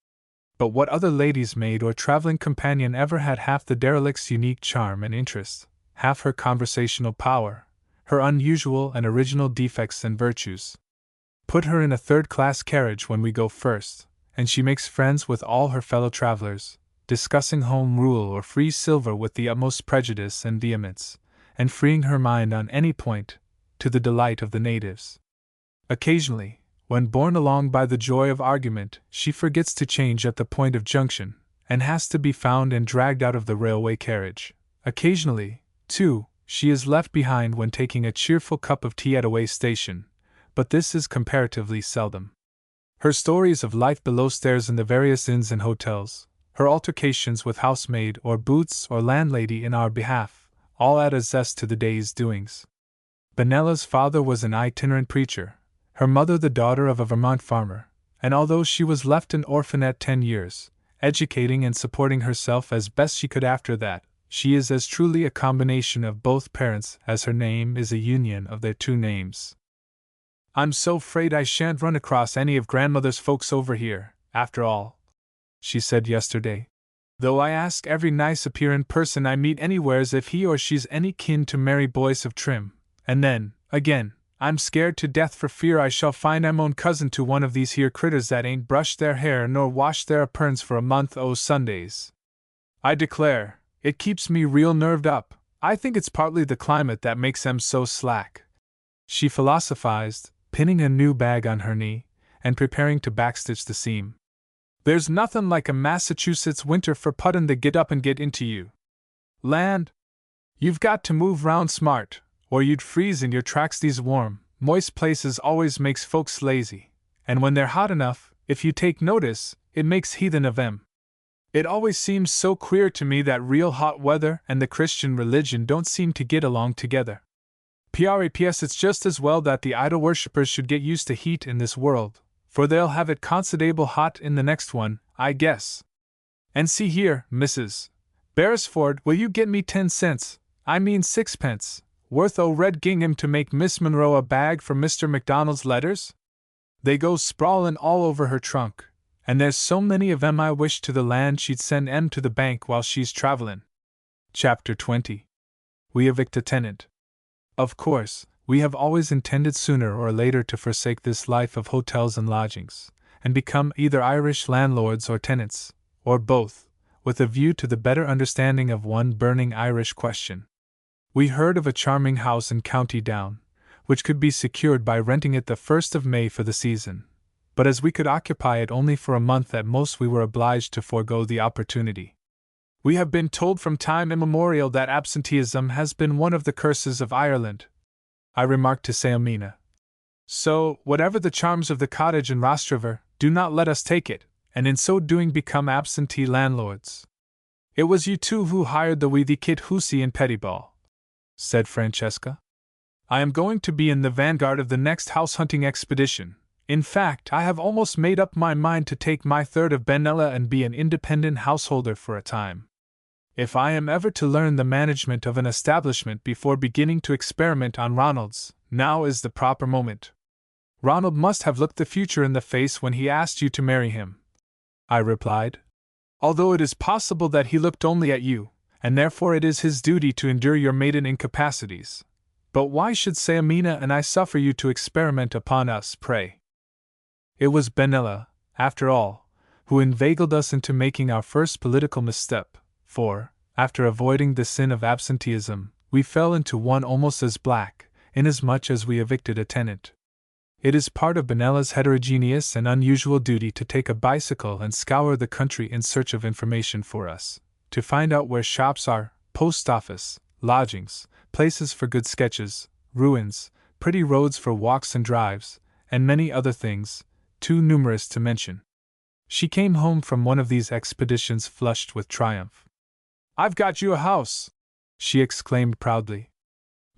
But what other lady's maid or traveling companion ever had half the derelict's unique charm and interest, half her conversational power, her unusual and original defects and virtues? Put her in a third-class carriage when we go first, and she makes friends with all her fellow travelers, discussing home rule or free silver with the utmost prejudice and vehemence, and freeing her mind on any point, to the delight of the natives. Occasionally, when borne along by the joy of argument, she forgets to change at the point of junction, and has to be found and dragged out of the railway carriage. Occasionally, too, she is left behind when taking a cheerful cup of tea at a way station, but this is comparatively seldom. Her stories of life below stairs in the various inns and hotels, her altercations with housemaid or boots or landlady in our behalf, all add a zest to the day's doings. Benella's father was an itinerant preacher, her mother the daughter of a Vermont farmer, and although she was left an orphan at 10 years, educating and supporting herself as best she could after that, she is as truly a combination of both parents as her name is a union of their two names. "I'm so 'fraid I shan't run across any of grandmother's folks over here, after all," she said yesterday. "Though I ask every nice appearin' person I meet anywheres if he or she's any kin to Mary Boyce of Trim, and then, again, I'm scared to death for fear I shall find I'm own cousin to one of these here critters that ain't brushed their hair nor washed their apurns for a month o' Sundays. I declare, it keeps me real nerved up. I think it's partly the climate that makes 'em so slack," she philosophized, pinning a new bag on her knee, and preparing to backstitch the seam. "There's nothin' like a Massachusetts winter for puttin' the get up and get into you. Land! You've got to move round smart, or you'd freeze in your tracks. These warm, moist places always makes folks lazy, and when they're hot enough, if you take notice, it makes heathen of 'em. It always seems so queer to me that real hot weather and the Christian religion don't seem to get along together. P.R.A.P.S. It's just as well that the idol worshippers should get used to heat in this world, for they'll have it considerable hot in the next one, I guess. And see here, Mrs. Beresford, will you get me 10 cents, I mean 6 pence, worth o' red gingham to make Miss Monroe a bag for Mr. McDonald's letters? They go sprawlin' all over her trunk, and there's so many of 'em I wish to the land she'd send 'em to the bank while she's travelin'." Chapter 20. We evict a tenant. Of course, we have always intended sooner or later to forsake this life of hotels and lodgings, and become either Irish landlords or tenants, or both, with a view to the better understanding of one burning Irish question. We heard of a charming house in County Down, which could be secured by renting it the 1st of May for the season, but as we could occupy it only for a month at most, we were obliged to forego the opportunity. We have been told from time immemorial that absenteeism has been one of the curses of Ireland, I remarked to Saomina. So, whatever the charms of the cottage in Rostraver, do not let us take it, and in so doing become absentee landlords. "It was you two who hired the wee kit hussy in Pettiball," said Francesca. "I am going to be in the vanguard of the next house-hunting expedition. In fact, I have almost made up my mind to take my third of Benella and be an independent householder for a time. If I am ever to learn the management of an establishment before beginning to experiment on Ronald's, now is the proper moment." "Ronald must have looked the future in the face when he asked you to marry him," I replied. "Although it is possible that he looked only at you, and therefore it is his duty to endure your maiden incapacities. But why should Sayamina and I suffer you to experiment upon us, pray? It was Benella, after all, who inveigled us into making our first political misstep, for, after avoiding the sin of absenteeism, we fell into one almost as black, inasmuch as we evicted a tenant. It is part of Benella's heterogeneous and unusual duty to take a bicycle and scour the country in search of information for us, to find out where shops are, post office, lodgings, places for good sketches, ruins, pretty roads for walks and drives, and many other things, too numerous to mention. She came home from one of these expeditions flushed with triumph. "I've got you a house!" she exclaimed proudly.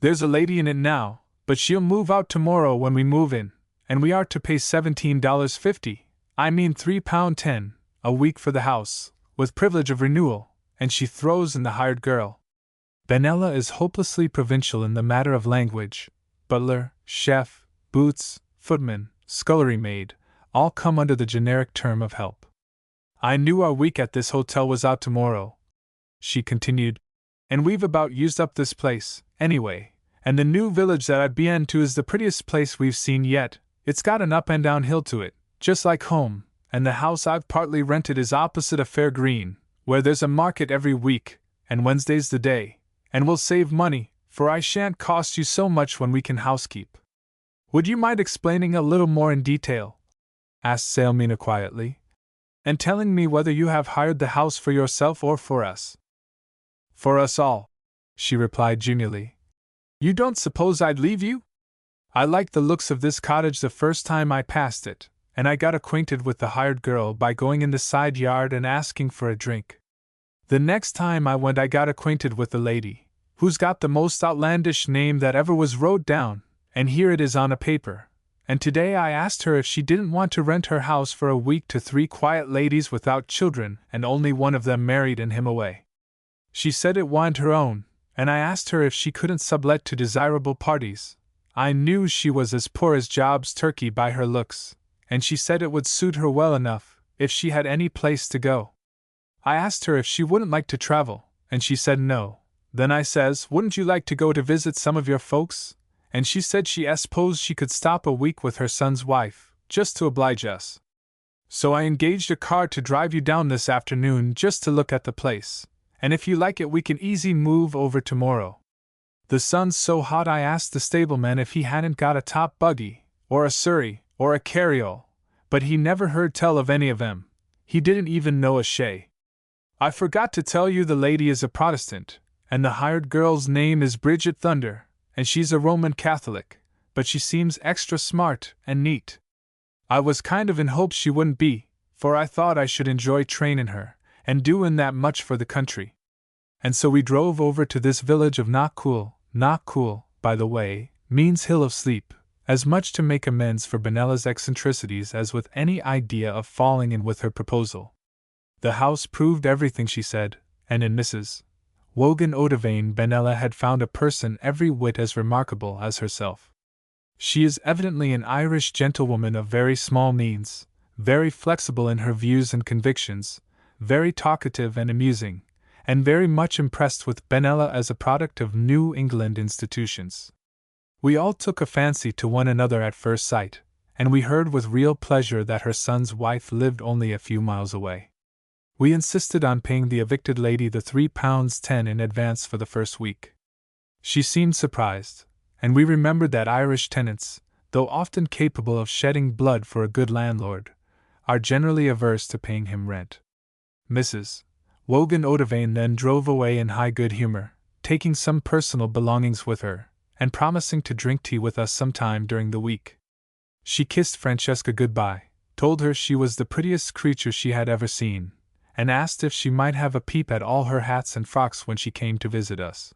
"There's a lady in it now, but she'll move out tomorrow when we move in, and we are to pay $17.50, I mean £3.10, a week for the house, with privilege of renewal," and she throws in the hired girl. Benella is hopelessly provincial in the matter of language. Butler, chef, boots, footman, scullery maid, all come under the generic term of help. "I knew our week at this hotel was out tomorrow," she continued, "and we've about used up this place, anyway, and the new village that I've been to is the prettiest place we've seen yet. It's got an up and down hill to it, just like home, and the house I've partly rented is opposite a fair green, where there's a market every week, and Wednesday's the day, and we'll save money, for I shan't cost you so much when we can housekeep." "Would you mind explaining a little more in detail?" asked Sayamina quietly, "and telling me whether you have hired the house for yourself or for us?" "For us all," she replied genially. "You don't suppose I'd leave you? I liked the looks of this cottage the first time I passed it, and I got acquainted with the hired girl by going in the side yard and asking for a drink. The next time I went I got acquainted with the lady, who's got the most outlandish name that ever was wrote down, and here it is on a paper, and today I asked her if she didn't want to rent her house for a week to 3 quiet ladies without children and only one of them married and him away. She said it wanted her own, and I asked her if she couldn't sublet to desirable parties. I knew she was as poor as Job's turkey by her looks, and she said it would suit her well enough, if she had any place to go. I asked her if she wouldn't like to travel, and she said no. Then I says, wouldn't you like to go to visit some of your folks? And she said she s'posed she could stop a week with her son's wife, just to oblige us. So I engaged a car to drive you down this afternoon just to look at the place, and if you like it we can easy move over tomorrow. The sun's so hot I asked the stableman if he hadn't got a top buggy, or a surrey, or a carryall, but he never heard tell of any of them. He didn't even know a shay. I forgot to tell you the lady is a Protestant, and the hired girl's name is Bridget Thunder, and she's a Roman Catholic, but she seems extra smart and neat. I was kind of in hopes she wouldn't be, for I thought I should enjoy trainin' her, and doin' that much for the country. And so we drove over to this village of Knockcool, by the way, means Hill of Sleep, as much to make amends for Benella's eccentricities as with any idea of falling in with her proposal. The house proved everything she said, and in Mrs. Wogan Odavain Benella had found a person every whit as remarkable as herself. She is evidently an Irish gentlewoman of very small means, very flexible in her views and convictions, very talkative and amusing, and very much impressed with Benella as a product of New England institutions. We all took a fancy to one another at first sight, and we heard with real pleasure that her son's wife lived only a few miles away. We insisted on paying the evicted lady the £3.10 in advance for the first week. She seemed surprised, and we remembered that Irish tenants, though often capable of shedding blood for a good landlord, are generally averse to paying him rent. Mrs. Wogan Odavain then drove away in high good humor, taking some personal belongings with her, and promising to drink tea with us sometime during the week. She kissed Francesca goodbye, told her she was the prettiest creature she had ever seen, and asked if she might have a peep at all her hats and frocks when she came to visit us.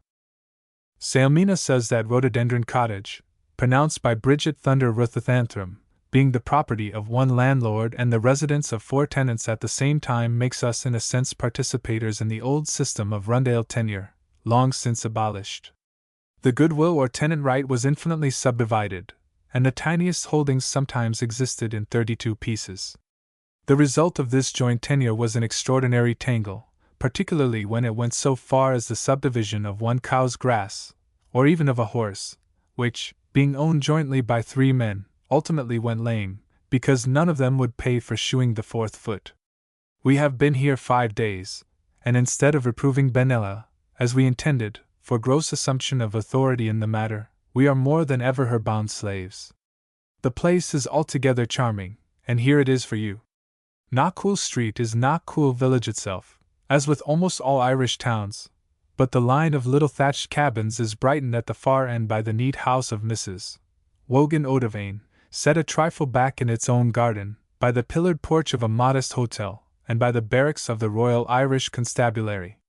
Sayamina says that Rhododendron Cottage, pronounced by Bridget Thunder Ruthathantrum, being the property of one landlord and the residence of 4 tenants at the same time, makes us in a sense participators in the old system of rundale tenure, long since abolished. The goodwill or tenant right was infinitely subdivided, and the tiniest holdings sometimes existed in 32 pieces. The result of this joint tenure was an extraordinary tangle, particularly when it went so far as the subdivision of one cow's grass, or even of a horse, which, being owned jointly by 3 men, ultimately went lame, because none of them would pay for shoeing the 4th foot. We have been here 5 days, and instead of reproving Benella, as we intended, for gross assumption of authority in the matter, we are more than ever her bound slaves. The place is altogether charming, and here it is for you. Knockcool Street is Knockcool village itself, as with almost all Irish towns, but the line of little thatched cabins is brightened at the far end by the neat house of Mrs. Wogan Odavane, set a trifle back in its own garden, by the pillared porch of a modest hotel, and by the barracks of the Royal Irish Constabulary.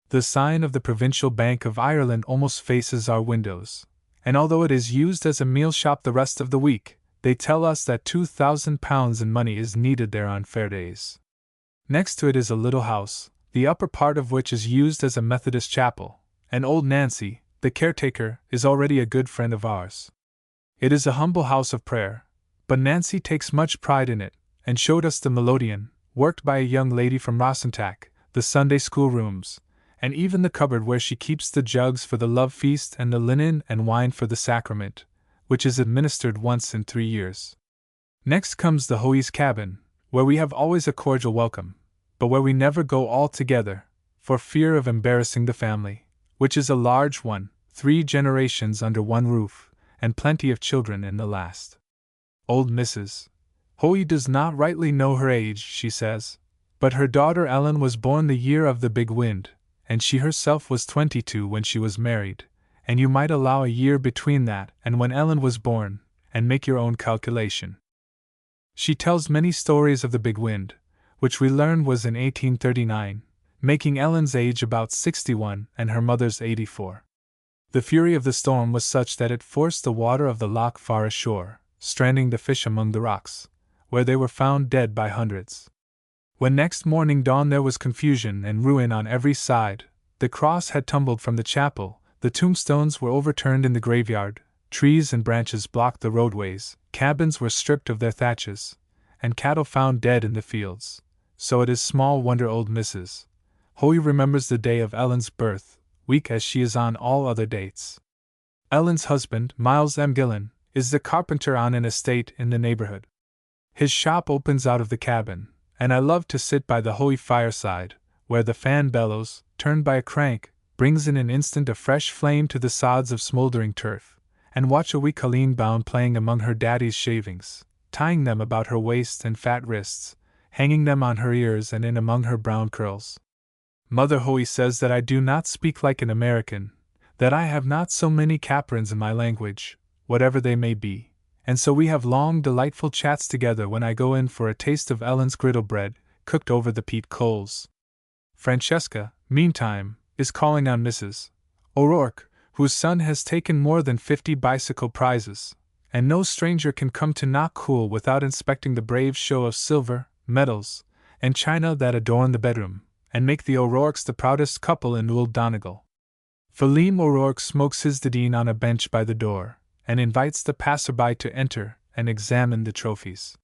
The sign of the Provincial Bank of Ireland almost faces our windows, and although it is used as a meal shop the rest of the week, they tell us that £2,000 in money is needed there on fair days. Next to it is a little house, the upper part of which is used as a Methodist chapel, and old Nancy, the caretaker, is already a good friend of ours. It is a humble house of prayer, but Nancy takes much pride in it, and showed us the melodeon, worked by a young lady from Rossentach, the Sunday school rooms, and even the cupboard where she keeps the jugs for the love feast and the linen and wine for the sacrament, which is administered once in 3 years. Next comes the Hoey's cabin, where we have always a cordial welcome, but where we never go all together, for fear of embarrassing the family, which is a large one, 3 generations under one roof, and plenty of children in the last. Old Mrs. Hoey does not rightly know her age, she says, but her daughter Ellen was born the year of the big wind, and she herself was 22 when she was married, and you might allow a year between that and when Ellen was born, and make your own calculation. She tells many stories of the big wind, which we learned was in 1839, making Ellen's age about 61 and her mother's 84. The fury of the storm was such that it forced the water of the loch far ashore, stranding the fish among the rocks, where they were found dead by hundreds. When next morning dawned there was confusion and ruin on every side. The cross had tumbled from the chapel, the tombstones were overturned in the graveyard, trees and branches blocked the roadways, cabins were stripped of their thatches, and cattle found dead in the fields. So it is small wonder old Mrs. Hoey remembers the day of Ellen's birth, weak as she is on all other dates. Ellen's husband, Miles M. Gillen, is the carpenter on an estate in the neighborhood. His shop opens out of the cabin, and I love to sit by the Hoey fireside, where the fan bellows, turned by a crank, brings in an instant a fresh flame to the sods of smoldering turf, and watch a wee Colleen bound playing among her daddy's shavings, tying them about her waist and fat wrists, hanging them on her ears and in among her brown curls. Mother Hoey says that I do not speak like an American, that I have not so many caprins in my language, whatever they may be, and so we have long delightful chats together when I go in for a taste of Ellen's griddle bread, cooked over the peat coals. Francesca, meantime, is calling on Mrs. O'Rourke, whose son has taken more than 50 bicycle prizes, and no stranger can come to Knockcool without inspecting the brave show of silver, medals, and china that adorn the bedroom, and make the O'Rourkes the proudest couple in Ould Donegal. Philem O'Rourke smokes his didine on a bench by the door, and invites the passerby to enter and examine the trophies.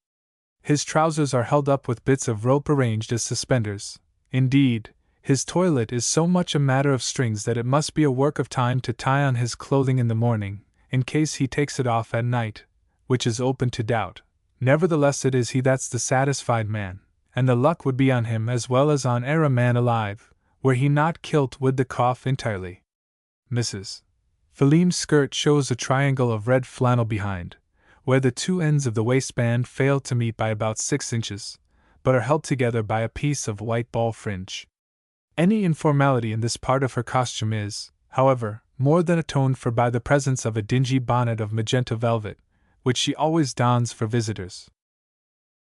His trousers are held up with bits of rope arranged as suspenders. Indeed, his toilet is so much a matter of strings that it must be a work of time to tie on his clothing in the morning, in case he takes it off at night, which is open to doubt. Nevertheless it is he that's the satisfied man, and the luck would be on him as well as on e'er a man alive, were he not kilt with the cough entirely. Mrs. Philem's skirt shows a triangle of red flannel behind, where the 2 ends of the waistband fail to meet by about 6 inches, but are held together by a piece of white ball fringe. Any informality in this part of her costume is, however, more than atoned for by the presence of a dingy bonnet of magenta velvet, which she always dons for visitors.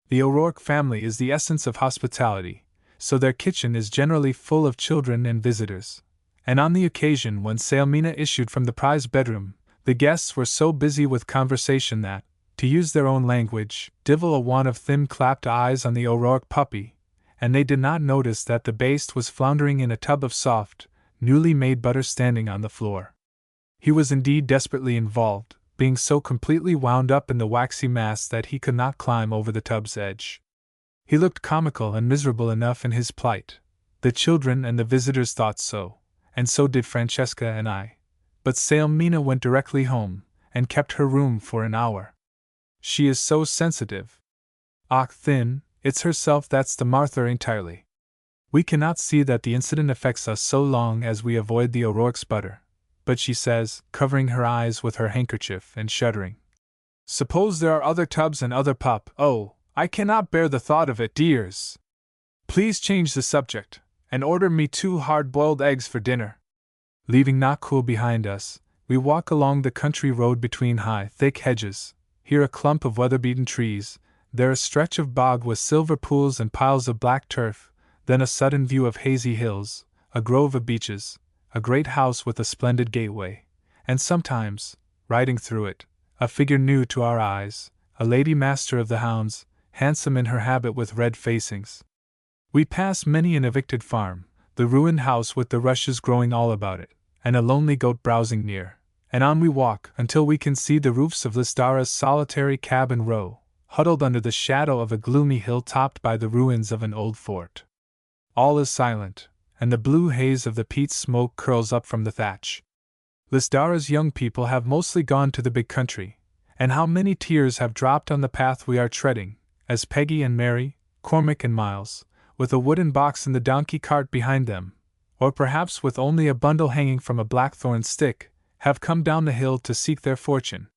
The O'Rourke family is the essence of hospitality, so their kitchen is generally full of children and visitors, and on the occasion when Sailmina issued from the prize bedroom, the guests were so busy with conversation that, to use their own language, divil a one of them clapped eyes on the O'Rourke puppy, and they did not notice that the baste was floundering in a tub of soft, newly made butter standing on the floor. He was indeed desperately involved, being so completely wound up in the waxy mass that he could not climb over the tub's edge. He looked comical and miserable enough in his plight. The children and the visitors thought so, and so did Francesca and I. But Sailmina went directly home, and kept her room for an hour. She is so sensitive. Och, thin, it's herself that's the Martha entirely. We cannot see that the incident affects us so long as we avoid the O'Rourke's butter, but she says, covering her eyes with her handkerchief and shuddering, "Suppose there are other tubs and other pup. Oh, I cannot bear the thought of it, dears. Please change the subject, and order me 2 hard-boiled eggs for dinner." Leaving Knockcool behind us, we walk along the country road between high, thick hedges, here a clump of weather-beaten trees, there a stretch of bog with silver pools and piles of black turf, then a sudden view of hazy hills, a grove of beeches, a great house with a splendid gateway, and sometimes, riding through it, a figure new to our eyes, a lady master of the hounds, handsome in her habit with red facings. We pass many an evicted farm, the ruined house with the rushes growing all about it, and a lonely goat browsing near, and on we walk until we can see the roofs of Listara's solitary cabin row, huddled under the shadow of a gloomy hill topped by the ruins of an old fort. All is silent, and the blue haze of the peat smoke curls up from the thatch. Listara's young people have mostly gone to the big country, and how many tears have dropped on the path we are treading, as Peggy and Mary, Cormac and Miles, with a wooden box in the donkey cart behind them, or perhaps with only a bundle hanging from a blackthorn stick, have come down the hill to seek their fortune.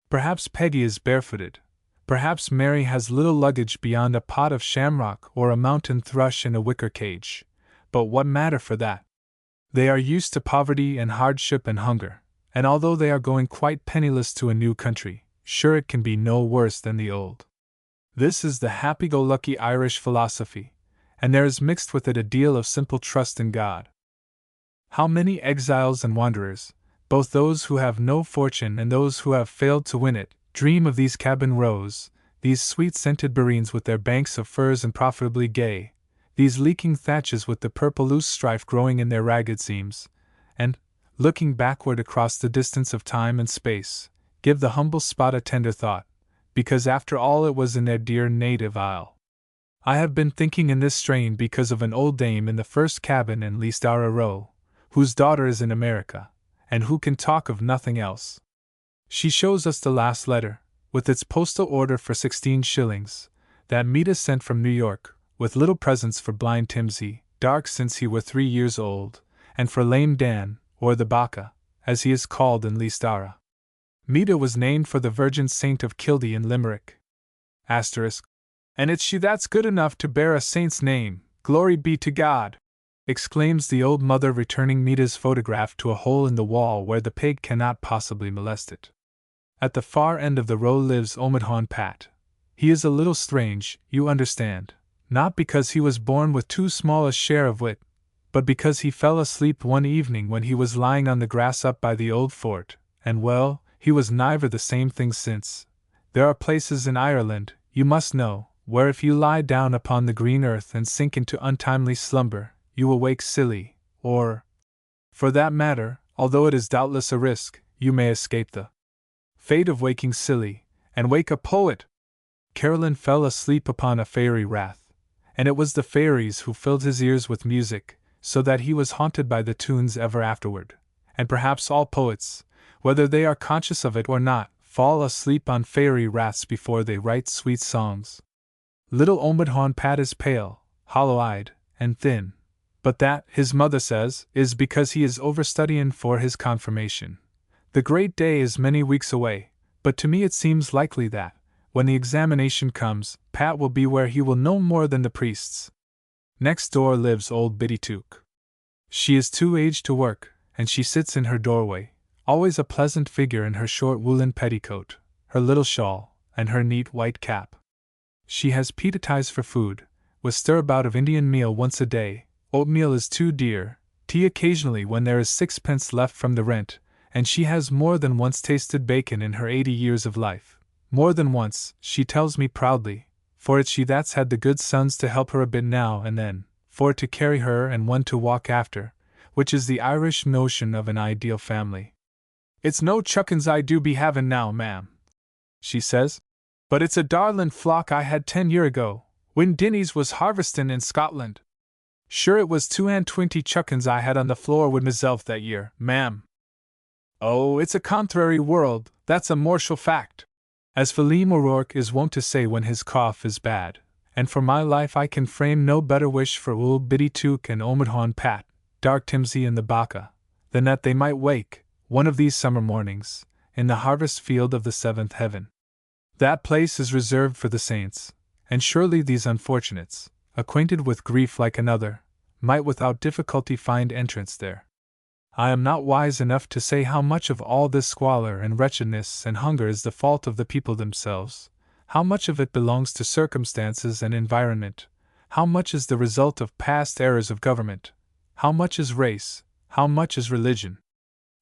Perhaps Peggy is barefooted. Perhaps Mary has little luggage beyond a pot of shamrock or a mountain thrush in a wicker cage. But what matter for that? They are used to poverty and hardship and hunger, and although they are going quite penniless to a new country, sure it can be no worse than the old. This is the happy-go-lucky Irish philosophy, and there is mixed with it a deal of simple trust in God. How many exiles and wanderers, both those who have no fortune and those who have failed to win it, dream of these cabin rows, these sweet-scented barreens with their banks of firs and profitably gay, these leaking thatches with the purple loosestrife growing in their ragged seams, and, looking backward across the distance of time and space, give the humble spot a tender thought, because after all it was in their dear native isle. I have been thinking in this strain because of an old dame in the first cabin in Listara Row, whose daughter is in America, and who can talk of nothing else. She shows us the last letter, with its postal order for 16 shillings, that Meta sent from New York, with little presents for blind Timsy, dark since he were 3 years old, and for lame Dan, or the Baka, as he is called in Listara. Meta was named for the Virgin Saint of Kildee in Limerick. Asterisk. And it's she that's good enough to bear a saint's name, glory be to God! Exclaims the old mother, returning Meta's photograph to a hole in the wall where the pig cannot possibly molest it. At the far end of the row lives Omidhaun Pat. He is a little strange, you understand, not because he was born with too small a share of wit, but because he fell asleep one evening when he was lying on the grass up by the old fort, and well, he was neither the same thing since. There are places in Ireland, you must know, where if you lie down upon the green earth and sink into untimely slumber, you will wake silly, or, for that matter, although it is doubtless a risk, you may escape the fate of waking silly, and wake a poet. Carolan fell asleep upon a fairy rath, and it was the fairies who filled his ears with music, so that he was haunted by the tunes ever afterward, and perhaps all poets, whether they are conscious of it or not, fall asleep on fairy raths before they write sweet songs. Little Omidhaun Pat is pale, hollow-eyed, and thin, but that, his mother says, is because he is overstudying for his confirmation. The great day is many weeks away, but to me it seems likely that, when the examination comes, Pat will be where he will know more than the priests. Next door lives old Biddy Took. She is too aged to work, and she sits in her doorway, always a pleasant figure in her short woolen petticoat, her little shawl, and her neat white cap. She has pitaties for food, with stirabout of Indian meal once a day. Oatmeal is too dear, tea occasionally when there is 6 pence left from the rent, and she has more than once tasted bacon in her 80 years of life. More than once, she tells me proudly, for it's she that's had the good sons to help her a bit now and then, for to carry her and one to walk after, which is the Irish notion of an ideal family. It's no chuckins I do be havin' now, ma'am, she says, but it's a darlin' flock I had 10 year ago, when Dinnies was harvestin' in Scotland. Sure it was 22 chuckins I had on the floor wid meself that year, ma'am. Oh, it's a contrary world, that's a mortal fact. As Philem O'Rourke is wont to say when his cough is bad, and for my life I can frame no better wish for Old Biddy Took and Omidhawn Pat, Dark Timsy and the Baka, than that they might wake, one of these summer mornings, in the harvest field of the seventh heaven. That place is reserved for the saints, and surely these unfortunates, acquainted with grief like another, might without difficulty find entrance there. I am not wise enough to say how much of all this squalor and wretchedness and hunger is the fault of the people themselves, how much of it belongs to circumstances and environment, how much is the result of past errors of government, how much is race, how much is religion.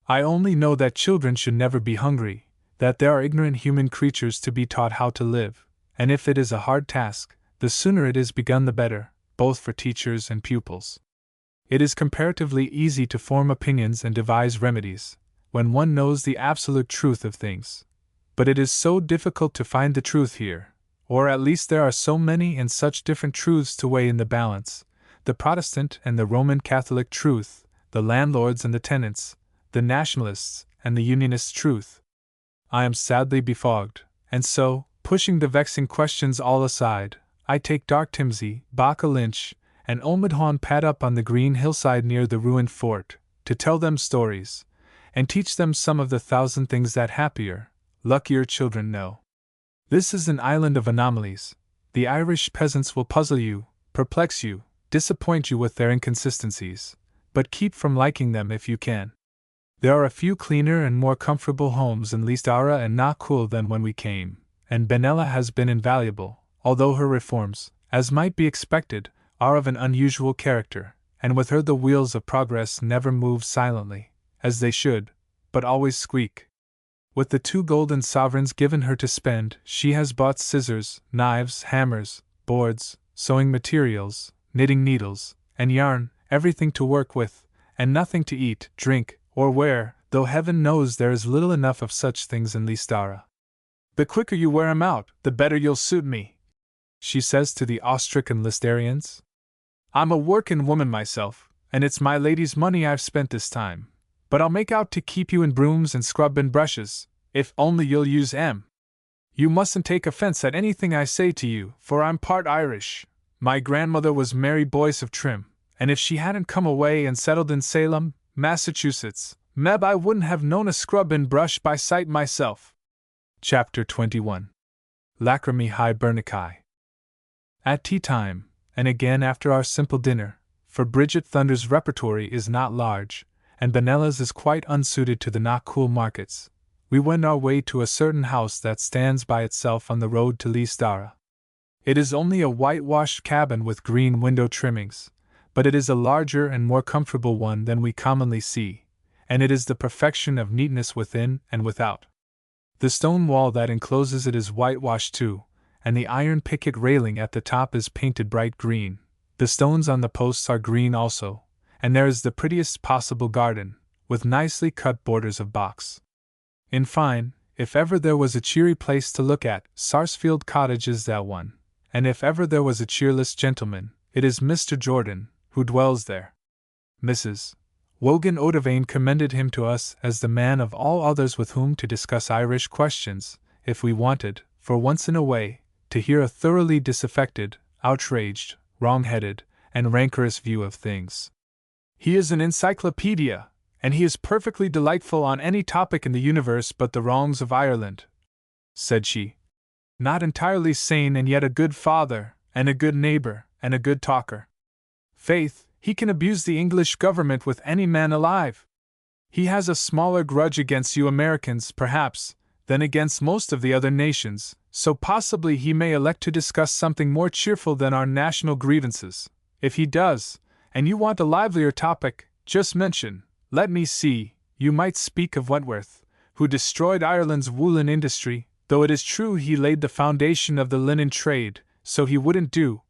I only know that children should never be hungry, that there are ignorant human creatures to be taught how to live, and if it is a hard task, the sooner it is begun the better, both for teachers and pupils. It is comparatively easy to form opinions and devise remedies, when one knows the absolute truth of things. But it is so difficult to find the truth here, or at least there are so many and such different truths to weigh in the balance, the Protestant and the Roman Catholic truth, the landlords and the tenants, the nationalists and the unionists' truth. I am sadly befogged, and so, pushing the vexing questions all aside, I take Dark Timsy, Baka Lynch, and Omidhawn Pat up on the green hillside near the ruined fort, to tell them stories, and teach them some of the thousand things that happier, luckier children know. This is an island of anomalies. The Irish peasants will puzzle you, perplex you, disappoint you with their inconsistencies, but keep from liking them if you can. There are a few cleaner and more comfortable homes in Listara and Knockcool than when we came, and Benella has been invaluable, although her reforms, as might be expected, are of an unusual character, and with her the wheels of progress never move silently, as they should, but always squeak. With the 2 golden sovereigns given her to spend, she has bought scissors, knives, hammers, boards, sewing materials, knitting needles, and yarn, everything to work with, and nothing to eat, drink, or wear, though heaven knows there is little enough of such things in Listara. The quicker you wear 'em out, the better you'll suit me, she says to the awe-stricken Listarians. I'm a workin' woman myself, and it's my lady's money I've spent this time, but I'll make out to keep you in brooms and scrub and brushes, if only you'll use 'em. You mustn't take offense at anything I say to you, for I'm part Irish. My grandmother was Mary Boyce of Trim, and if she hadn't come away and settled in Salem, Massachusetts, meb I wouldn't have known a scrub and brush by sight myself. Chapter 21. Lacrimae Hibernicae. At tea time, and again after our simple dinner, for Bridget Thunder's repertory is not large, and Benella's is quite unsuited to the Knockcool markets, we went our way to a certain house that stands by itself on the road to Listara. It is only a whitewashed cabin with green window trimmings, but it is a larger and more comfortable one than we commonly see, and it is the perfection of neatness within and without. The stone wall that encloses it is whitewashed too, and the iron picket railing at the top is painted bright green. The stones on the posts are green also, and there is the prettiest possible garden, with nicely cut borders of box. In fine, if ever there was a cheery place to look at, Sarsfield Cottage is that one, and if ever there was a cheerless gentleman, it is Mr. Jordan, who dwells there. Mrs. Wogan Odavain commended him to us as the man of all others with whom to discuss Irish questions, if we wanted, for once in a way, to hear a thoroughly disaffected, outraged, wrong-headed, and rancorous view of things. He is an encyclopedia, and he is perfectly delightful on any topic in the universe but the wrongs of Ireland, said she. Not entirely sane and yet a good father, and a good neighbor, and a good talker. Faith, he can abuse the English government with any man alive. He has a smaller grudge against you Americans, perhaps, than against most of the other nations, so possibly he may elect to discuss something more cheerful than our national grievances. If he does, and you want a livelier topic, just mention, let me see, you might speak of Wentworth, who destroyed Ireland's woolen industry, though it is true he laid the foundation of the linen trade, so he wouldn't do.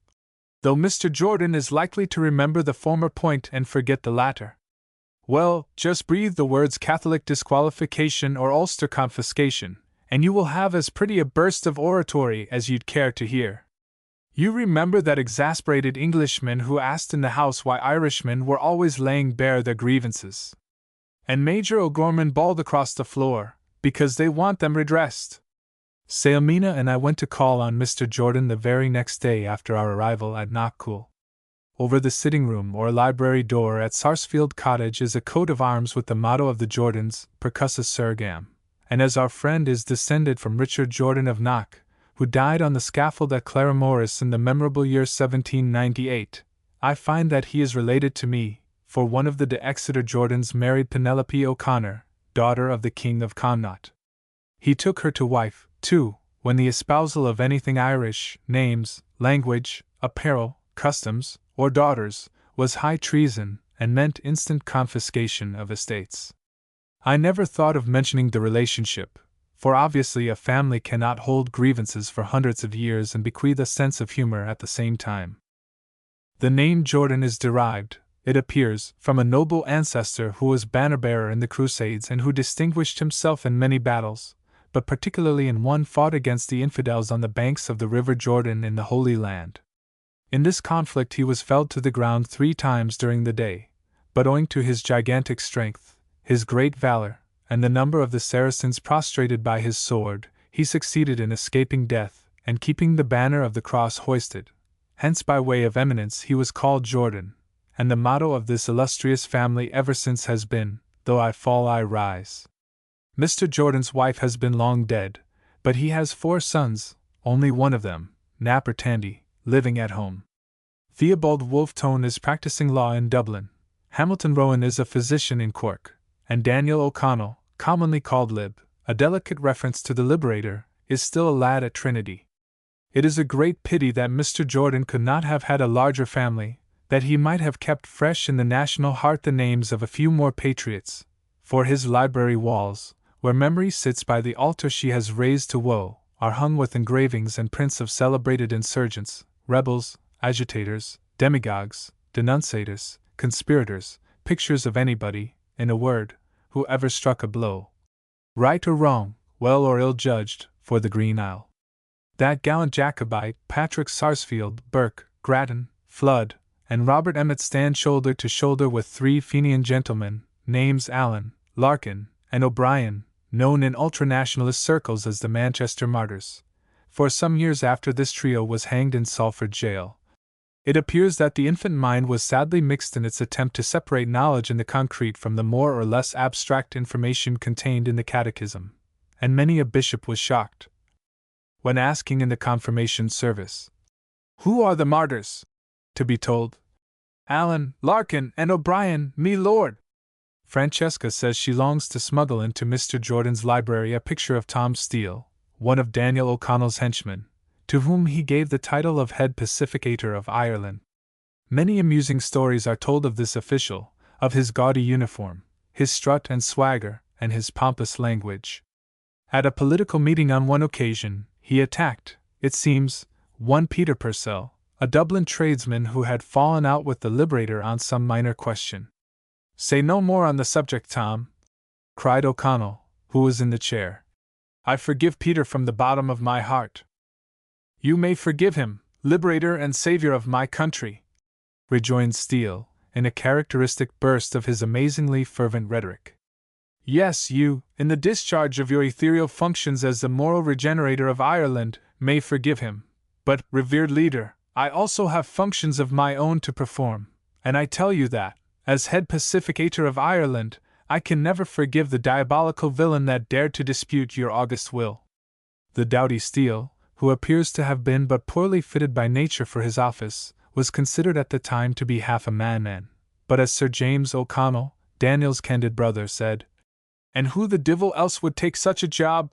Though Mr. Jordan is likely to remember the former point and forget the latter. Well, just breathe the words Catholic disqualification or Ulster confiscation, and you will have as pretty a burst of oratory as you'd care to hear. You remember that exasperated Englishman who asked in the House why Irishmen were always laying bare their grievances. And Major O'Gorman bawled across the floor, because they want them redressed. Sailmina and I went to call on Mr. Jordan the very next day after our arrival at Knockcool. Over the sitting room or library door at Sarsfield Cottage is a coat of arms with the motto of the Jordans, Percussus Surgam, and as our friend is descended from Richard Jordan of Knock, who died on the scaffold at Claremorris in the memorable year 1798, I find that he is related to me, for one of the de Exeter Jordans married Penelope O'Connor, daughter of the King of Connaught. He took her to wife, too, when the espousal of anything Irish, names, language, apparel, customs, or daughters, was high treason, and meant instant confiscation of estates. I never thought of mentioning the relationship, for obviously a family cannot hold grievances for hundreds of years and bequeath a sense of humor at the same time. The name Jordan is derived, it appears, from a noble ancestor who was banner-bearer in the Crusades and who distinguished himself in many battles, but particularly in one fought against the infidels on the banks of the River Jordan in the Holy Land. In this conflict he was felled to the ground 3 times during the day, but owing to his gigantic strength, his great valor, and the number of the Saracens prostrated by his sword, he succeeded in escaping death and keeping the banner of the cross hoisted. Hence by way of eminence he was called Jordan, and the motto of this illustrious family ever since has been, "Though I fall I rise." Mr. Jordan's wife has been long dead, but he has 4 sons, only one of them, Napper Tandy, living at home. Theobald Wolftone is practicing law in Dublin, Hamilton Rowan is a physician in Cork, and Daniel O'Connell, commonly called Lib, a delicate reference to the Liberator, is still a lad at Trinity. It is a great pity that Mr. Jordan could not have had a larger family, that he might have kept fresh in the national heart the names of a few more patriots, for his library walls, where memory sits by the altar she has raised to woe, are hung with engravings and prints of celebrated insurgents, rebels, agitators, demagogues, denunciators, conspirators, pictures of anybody, in a word, who ever struck a blow, right or wrong, well or ill judged, for the Green Isle. That gallant Jacobite, Patrick Sarsfield, Burke, Grattan, Flood, and Robert Emmet stand shoulder to shoulder with 3 Fenian gentlemen, names Allen, Larkin, and O'Brien, known in ultranationalist circles as the Manchester Martyrs. For some years after this trio was hanged in Salford jail. It appears that the infant mind was sadly mixed in its attempt to separate knowledge in the concrete from the more or less abstract information contained in the catechism, and many a bishop was shocked, when asking in the confirmation service, "Who are the martyrs?" to be told, "Allen, Larkin, and O'Brien, me lord." Francesca says she longs to smuggle into Mr. Jordan's library a picture of Tom Steele, one of Daniel O'Connell's henchmen, to whom he gave the title of head pacificator of Ireland. Many amusing stories are told of this official, of his gaudy uniform, his strut and swagger, and his pompous language. At a political meeting on one occasion, he attacked, it seems, one Peter Purcell, a Dublin tradesman who had fallen out with the Liberator on some minor question. "Say no more on the subject, Tom," cried O'Connell, who was in the chair. "I forgive Peter from the bottom of my heart." "You may forgive him, Liberator and Savior of my country," rejoined Steele, in a characteristic burst of his amazingly fervent rhetoric. "Yes, you, in the discharge of your ethereal functions as the moral regenerator of Ireland, may forgive him. But, revered leader, I also have functions of my own to perform, and I tell you that, as head pacificator of Ireland, I can never forgive the diabolical villain that dared to dispute your august will." The doughty Steele, who appears to have been but poorly fitted by nature for his office, was considered at the time to be half a madman, but as Sir James O'Connell, Daniel's candid brother, said, "And who the divil else would take such a job?"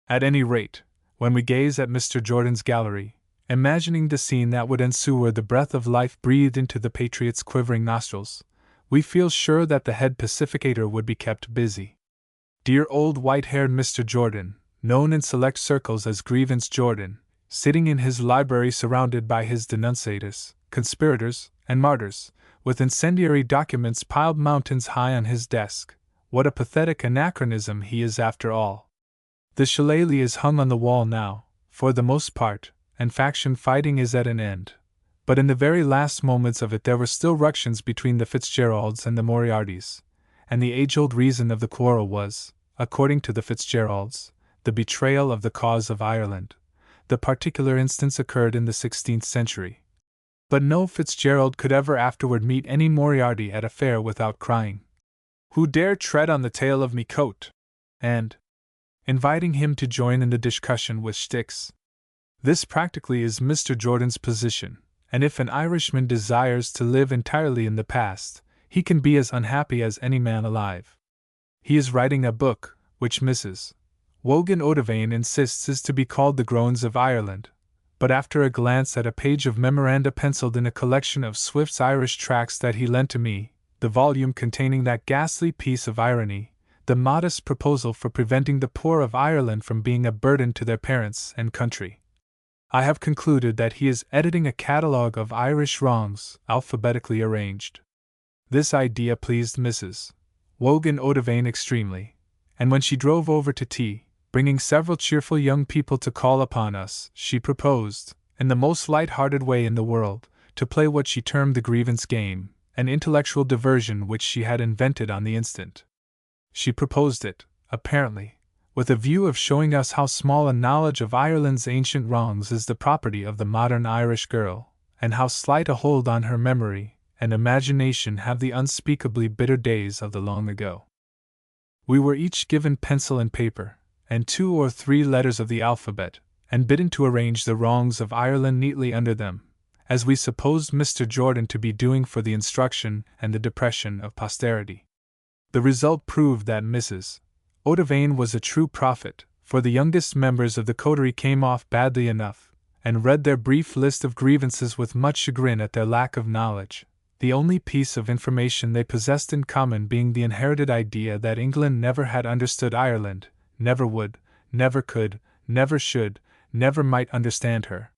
At any rate, when we gaze at Mr. Jordan's gallery, imagining the scene that would ensue were the breath of life breathed into the patriot's quivering nostrils, we feel sure that the head pacificator would be kept busy. Dear old white-haired Mr. Jordan, known in select circles as Grievance Jordan, sitting in his library surrounded by his denunciators, conspirators, and martyrs, with incendiary documents piled mountains high on his desk, what a pathetic anachronism he is after all. The shillelagh is hung on the wall now, for the most part, and faction fighting is at an end. But in the very last moments of it there were still ructions between the Fitzgeralds and the Moriartys, and the age-old reason of the quarrel was, according to the Fitzgeralds, the betrayal of the cause of Ireland. The particular instance occurred in the 16th century. But no Fitzgerald could ever afterward meet any Moriarty at a fair without crying, "Who dare tread on the tail of me coat?" and inviting him to join in the discussion with Sticks. This practically is Mr. Jordan's position, and if an Irishman desires to live entirely in the past, he can be as unhappy as any man alive. He is writing a book, which Mrs. Wogan Odevane insists is to be called The Groans of Ireland, but after a glance at a page of memoranda penciled in a collection of Swift's Irish tracts that he lent to me, the volume containing that ghastly piece of irony, the modest proposal for preventing the poor of Ireland from being a burden to their parents and country, I have concluded that he is editing a catalogue of Irish wrongs, alphabetically arranged. This idea pleased Mrs. Wogan Odevane extremely, and when she drove over to tea, bringing several cheerful young people to call upon us, she proposed, in the most light-hearted way in the world, to play what she termed the grievance game, an intellectual diversion which she had invented on the instant. She proposed it, apparently, with a view of showing us how small a knowledge of Ireland's ancient wrongs is the property of the modern Irish girl, and how slight a hold on her memory and imagination have the unspeakably bitter days of the long ago. We were each given pencil and paper, and 2 or 3 letters of the alphabet, and bidden to arrange the wrongs of Ireland neatly under them, as we supposed Mr. Jordan to be doing for the instruction and the depression of posterity. The result proved that Mrs. Odevane was a true prophet, for the youngest members of the coterie came off badly enough, and read their brief list of grievances with much chagrin at their lack of knowledge, the only piece of information they possessed in common being the inherited idea that England never had understood Ireland, never would, never could, never should, never might understand her.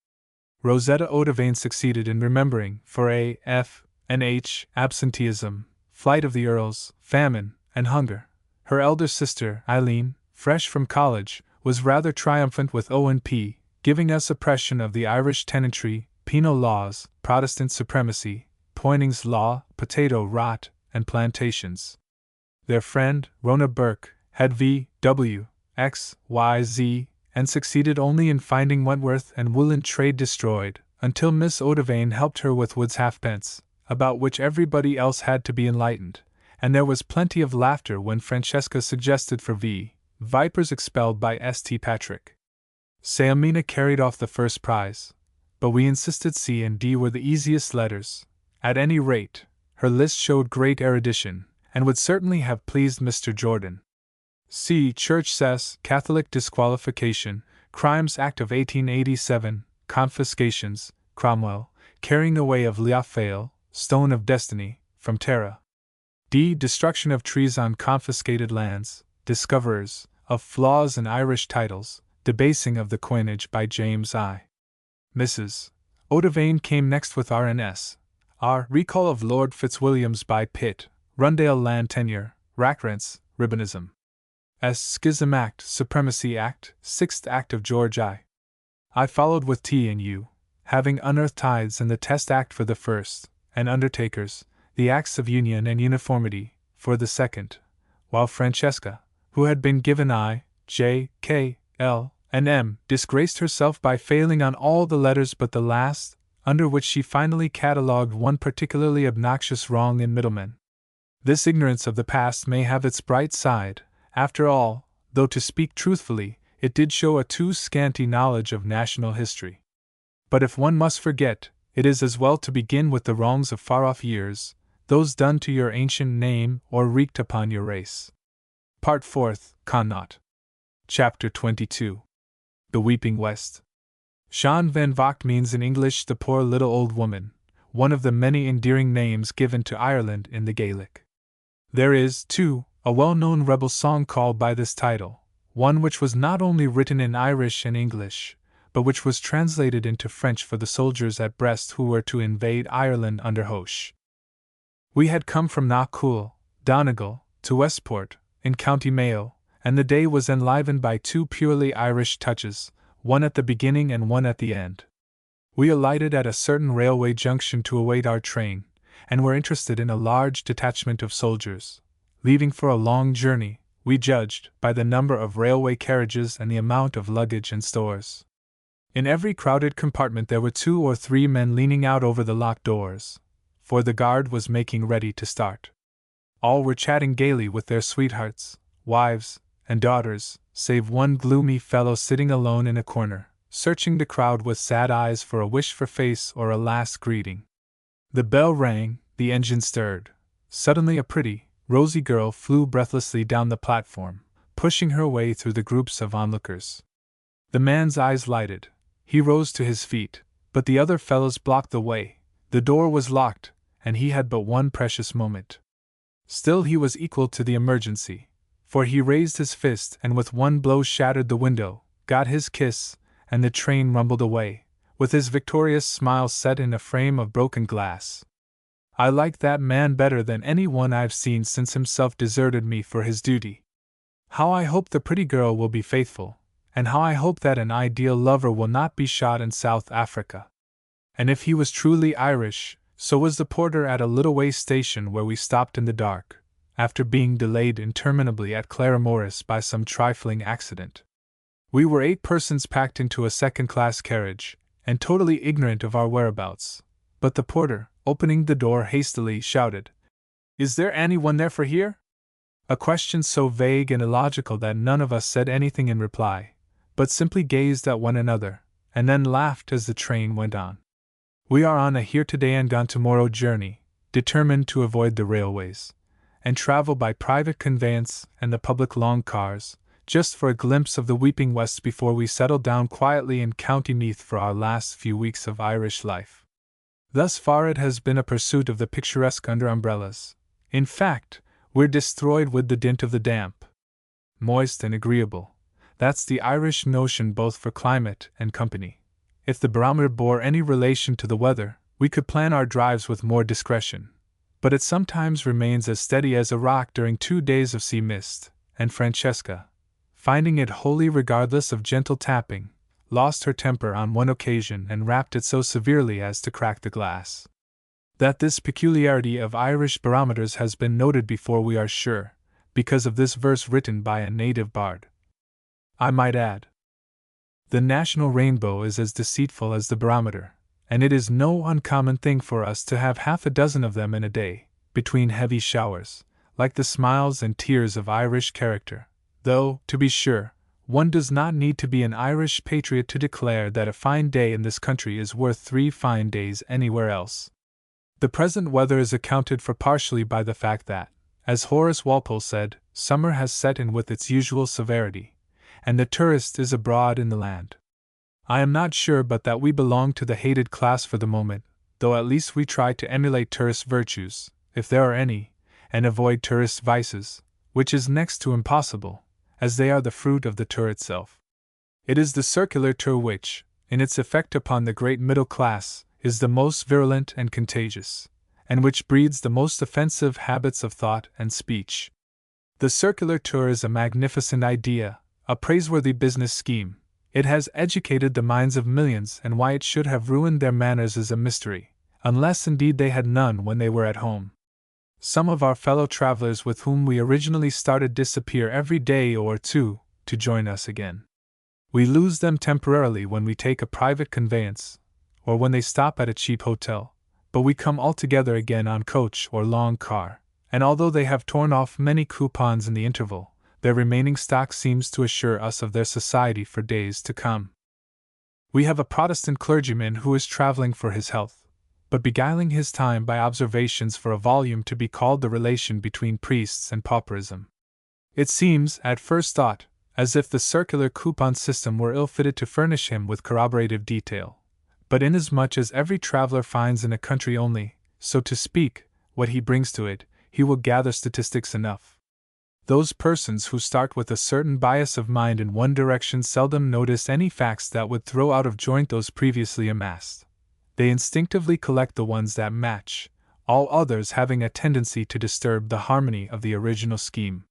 Rosetta Odevane succeeded in remembering, for A, F, and H, absenteeism, flight of the earls, famine, and hunger. Her elder sister, Eileen, fresh from college, was rather triumphant with O and P, giving us oppression of the Irish tenantry, penal laws, Protestant supremacy, Poyning's law, potato rot, and plantations. Their friend, Rona Burke, had V, W, X, Y, Z, and succeeded only in finding Wentworth and woolen trade destroyed, until Miss Odevane helped her with Wood's halfpence, about which everybody else had to be enlightened, and there was plenty of laughter when Francesca suggested for V, vipers expelled by St. Patrick. Saemina carried off the first prize, but we insisted C and D were the easiest letters. At any rate, her list showed great erudition, and would certainly have pleased Mr. Jordan. C. Church cess, Catholic disqualification, Crimes Act of 1887, confiscations, Cromwell, carrying away of Leoffail, Stone of Destiny, from Tara. D. Destruction of trees on confiscated lands, discoverers of flaws in Irish titles, debasing of the coinage by James I. Mrs. Odevane came next with R. and S. R. Recall of Lord Fitzwilliams by Pitt, Rundale Land Tenure, Rackrents, Ribbonism. S. Schism Act, Supremacy Act, 6th Act of George I. I followed with T and U, having unearthed tithes and the Test Act for the first, and Undertakers, the Acts of Union and Uniformity, for the second, while Francesca, who had been given I, J, K, L, and M, disgraced herself by failing on all the letters but the last, under which she finally catalogued one particularly obnoxious wrong in middlemen. This ignorance of the past may have its bright side, after all, though to speak truthfully, it did show a too scanty knowledge of national history. But if one must forget, it is as well to begin with the wrongs of far-off years, those done to your ancient name or wreaked upon your race. Part 4th, Connaught. Chapter 22. The Weeping West. Jean van Vocht means in English the poor little old woman, one of the many endearing names given to Ireland in the Gaelic. There is, too, a well-known rebel song called by this title, one which was not only written in Irish and English, but which was translated into French for the soldiers at Brest who were to invade Ireland under Hoche. We had come from Knockcool, Donegal, to Westport, in County Mayo, and the day was enlivened by 2 purely Irish touches, one at the beginning and one at the end. We alighted at a certain railway junction to await our train, and were interested in a large detachment of soldiers, leaving for a long journey, we judged by the number of railway carriages and the amount of luggage and stores. In every crowded compartment there were 2 or 3 men leaning out over the locked doors, for the guard was making ready to start. All were chatting gaily with their sweethearts, wives, and daughters, save one gloomy fellow sitting alone in a corner, searching the crowd with sad eyes for a wish-for face or a last greeting. The bell rang, the engine stirred. Suddenly a pretty, rosy girl flew breathlessly down the platform, pushing her way through the groups of onlookers. The man's eyes lighted. He rose to his feet, but the other fellows blocked the way. The door was locked, and he had but one precious moment. Still he was equal to the emergency, for he raised his fist and with one blow shattered the window, got his kiss, and the train rumbled away, with his victorious smile set in a frame of broken glass. I like that man better than any one I've seen since himself deserted me for his duty. How I hope the pretty girl will be faithful, and how I hope that an ideal lover will not be shot in South Africa. And if he was truly Irish, so was the porter at a little way station where we stopped in the dark, after being delayed interminably at Claremorris by some trifling accident. We were 8 persons packed into a second-class carriage, and totally ignorant of our whereabouts, but the porter, opening the door hastily, shouted, "Is there anyone there for here?" A question so vague and illogical that none of us said anything in reply, but simply gazed at one another, and then laughed as the train went on. We are on a here today and gone tomorrow journey, determined to avoid the railways, and travel by private conveyance and the public long cars, just for a glimpse of the weeping West before we settle down quietly in County Meath for our last few weeks of Irish life. Thus far it has been a pursuit of the picturesque under umbrellas. In fact, we're destroyed with the dint of the damp. Moist and agreeable. That's the Irish notion both for climate and company. If the barometer bore any relation to the weather, we could plan our drives with more discretion. But it sometimes remains as steady as a rock during 2 days of sea mist, and Francesca, finding it wholly regardless of gentle tapping, lost her temper on one occasion and rapped it so severely as to crack the glass. That this peculiarity of Irish barometers has been noted before we are sure, because of this verse written by a native bard. I might add, the national rainbow is as deceitful as the barometer, and it is no uncommon thing for us to have half a dozen of them in a day, between heavy showers, like the smiles and tears of Irish character, though, to be sure, one does not need to be an Irish patriot to declare that a fine day in this country is worth 3 fine days anywhere else. The present weather is accounted for partially by the fact that, as Horace Walpole said, summer has set in with its usual severity, and the tourist is abroad in the land. I am not sure but that we belong to the hated class for the moment, though at least we try to emulate tourist virtues, if there are any, and avoid tourist vices, which is next to impossible, as they are the fruit of the tour itself. It is the circular tour which, in its effect upon the great middle class, is the most virulent and contagious, and which breeds the most offensive habits of thought and speech. The circular tour is a magnificent idea, a praiseworthy business scheme. It has educated the minds of millions, and why it should have ruined their manners is a mystery, unless indeed they had none when they were at home. Some of our fellow travelers with whom we originally started disappear every day or 2 to join us again. We lose them temporarily when we take a private conveyance, or when they stop at a cheap hotel, but we come all together again on coach or long car, and although they have torn off many coupons in the interval, their remaining stock seems to assure us of their society for days to come. We have a Protestant clergyman who is traveling for his health, but beguiling his time by observations for a volume to be called The Relation Between Priests and Pauperism. It seems, at first thought, as if the circular coupon system were ill-fitted to furnish him with corroborative detail, but inasmuch as every traveler finds in a country only, so to speak, what he brings to it, he will gather statistics enough. Those persons who start with a certain bias of mind in one direction seldom notice any facts that would throw out of joint those previously amassed. They instinctively collect the ones that match, all others having a tendency to disturb the harmony of the original scheme.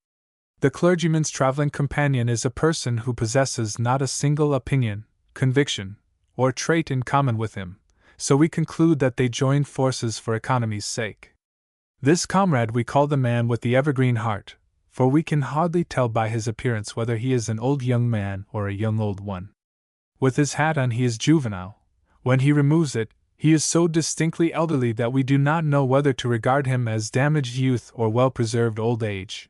The clergyman's traveling companion is a person who possesses not a single opinion, conviction, or trait in common with him, so we conclude that they join forces for economy's sake. This comrade we call the man with the evergreen heart, for we can hardly tell by his appearance whether he is an old young man or a young old one. With his hat on he is juvenile. When he removes it, he is so distinctly elderly that we do not know whether to regard him as damaged youth or well-preserved old age.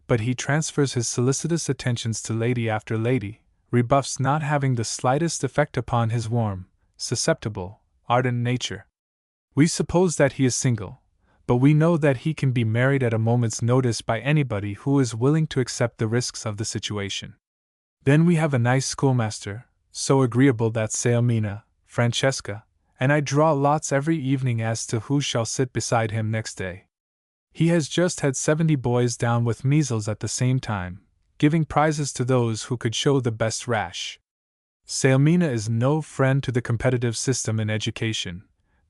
But he transfers his solicitous attentions to lady after lady, rebuffs not having the slightest effect upon his warm, susceptible, ardent nature. We suppose that he is single, but we know that he can be married at a moment's notice by anybody who is willing to accept the risks of the situation. Then we have a nice schoolmaster, so agreeable that Sailmina, Francesca, and I draw lots every evening as to who shall sit beside him next day. He has just had 70 boys down with measles at the same time, giving prizes to those who could show the best rash. Sailmina is no friend to the competitive system in education,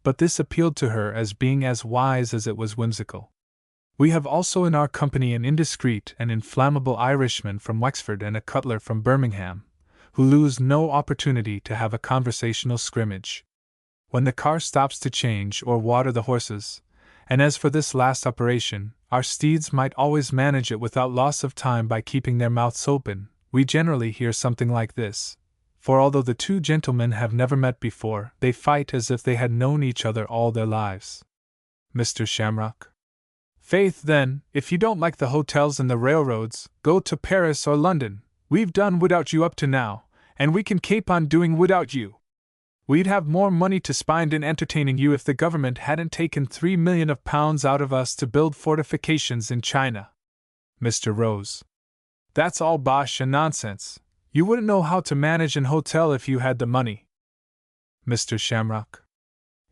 but this appealed to her as being as wise as it was whimsical. We have also in our company an indiscreet and inflammable Irishman from Wexford and a cutler from Birmingham, who lose no opportunity to have a conversational scrimmage when the car stops to change or water the horses, and as for this last operation, our steeds might always manage it without loss of time by keeping their mouths open. We generally hear something like this, for although the two gentlemen have never met before, they fight as if they had known each other all their lives. Mr. Shamrock: Faith, then, if you don't like the hotels and the railroads, go to Paris or London. We've done without you up to now, and we can keep on doing without you. We'd have more money to spend in entertaining you if the government hadn't taken £3 million out of us to build fortifications in China. Mr. Rose: That's all bosh and nonsense. You wouldn't know how to manage an hotel if you had the money. Mr. Shamrock: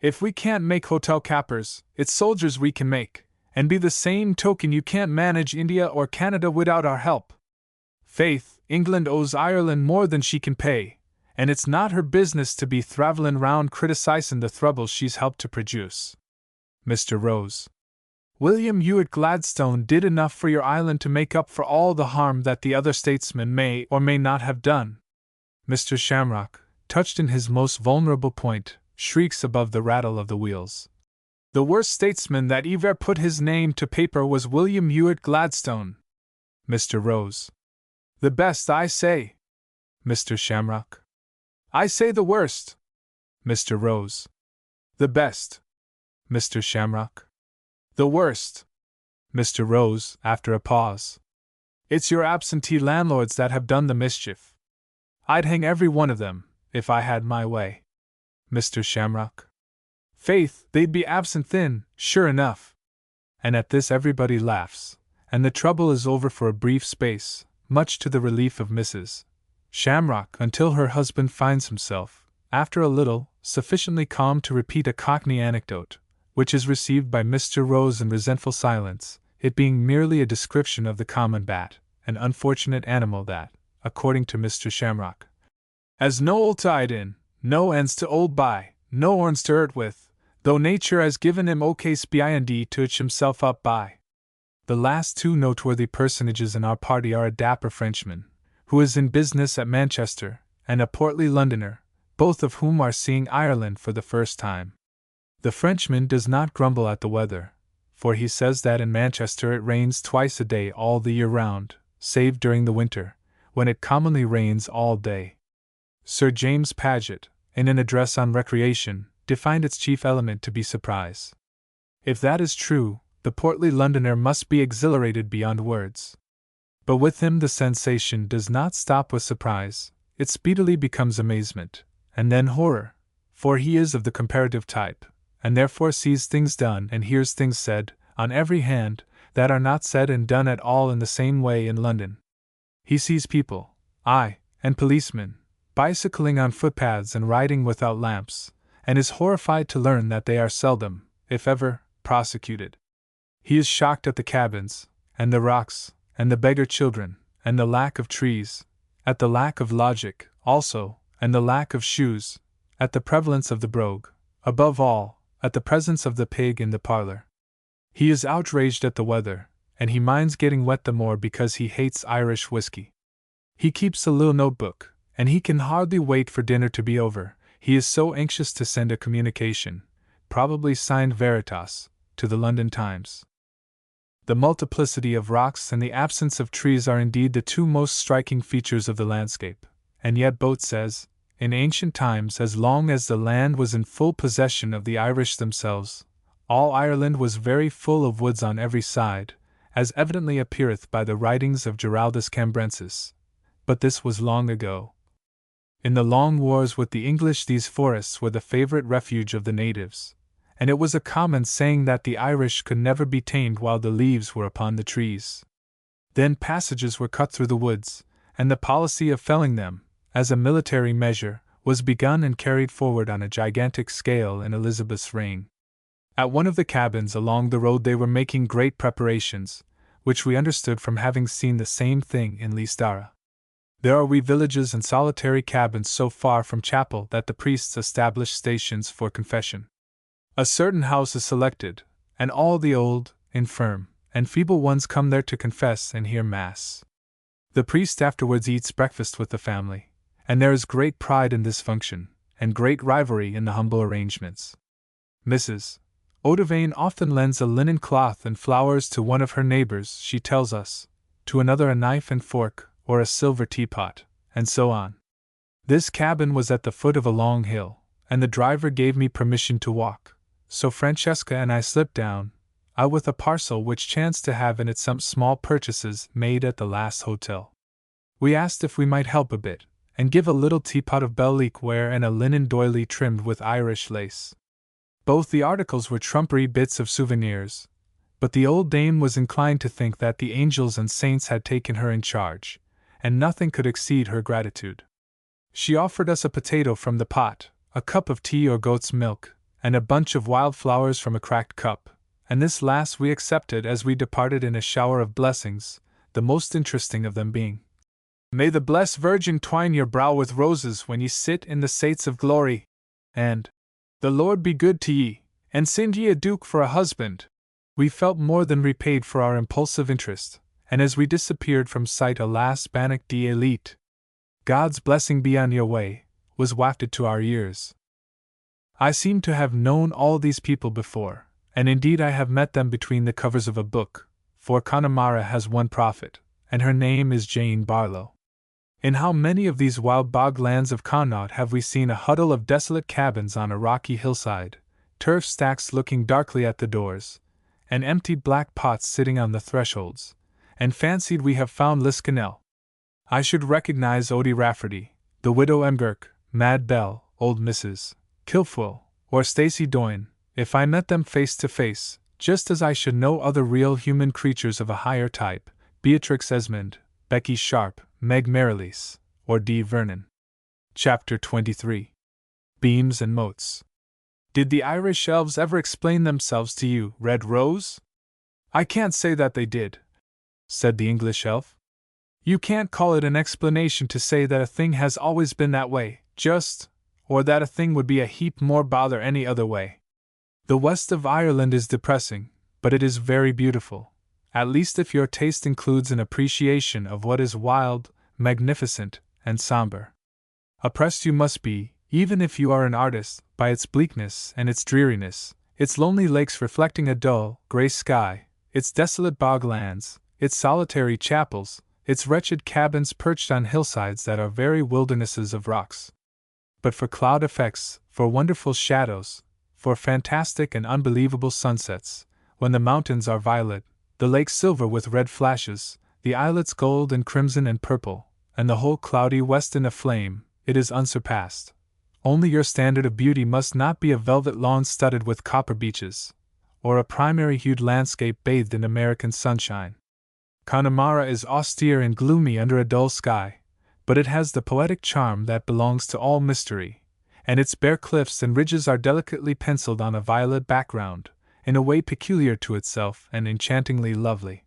If we can't make hotel cappers, it's soldiers we can make, and by the same token you can't manage India or Canada without our help. Faith, England owes Ireland more than she can pay, and it's not her business to be thravelin' round criticizin' the troubles she's helped to produce. Mr. Rose: William Ewart Gladstone did enough for your island to make up for all the harm that the other statesmen may or may not have done. Mr. Shamrock, touched in his most vulnerable point, shrieks above the rattle of the wheels: The worst statesman that ever put his name to paper was William Ewart Gladstone. Mr. Rose: The best, I say. Mr. Shamrock: I say the worst. Mr. Rose: The best. Mr. Shamrock: The worst. Mr. Rose, after a pause: It's your absentee landlords that have done the mischief. I'd hang every one of them, if I had my way. Mr. Shamrock: Faith, they'd be absent then, sure enough. And at this everybody laughs, and the trouble is over for a brief space, much to the relief of Mrs. Shamrock, until her husband finds himself, after a little, sufficiently calm to repeat a Cockney anecdote, which is received by Mr. Rose in resentful silence, it being merely a description of the common bat, an unfortunate animal that, according to Mr. Shamrock, has no old tide in, no ends to old by, no horns to hurt with, though nature has given him OK spind to itch himself up by. The last two noteworthy personages in our party are a dapper Frenchman, who is in business at Manchester, and a portly Londoner, both of whom are seeing Ireland for the first time. The Frenchman does not grumble at the weather, for he says that in Manchester it rains twice a day all the year round, save during the winter, when it commonly rains all day. Sir James Paget, in an address on recreation, defined its chief element to be surprise. If that is true, the portly Londoner must be exhilarated beyond words. But with him the sensation does not stop with surprise, it speedily becomes amazement, and then horror, for he is of the comparative type, and therefore sees things done and hears things said, on every hand, that are not said and done at all in the same way in London. He sees people, aye, and policemen, bicycling on footpaths and riding without lamps, and is horrified to learn that they are seldom, if ever, prosecuted. He is shocked at the cabins, and the rocks, and the beggar children, and the lack of trees, at the lack of logic, also, and the lack of shoes, at the prevalence of the brogue, above all, at the presence of the pig in the parlor. He is outraged at the weather, and he minds getting wet the more because he hates Irish whiskey. He keeps a little notebook, and he can hardly wait for dinner to be over, he is so anxious to send a communication, probably signed Veritas, to the London Times. The multiplicity of rocks and the absence of trees are indeed the two most striking features of the landscape, and yet Boat says, in ancient times, as long as the land was in full possession of the Irish themselves, all Ireland was very full of woods on every side, as evidently appeareth by the writings of Giraldus Cambrensis. But this was long ago. In the long wars with the English these forests were the favourite refuge of the natives, and it was a common saying that the Irish could never be tamed while the leaves were upon the trees. Then passages were cut through the woods, and the policy of felling them, as a military measure, was begun and carried forward on a gigantic scale in Elizabeth's reign. At one of the cabins along the road they were making great preparations, which we understood from having seen the same thing in Listara. There are wee villages and solitary cabins so far from chapel that the priests establish stations for confession. A certain house is selected, and all the old, infirm, and feeble ones come there to confess and hear Mass. The priest afterwards eats breakfast with the family, and there is great pride in this function, and great rivalry in the humble arrangements. Mrs. Odivane often lends a linen cloth and flowers to one of her neighbors, she tells us, to another a knife and fork, or a silver teapot, and so on. This cabin was at the foot of a long hill, and the driver gave me permission to walk, so Francesca and I slipped down, I with a parcel which chanced to have in it some small purchases made at the last hotel. We asked if we might help a bit, and give a little teapot of Belleek ware and a linen doily trimmed with Irish lace. Both the articles were trumpery bits of souvenirs, but the old dame was inclined to think that the angels and saints had taken her in charge, and nothing could exceed her gratitude. She offered us a potato from the pot, a cup of tea or goat's milk, and a bunch of wild flowers from a cracked cup, and this last we accepted as we departed in a shower of blessings, the most interesting of them being, "May the blessed Virgin twine your brow with roses when ye sit in the sates of glory," and "The Lord be good to ye, and send ye a duke for a husband." We felt more than repaid for our impulsive interest, and as we disappeared from sight a last Bannock d'Elite, "God's blessing be on your way," was wafted to our ears. I seem to have known all these people before, and indeed I have met them between the covers of a book, for Connemara has one prophet, and her name is Jane Barlow. In how many of these wild bog lands of Connaught have we seen a huddle of desolate cabins on a rocky hillside, turf stacks looking darkly at the doors, and empty black pots sitting on the thresholds, and fancied we have found Liscannel. I should recognize Odie Rafferty, the widow Emgirk, Mad Bell, old Mrs. Kilfoyle, or Stacy Doyne, if I met them face to face, just as I should know other real human creatures of a higher type, Beatrix Esmond, Becky Sharp, Meg Merrilees, or D. Vernon. Chapter 23. Beams and Moats. Did the Irish elves ever explain themselves to you, Red Rose? I can't say that they did, said the English elf. You can't call it an explanation to say that a thing has always been that way, just, or that a thing would be a heap more bother any other way. The west of Ireland is depressing, but it is very beautiful, at least if your taste includes an appreciation of what is wild, magnificent, and somber. Oppressed you must be, even if you are an artist, by its bleakness and its dreariness, its lonely lakes reflecting a dull, grey sky, its desolate bog lands, its solitary chapels, its wretched cabins perched on hillsides that are very wildernesses of rocks. But for cloud effects, for wonderful shadows, for fantastic and unbelievable sunsets, when the mountains are violet, the lake silver with red flashes, the islets gold and crimson and purple, and the whole cloudy west in a flame, it is unsurpassed. Only your standard of beauty must not be a velvet lawn studded with copper beeches, or a primary-hued landscape bathed in American sunshine. Connemara is austere and gloomy under a dull sky, but it has the poetic charm that belongs to all mystery, and its bare cliffs and ridges are delicately penciled on a violet background, in a way peculiar to itself and enchantingly lovely.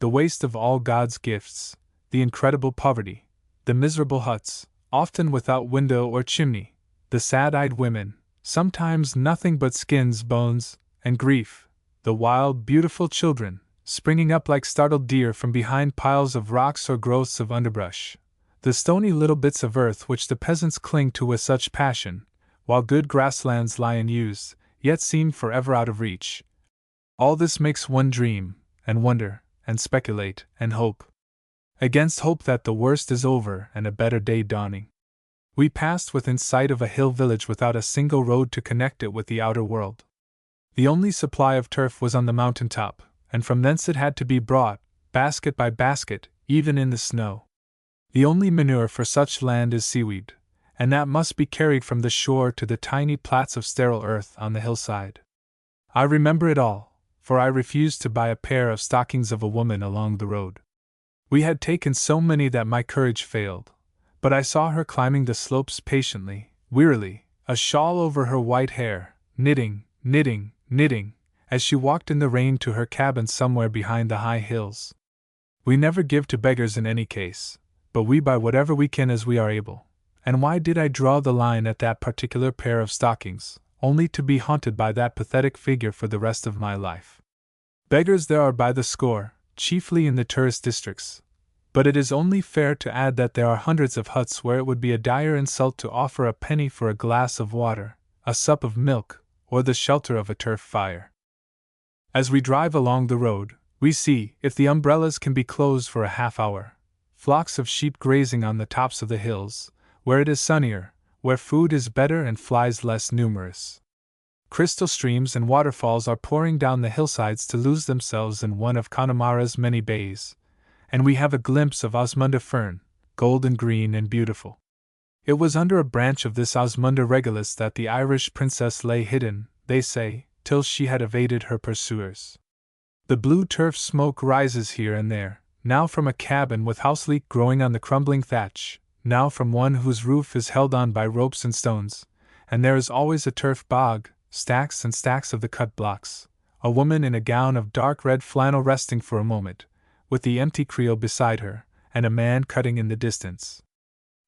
The waste of all God's gifts, the incredible poverty, the miserable huts, often without window or chimney, the sad-eyed women, sometimes nothing but skins, bones, and grief, the wild, beautiful children, springing up like startled deer from behind piles of rocks or growths of underbrush, the stony little bits of earth which the peasants cling to with such passion, while good grasslands lie unused, yet seem forever out of reach. All this makes one dream, and wonder, and speculate, and hope. Against hope that the worst is over and a better day dawning. We passed within sight of a hill village without a single road to connect it with the outer world. The only supply of turf was on the mountain top, and from thence it had to be brought, basket by basket, even in the snow. The only manure for such land is seaweed, and that must be carried from the shore to the tiny plats of sterile earth on the hillside. I remember it all, for I refused to buy a pair of stockings of a woman along the road. We had taken so many that my courage failed, but I saw her climbing the slopes patiently, wearily, a shawl over her white hair, knitting, as she walked in the rain to her cabin somewhere behind the high hills. We never give to beggars in any case, but we buy whatever we can as we are able. And why did I draw the line at that particular pair of stockings, only to be haunted by that pathetic figure for the rest of my life? Beggars there are by the score, chiefly in the tourist districts, but it is only fair to add that there are hundreds of huts where it would be a dire insult to offer a penny for a glass of water, a sup of milk, or the shelter of a turf fire. As we drive along the road, we see, if the umbrellas can be closed for a half hour, flocks of sheep grazing on the tops of the hills, where it is sunnier, where food is better and flies less numerous. Crystal streams and waterfalls are pouring down the hillsides to lose themselves in one of Connemara's many bays, and we have a glimpse of Osmunda fern, golden green and beautiful. It was under a branch of this Osmunda regalis that the Irish princess lay hidden, they say, till she had evaded her pursuers. The blue turf smoke rises here and there, now from a cabin with house leek growing on the crumbling thatch, now from one whose roof is held on by ropes and stones, and there is always a turf bog, stacks and stacks of the cut blocks, a woman in a gown of dark red flannel resting for a moment, with the empty creel beside her, and a man cutting in the distance.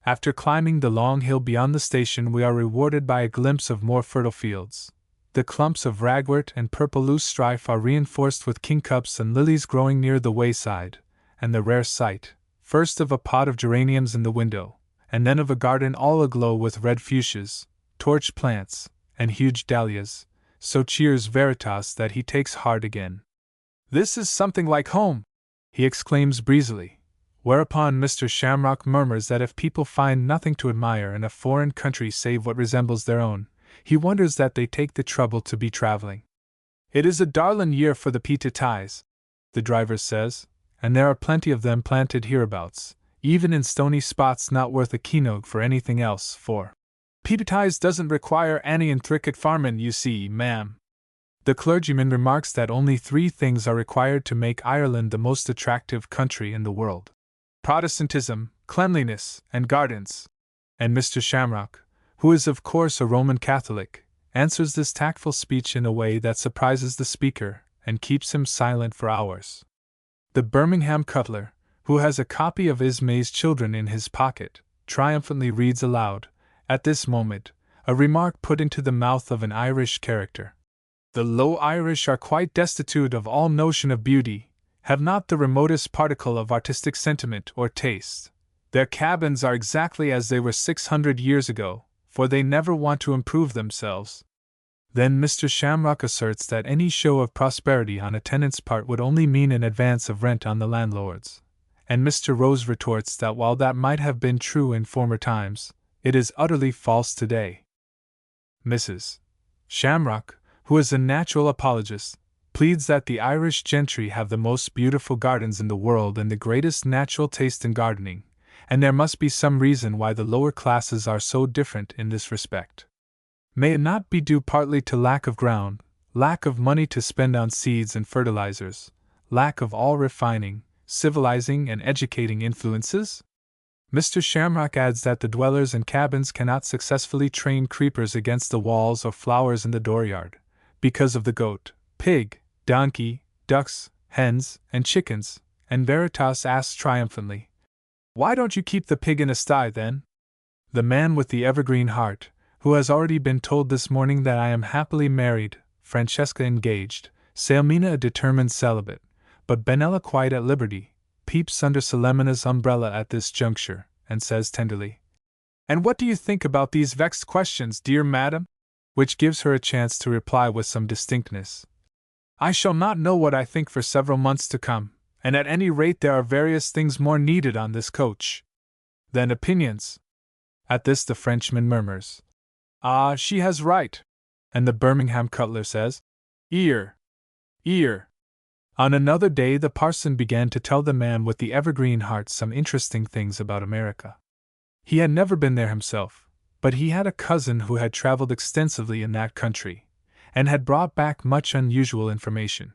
After climbing the long hill beyond the station, we are rewarded by a glimpse of more fertile fields. The clumps of ragwort and purple loosestrife are reinforced with kingcups and lilies growing near the wayside, and the rare sight, first of a pot of geraniums in the window, and then of a garden all aglow with red fuchsias, torch plants, and huge dahlias, so cheers Veritas that he takes heart again. "This is something like home!" he exclaims breezily. Whereupon Mr. Shamrock murmurs that if people find nothing to admire in a foreign country save what resembles their own, he wonders that they take the trouble to be traveling. "It is a darlin' year for the peaty-ties," the driver says, "and there are plenty of them planted hereabouts, even in stony spots not worth a keynote for anything else, for peaty-ties doesn't require any intricate farmin', you see, ma'am." The clergyman remarks that only 3 things are required to make Ireland the most attractive country in the world: Protestantism, cleanliness, and gardens. And Mr. Shamrock, who is of course a Roman Catholic, answers this tactful speech in a way that surprises the speaker and keeps him silent for hours. The Birmingham cutler, who has a copy of Ismay's Children in his pocket, triumphantly reads aloud, at this moment, a remark put into the mouth of an Irish character. "The low Irish are quite destitute of all notion of beauty, have not the remotest particle of artistic sentiment or taste. Their cabins are exactly as they were 600 years ago, for they never want to improve themselves." Then Mr. Shamrock asserts that any show of prosperity on a tenant's part would only mean an advance of rent on the landlord's, and Mr. Rose retorts that while that might have been true in former times, it is utterly false today. Mrs. Shamrock, who is a natural apologist, pleads that the Irish gentry have the most beautiful gardens in the world and the greatest natural taste in gardening, and there must be some reason why the lower classes are so different in this respect. May it not be due partly to lack of ground, lack of money to spend on seeds and fertilizers, lack of all refining, civilizing, and educating influences? Mr. Shamrock adds that the dwellers in cabins cannot successfully train creepers against the walls or flowers in the dooryard, because of the goat, pig, donkey, ducks, hens, and chickens, and Veritas asks triumphantly, "Why don't you keep the pig in a sty, then?" The man with the evergreen heart, who has already been told this morning that I am happily married, Francesca engaged, Sailmina a determined celibate, but Benella quite at liberty, peeps under Selemina's umbrella at this juncture, and says tenderly, "And what do you think about these vexed questions, dear madam?" which gives her a chance to reply with some distinctness. I shall not know what I think for several months to come, and at any rate there are various things more needed on this coach than opinions. At this the Frenchman murmurs, "Ah, she has right." And the Birmingham cutler says, "Ear, ear." On another day the parson began to tell the man with the evergreen heart some interesting things about America. He had never been there himself, but he had a cousin who had traveled extensively in that country, and had brought back much unusual information.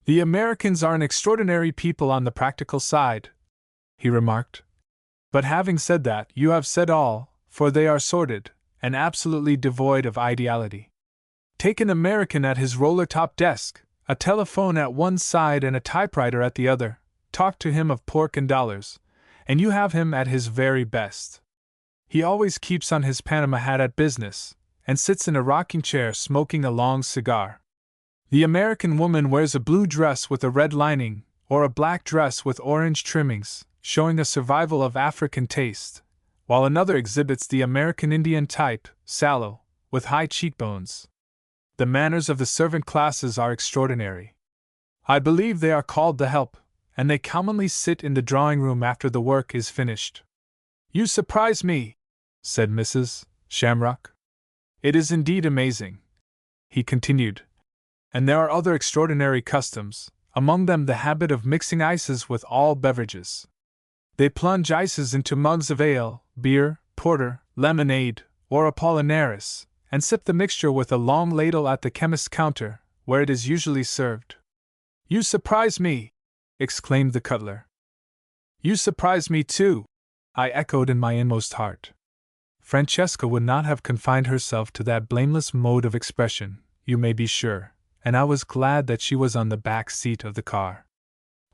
"The Americans are an extraordinary people on the practical side," he remarked. "But having said that, you have said all, for they are sordid, and absolutely devoid of ideality. Take an American at his roller-top desk, a telephone at one side and a typewriter at the other, talk to him of pork and dollars, and you have him at his very best. He always keeps on his Panama hat at business, and sits in a rocking chair smoking a long cigar. The American woman wears a blue dress with a red lining, or a black dress with orange trimmings, showing a survival of African taste, while another exhibits the American Indian type, sallow, with high cheekbones. The manners of the servant classes are extraordinary. I believe they are called the help, and they commonly sit in the drawing-room after the work is finished." "You surprise me," said Mrs. Shamrock. "It is indeed amazing," he continued. "And there are other extraordinary customs, among them the habit of mixing ices with all beverages. They plunge ices into mugs of ale, beer, porter, lemonade, or Apollinaris, and sip the mixture with a long ladle at the chemist's counter, where it is usually served." "You surprise me!" exclaimed the cutler. "You surprise me too," I echoed in my inmost heart. Francesca would not have confined herself to that blameless mode of expression, you may be sure, and I was glad that she was on the back seat of the car.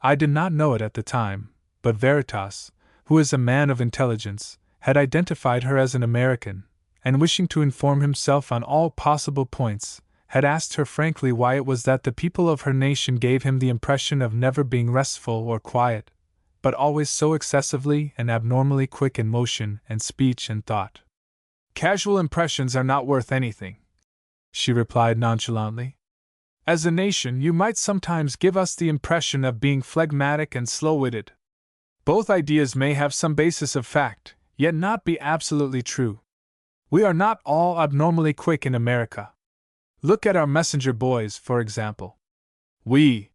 I did not know it at the time, but Veritas, who is a man of intelligence, had identified her as an American, and wishing to inform himself on all possible points, had asked her frankly why it was that the people of her nation gave him the impression of never being restful or quiet, but always so excessively and abnormally quick in motion and speech and thought. "Casual impressions are not worth anything," she replied nonchalantly. "As a nation, you might sometimes give us the impression of being phlegmatic and slow-witted. Both ideas may have some basis of fact, yet not be absolutely true. We are not all abnormally quick in America. Look at our messenger boys, for example." "We!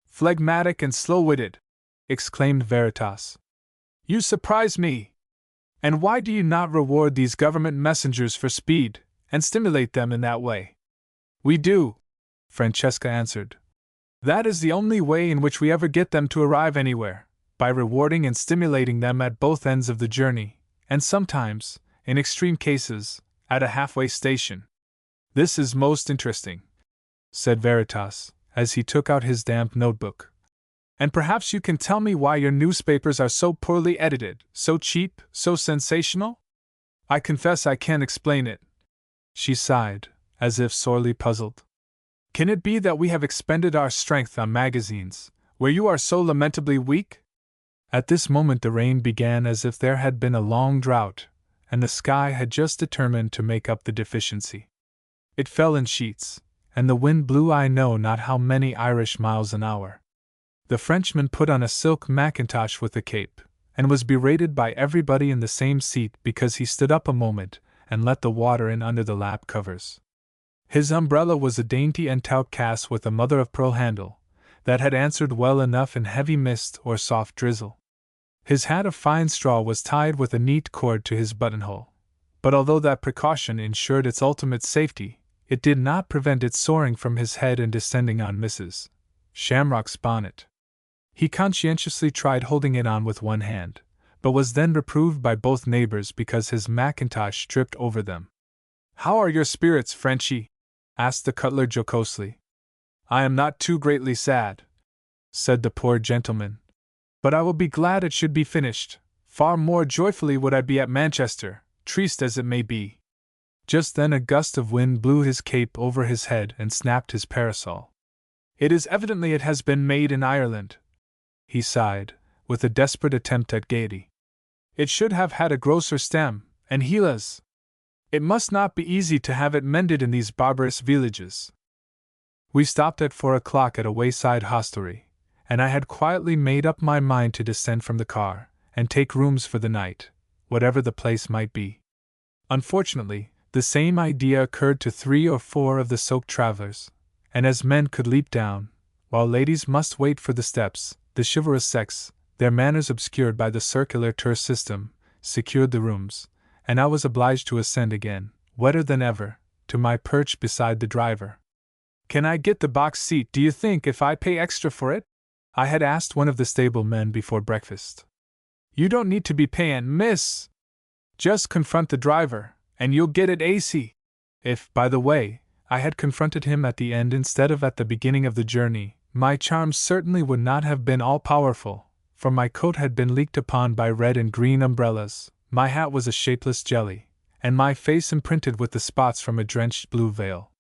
Phlegmatic and slow-witted!" exclaimed Veritas. "You surprise me! And why do you not reward these government messengers for speed, and stimulate them in that way?" "We do," Francesca answered. "That is the only way in which we ever get them to arrive anywhere, by rewarding and stimulating them at both ends of the journey, and sometimes, in extreme cases, at a halfway station." "This is most interesting," said Veritas, as he took out his damp notebook. "And perhaps you can tell me why your newspapers are so poorly edited, so cheap, so sensational?" "I confess I can't explain it," she sighed, as if sorely puzzled. "Can it be that we have expended our strength on magazines, where you are so lamentably weak?" At this moment the rain began as if there had been a long drought, and the sky had just determined to make up the deficiency. It fell in sheets, and the wind blew I know not how many Irish miles an hour. The Frenchman put on a silk mackintosh with a cape, and was berated by everybody in the same seat because he stood up a moment and let the water in under the lap covers. His umbrella was a dainty and talc cast with a mother-of-pearl handle, that had answered well enough in heavy mist or soft drizzle. His hat of fine straw was tied with a neat cord to his buttonhole, but although that precaution ensured its ultimate safety, it did not prevent it soaring from his head and descending on Mrs. Shamrock's bonnet. He conscientiously tried holding it on with one hand, but was then reproved by both neighbors because his mackintosh tripped over them. "How are your spirits, Frenchy?" asked the cutler jocosely. "I am not too greatly sad," said the poor gentleman, "but I will be glad it should be finished. Far more joyfully would I be at Manchester, triste as it may be." Just then a gust of wind blew his cape over his head and snapped his parasol. It has been made in Ireland," he sighed, with a desperate attempt at gaiety. "It should have had a grosser stem, and heelas. It must not be easy to have it mended in these barbarous villages." We stopped at 4 o'clock at a wayside hostelry, and I had quietly made up my mind to descend from the car and take rooms for the night, whatever the place might be. Unfortunately, the same idea occurred to 3 or 4 of the soaked travelers, and as men could leap down, while ladies must wait for the steps, the chivalrous sex, their manners obscured by the circular tour system, secured the rooms, and I was obliged to ascend again, wetter than ever, to my perch beside the driver. "Can I get the box seat, do you think, if I pay extra for it?" I had asked one of the stable men before breakfast. "You don't need to be payin', miss. Just confront the driver, and you'll get it AC." If, by the way, I had confronted him at the end instead of at the beginning of the journey, my charms certainly would not have been all-powerful, for my coat had been leaked upon by red and green umbrellas, my hat was a shapeless jelly, and my face imprinted with the spots from a drenched blue veil.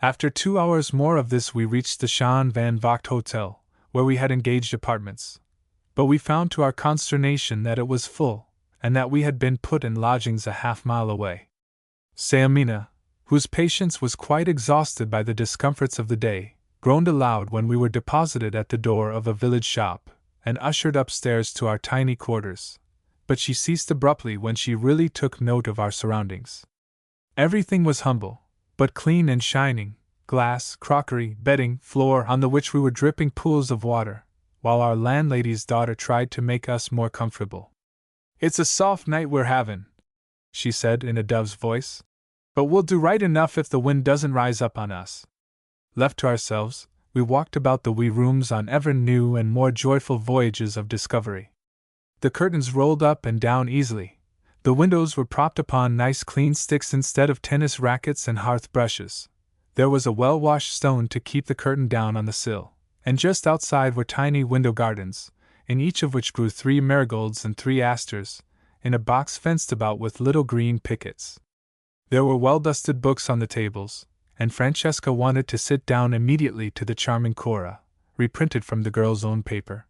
After 2 hours more of this we reached the Jean Van Vogt Hotel, where we had engaged apartments. But we found to our consternation that it was full, and that we had been put in lodgings a half-mile away. Sayamina, whose patience was quite exhausted by the discomforts of the day, groaned aloud when we were deposited at the door of a village shop, and ushered upstairs to our tiny quarters, but she ceased abruptly when she really took note of our surroundings. Everything was humble, but clean and shining: glass, crockery, bedding, floor on the which we were dripping pools of water, while our landlady's daughter tried to make us more comfortable. "It's a soft night we're havin'," she said in a dove's voice, "but we'll do right enough if the wind doesn't rise up on us." Left to ourselves, we walked about the wee rooms on ever new and more joyful voyages of discovery. The curtains rolled up and down easily. The windows were propped upon nice clean sticks instead of tennis rackets and hearth brushes. There was a well-washed stone to keep the curtain down on the sill, and just outside were tiny window gardens, in each of which grew 3 marigolds and 3 asters, in a box fenced about with little green pickets. There were well-dusted books on the tables, and Francesca wanted to sit down immediately to the charming Cora, reprinted from the girl's own paper.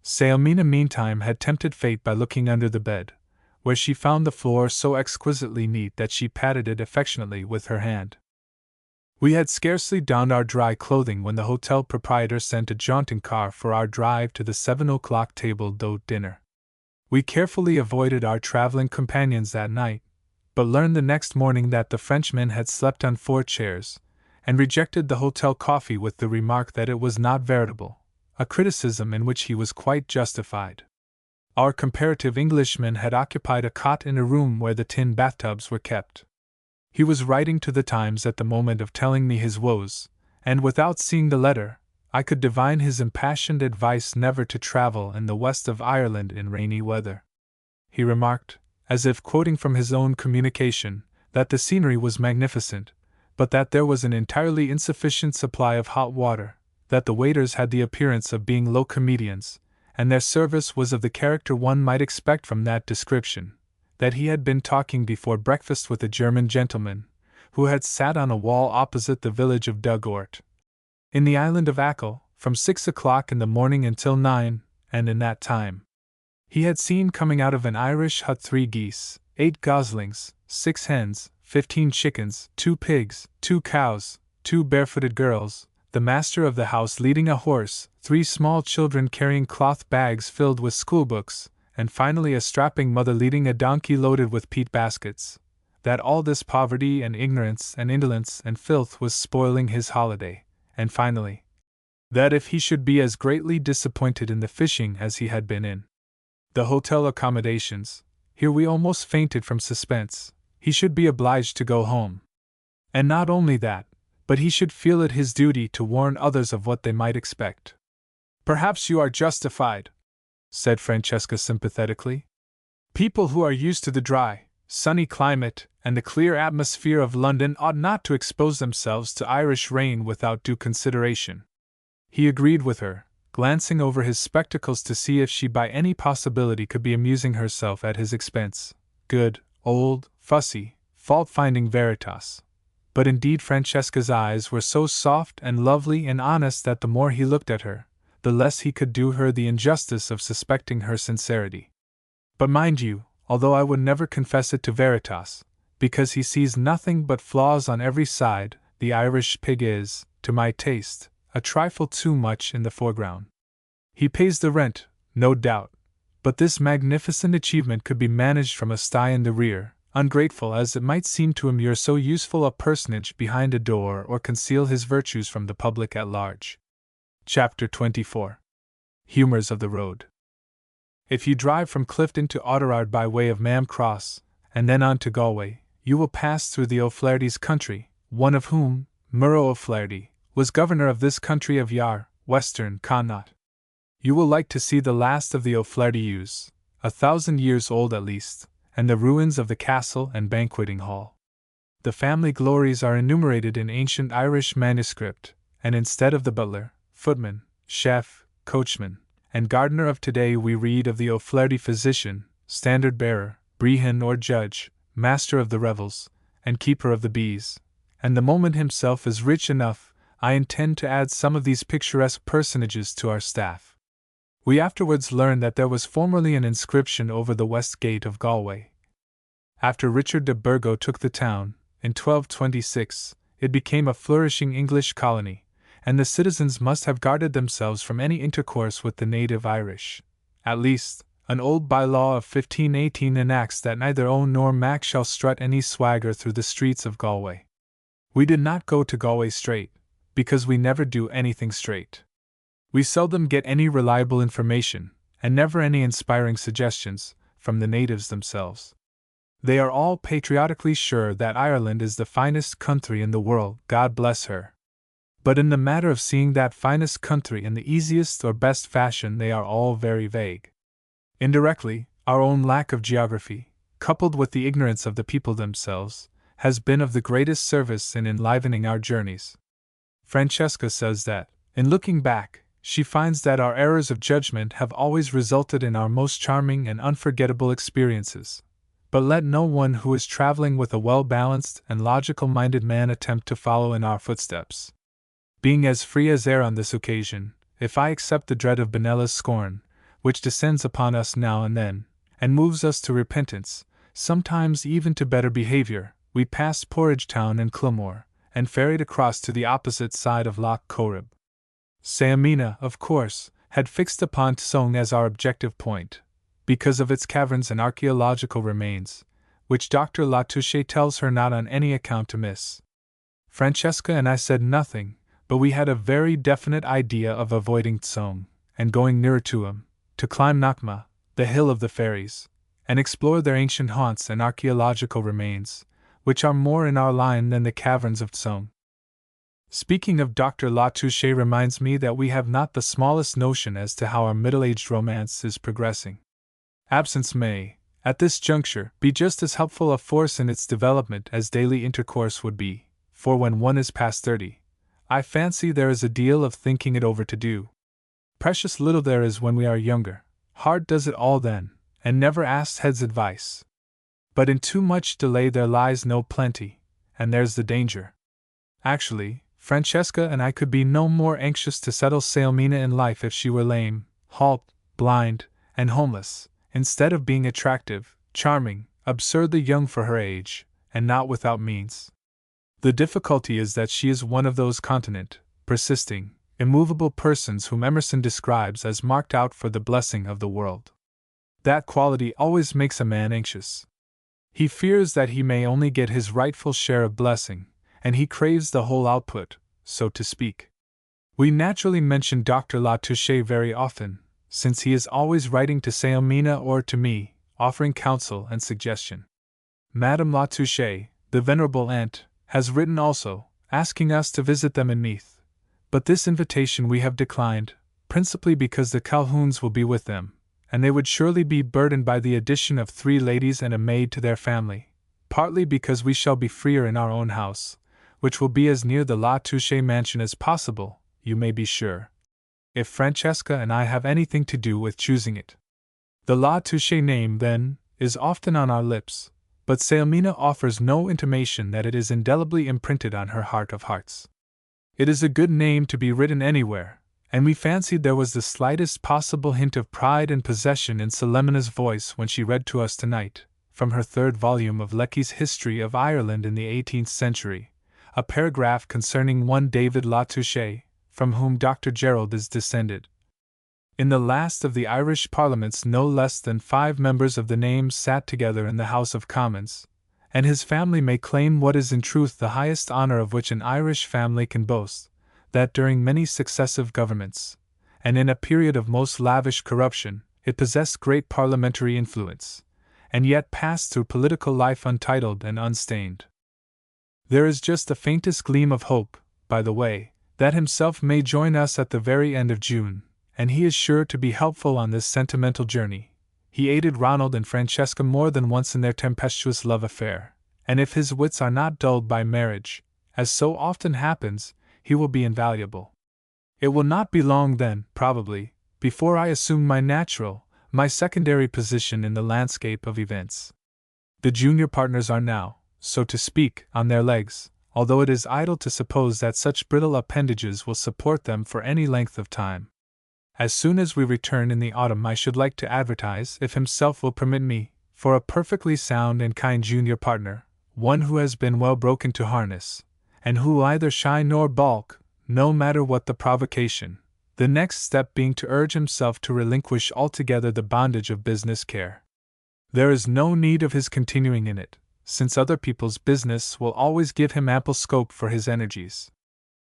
Sayamina meantime had tempted fate by looking under the bed, where she found the floor so exquisitely neat that she patted it affectionately with her hand. We had scarcely donned our dry clothing when the hotel proprietor sent a jaunting car for our drive to the 7 o'clock table d'hôte dinner. We carefully avoided our traveling companions that night, but learned the next morning that the Frenchman had slept on 4 chairs, and rejected the hotel coffee with the remark that it was not veritable, a criticism in which he was quite justified. Our comparative Englishman had occupied a cot in a room where the tin bathtubs were kept. He was writing to the Times at the moment of telling me his woes, and without seeing the letter, I could divine his impassioned advice never to travel in the west of Ireland in rainy weather. He remarked, as if quoting from his own communication, that the scenery was magnificent, but that there was an entirely insufficient supply of hot water, that the waiters had the appearance of being low comedians, and their service was of the character one might expect from that description, that he had been talking before breakfast with a German gentleman, who had sat on a wall opposite the village of Dugort, in the island of Achill, from 6 o'clock in the morning until 9, and in that time he had seen coming out of an Irish hut 3 geese, 8 goslings, 6 hens, 15 chickens, 2 pigs, 2 cows, 2 barefooted girls, the master of the house leading a horse, 3 small children carrying cloth bags filled with schoolbooks, and finally a strapping mother leading a donkey loaded with peat baskets, that all this poverty and ignorance and indolence and filth was spoiling his holiday, and finally, that if he should be as greatly disappointed in the fishing as he had been in the hotel accommodations, here we almost fainted from suspense, he should be obliged to go home. And not only that, but he should feel it his duty to warn others of what they might expect. "Perhaps you are justified," said Francesca sympathetically. "People who are used to the dry, sunny climate and the clear atmosphere of London ought not to expose themselves to Irish rain without due consideration." He agreed with her, glancing over his spectacles to see if she by any possibility could be amusing herself at his expense. Good, old, fussy, fault-finding Veritas. But indeed Francesca's eyes were so soft and lovely and honest that the more he looked at her, the less he could do her the injustice of suspecting her sincerity. But mind you, although I would never confess it to Veritas, because he sees nothing but flaws on every side, the Irish pig is, to my taste, a trifle too much in the foreground. He pays the rent, no doubt, but this magnificent achievement could be managed from a sty in the rear, ungrateful as it might seem to immure so useful a personage behind a door or conceal his virtues from the public at large. Chapter 24. Humours of the Road. If you drive from Clifton to Oughterard by way of Mam Cross, and then on to Galway, you will pass through the O'Flaherty's country, one of whom, Murrough O'Flaherty, was governor of this country of Yar, Western Connaught. You will like to see the last of the O'Flaherty-Ews, 1,000 years old at least, and the ruins of the castle and banqueting hall. The family glories are enumerated in ancient Irish manuscript, and instead of the butler, footman, chef, coachman, and gardener of today we read of the O'Flaherty physician, standard-bearer, brehon or judge, master of the revels, and keeper of the bees, and the moment himself is rich enough, I intend to add some of these picturesque personages to our staff. We afterwards learned that there was formerly an inscription over the west gate of Galway. After Richard de Burgo took the town, in 1226, it became a flourishing English colony, and the citizens must have guarded themselves from any intercourse with the native Irish. At least, an old by-law of 1518 enacts that neither Owen nor Mac shall strut any swagger through the streets of Galway. We did not go to Galway straight, because we never do anything straight. We seldom get any reliable information, and never any inspiring suggestions, from the natives themselves. They are all patriotically sure that Ireland is the finest country in the world, God bless her. But in the matter of seeing that finest country in the easiest or best fashion they are all very vague. Indirectly, our own lack of geography, coupled with the ignorance of the people themselves, has been of the greatest service in enlivening our journeys. Francesca says that, in looking back, she finds that our errors of judgment have always resulted in our most charming and unforgettable experiences. But let no one who is traveling with a well-balanced and logical-minded man attempt to follow in our footsteps. Being as free as air on this occasion, if I accept the dread of Benella's scorn, which descends upon us now and then, and moves us to repentance, sometimes even to better behavior, we passed Porridge Town and Clymore, and ferried across to the opposite side of Loch Corrib. Saomina, of course, had fixed upon Tsone as our objective point, because of its caverns and archaeological remains, which Dr. Latouche tells her not on any account to miss. Francesca and I said nothing, but we had a very definite idea of avoiding Tsone, and going nearer to him, to climb Nachma, the hill of the fairies, and explore their ancient haunts and archaeological remains, which are more in our line than the caverns of Tsone. Speaking of Dr. Latouche reminds me that we have not the smallest notion as to how our middle-aged romance is progressing. Absence may, at this juncture, be just as helpful a force in its development as daily intercourse would be, for when one is past 30, I fancy there is a deal of thinking it over to do. Precious little there is when we are younger, heart does it all then, and never asks head's advice. But in too much delay there lies no plenty, and there's the danger. Actually, Francesca and I could be no more anxious to settle Saomina in life if she were lame, halt, blind, and homeless, instead of being attractive, charming, absurdly young for her age, and not without means. The difficulty is that she is one of those continent, persisting, immovable persons whom Emerson describes as marked out for the blessing of the world. That quality always makes a man anxious. He fears that he may only get his rightful share of blessing, and he craves the whole output, so to speak. We naturally mention Dr. Latouche very often, since he is always writing to Saomina or to me, offering counsel and suggestion. Madame Latouche, the venerable aunt, has written also, asking us to visit them in Meath, but this invitation we have declined, principally because the Calhouns will be with them, and they would surely be burdened by the addition of 3 ladies and a maid to their family, partly because we shall be freer in our own house, which will be as near the Latouche mansion as possible, you may be sure, if Francesca and I have anything to do with choosing it. The Latouche name, then, is often on our lips, but Saomina offers no intimation that it is indelibly imprinted on her heart of hearts. It is a good name to be written anywhere, and we fancied there was the slightest possible hint of pride and possession in Selemina's voice when she read to us tonight, from her 3rd volume of Lecky's History of Ireland in the 18th Century, a paragraph concerning one David Latouche, from whom Dr. Gerald is descended. In the last of the Irish parliaments no less than 5 members of the name sat together in the House of Commons, and his family may claim what is in truth the highest honour of which an Irish family can boast, that during many successive governments, and in a period of most lavish corruption, it possessed great parliamentary influence, and yet passed through political life untitled and unstained. There is just the faintest gleam of hope, by the way, that himself may join us at the very end of June, and he is sure to be helpful on this sentimental journey. He aided Ronald and Francesca more than once in their tempestuous love affair, and if his wits are not dulled by marriage, as so often happens, he will be invaluable. It will not be long then, probably, before I assume my secondary position in the landscape of events. The junior partners are now, so to speak, on their legs, although it is idle to suppose that such brittle appendages will support them for any length of time. As soon as we return in the autumn I should like to advertise, if himself will permit me, for a perfectly sound and kind junior partner, one who has been well broken to harness, and who will either shine nor balk, no matter what the provocation, the next step being to urge himself to relinquish altogether the bondage of business care. There is no need of his continuing in it, since other people's business will always give him ample scope for his energies.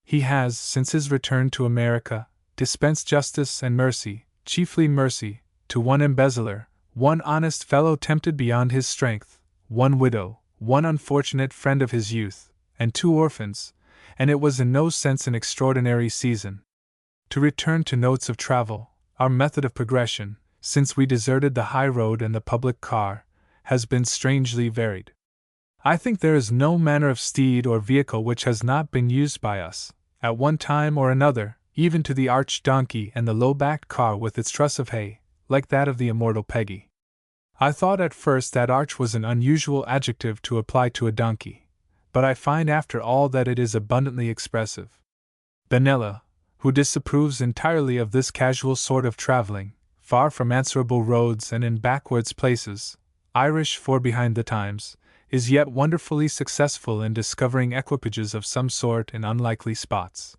He has, since his return to America, dispensed justice and mercy, chiefly mercy, to one embezzler, one honest fellow tempted beyond his strength, one widow, one unfortunate friend of his youth, and 2 orphans, and it was in no sense an extraordinary season. To return to notes of travel, our method of progression, since we deserted the high road and the public car, has been strangely varied. I think there is no manner of steed or vehicle which has not been used by us, at one time or another, even to the arched donkey and the low-backed car with its truss of hay, like that of the immortal Peggy. I thought at first that arch was an unusual adjective to apply to a donkey, but I find after all that it is abundantly expressive. Benella, who disapproves entirely of this casual sort of travelling, far from answerable roads and in backwards places, Irish for behind the times, is yet wonderfully successful in discovering equipages of some sort in unlikely spots.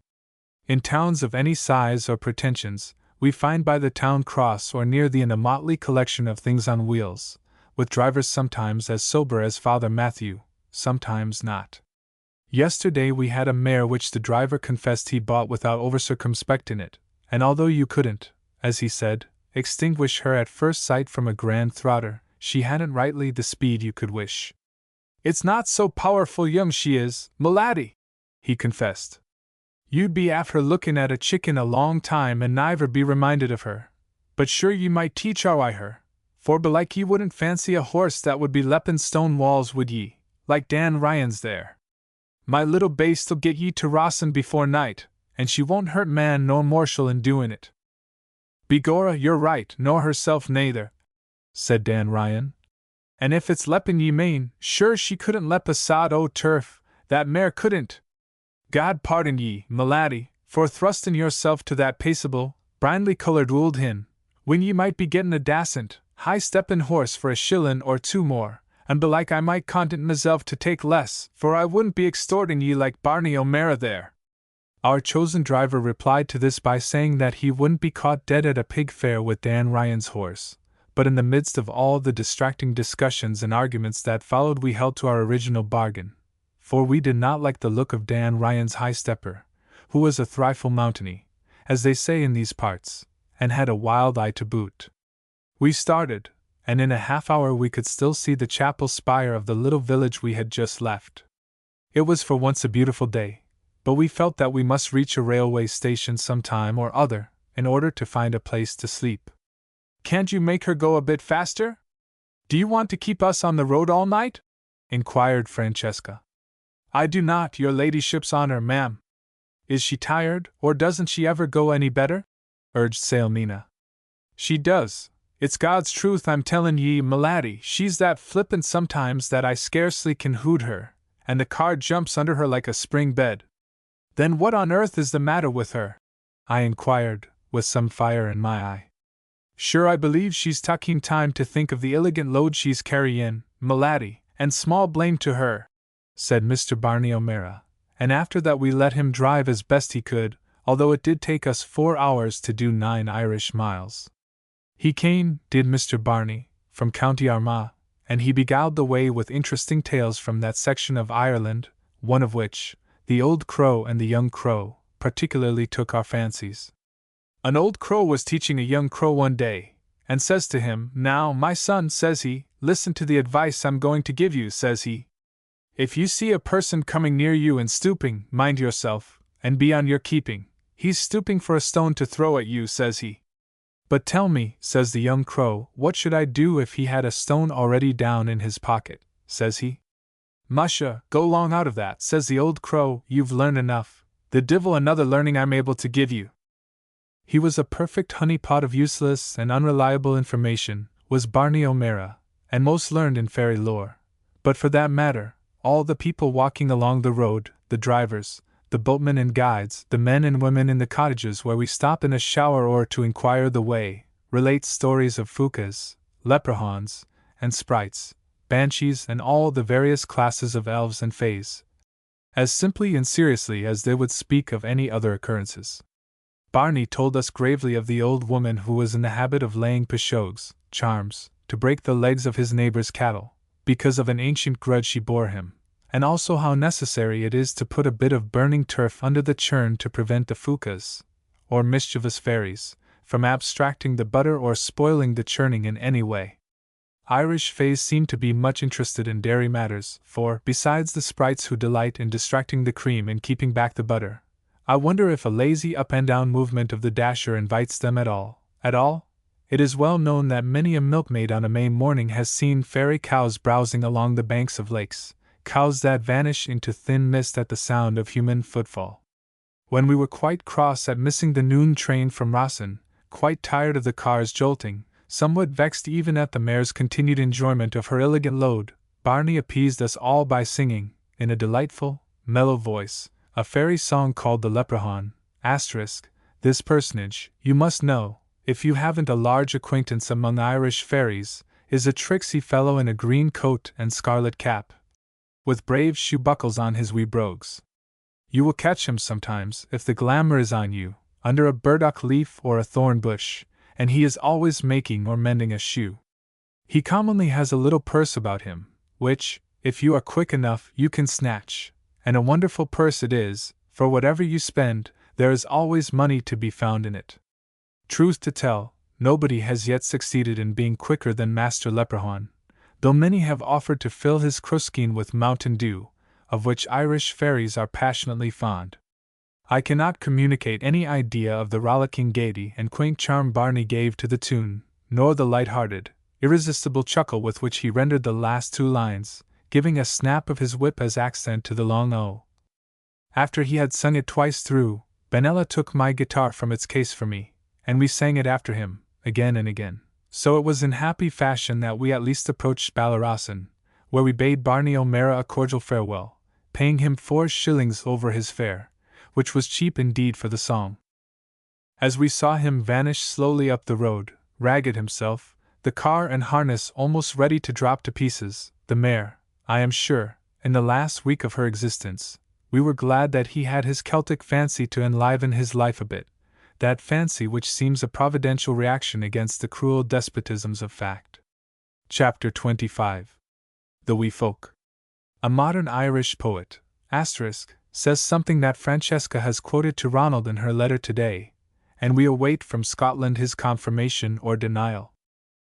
In towns of any size or pretensions, we find by the town cross or near the inn a motley collection of things on wheels, with drivers sometimes as sober as Father Matthew, sometimes not. Yesterday we had a mare which the driver confessed he bought without over-circumspecting it, and although you couldn't, as he said, extinguish her at first sight from a grand trotter, she hadn't rightly the speed you could wish. "It's not so powerful young she is, my laddie," he confessed. "You'd be after looking at a chicken a long time and niver be reminded of her. But sure ye might teach I her, for belike ye wouldn't fancy a horse that would be leppin' stone walls, would ye, like Dan Ryan's there. My little baste'll get ye to Rossin before night, and she won't hurt man nor mortial in doin' it." "Begorra, you're right, nor herself neither," said Dan Ryan. "And if it's leppin' ye mane, sure she couldn't lep a sod o' turf, that mare couldn't. God pardon ye, my laddie, for thrustin' yourself to that paceable, brindley-coloured ould hin, when ye might be gettin' a dacent, high-steppin' horse for a shillin' or 2 more, and belike I might content myself to take less, for I wouldn't be extorting ye like Barney O'Mara there." Our chosen driver replied to this by saying that he wouldn't be caught dead at a pig fair with Dan Ryan's horse, but in the midst of all the distracting discussions and arguments that followed we held to our original bargain, for we did not like the look of Dan Ryan's high-stepper, who was a thrifle mountainy, as they say in these parts, and had a wild eye to boot. We started, and in a half-hour we could still see the chapel spire of the little village we had just left. It was for once a beautiful day, but we felt that we must reach a railway station some time or other, in order to find a place to sleep. "Can't you make her go a bit faster? Do you want to keep us on the road all night?" inquired Francesca. "I do not, your ladyship's honour, ma'am." "Is she tired, or doesn't she ever go any better?" urged Sailmina. "She does. It's God's truth I'm tellin' ye, my laddie, she's that flippant sometimes that I scarcely can hoot her, and the car jumps under her like a spring bed." "Then what on earth is the matter with her?" I inquired, with some fire in my eye. "Sure I believe she's taking time to think of the illigant load she's carryin', my laddie, and small blame to her," said Mr. Barney O'Mara, and after that we let him drive as best he could, although it did take us 4 hours to do 9 Irish miles. He came, did Mr. Barney, from County Armagh, and he beguiled the way with interesting tales from that section of Ireland, one of which, the Old Crow and the Young Crow, particularly took our fancies. An old crow was teaching a young crow one day, and says to him, "Now, my son," says he, "listen to the advice I'm going to give you," says he. "If you see a person coming near you and stooping, mind yourself, and be on your keeping. He's stooping for a stone to throw at you," says he. "But tell me," says the young crow, "what should I do if he had a stone already down in his pocket?" says he. "Musha, go long out of that," says the old crow, "you've learned enough. The divil another learning I'm able to give you." He was a perfect honeypot of useless and unreliable information, was Barney O'Meara, and most learned in fairy lore. But for that matter, all the people walking along the road, the drivers, the boatmen and guides, the men and women in the cottages where we stop in a shower or to inquire the way, relate stories of fukas, leprechauns, and sprites, banshees, and all the various classes of elves and fays, as simply and seriously as they would speak of any other occurrences. Barney told us gravely of the old woman who was in the habit of laying pishogues, charms, to break the legs of his neighbor's cattle, because of an ancient grudge she bore him, and also how necessary it is to put a bit of burning turf under the churn to prevent the fukas, or mischievous fairies, from abstracting the butter or spoiling the churning in any way. Irish fays seem to be much interested in dairy matters, for, besides the sprites who delight in distracting the cream and keeping back the butter, I wonder if a lazy up-and-down movement of the dasher invites them at all. At all? It is well known that many a milkmaid on a May morning has seen fairy cows browsing along the banks of lakes, cows that vanish into thin mist at the sound of human footfall. When we were quite cross at missing the noon train from Rossin, quite tired of the car's jolting, somewhat vexed even at the mare's continued enjoyment of her elegant load, Barney appeased us all by singing, in a delightful, mellow voice, a fairy song called the Leprechaun, *. This personage, you must know, if you haven't a large acquaintance among Irish fairies, is a tricksy fellow in a green coat and scarlet cap, with brave shoe buckles on his wee brogues. You will catch him sometimes, if the glamour is on you, under a burdock leaf or a thorn bush, and he is always making or mending a shoe. He commonly has a little purse about him, which, if you are quick enough, you can snatch, and a wonderful purse it is, for whatever you spend, there is always money to be found in it. Truth to tell, nobody has yet succeeded in being quicker than Master Leprechaun, though many have offered to fill his crosskeen with Mountain Dew, of which Irish fairies are passionately fond. I cannot communicate any idea of the rollicking gaiety and quaint charm Barney gave to the tune, nor the light-hearted, irresistible chuckle with which he rendered the last 2 lines, giving a snap of his whip as accent to the long O. After he had sung it twice through, Benella took my guitar from its case for me, and we sang it after him, again and again. So it was in happy fashion that we at least approached Ballarossin, where we bade Barney O'Meara a cordial farewell, paying him 4 shillings over his fare, which was cheap indeed for the song. As we saw him vanish slowly up the road, ragged himself, the car and harness almost ready to drop to pieces, the mare, I am sure, in the last week of her existence, we were glad that he had his Celtic fancy to enliven his life a bit, that fancy which seems a providential reaction against the cruel despotisms of fact. Chapter 25. The Wee Folk. A modern Irish poet, says something that Francesca has quoted to Ronald in her letter today, and we await from Scotland his confirmation or denial.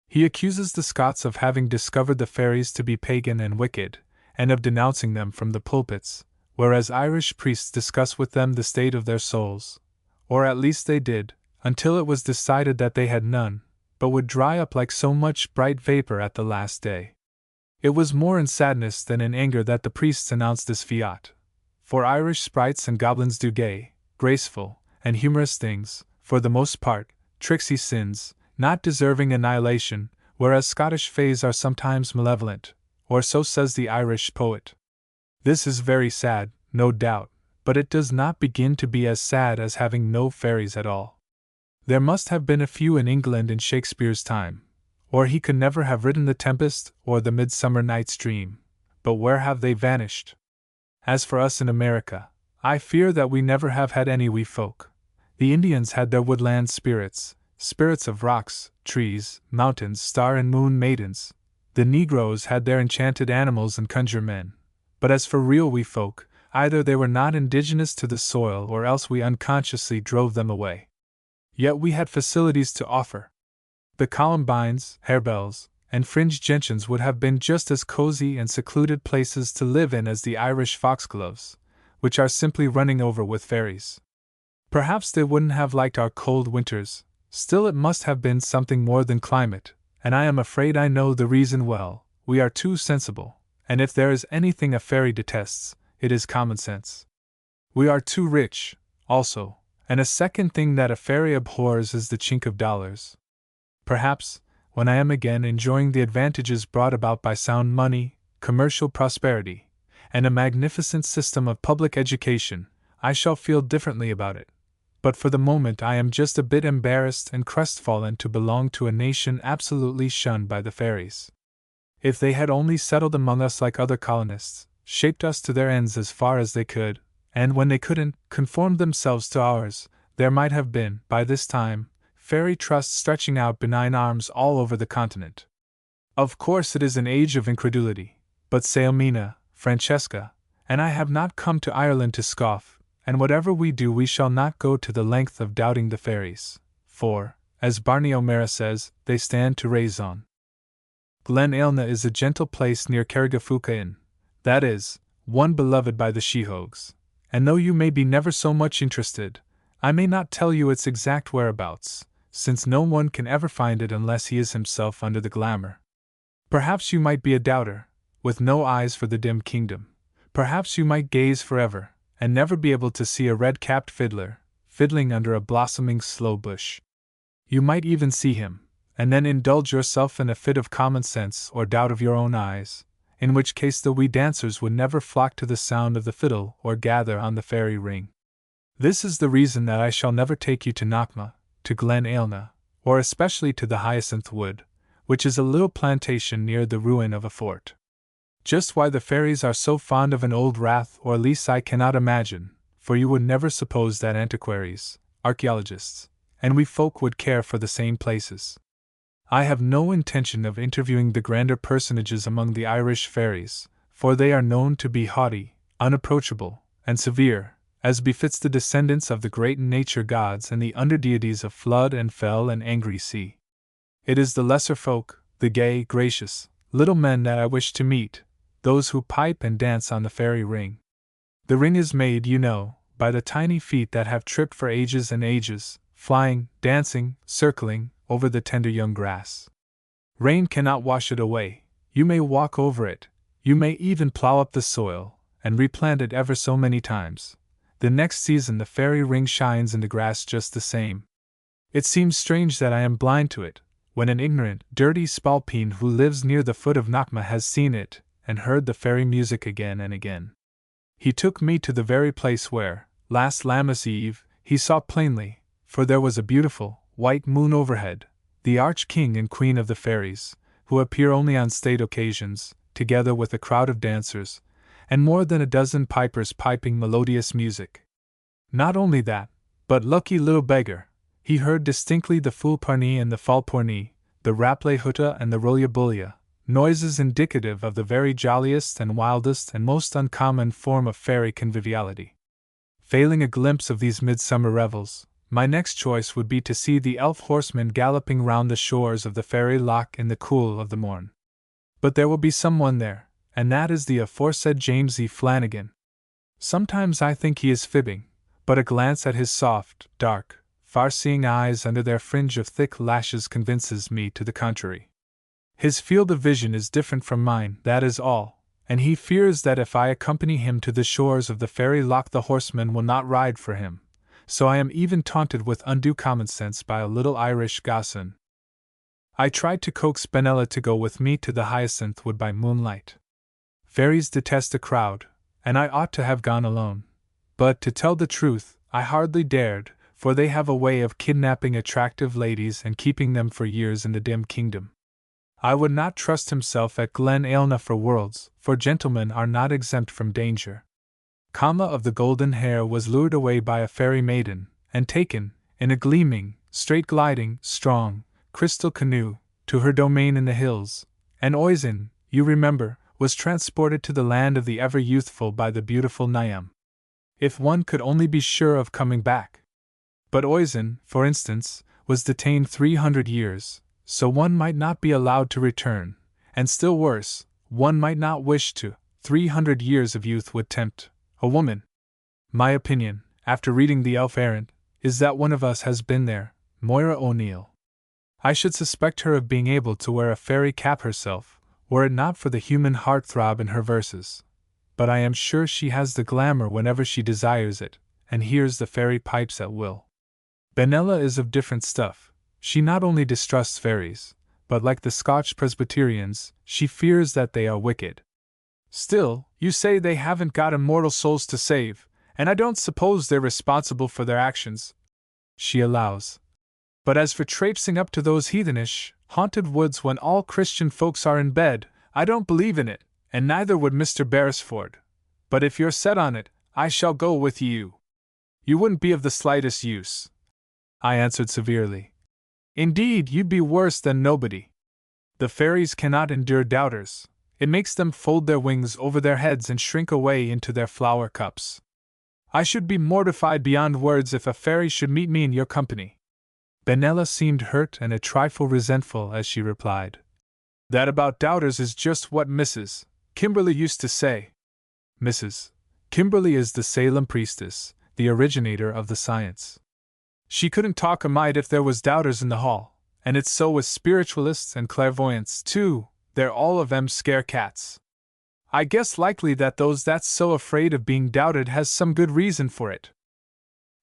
He accuses the Scots of having discovered the fairies to be pagan and wicked, and of denouncing them from the pulpits, whereas Irish priests discuss with them the state of their souls, or at least they did, until it was decided that they had none, but would dry up like so much bright vapor at the last day. It was more in sadness than in anger that the priests announced this fiat, for Irish sprites and goblins do gay, graceful, and humorous things, for the most part, tricksy sins, not deserving annihilation, whereas Scottish fays are sometimes malevolent, or so says the Irish poet. This is very sad, no doubt, but it does not begin to be as sad as having no fairies at all. There must have been a few in England in Shakespeare's time, or he could never have written The Tempest or The Midsummer Night's Dream, but where have they vanished? As for us in America, I fear that we never have had any wee folk. The Indians had their woodland spirits, spirits of rocks, trees, mountains, star and moon maidens. The Negroes had their enchanted animals and conjure men. But as for real wee folk, either they were not indigenous to the soil or else we unconsciously drove them away. Yet we had facilities to offer. The columbines, harebells, and fringed gentians would have been just as cozy and secluded places to live in as the Irish foxgloves, which are simply running over with fairies. Perhaps they wouldn't have liked our cold winters, still it must have been something more than climate, and I am afraid I know the reason well. We are too sensible, and if there is anything a fairy detests, it is common sense. We are too rich, also, and a second thing that a fairy abhors is the chink of dollars. Perhaps, when I am again enjoying the advantages brought about by sound money, commercial prosperity, and a magnificent system of public education, I shall feel differently about it. But for the moment I am just a bit embarrassed and crestfallen to belong to a nation absolutely shunned by the fairies. If they had only settled among us like other colonists, shaped us to their ends as far as they could, and when they couldn't, conformed themselves to ours, there might have been, by this time, fairy trusts stretching out benign arms all over the continent. Of course it is an age of incredulity, but Sailmina, Francesca, and I have not come to Ireland to scoff, and whatever we do we shall not go to the length of doubting the fairies, for, as Barney O'Mara says, they stand to raison. Glen Ailna is a gentle place near Carrigafuca Inn, that is, one beloved by the Sheehogues, and though you may be never so much interested, I may not tell you its exact whereabouts, since no one can ever find it unless he is himself under the glamour. Perhaps you might be a doubter, with no eyes for the dim kingdom. Perhaps you might gaze forever, and never be able to see a red-capped fiddler, fiddling under a blossoming sloe bush. You might even see him, and then indulge yourself in a fit of common sense or doubt of your own eyes, in which case the wee dancers would never flock to the sound of the fiddle or gather on the fairy ring. This is the reason that I shall never take you to Knockma, to Glen Ailna, or especially to the Hyacinth Wood, which is a little plantation near the ruin of a fort. Just why the fairies are so fond of an old rath or lease I cannot imagine, for you would never suppose that antiquaries, archaeologists, and we folk would care for the same places. I have no intention of interviewing the grander personages among the Irish fairies, for they are known to be haughty, unapproachable, and severe, as befits the descendants of the great nature gods and the underdeities of flood and fell and angry sea. It is the lesser folk, the gay, gracious, little men that I wish to meet, those who pipe and dance on the fairy ring. The ring is made, you know, by the tiny feet that have tripped for ages and ages, flying, dancing, circling, over the tender young grass. Rain cannot wash it away, you may walk over it, you may even plow up the soil, and replant it ever so many times. The next season the fairy ring shines in the grass just the same. It seems strange that I am blind to it, when an ignorant, dirty spalpeen who lives near the foot of Knockma has seen it, and heard the fairy music again and again. He took me to the very place where, last Lammas Eve, he saw plainly, for there was a beautiful, white moon overhead, the arch-king and queen of the fairies, who appear only on state occasions, together with a crowd of dancers, and more than a dozen pipers piping melodious music. Not only that, but lucky little beggar, he heard distinctly the fulparni and the falporni, the raple hutta and the rollabulla, noises indicative of the very jolliest and wildest and most uncommon form of fairy conviviality. Failing a glimpse of these midsummer revels, my next choice would be to see the elf horsemen galloping round the shores of the fairy loch in the cool of the morn. But there will be someone there, and that is the aforesaid James E. Flanagan. Sometimes I think he is fibbing, but a glance at his soft, dark, far-seeing eyes under their fringe of thick lashes convinces me to the contrary. His field of vision is different from mine, that is all, and he fears that if I accompany him to the shores of the fairy loch the horsemen will not ride for him, so I am even taunted with undue common sense by a little Irish gossoon. I tried to coax Penelope to go with me to the Hyacinth Wood by moonlight. Fairies detest a crowd, and I ought to have gone alone. But to tell the truth, I hardly dared, for they have a way of kidnapping attractive ladies and keeping them for years in the dim kingdom. I would not trust himself at Glen Ailna for worlds, for gentlemen are not exempt from danger. of the golden hair was lured away by a fairy maiden, and taken, in a gleaming, straight-gliding, strong, crystal canoe, to her domain in the hills, and Oisin, you remember, was transported to the land of the ever-youthful by the beautiful Niamh. If one could only be sure of coming back! But Oisin, for instance, was detained 300 years, so one might not be allowed to return, and still worse, one might not wish to. 300 years of youth would tempt a woman. My opinion, after reading The Elf Errant, is that one of us has been there, Moira O'Neill. I should suspect her of being able to wear a fairy cap herself, were it not for the human heartthrob in her verses. But I am sure she has the glamour whenever she desires it, and hears the fairy pipes at will. Benella is of different stuff. She not only distrusts fairies, but like the Scotch Presbyterians, she fears that they are wicked. Still, you say they haven't got immortal souls to save, and I don't suppose they're responsible for their actions, she allows. But as for traipsing up to those heathenish, haunted woods when all Christian folks are in bed, I don't believe in it, and neither would Mr. Beresford. But if you're set on it, I shall go with you. You wouldn't be of the slightest use, I answered severely. Indeed, you'd be worse than nobody. The fairies cannot endure doubters. It makes them fold their wings over their heads and shrink away into their flower cups. I should be mortified beyond words if a fairy should meet me in your company. Benella seemed hurt and a trifle resentful as she replied. That about doubters is just what Mrs. Kimberly used to say. Mrs. Kimberly is the Salem priestess, the originator of the science. She couldn't talk a mite if there was doubters in the hall, and it's so with spiritualists and clairvoyants, too. They're all of 'em scare cats. I guess likely that those that's so afraid of being doubted has some good reason for it.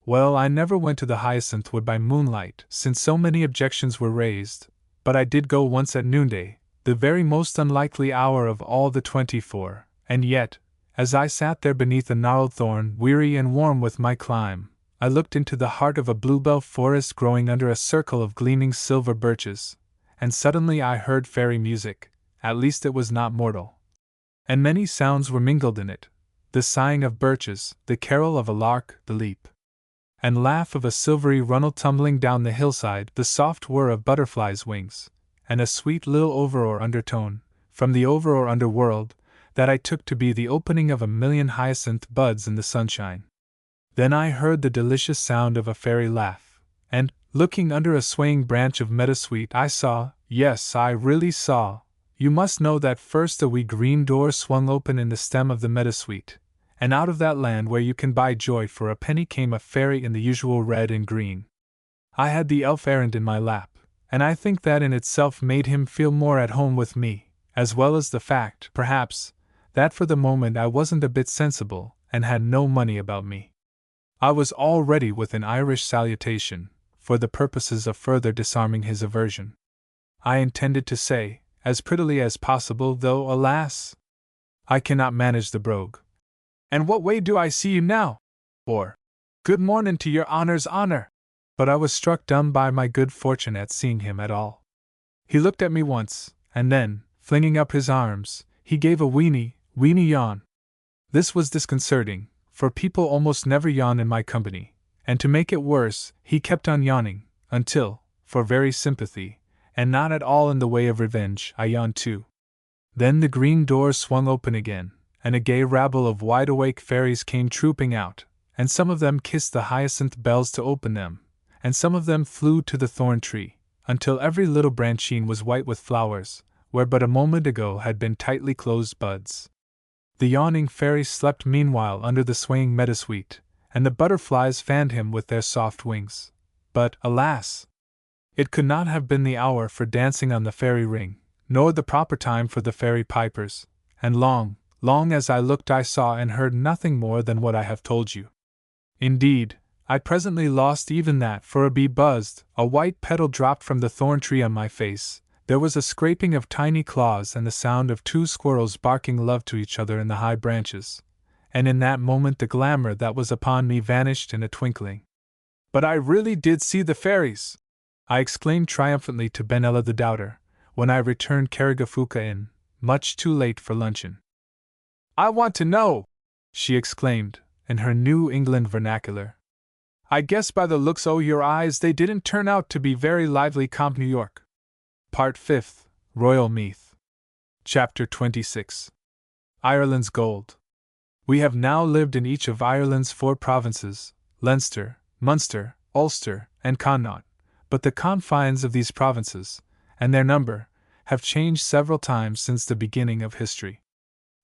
Well, I never went to the Hyacinth Wood by moonlight, since so many objections were raised, but I did go once at noonday, the very most unlikely hour of all the 24, and yet, as I sat there beneath a gnarled thorn, weary and warm with my climb, I looked into the heart of a bluebell forest growing under a circle of gleaming silver birches, and suddenly I heard fairy music. At least it was not mortal. And many sounds were mingled in it, the sighing of birches, the carol of a lark, the leap and laugh of a silvery runnel tumbling down the hillside, the soft whir of butterflies' wings, and a sweet little over-or undertone, from the over-or underworld, that I took to be the opening of a million hyacinth buds in the sunshine. Then I heard the delicious sound of a fairy laugh, and, looking under a swaying branch of meadowsweet, I saw, yes, I really saw. You must know that first a wee green door swung open in the stem of the meadowsweet, and out of that land where you can buy joy for a penny came a fairy in the usual red and green. I had the elf errant in my lap, and I think that in itself made him feel more at home with me, as well as the fact, perhaps, that for the moment I wasn't a bit sensible, and had no money about me. I was all ready with an Irish salutation, for the purposes of further disarming his aversion. I intended to say, as prettily as possible, though, alas, I cannot manage the brogue. And what way do I see you now? Or, good mornin' to your honor's honor. But I was struck dumb by my good fortune at seeing him at all. He looked at me once, and then, flinging up his arms, he gave a weeny yawn. This was disconcerting, for people almost never yawn in my company, and to make it worse, he kept on yawning, until, for very sympathy, and not at all in the way of revenge, I yawned too. Then the green door swung open again, and a gay rabble of wide-awake fairies came trooping out, and some of them kissed the hyacinth bells to open them, and some of them flew to the thorn tree, until every little branchine was white with flowers, where but a moment ago had been tightly closed buds. The yawning fairy slept meanwhile under the swaying meadowsweet, and the butterflies fanned him with their soft wings. But, alas! It could not have been the hour for dancing on the fairy ring, nor the proper time for the fairy pipers, and long as I looked I saw and heard nothing more than what I have told you. Indeed, I presently lost even that, for a bee buzzed, a white petal dropped from the thorn tree on my face, there was a scraping of tiny claws and the sound of 2 squirrels barking love to each other in the high branches, and in that moment the glamour that was upon me vanished in a twinkling. But I really did see the fairies! I exclaimed triumphantly to Benella the Doubter, when I returned Carrigafuka Inn, much too late for luncheon. I want to know! she exclaimed, in her New England vernacular. "I guess by the looks o' your eyes they didn't turn out to be very lively comp New York." Part 5th, Royal Meath. Chapter 26. Ireland's Gold. We have now lived in each of Ireland's 4 provinces, Leinster, Munster, Ulster, and Connaught, but the confines of these provinces, and their number, have changed several times since the beginning of history.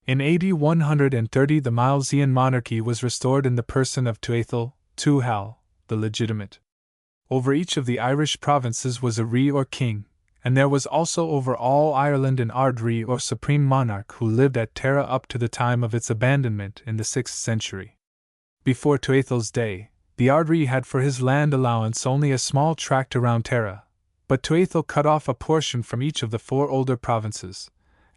In AD 130 the Milesian monarchy was restored in the person of Tuathal, Tuathal, the legitimate. Over each of the Irish provinces was a Ree or king, and there was also over all Ireland an Ard Ree or supreme monarch who lived at Tara up to the time of its abandonment in the 6th century. Before Tuathal's day, the Ard Ree had for his land allowance only a small tract around Tara, but Tuathal cut off a portion from each of the 4 older provinces,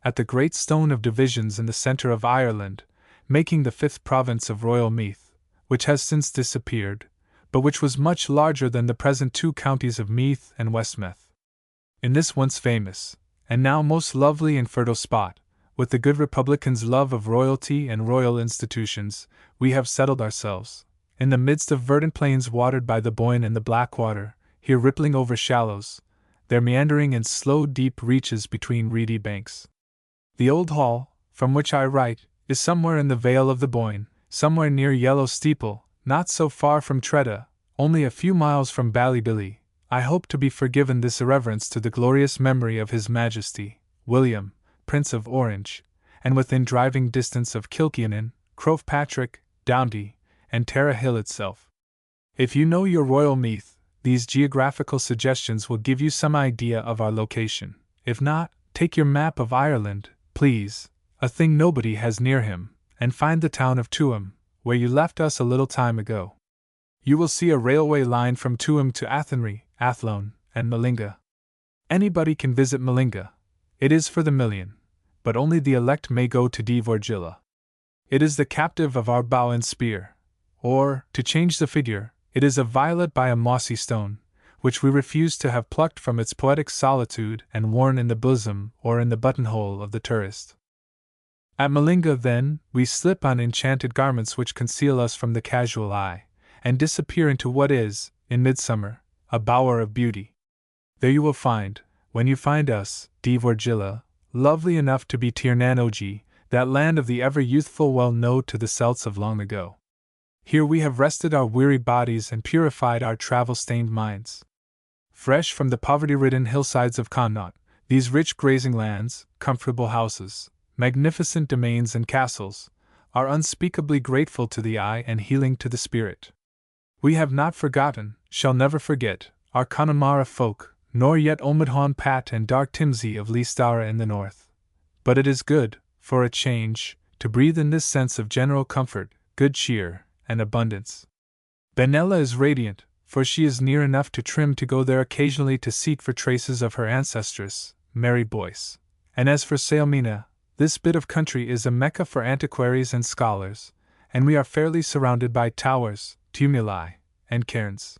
at the great stone of divisions in the centre of Ireland, making the 5th province of Royal Meath, which has since disappeared, but which was much larger than the present 2 counties of Meath and Westmeath. In this once famous, and now most lovely and fertile spot, with the good republican's love of royalty and royal institutions, we have settled ourselves, in the midst of verdant plains watered by the Boyne and the Blackwater, here rippling over shallows, there meandering in slow deep reaches between reedy banks. The old hall, from which I write, is somewhere in the vale of the Boyne, somewhere near Yellow Steeple, not so far from Treada, only a few miles from Ballybilly. I hope to be forgiven this irreverence to the glorious memory of His Majesty, William, Prince of Orange, and within driving distance of Kilkeanan, Croagh-Patrick, Downty, and Tara Hill itself. If you know your Royal Meath, these geographical suggestions will give you some idea of our location. If not, take your map of Ireland, please, a thing nobody has near him, and find the town of Tuam, where you left us a little time ago. You will see a railway line from Tuam to Athenry, Athlone, and Malinga. Anybody can visit Malinga. It is for the million, but only the elect may go to Divorgilla. It is the captive of our bow and spear, or, to change the figure, it is a violet by a mossy stone, which we refuse to have plucked from its poetic solitude and worn in the bosom or in the buttonhole of the tourist. At Malinga, then, we slip on enchanted garments which conceal us from the casual eye, and disappear into what is, in midsummer, a bower of beauty. There you will find, when you find us, Divorgilla, lovely enough to be Tirnanogi, that land of the ever-youthful well-known to the Celts of long ago. Here we have rested our weary bodies and purified our travel-stained minds. Fresh from the poverty-ridden hillsides of Connaught, these rich grazing lands, comfortable houses, magnificent domains and castles, are unspeakably grateful to the eye and healing to the spirit. We have not forgotten, shall never forget, our Connemara folk, nor yet Omidhaun Pat and dark Timsey of Leastara in the north. But it is good, for a change, to breathe in this sense of general comfort, good cheer, and abundance. Benella is radiant, for she is near enough to Trim to go there occasionally to seek for traces of her ancestress, Mary Boyce. And as for Sailmena, this bit of country is a mecca for antiquaries and scholars, and we are fairly surrounded by towers, tumuli, and cairns.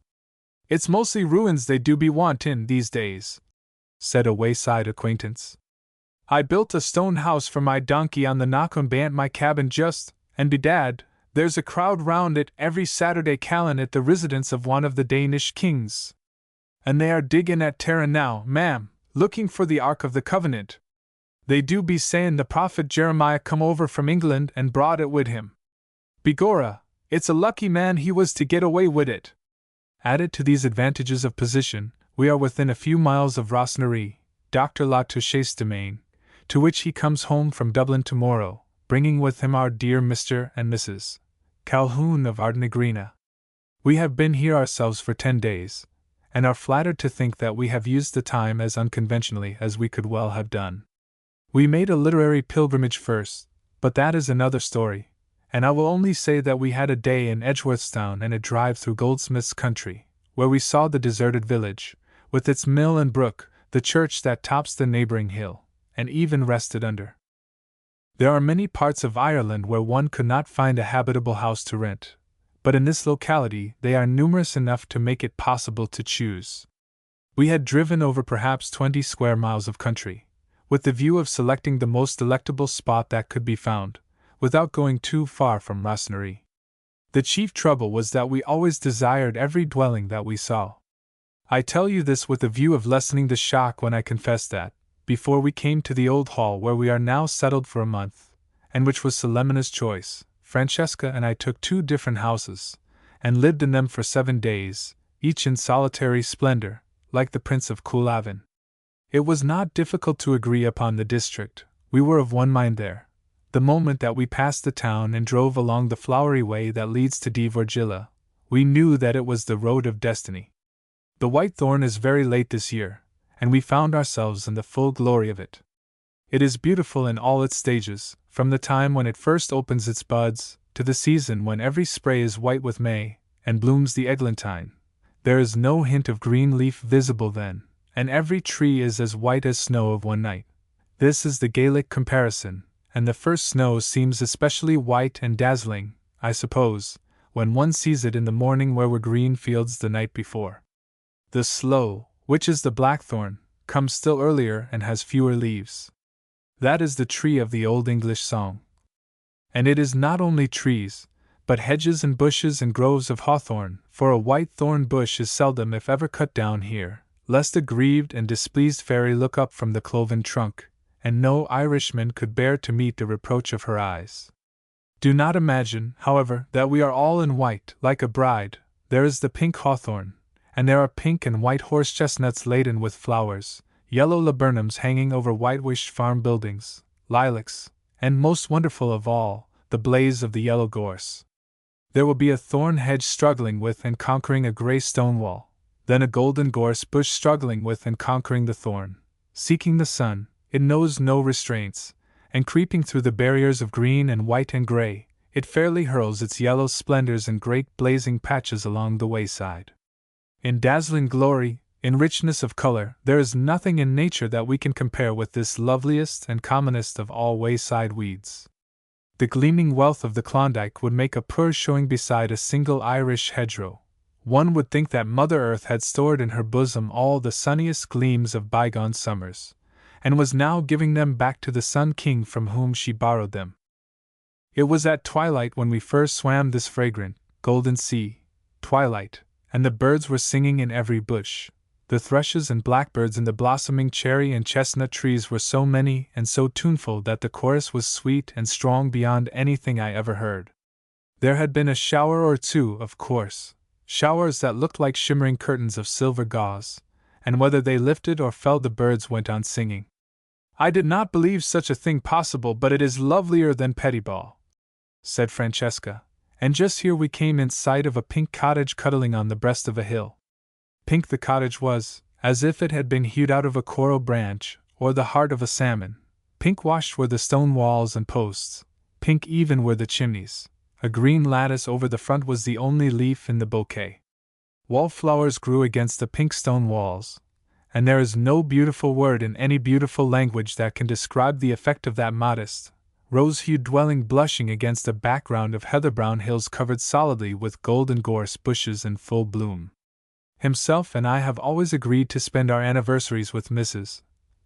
"It's mostly ruins they do be wantin' these days," said a wayside acquaintance. "I built a stone house for my donkey on the Knockham bant my cabin just, and bedad, there's a crowd round it every Saturday callan at the residence of one of the Danish kings. And they are diggin' at Tara now, ma'am, looking for the Ark of the Covenant. They do be sayin' the prophet Jeremiah come over from England and brought it wid him. Begorra, it's a lucky man he was to get away wid it." Added to these advantages of position, we are within a few miles of Rossnaree, Dr. La Touche's domain, to which he comes home from Dublin tomorrow, bringing with him our dear Mr. and Mrs. Calhoun of Ardnagrina. We have been here ourselves for 10 days, and are flattered to think that we have used the time as unconventionally as we could well have done. We made a literary pilgrimage first, but that is another story, and I will only say that we had a day in Edgeworthstown and a drive through Goldsmith's country, where we saw the deserted village, with its mill and brook, the church that tops the neighboring hill, and even rested under. There are many parts of Ireland where one could not find a habitable house to rent, but in this locality they are numerous enough to make it possible to choose. We had driven over perhaps 20 square miles of country, with the view of selecting the most delectable spot that could be found, without going too far from Rasnerie. The chief trouble was that we always desired every dwelling that we saw. I tell you this with the view of lessening the shock when I confess that, before we came to the old hall where we are now settled for a month, and which was Selemina's choice, Francesca and I took 2 different houses, and lived in them for 7 days, each in solitary splendor, like the Prince of Coulavin. It was not difficult to agree upon the district. We were of one mind there. The moment that we passed the town and drove along the flowery way that leads to Dvorgilla, we knew that it was the road of destiny. The whitethorn is very late this year, and we found ourselves in the full glory of it. It is beautiful in all its stages, from the time when it first opens its buds, to the season when every spray is white with May, and blooms the eglantine. There is no hint of green leaf visible then, and every tree is as white as snow of one night. This is the Gaelic comparison, and the first snow seems especially white and dazzling, I suppose, when one sees it in the morning where were green fields the night before. The sloe, which is the blackthorn, comes still earlier and has fewer leaves. That is the tree of the old English song. And it is not only trees, but hedges and bushes and groves of hawthorn, for a white thorn bush is seldom if ever cut down here, lest a grieved and displeased fairy look up from the cloven trunk, and no Irishman could bear to meet the reproach of her eyes. Do not imagine, however, that we are all in white, like a bride. There is the pink hawthorn, and there are pink and white horse chestnuts laden with flowers, yellow laburnums hanging over whitewashed farm buildings, lilacs, and most wonderful of all, the blaze of the yellow gorse. There will be a thorn hedge struggling with and conquering a grey stone wall, then a golden gorse bush struggling with and conquering the thorn. Seeking the sun, it knows no restraints, and creeping through the barriers of green and white and grey, it fairly hurls its yellow splendors in great blazing patches along the wayside. In dazzling glory, in richness of color, there is nothing in nature that we can compare with this loveliest and commonest of all wayside weeds. The gleaming wealth of the Klondike would make a poor showing beside a single Irish hedgerow. One would think that Mother Earth had stored in her bosom all the sunniest gleams of bygone summers, and was now giving them back to the Sun King from whom she borrowed them. It was at twilight when we first swam this fragrant, golden sea, twilight, and the birds were singing in every bush. The thrushes and blackbirds in the blossoming cherry and chestnut trees were so many and so tuneful that the chorus was sweet and strong beyond anything I ever heard. There had been a shower or 2, of course, showers that looked like shimmering curtains of silver gauze, and whether they lifted or fell the birds went on singing. I did not believe such a thing possible, but it is lovelier than Pettiball, said Francesca, and just here we came in sight of a pink cottage cuddling on the breast of a hill. Pink the cottage was, as if it had been hewed out of a coral branch, or the heart of a salmon. Pink washed were the stone walls and posts, pink even were the chimneys. A green lattice over the front was the only leaf in the bouquet. Wallflowers grew against the pink stone walls, and there is no beautiful word in any beautiful language that can describe the effect of that modest, rose-hued dwelling blushing against a background of heather-brown hills covered solidly with golden gorse bushes in full bloom. Himself and I have always agreed to spend our anniversaries with Mrs.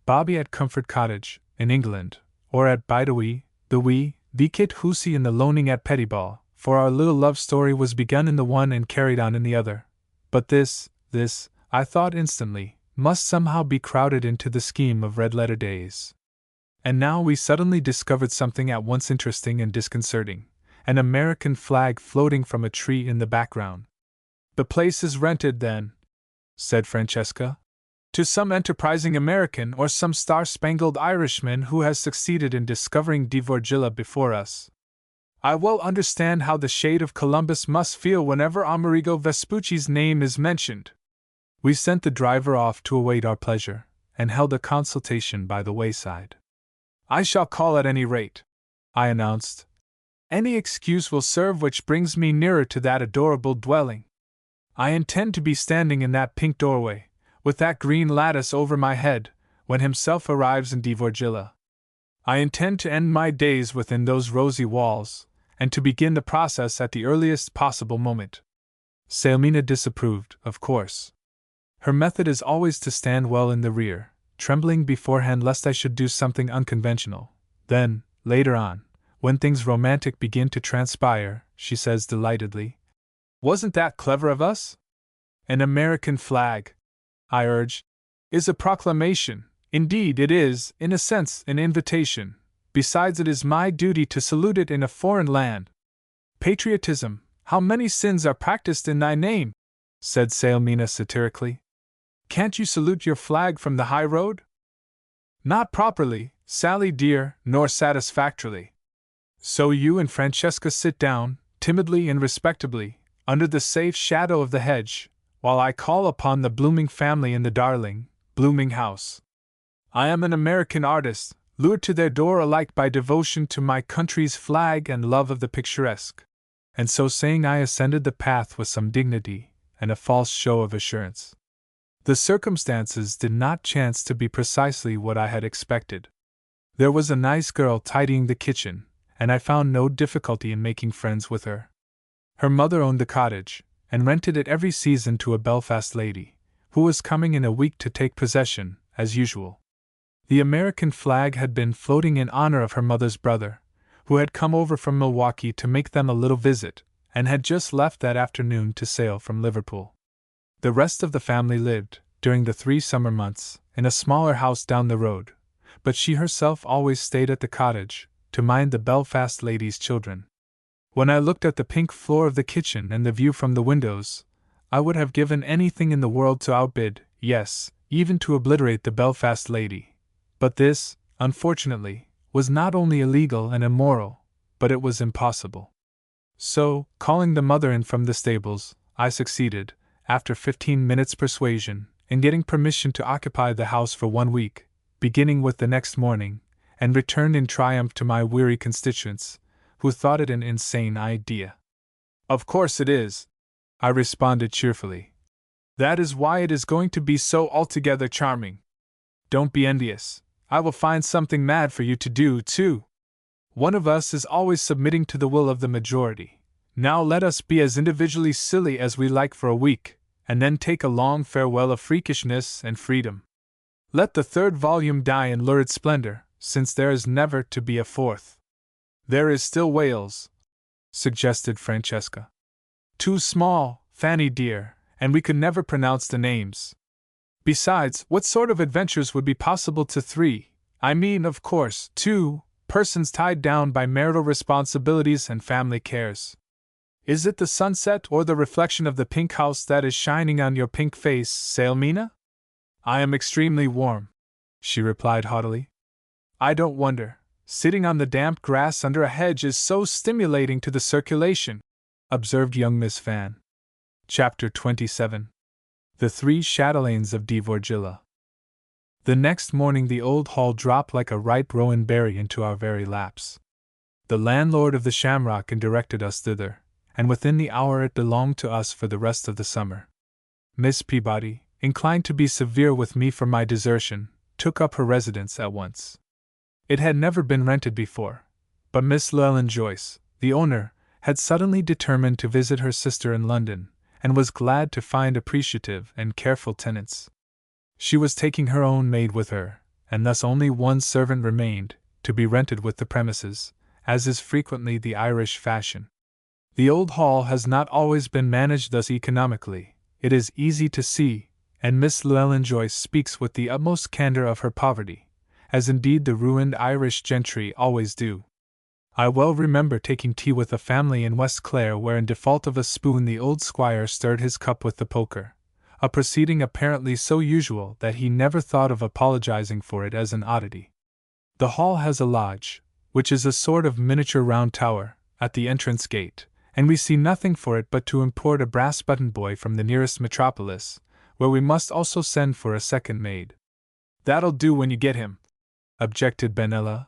Bobby at Comfort Cottage, in England, or at Bidawee, the wee, Vicit Hussey in the Loaning at Pettiball, for our little love story was begun in the one and carried on in the other. But this, I thought instantly, must somehow be crowded into the scheme of red-letter days. And now we suddenly discovered something at once interesting and disconcerting, an American flag floating from a tree in the background. The place is rented, then, said Francesca, to some enterprising American or some star-spangled Irishman who has succeeded in discovering Dvorgilla before us. I well understand how the shade of Columbus must feel whenever Amerigo Vespucci's name is mentioned. We sent the driver off to await our pleasure, and held a consultation by the wayside. I shall call at any rate, I announced. Any excuse will serve which brings me nearer to that adorable dwelling. I intend to be standing in that pink doorway, with that green lattice over my head, when himself arrives in Dvorgilla. I intend to end my days within those rosy walls, and to begin the process at the earliest possible moment. Selmina disapproved, of course. Her method is always to stand well in the rear, trembling beforehand lest I should do something unconventional. Then, later on, When things romantic begin to transpire, she says delightedly. Wasn't that clever of us? An American flag, I urge, is a proclamation. Indeed, it is, in a sense, an invitation. Besides, it is my duty to salute it in a foreign land. Patriotism, how many sins are practiced in thy name? Said Sailmina satirically. Can't you salute your flag from the high road? Not properly, Sally dear, nor satisfactorily. So you and Francesca sit down, timidly and respectably, under the safe shadow of the hedge, while I call upon the blooming family in the darling, blooming house. I am an American artist, lured to their door alike by devotion to my country's flag and love of the picturesque. And so saying, I ascended the path with some dignity and a false show of assurance. The circumstances did not chance to be precisely what I had expected. There was a nice girl tidying the kitchen, and I found no difficulty in making friends with her. Her mother owned the cottage, and rented it every season to a Belfast lady, who was coming in a week to take possession, as usual. The American flag had been floating in honor of her mother's brother, who had come over from Milwaukee to make them a little visit, and had just left that afternoon to sail from Liverpool. The rest of the family lived, during the 3 summer months, in a smaller house down the road, but she herself always stayed at the cottage, to mind the Belfast lady's children. When I looked at the pink floor of the kitchen and the view from the windows, I would have given anything in the world to outbid, yes, even to obliterate the Belfast lady. But this, unfortunately, was not only illegal and immoral, but it was impossible. So, calling the mother in from the stables, I succeeded, after 15 minutes' persuasion, in getting permission to occupy the house for 1 week, beginning with the next morning, and returned in triumph to my weary constituents, who thought it an insane idea. Of course it is, I responded cheerfully. That is why it is going to be so altogether charming. Don't be envious. I will find something mad for you to do, too. One of us is always submitting to the will of the majority. Now let us be as individually silly as we like for a week, and then take a long farewell of freakishness and freedom. Let the 3rd volume die in lurid splendor, since there is never to be a 4th. There is still Wales, suggested Francesca. Too small, Fanny dear, and we could never pronounce the names. Besides, what sort of adventures would be possible to 3, I mean, of course, 2, persons tied down by marital responsibilities and family cares? Is it the sunset or the reflection of the pink house that is shining on your pink face, Sailmina? I am extremely warm, she replied haughtily. I don't wonder. Sitting on the damp grass under a hedge is so stimulating to the circulation, observed young Miss Fan. Chapter 27. The 3 Chatelaines of Divorgilla. The next morning the old hall dropped like a ripe rowan berry into our very laps. The landlord of the Shamrock directed us thither, and within the hour it belonged to us for the rest of the summer. Miss Peabody, inclined to be severe with me for my desertion, took up her residence at once. It had never been rented before, but Miss Llewellyn Joyce, the owner, had suddenly determined to visit her sister in London, and was glad to find appreciative and careful tenants. She was taking her own maid with her, and thus only 1 servant remained, to be rented with the premises, as is frequently the Irish fashion. The old hall has not always been managed thus economically, it is easy to see, and Miss Llewellyn Joyce speaks with the utmost candor of her poverty, as indeed the ruined Irish gentry always do. I well remember taking tea with a family in West Clare where in default of a spoon the old squire stirred his cup with the poker, a proceeding apparently so usual that he never thought of apologizing for it as an oddity. The hall has a lodge, which is a sort of miniature round tower, at the entrance gate, and we see nothing for it but to import a brass-buttoned boy from the nearest metropolis, where we must also send for a second maid. That'll do when you get him, objected Benella.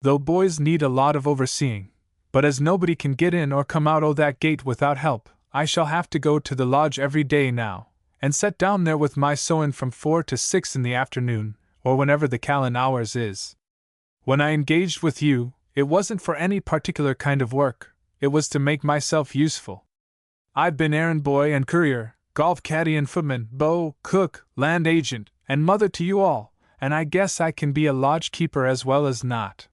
Though boys need a lot of overseeing, but as nobody can get in or come out o' that gate without help, I shall have to go to the lodge every day now, and set down there with my sewin' from 4 to 6 in the afternoon, or whenever the calendar hours is. When I engaged with you, it wasn't for any particular kind of work, it was to make myself useful. I've been errand boy and courier, golf caddy and footman, beau, cook, land agent, and mother to you all, and I guess I can be a lodge keeper as well as not.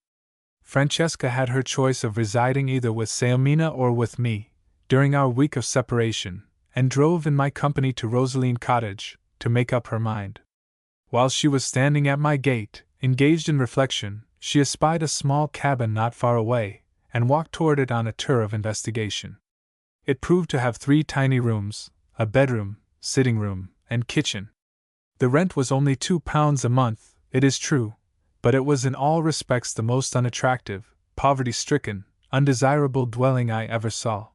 Francesca had her choice of residing either with Saomina or with me, during our week of separation, and drove in my company to Rosaline Cottage, to make up her mind. While she was standing at my gate, engaged in reflection, she espied a small cabin not far away, and walked toward it on a tour of investigation. It proved to have 3 tiny rooms, a bedroom, sitting room, and kitchen. The rent was only £2 a month, it is true, but it was in all respects the most unattractive, poverty-stricken, undesirable dwelling I ever saw.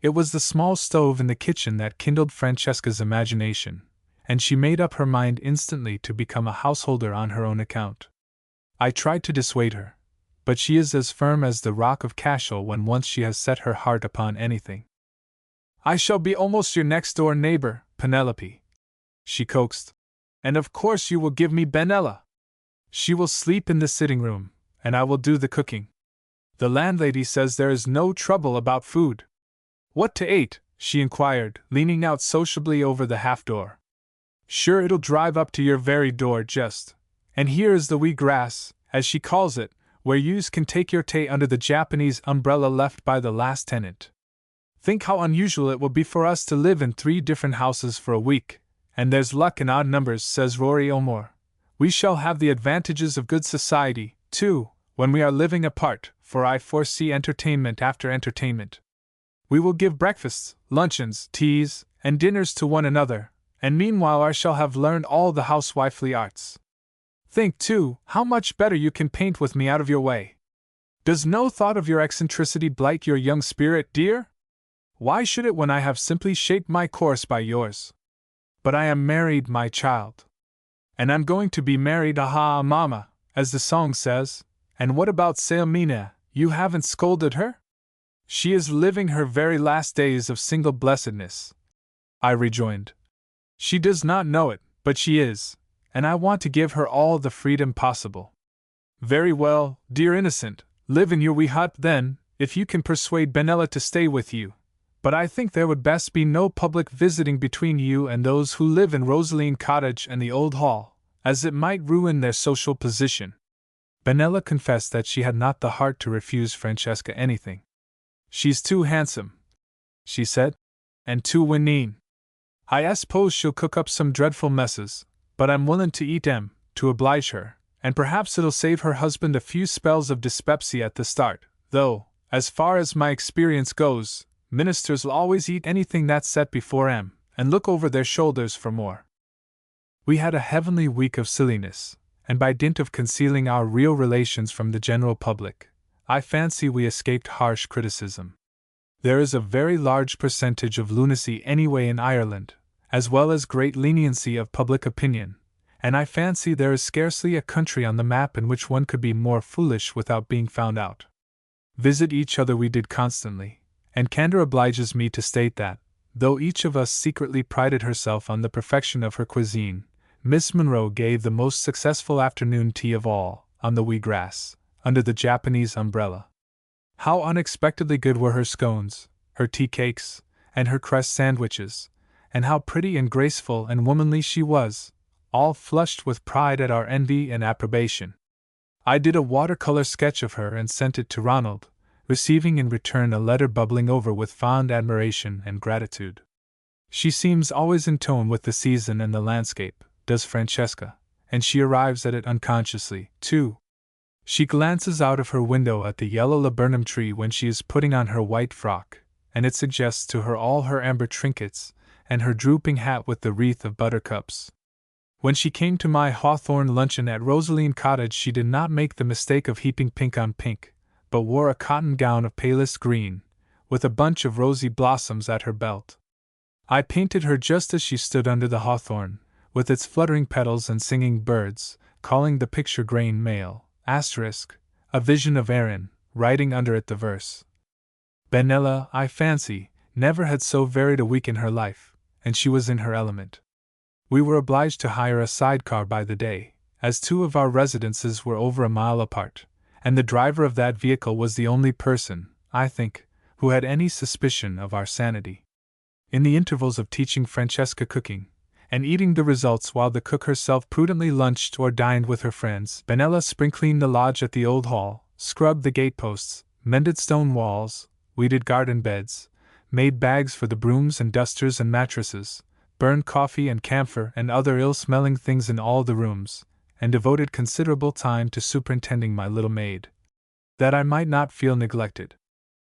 It was the small stove in the kitchen that kindled Francesca's imagination, and she made up her mind instantly to become a householder on her own account. I tried to dissuade her, but she is as firm as the rock of Cashel when once she has set her heart upon anything. "I shall be almost your next-door neighbor, Penelope," she coaxed, "and of course you will give me Benella. She will sleep in the sitting room, and I will do the cooking. The landlady says there is no trouble about food." "What to eat?" she inquired, leaning out sociably over the half-door. "Sure it'll drive up to your very door just. And here is the wee grass, as she calls it, where yous can take your tea under the Japanese umbrella left by the last tenant. Think how unusual it will be for us to live in 3 different houses for a week, and there's luck in odd numbers," says Rory O'More. "We shall have the advantages of good society, too, when we are living apart, for I foresee entertainment after entertainment. We will give breakfasts, luncheons, teas, and dinners to one another, and meanwhile I shall have learned all the housewifely arts. Think, too, how much better you can paint with me out of your way. Does no thought of your eccentricity blight your young spirit, dear? Why should it when I have simply shaped my course by yours? But I am married, my child. And I'm going to be married, aha, mamma, as the song says. And what about Saomina, you haven't scolded her? She is living her very last days of single blessedness," I rejoined. "She does not know it, but she is, and I want to give her all the freedom possible." "Very well, dear innocent, live in your wee hut then, if you can persuade Benella to stay with you. But I think there would best be no public visiting between you and those who live in Rosaline Cottage and the Old Hall, as it might ruin their social position." Benella confessed that she had not the heart to refuse Francesca anything. "She's too handsome," she said, "and too winning. I suppose she'll cook up some dreadful messes, but I'm willing to eat 'em, to oblige her, and perhaps it'll save her husband a few spells of dyspepsy at the start, though, as far as my experience goes, ministers'll always eat anything that's set before 'em, and look over their shoulders for more." We had a heavenly week of silliness, and by dint of concealing our real relations from the general public, I fancy we escaped harsh criticism. There is a very large percentage of lunacy anyway in Ireland, as well as great leniency of public opinion, and I fancy there is scarcely a country on the map in which one could be more foolish without being found out. Visit each other we did constantly, and candor obliges me to state that, though each of us secretly prided herself on the perfection of her cuisine, Miss Monroe gave the most successful afternoon tea of all, on the wee grass, under the Japanese umbrella. How unexpectedly good were her scones, her tea cakes, and her cress sandwiches, and how pretty and graceful and womanly she was, all flushed with pride at our envy and approbation. I did a watercolor sketch of her and sent it to Ronald, receiving in return a letter bubbling over with fond admiration and gratitude. She seems always in tone with the season and the landscape, does Francesca, and she arrives at it unconsciously, too. She glances out of her window at the yellow laburnum tree when she is putting on her white frock, and it suggests to her all her amber trinkets, and her drooping hat with the wreath of buttercups. When she came to my hawthorn luncheon at Rosaline Cottage, she did not make the mistake of heaping pink on pink, but wore a cotton gown of palest green, with a bunch of rosy blossoms at her belt. I painted her just as she stood under the hawthorn, with its fluttering petals and singing birds, calling the picture Grain Mail, a vision of Erin, writing under it the verse. Benella, I fancy, never had so varied a week in her life, and she was in her element. We were obliged to hire a sidecar by the day, as 2 of our residences were over a mile apart, and the driver of that vehicle was the only person, I think, who had any suspicion of our sanity. In the intervals of teaching Francesca cooking, and eating the results while the cook herself prudently lunched or dined with her friends, Benella spring-cleaned the lodge at the Old Hall, scrubbed the gateposts, mended stone walls, weeded garden beds, made bags for the brooms and dusters and mattresses, burned coffee and camphor and other ill-smelling things in all the rooms, and devoted considerable time to superintending my little maid, that I might not feel neglected.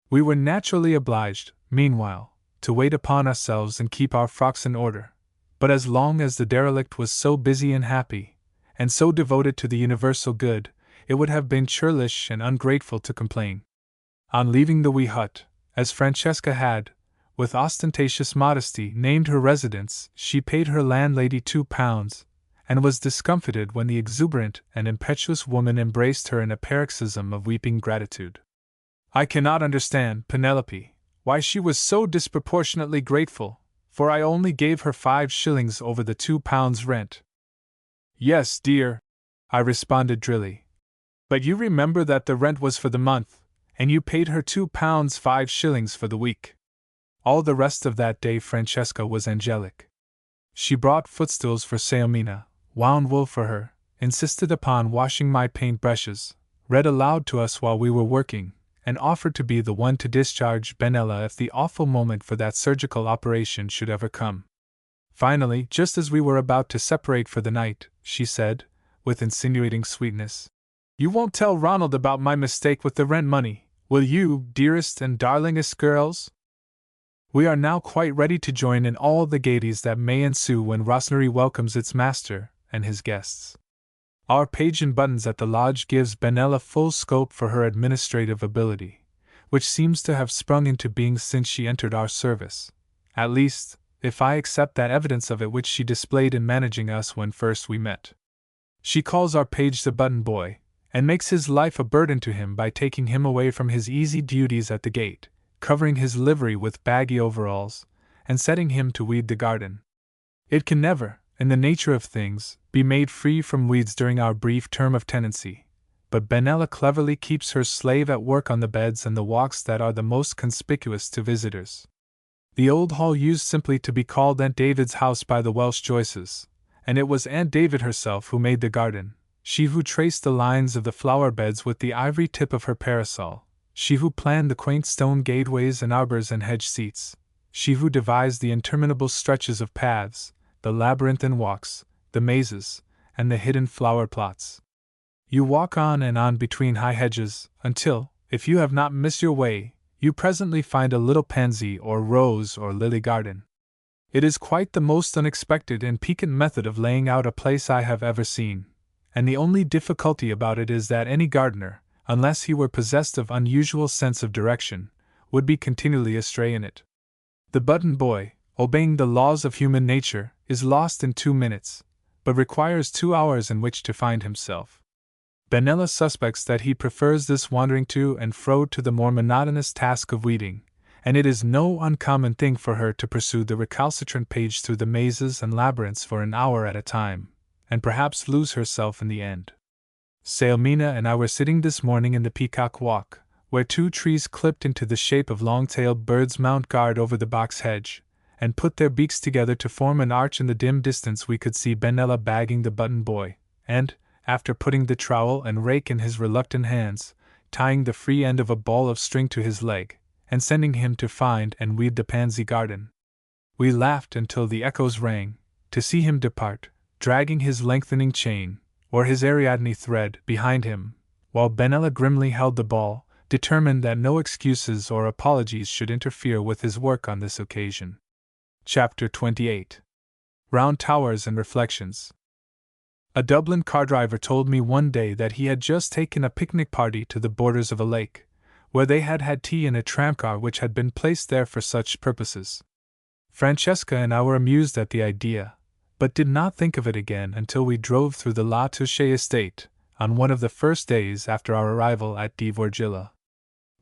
We were naturally obliged, meanwhile, to wait upon ourselves and keep our frocks in order, but as long as the derelict was so busy and happy, and so devoted to the universal good, it would have been churlish and ungrateful to complain. On leaving the wee hut, as Francesca had, with ostentatious modesty, named her residence, she paid her landlady £2, and was discomfited when the exuberant and impetuous woman embraced her in a paroxysm of weeping gratitude. I cannot understand, Penelope, why she was so disproportionately grateful, for I only gave her 5 shillings over the £2 rent. Yes, dear, I responded drily. But you remember that the rent was for the month, and you paid her £2 5 shillings for the week. All the rest of that day Francesca was angelic. She brought footstools for Sailmina, wound wool for her, insisted upon washing my paint-brushes, read aloud to us while we were working, and offered to be the one to discharge Benella if the awful moment for that surgical operation should ever come. Finally, just as we were about to separate for the night, she said, with insinuating sweetness, "You won't tell Ronald about my mistake with the rent money, will you, dearest and darlingest girls?" We are now quite ready to join in all the gaieties that may ensue when Rosemary welcomes its master and his guests. Our page in buttons at the lodge gives Benella full scope for her administrative ability, which seems to have sprung into being since she entered our service, at least, if I accept that evidence of it which she displayed in managing us when first we met. She calls our page the button boy, and makes his life a burden to him by taking him away from his easy duties at the gate, covering his livery with baggy overalls, and setting him to weed the garden. It can never, in the nature of things, be made free from weeds during our brief term of tenancy, but Benella cleverly keeps her slave at work on the beds and the walks that are the most conspicuous to visitors. The old hall used simply to be called Aunt David's house by the Welsh Joyces, and it was Aunt David herself who made the garden, she who traced the lines of the flower beds with the ivory tip of her parasol, she who planned the quaint stone gateways and arbors and hedge seats, she who devised the interminable stretches of paths, the labyrinthine walks, the mazes, and the hidden flower plots. You walk on and on between high hedges, until, if you have not missed your way, you presently find a little pansy or rose or lily garden. It is quite the most unexpected and piquant method of laying out a place I have ever seen, and the only difficulty about it is that any gardener, unless he were possessed of unusual sense of direction, would be continually astray in it. The button boy, obeying the laws of human nature, is lost in 2 minutes, but requires 2 hours in which to find himself. Benella suspects that he prefers this wandering to and fro to the more monotonous task of weeding, and it is no uncommon thing for her to pursue the recalcitrant page through the mazes and labyrinths for an hour at a time, and perhaps lose herself in the end. Sailmina and I were sitting this morning in the Peacock Walk, where 2 trees clipped into the shape of long-tailed birds mount guard over the box hedge, and put their beaks together to form an arch. In the dim distance we could see Benella bagging the button boy, and, after putting the trowel and rake in his reluctant hands, tying the free end of a ball of string to his leg, and sending him to find and weed the pansy garden. We laughed until the echoes rang, to see him depart, dragging his lengthening chain, or his Ariadne thread, behind him, while Benella grimly held the ball, determined that no excuses or apologies should interfere with his work on this occasion. Chapter 28. Round Towers and Reflections. A Dublin car driver told me one day that he had just taken a picnic party to the borders of a lake, where they had had tea in a tramcar which had been placed there for such purposes. Francesca and I were amused at the idea, but did not think of it again until we drove through the La Touche estate, on one of the first days after our arrival at Di Vorgilla.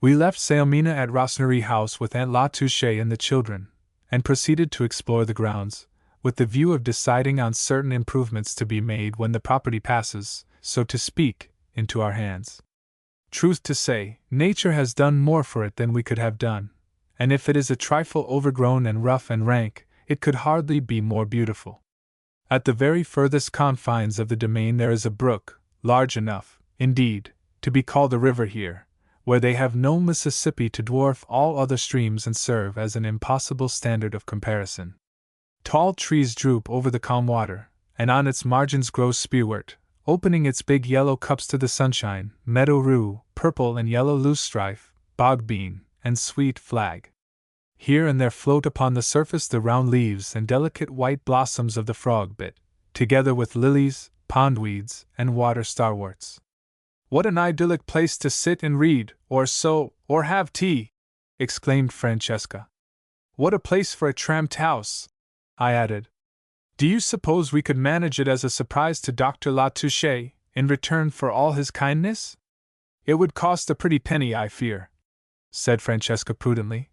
We left Sailmina at Rosemary House with Aunt La Touche and the children, and proceeded to explore the grounds, with the view of deciding on certain improvements to be made when the property passes, so to speak, into our hands. Truth to say, nature has done more for it than we could have done, and if it is a trifle overgrown and rough and rank, it could hardly be more beautiful. At the very furthest confines of the domain there is a brook, large enough, indeed, to be called a river here, where they have no Mississippi to dwarf all other streams and serve as an impossible standard of comparison. Tall trees droop over the calm water, and on its margins grows spearwort, opening its big yellow cups to the sunshine, meadow rue, purple and yellow loosestrife, bog bean, and sweet flag. Here and there float upon the surface the round leaves and delicate white blossoms of the frogbit, together with lilies, pondweeds, and water starworts. "What an idyllic place to sit and read, or sew, or have tea!" exclaimed Francesca. "What a place for a trammed house!" I added. "Do you suppose we could manage it as a surprise to Dr. Latouche, in return for all his kindness?" "It would cost a pretty penny, I fear," said Francesca prudently.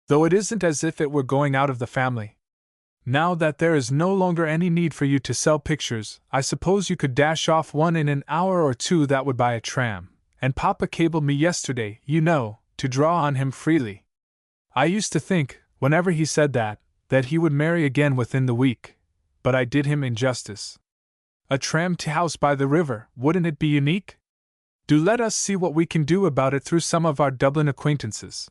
"Though it isn't as if it were going out of the family. Now that there is no longer any need for you to sell pictures, I suppose you could dash off one in an hour or two that would buy a tram, and Papa cabled me yesterday, you know, to draw on him freely. I used to think, whenever he said that he would marry again within the week, but I did him injustice. A trammed house by the river, wouldn't it be unique? Do let us see what we can do about it through some of our Dublin acquaintances."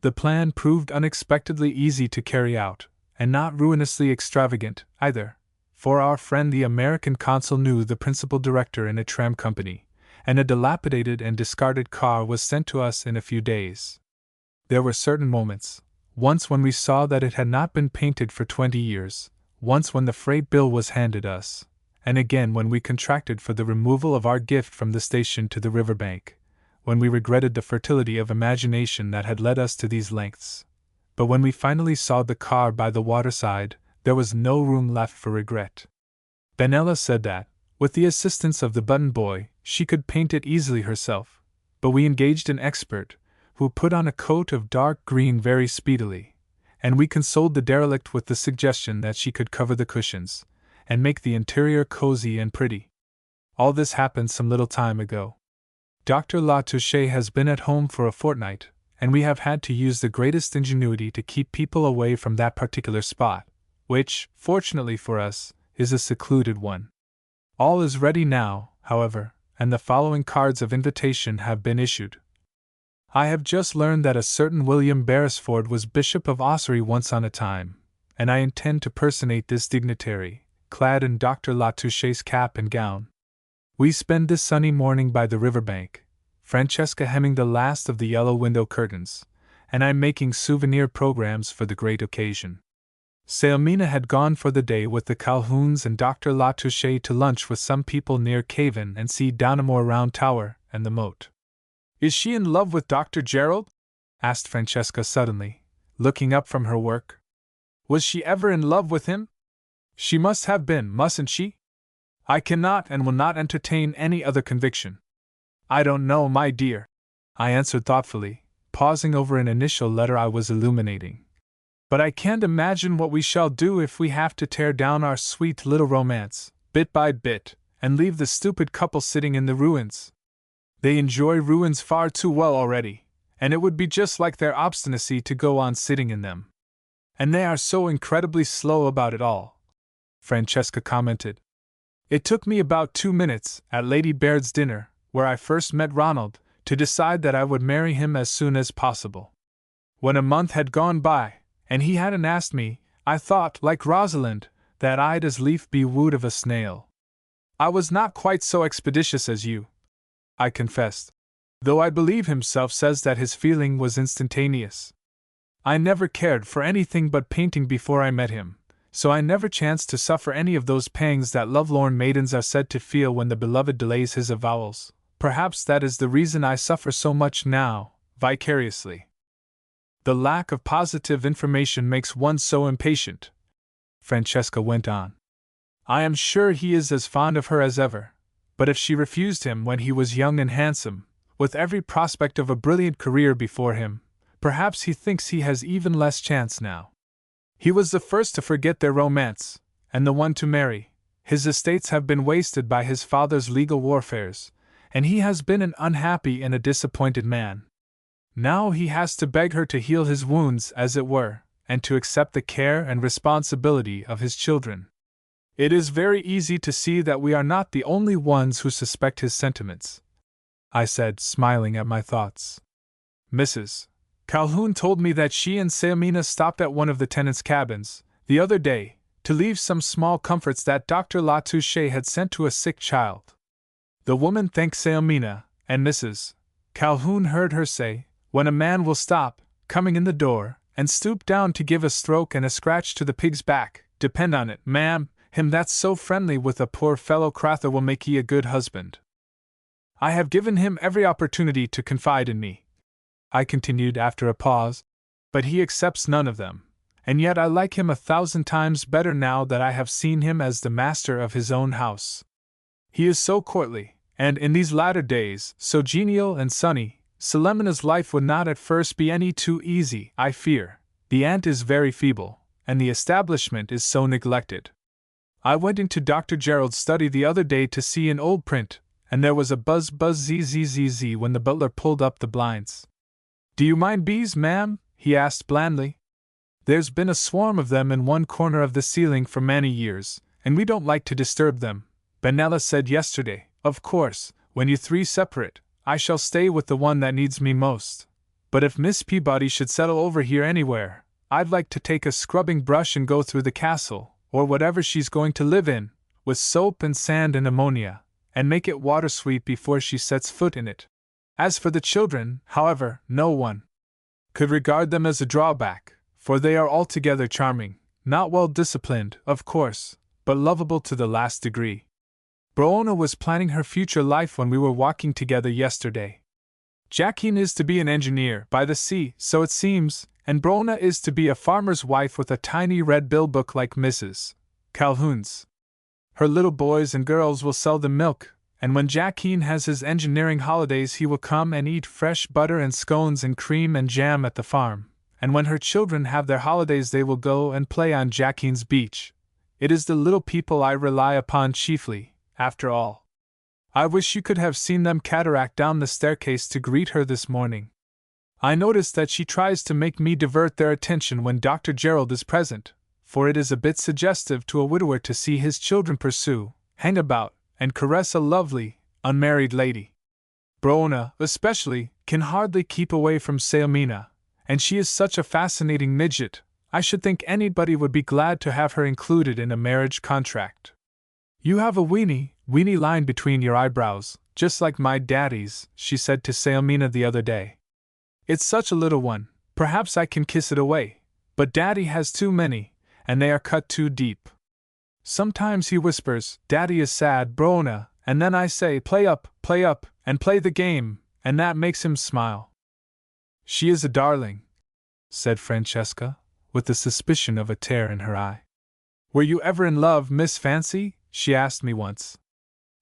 The plan proved unexpectedly easy to carry out, and not ruinously extravagant, either, for our friend the American consul knew the principal director in a tram company, and a dilapidated and discarded car was sent to us in a few days. There were certain moments, once when we saw that it had not been painted for 20 years, once when the freight bill was handed us, and again when we contracted for the removal of our gift from the station to the river bank, when we regretted the fertility of imagination that had led us to these lengths. But when we finally saw the car by the waterside, there was no room left for regret. Benella said that, with the assistance of the button boy, she could paint it easily herself, but we engaged an expert, who put on a coat of dark green very speedily, and we consoled the derelict with the suggestion that she could cover the cushions, and make the interior cozy and pretty. All this happened some little time ago. Dr. Latouche has been at home for a fortnight, and we have had to use the greatest ingenuity to keep people away from that particular spot, which, fortunately for us, is a secluded one. All is ready now, however, and the following cards of invitation have been issued. I have just learned that a certain William Beresford was Bishop of Ossory once on a time, and I intend to personate this dignitary, clad in Dr. Latouche's cap and gown. We spend this sunny morning by the river bank, Francesca hemming the last of the yellow window curtains, and I making souvenir programs for the great occasion. Sailmina had gone for the day with the Calhouns and Dr. Latouche to lunch with some people near Cavan and see Downamore Round Tower and the moat. "Is she in love with Dr. Gerald?" asked Francesca suddenly, looking up from her work. "Was she ever in love with him? She must have been, mustn't she? I cannot and will not entertain any other conviction." "I don't know, my dear," I answered thoughtfully, pausing over an initial letter I was illuminating. "But I can't imagine what we shall do if we have to tear down our sweet little romance, bit by bit, and leave the stupid couple sitting in the ruins. They enjoy ruins far too well already, and it would be just like their obstinacy to go on sitting in them. And they are so incredibly slow about it all," Francesca commented. "It took me about 2 minutes, at Lady Baird's dinner, where I first met Ronald, to decide that I would marry him as soon as possible. When a month had gone by, and he hadn't asked me, I thought, like Rosalind, that I'd as lief be wooed of a snail. I was not quite so expeditious as you," I confessed, "though I believe himself says that his feeling was instantaneous. I never cared for anything but painting before I met him, so I never chanced to suffer any of those pangs that lovelorn maidens are said to feel when the beloved delays his avowals. Perhaps that is the reason I suffer so much now, vicariously. The lack of positive information makes one so impatient," Francesca went on. "I am sure he is as fond of her as ever, but if she refused him when he was young and handsome, with every prospect of a brilliant career before him, perhaps he thinks he has even less chance now. He was the first to forget their romance, and the one to marry. His estates have been wasted by his father's legal warfares, and he has been an unhappy and a disappointed man. Now he has to beg her to heal his wounds, as it were, and to accept the care and responsibility of his children. It is very easy to see that we are not the only ones who suspect his sentiments. I said, smiling at my thoughts. Mrs. Calhoun told me that she and Sailmina stopped at one of the tenants' cabins, the other day, to leave some small comforts that Dr. Latouche had sent to a sick child. The woman thanked Sailmina, and Mrs. Calhoun heard her say, "When a man will stop, coming in the door, and stoop down to give a stroke and a scratch to the pig's back, depend on it, ma'am, him that's so friendly with a poor fellow crather will make ye a good husband. I have given him every opportunity to confide in me," I continued after a pause, "but he accepts none of them, and yet I like him 1,000 times better now that I have seen him as the master of his own house. He is so courtly, and in these latter days, so genial and sunny. Sailmina's life would not at first be any too easy, I fear. The aunt is very feeble, and the establishment is so neglected. I went into Dr. Gerald's study the other day to see an old print, and there was a buzz zzz when the butler pulled up the blinds. "Do you mind bees, ma'am?" he asked blandly. "There's been a swarm of them in one corner of the ceiling for many years, and we don't like to disturb them. Benella said yesterday, of course, when you three separate, I shall stay with the one that needs me most. But if Miss Peabody should settle over here anywhere, I'd like to take a scrubbing brush and go through the castle, or whatever she's going to live in, with soap and sand and ammonia, and make it water sweet before she sets foot in it. As for the children, however, no one could regard them as a drawback, for they are altogether charming, not well disciplined, of course, but lovable to the last degree. Broona was planning her future life when we were walking together yesterday. Jacqueline is to be an engineer by the sea, so it seems, and Broona is to be a farmer's wife with a tiny red bill book like Mrs. Calhoun's. Her little boys and girls will sell the milk, and when Jacqueline has his engineering holidays he will come and eat fresh butter and scones and cream and jam at the farm, and when her children have their holidays they will go and play on Jacqueline's beach. It is the little people I rely upon chiefly, after all. I wish you could have seen them cataract down the staircase to greet her this morning. I notice that she tries to make me divert their attention when Dr. Gerald is present, for it is a bit suggestive to a widower to see his children pursue, hang about, and caress a lovely, unmarried lady. Broona, especially, can hardly keep away from Sailmina, and she is such a fascinating midget, I should think anybody would be glad to have her included in a marriage contract. You have a weeny line between your eyebrows, just like my daddy's, she said to Sailmina the other day. It's such a little one, perhaps I can kiss it away, but daddy has too many, and they are cut too deep. Sometimes he whispers, "Daddy is sad, Broona," and then I say, play up, and play the game, and that makes him smile." "She is a darling," said Francesca, with the suspicion of a tear in her eye. "Were you ever in love, Miss Fancy?" she asked me once.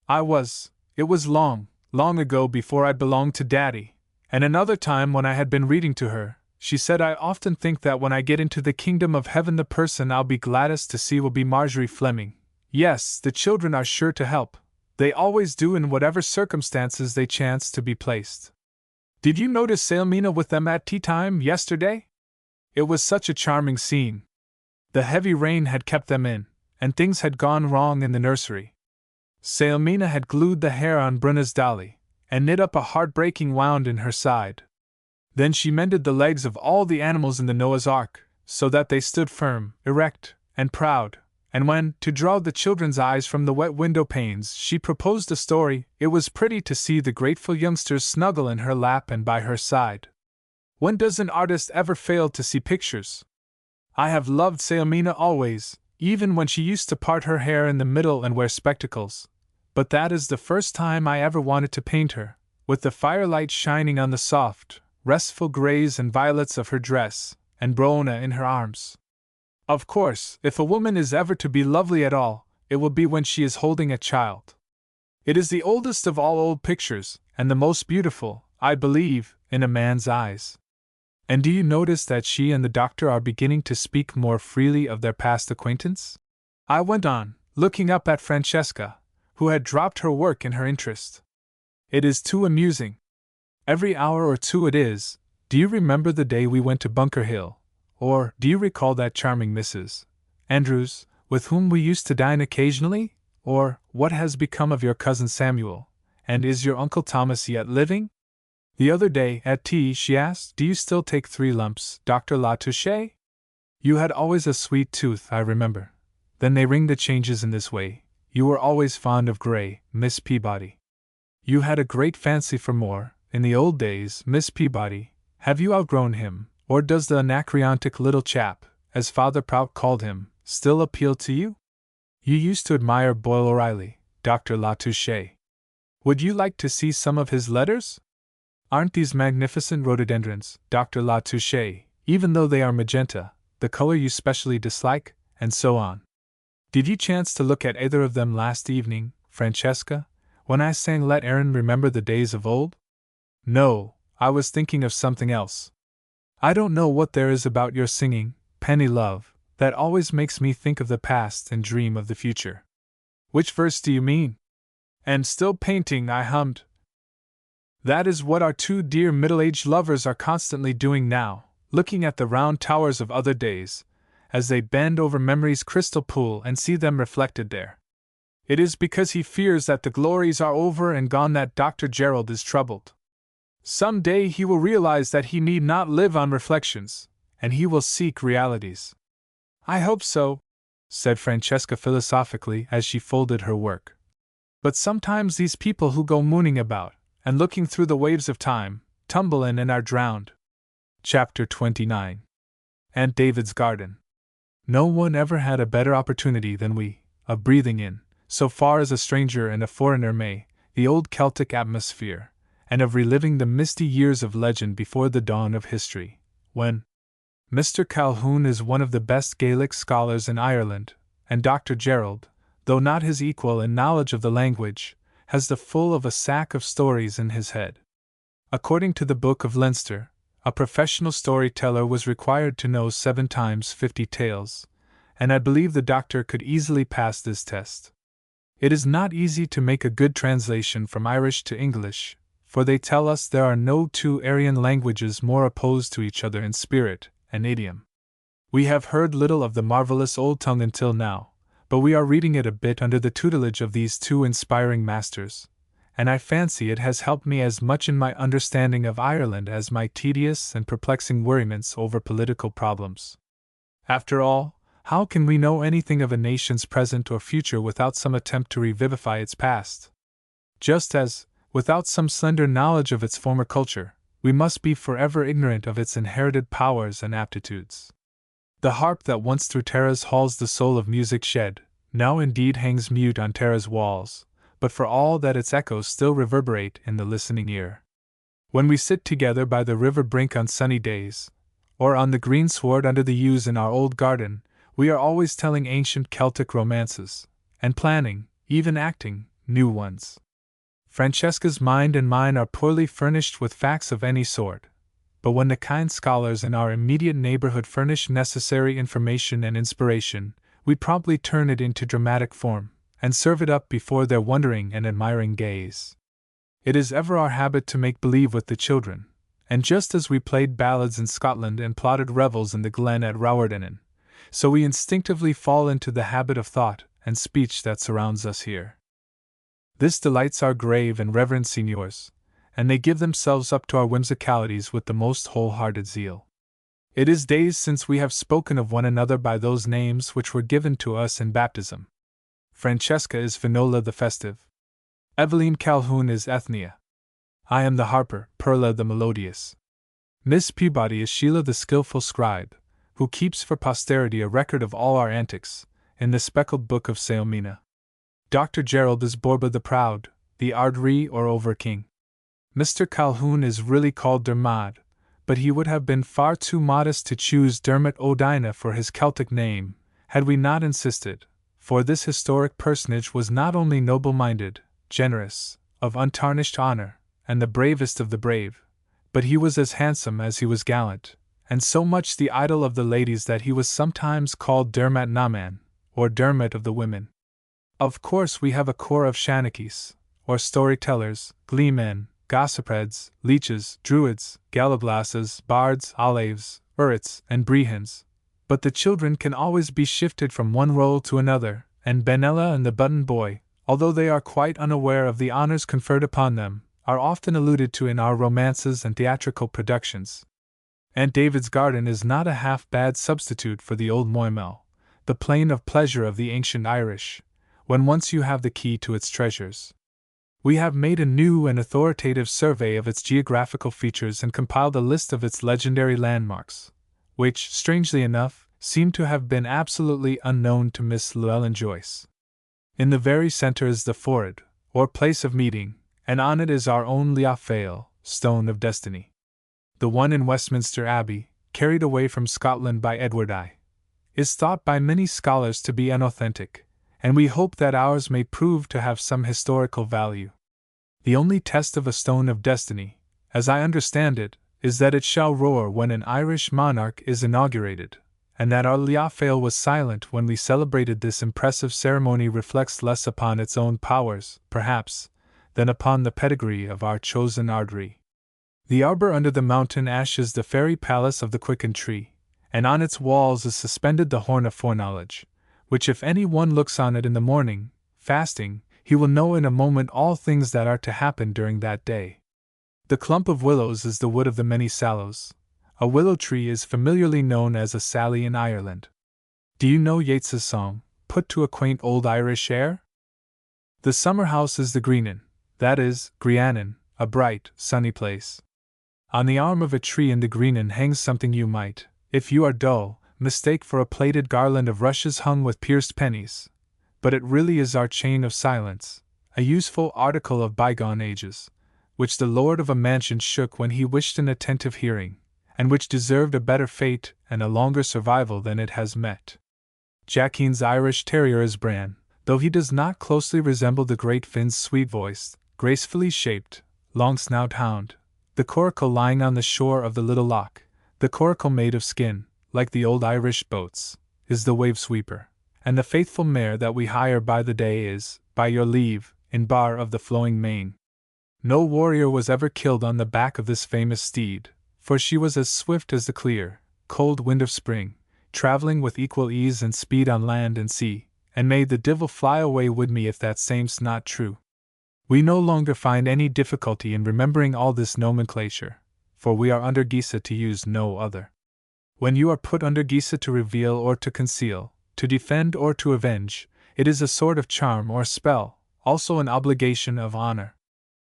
"I was. It was long ago before I belonged to Daddy, and another time when I had been reading to her. She said I often think that when I get into the kingdom of heaven the person I'll be gladdest to see will be Marjorie Fleming. Yes, the children are sure to help. They always do in whatever circumstances they chance to be placed. Did you notice Sailmina with them at tea time yesterday? It was such a charming scene. The heavy rain had kept them in, and things had gone wrong in the nursery. Sailmina had glued the hair on Bruna's dolly, and knit up a heartbreaking wound in her side. Then she mended the legs of all the animals in the Noah's Ark, so that they stood firm, erect, and proud, and when, to draw the children's eyes from the wet window panes, she proposed a story, it was pretty to see the grateful youngsters snuggle in her lap and by her side. When does an artist ever fail to see pictures? I have loved Sailmina always, even when she used to part her hair in the middle and wear spectacles, but that is the first time I ever wanted to paint her, with the firelight shining on the soft, restful grays and violets of her dress, and Broona in her arms. Of course, if a woman is ever to be lovely at all, it will be when she is holding a child. It is the oldest of all old pictures, and the most beautiful, I believe, in a man's eyes. And do you notice that she and the doctor are beginning to speak more freely of their past acquaintance? I went on, looking up at Francesca, who had dropped her work in her interest. It is too amusing. Every hour or two it is. Do you remember the day we went to Bunker Hill? Or, do you recall that charming Mrs. Andrews, with whom we used to dine occasionally? Or, what has become of your cousin Samuel? And is your Uncle Thomas yet living? The other day, at tea, she asked, do you still take 3 lumps, Dr. Latouche? You had always a sweet tooth, I remember. Then they ring the changes in this way. You were always fond of Gray, Miss Peabody. You had a great fancy for Moore, in the old days, Miss Peabody. Have you outgrown him, or does the anacreontic little chap, as Father Prout called him, still appeal to you? You used to admire Boyle O'Reilly, Dr. Latouche. Would you like to see some of his letters? Aren't these magnificent rhododendrons, Dr. Latouche, even though they are magenta, the color you specially dislike, and so on? Did you chance to look at either of them last evening, Francesca, when I sang Let Erin Remember the Days of Old? No, I was thinking of something else. I don't know what there is about your singing, Penny love, that always makes me think of the past and dream of the future. Which verse do you mean? And still painting, I hummed. That is what our 2 dear middle-aged lovers are constantly doing now, looking at the round towers of other days, as they bend over memory's crystal pool and see them reflected there. It is because he fears that the glories are over and gone that Dr. Gerald is troubled. Some day he will realize that he need not live on reflections, and he will seek realities. I hope so, said Francesca philosophically as she folded her work. But sometimes these people who go mooning about, and looking through the waves of time, tumble in and are drowned. Chapter 29. Aunt David's Garden. No one ever had a better opportunity than we, of breathing in, so far as a stranger and a foreigner may, the old Celtic atmosphere, and of reliving the misty years of legend before the dawn of history, when Mr. Calhoun is one of the best Gaelic scholars in Ireland, and Dr. Gerald, though not his equal in knowledge of the language, has the full of a sack of stories in his head. According to the Book of Leinster, a professional storyteller was required to know 7 times 50 tales, and I believe the doctor could easily pass this test. It is not easy to make a good translation from Irish to English, for they tell us there are no 2 Aryan languages more opposed to each other in spirit and idiom. We have heard little of the marvelous old tongue until now, but we are reading it a bit under the tutelage of these 2 inspiring masters, and I fancy it has helped me as much in my understanding of Ireland as my tedious and perplexing worriments over political problems. After all, how can we know anything of a nation's present or future without some attempt to revivify its past? Just as, without some slender knowledge of its former culture, we must be forever ignorant of its inherited powers and aptitudes. The harp that once through Tara's halls the soul of music shed, now indeed hangs mute on Tara's walls, but for all that its echoes still reverberate in the listening ear. When we sit together by the river brink on sunny days, or on the green sward under the yews in our old garden, we are always telling ancient Celtic romances, and planning, even acting, new ones. Francesca's mind and mine are poorly furnished with facts of any sort, but when the kind scholars in our immediate neighborhood furnish necessary information and inspiration, we promptly turn it into dramatic form, and serve it up before their wondering and admiring gaze. It is ever our habit to make believe with the children, and just as we played ballads in Scotland and plotted revels in the glen at Rowardennan, so we instinctively fall into the habit of thought and speech that surrounds us here. This delights our grave and reverend seniors, and they give themselves up to our whimsicalities with the most wholehearted zeal. It is days since we have spoken of one another by those names which were given to us in baptism. Francesca is Finola the festive. Eveline Calhoun is Ethnia. I am the harper, Perla the melodious. Miss Peabody is Sheila the skilful scribe, who keeps for posterity a record of all our antics, in the speckled book of Saomina. Dr. Gerald is Borba the proud, the Ardree or over-king. Mr. Calhoun is really called Dermod, but he would have been far too modest to choose Dermot O'Dina for his Celtic name, had we not insisted, for this historic personage was not only noble-minded, generous, of untarnished honor, and the bravest of the brave, but he was as handsome as he was gallant, and so much the idol of the ladies that he was sometimes called Dermot Naman, or Dermot of the women. Of course we have a corps of Shanachis, or storytellers, gleemen, gossipheads, leeches, druids, gallaglasses, bards, olaves, urits, and brehons, but the children can always be shifted from one role to another, and Benella and the button boy, although they are quite unaware of the honors conferred upon them, are often alluded to in our romances and theatrical productions. Aunt David's garden is not a half-bad substitute for the old Moimel, the plain of pleasure of the ancient Irish, when once you have the key to its treasures. We have made a new and authoritative survey of its geographical features and compiled a list of its legendary landmarks, which, strangely enough, seem to have been absolutely unknown to Miss Llewellyn Joyce. In the very center is the Forad, or place of meeting, and on it is our own Liaffail, Stone of Destiny. The one in Westminster Abbey, carried away from Scotland by Edward I, is thought by many scholars to be unauthentic, and we hope that ours may prove to have some historical value. The only test of a Stone of Destiny, as I understand it, is that it shall roar when an Irish monarch is inaugurated, and that our Liaffail was silent when we celebrated this impressive ceremony reflects less upon its own powers, perhaps, than upon the pedigree of our chosen Ardri. The arbor under the mountain ash is the fairy palace of the quickened tree, and on its walls is suspended the horn of foreknowledge, which if any one looks on it in the morning, fasting, he will know in a moment all things that are to happen during that day. The clump of willows is the wood of the many sallows. A willow tree is familiarly known as a sally in Ireland. Do you know Yeats's song, put to a quaint old Irish air? The summer house is the Greenan, that is, Grianan, a bright, sunny place. On the arm of a tree in the Greenan hangs something you might, if you are dull, mistake for a plaited garland of rushes hung with pierced pennies, but it really is our chain of silence, a useful article of bygone ages, which the lord of a mansion shook when he wished an attentive hearing, and which deserved a better fate and a longer survival than it has met. Jacqueline's Irish terrier is Bran, though he does not closely resemble the great Finn's sweet-voiced, gracefully shaped, long-snout hound. The coracle lying on the shore of the little loch, the coracle made of skin, like the old Irish boats, is the wave sweeper, and the faithful mare that we hire by the day is, by your leave, in bar of the flowing mane. No warrior was ever killed on the back of this famous steed, for she was as swift as the clear, cold wind of spring, traveling with equal ease and speed on land and sea, and made the divil fly away with me if that same's not true. We no longer find any difficulty in remembering all this nomenclature, for we are under Gisa to use no other. When you are put under Gisa to reveal or to conceal, to defend or to avenge, it is a sort of charm or spell, also an obligation of honor.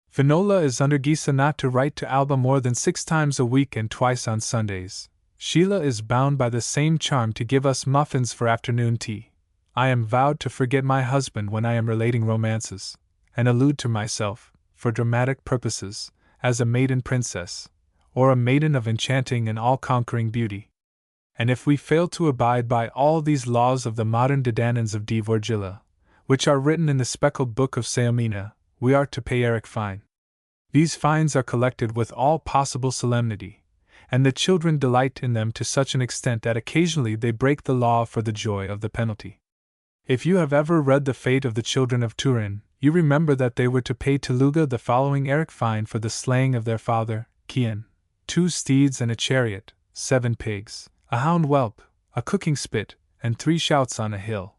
Finola is under Gisa not to write to Alba more than 6 times a week and twice on Sundays. Sheila is bound by the same charm to give us muffins for afternoon tea. I am vowed to forget my husband when I am relating romances, and allude to myself, for dramatic purposes, as a maiden princess, or a maiden of enchanting and all-conquering beauty. And if we fail to abide by all these laws of the modern Dedanans of Divorgilla, which are written in the speckled book of Seomina, we are to pay Eric fine. These fines are collected with all possible solemnity, and the children delight in them to such an extent that occasionally they break the law for the joy of the penalty. If you have ever read The Fate of the Children of Turin, you remember that they were to pay to Luga the following Eric fine for the slaying of their father, Cian: 2 steeds and a chariot, 7 pigs, a hound whelp, a cooking spit, and 3 shouts on a hill.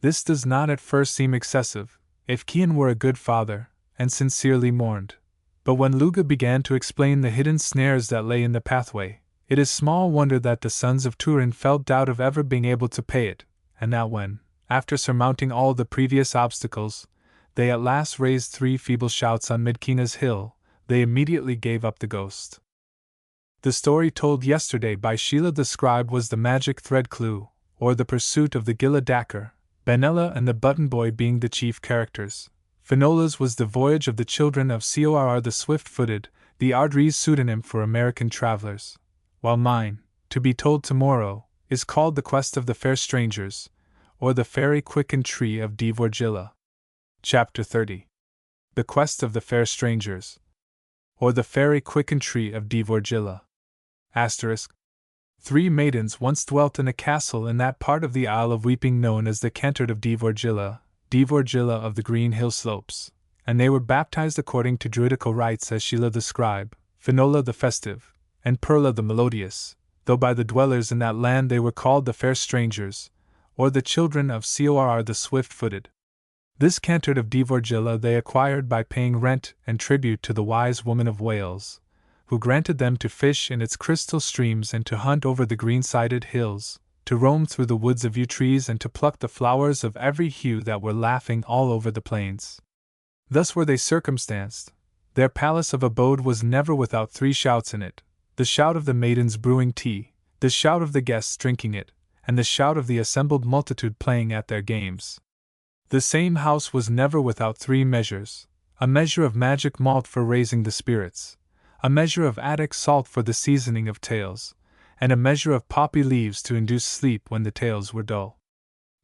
This does not at first seem excessive, if Cian were a good father, and sincerely mourned. But when Luga began to explain the hidden snares that lay in the pathway, it is small wonder that the sons of Turin felt doubt of ever being able to pay it, and that when, after surmounting all the previous obstacles, they at last raised 3 feeble shouts on Midkina's hill, they immediately gave up the ghost. The story told yesterday by Sheila the scribe was the magic thread clue, or the pursuit of the Gila Dacre, Benella and the button boy being the chief characters. Finola's was the voyage of the children of Cor the swift-footed, the Ardri's pseudonym for American travelers, while mine, to be told tomorrow, is called The Quest of the Fair Strangers, or The Fairy Quickened Tree of Divorgilla. Chapter 30. The Quest of the Fair Strangers, or The Fairy Quickened Tree of Divorgilla. Asterisk. 3 maidens once dwelt in a castle in that part of the Isle of Weeping known as the Cantard of Divorgilla, Divorgilla of the Green Hill Slopes, and they were baptized according to druidical rites as Sheila the scribe, Finola the festive, and Perla the melodious, though by the dwellers in that land they were called the fair strangers, or the children of Cor the swift-footed. This cantard of Divorgilla they acquired by paying rent and tribute to the wise woman of Wales, who granted them to fish in its crystal streams and to hunt over the green-sided hills, to roam through the woods of yew trees and to pluck the flowers of every hue that were laughing all over the plains. Thus were they circumstanced. Their palace of abode was never without three shouts in it: the shout of the maidens brewing tea, the shout of the guests drinking it, and the shout of the assembled multitude playing at their games. The same house was never without three measures: a measure of magic malt for raising the spirits, a measure of Attic salt for the seasoning of tales, and a measure of poppy leaves to induce sleep when the tales were dull.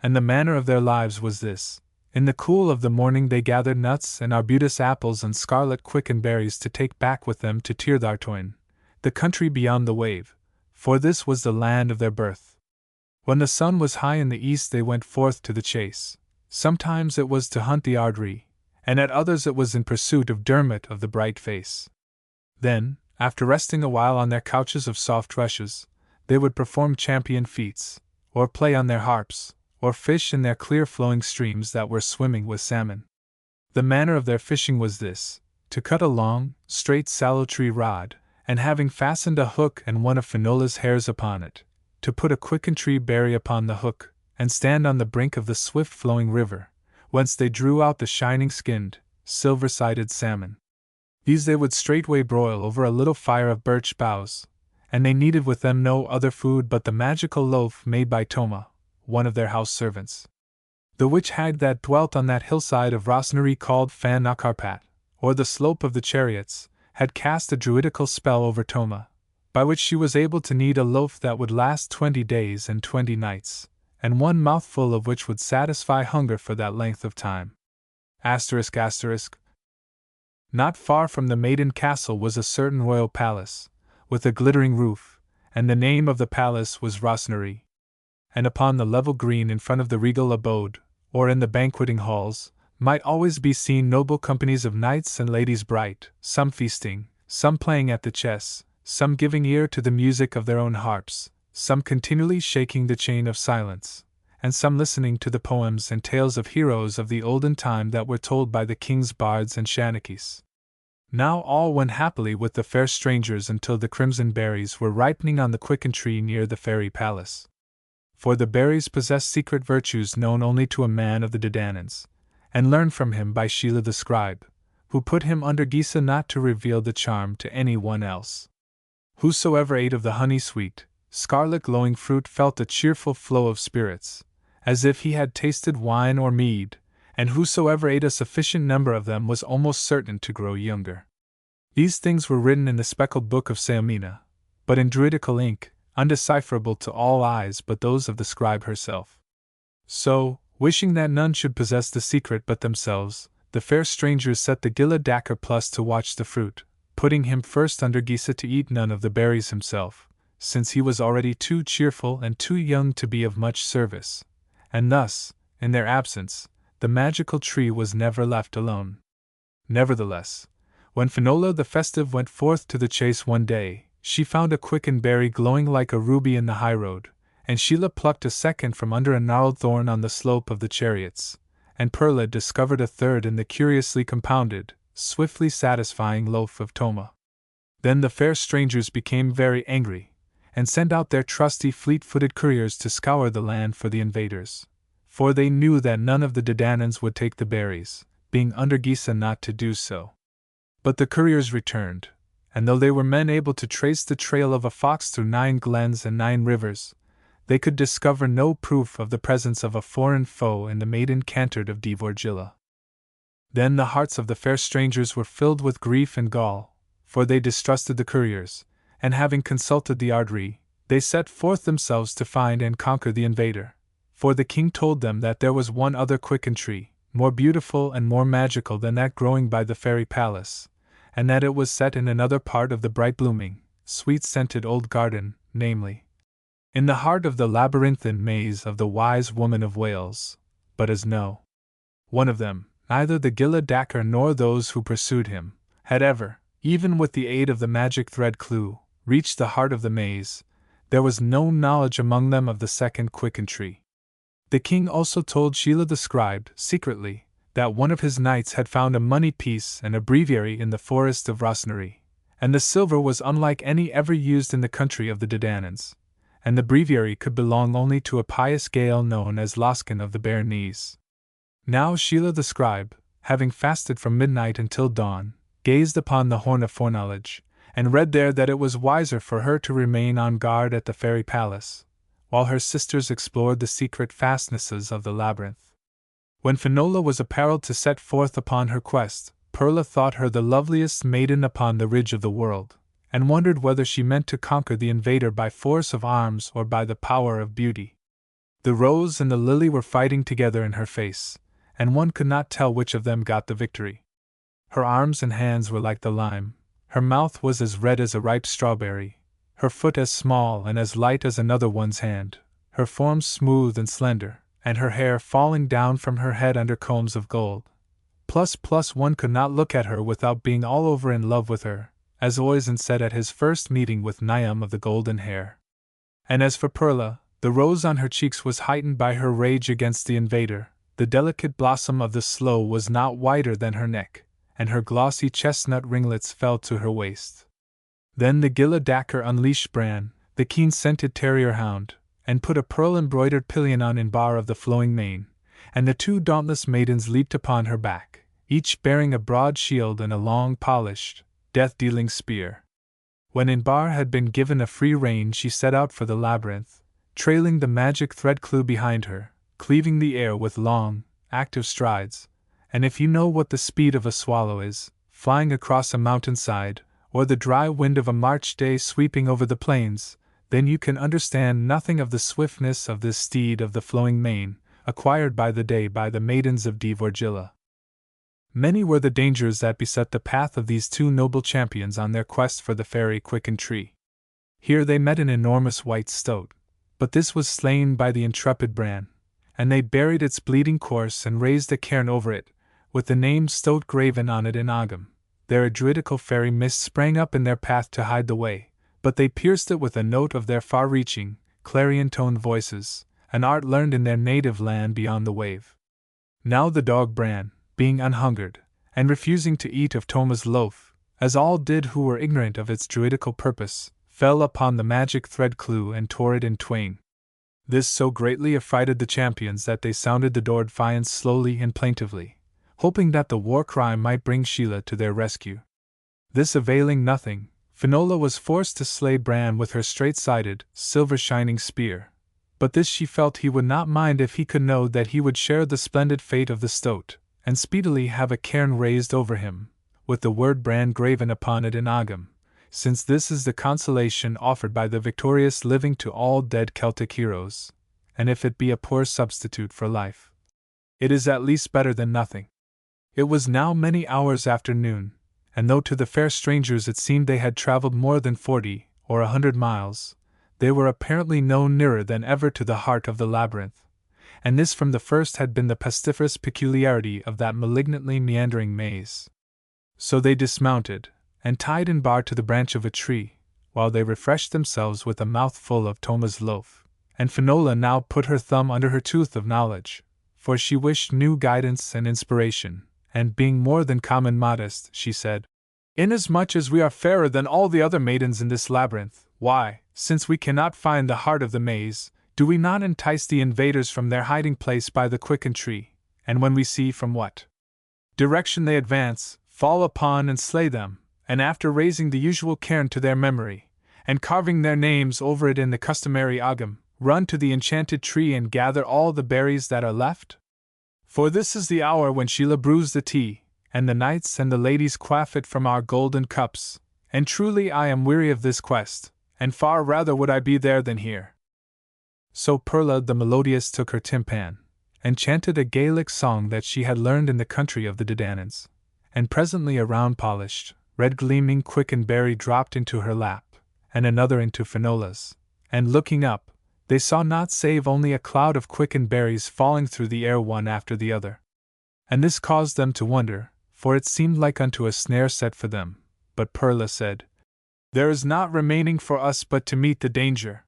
And the manner of their lives was this: in the cool of the morning they gathered nuts and arbutus apples and scarlet quicken berries to take back with them to Tirthartoin, the country beyond the wave, for this was the land of their birth. When the sun was high in the east they went forth to the chase. Sometimes it was to hunt the ardrey, and at others it was in pursuit of Dermot of the bright face. Then, after resting a while on their couches of soft rushes, they would perform champion feats, or play on their harps, or fish in their clear flowing streams that were swimming with salmon. The manner of their fishing was this: to cut a long, straight sallow tree rod, and having fastened a hook and one of Finola's hairs upon it, to put a quicken tree berry upon the hook, and stand on the brink of the swift-flowing river, whence they drew out the shining-skinned, silver-sided salmon. These they would straightway broil over a little fire of birch boughs, and they needed with them no other food but the magical loaf made by Toma, one of their house servants. The witch hag that dwelt on that hillside of Rosnaree called Fan Nakarpat, or the slope of the chariots, had cast a druidical spell over Toma, by which she was able to knead a loaf that would last 20 days and 20 nights, and one mouthful of which would satisfy hunger for that length of time. ***. Not far from the Maiden Castle was a certain royal palace, with a glittering roof, and the name of the palace was Rosnaree. And upon the level green in front of the regal abode, or in the banqueting halls, might always be seen noble companies of knights and ladies bright, some feasting, some playing at the chess, some giving ear to the music of their own harps, some continually shaking the chain of silence, and some listening to the poems and tales of heroes of the olden time that were told by the king's bards and shanachis. Now all went happily with the fair strangers until the crimson berries were ripening on the quicken tree near the fairy palace. For the berries possess secret virtues known only to a man of the Dadanans, and learned from him by Sheila the scribe, who put him under Gisa not to reveal the charm to any one else. Whosoever ate of the honey-sweet, scarlet glowing fruit felt a cheerful flow of spirits, as if he had tasted wine or mead, and whosoever ate a sufficient number of them was almost certain to grow younger. These things were written in the speckled book of Saomina, but in druidical ink, undecipherable to all eyes but those of the scribe herself. So, wishing that none should possess the secret but themselves, the fair strangers set the Gilla Dacker Plus to watch the fruit, putting him first under Gisa to eat none of the berries himself, since he was already too cheerful and too young to be of much service, and thus, in their absence, the magical tree was never left alone. Nevertheless, when Finola the Festive went forth to the chase one day, she found a quicken berry glowing like a ruby in the highroad, and Sheila plucked a second from under a gnarled thorn on the slope of the chariots, and Perla discovered a third in the curiously compounded, swiftly satisfying loaf of Toma. Then the fair strangers became very angry, and sent out their trusty fleet-footed couriers to scour the land for the invaders, for they knew that none of the Dadanans would take the berries, being under Gisa not to do so. But the couriers returned, and though they were men able to trace the trail of a fox through 9 glens and 9 rivers, they could discover no proof of the presence of a foreign foe in the maiden cantard of Divorgilla. Then the hearts of the fair strangers were filled with grief and gall, for they distrusted the couriers, and having consulted the ardrey, they set forth themselves to find and conquer the invader, for the king told them that there was one other quicken tree, more beautiful and more magical than that growing by the fairy palace, and that it was set in another part of the bright-blooming, sweet-scented old garden, namely, in the heart of the labyrinthine maze of the wise woman of Wales. But as no one of them, neither the Gilla Dacker nor those who pursued him, had ever, even with the aid of the magic thread clue, reached the heart of the maze, there was no knowledge among them of the second quicken tree. The king also told Sheila the scribe, secretly, that one of his knights had found a money piece and a breviary in the forest of Rossnery, and the silver was unlike any ever used in the country of the Dadanans, and the breviary could belong only to a pious Gael known as Loskin of the Bare Knees. Now Sheila the scribe, having fasted from midnight until dawn, gazed upon the horn of foreknowledge, and read there that it was wiser for her to remain on guard at the fairy palace, while her sisters explored the secret fastnesses of the labyrinth. When Finola was apparelled to set forth upon her quest, Perla thought her the loveliest maiden upon the ridge of the world, and wondered whether she meant to conquer the invader by force of arms or by the power of beauty. The rose and the lily were fighting together in her face, and one could not tell which of them got the victory. Her arms and hands were like the lime, her mouth was as red as a ripe strawberry, her foot as small and as light as another one's hand, her form smooth and slender, and her hair falling down from her head under combs of gold. Plus one could not look at her without being all over in love with her, as Oisin said at his first meeting with Niam of the golden hair. And as for Perla, the rose on her cheeks was heightened by her rage against the invader, the delicate blossom of the sloe was not whiter than her neck, and her glossy chestnut ringlets fell to her waist. Then the Gilla Dacker unleashed Bran, the keen-scented terrier hound, and put a pearl-embroidered pillion on Inbar of the flowing mane, and the two dauntless maidens leaped upon her back, each bearing a broad shield and a long polished, death-dealing spear. When Inbar had been given a free rein, she set out for the labyrinth, trailing the magic thread clue behind her, cleaving the air with long, active strides, and if you know what the speed of a swallow is, flying across a mountainside, or the dry wind of a March day sweeping over the plains, then you can understand nothing of the swiftness of this steed of the flowing mane, acquired by the day by the maidens of Devorgilla. Many were the dangers that beset the path of these two noble champions on their quest for the fairy quicken tree. Here they met an enormous white stoat, but this was slain by the intrepid Bran, and they buried its bleeding corse and raised a cairn over it, with the name Stoat graven on it in Ogham. Their druidical fairy mist sprang up in their path to hide the way, but they pierced it with a note of their far-reaching, clarion-toned voices, an art learned in their native land beyond the wave. Now the dog Bran, being unhungered, and refusing to eat of Toma's loaf, as all did who were ignorant of its druidical purpose, fell upon the magic thread clue and tore it in twain. This so greatly affrighted the champions that they sounded the door defiance slowly and plaintively, hoping that the war cry might bring Sheila to their rescue. This availing nothing, Finola was forced to slay Bran with her straight-sided, silver-shining spear, but this she felt he would not mind if he could know that he would share the splendid fate of the stoat, and speedily have a cairn raised over him, with the word Bran graven upon it in Ogham, since this is the consolation offered by the victorious living to all dead Celtic heroes, and if it be a poor substitute for life, it is at least better than nothing. It was now many hours after noon, and though to the fair strangers it seemed they had travelled more than 40 or 100 miles, they were apparently no nearer than ever to the heart of the labyrinth, and this from the first had been the pestiferous peculiarity of that malignantly meandering maze. So they dismounted, and tied Inbar to the branch of a tree, while they refreshed themselves with a mouthful of Toma's loaf, and Finola now put her thumb under her tooth of knowledge, for she wished new guidance and inspiration, and being more than common modest, she said, "Inasmuch as we are fairer than all the other maidens in this labyrinth, why, since we cannot find the heart of the maze, do we not entice the invaders from their hiding place by the quicken tree, and when we see from what direction they advance, fall upon and slay them, and after raising the usual cairn to their memory, and carving their names over it in the customary Ogham, run to the enchanted tree and gather all the berries that are left? For this is the hour when Sheila brews the tea, and the knights and the ladies quaff it from our golden cups, and truly I am weary of this quest, and far rather would I be there than here." So Perla the melodious took her timpan, and chanted a Gaelic song that she had learned in the country of the Dadanans, and presently a round polished, red-gleaming quicken berry dropped into her lap, and another into Finola's, and looking up, they saw naught save only a cloud of quickened berries falling through the air one after the other. And this caused them to wonder, for it seemed like unto a snare set for them, but Perla said, "There is naught remaining for us but to meet the danger."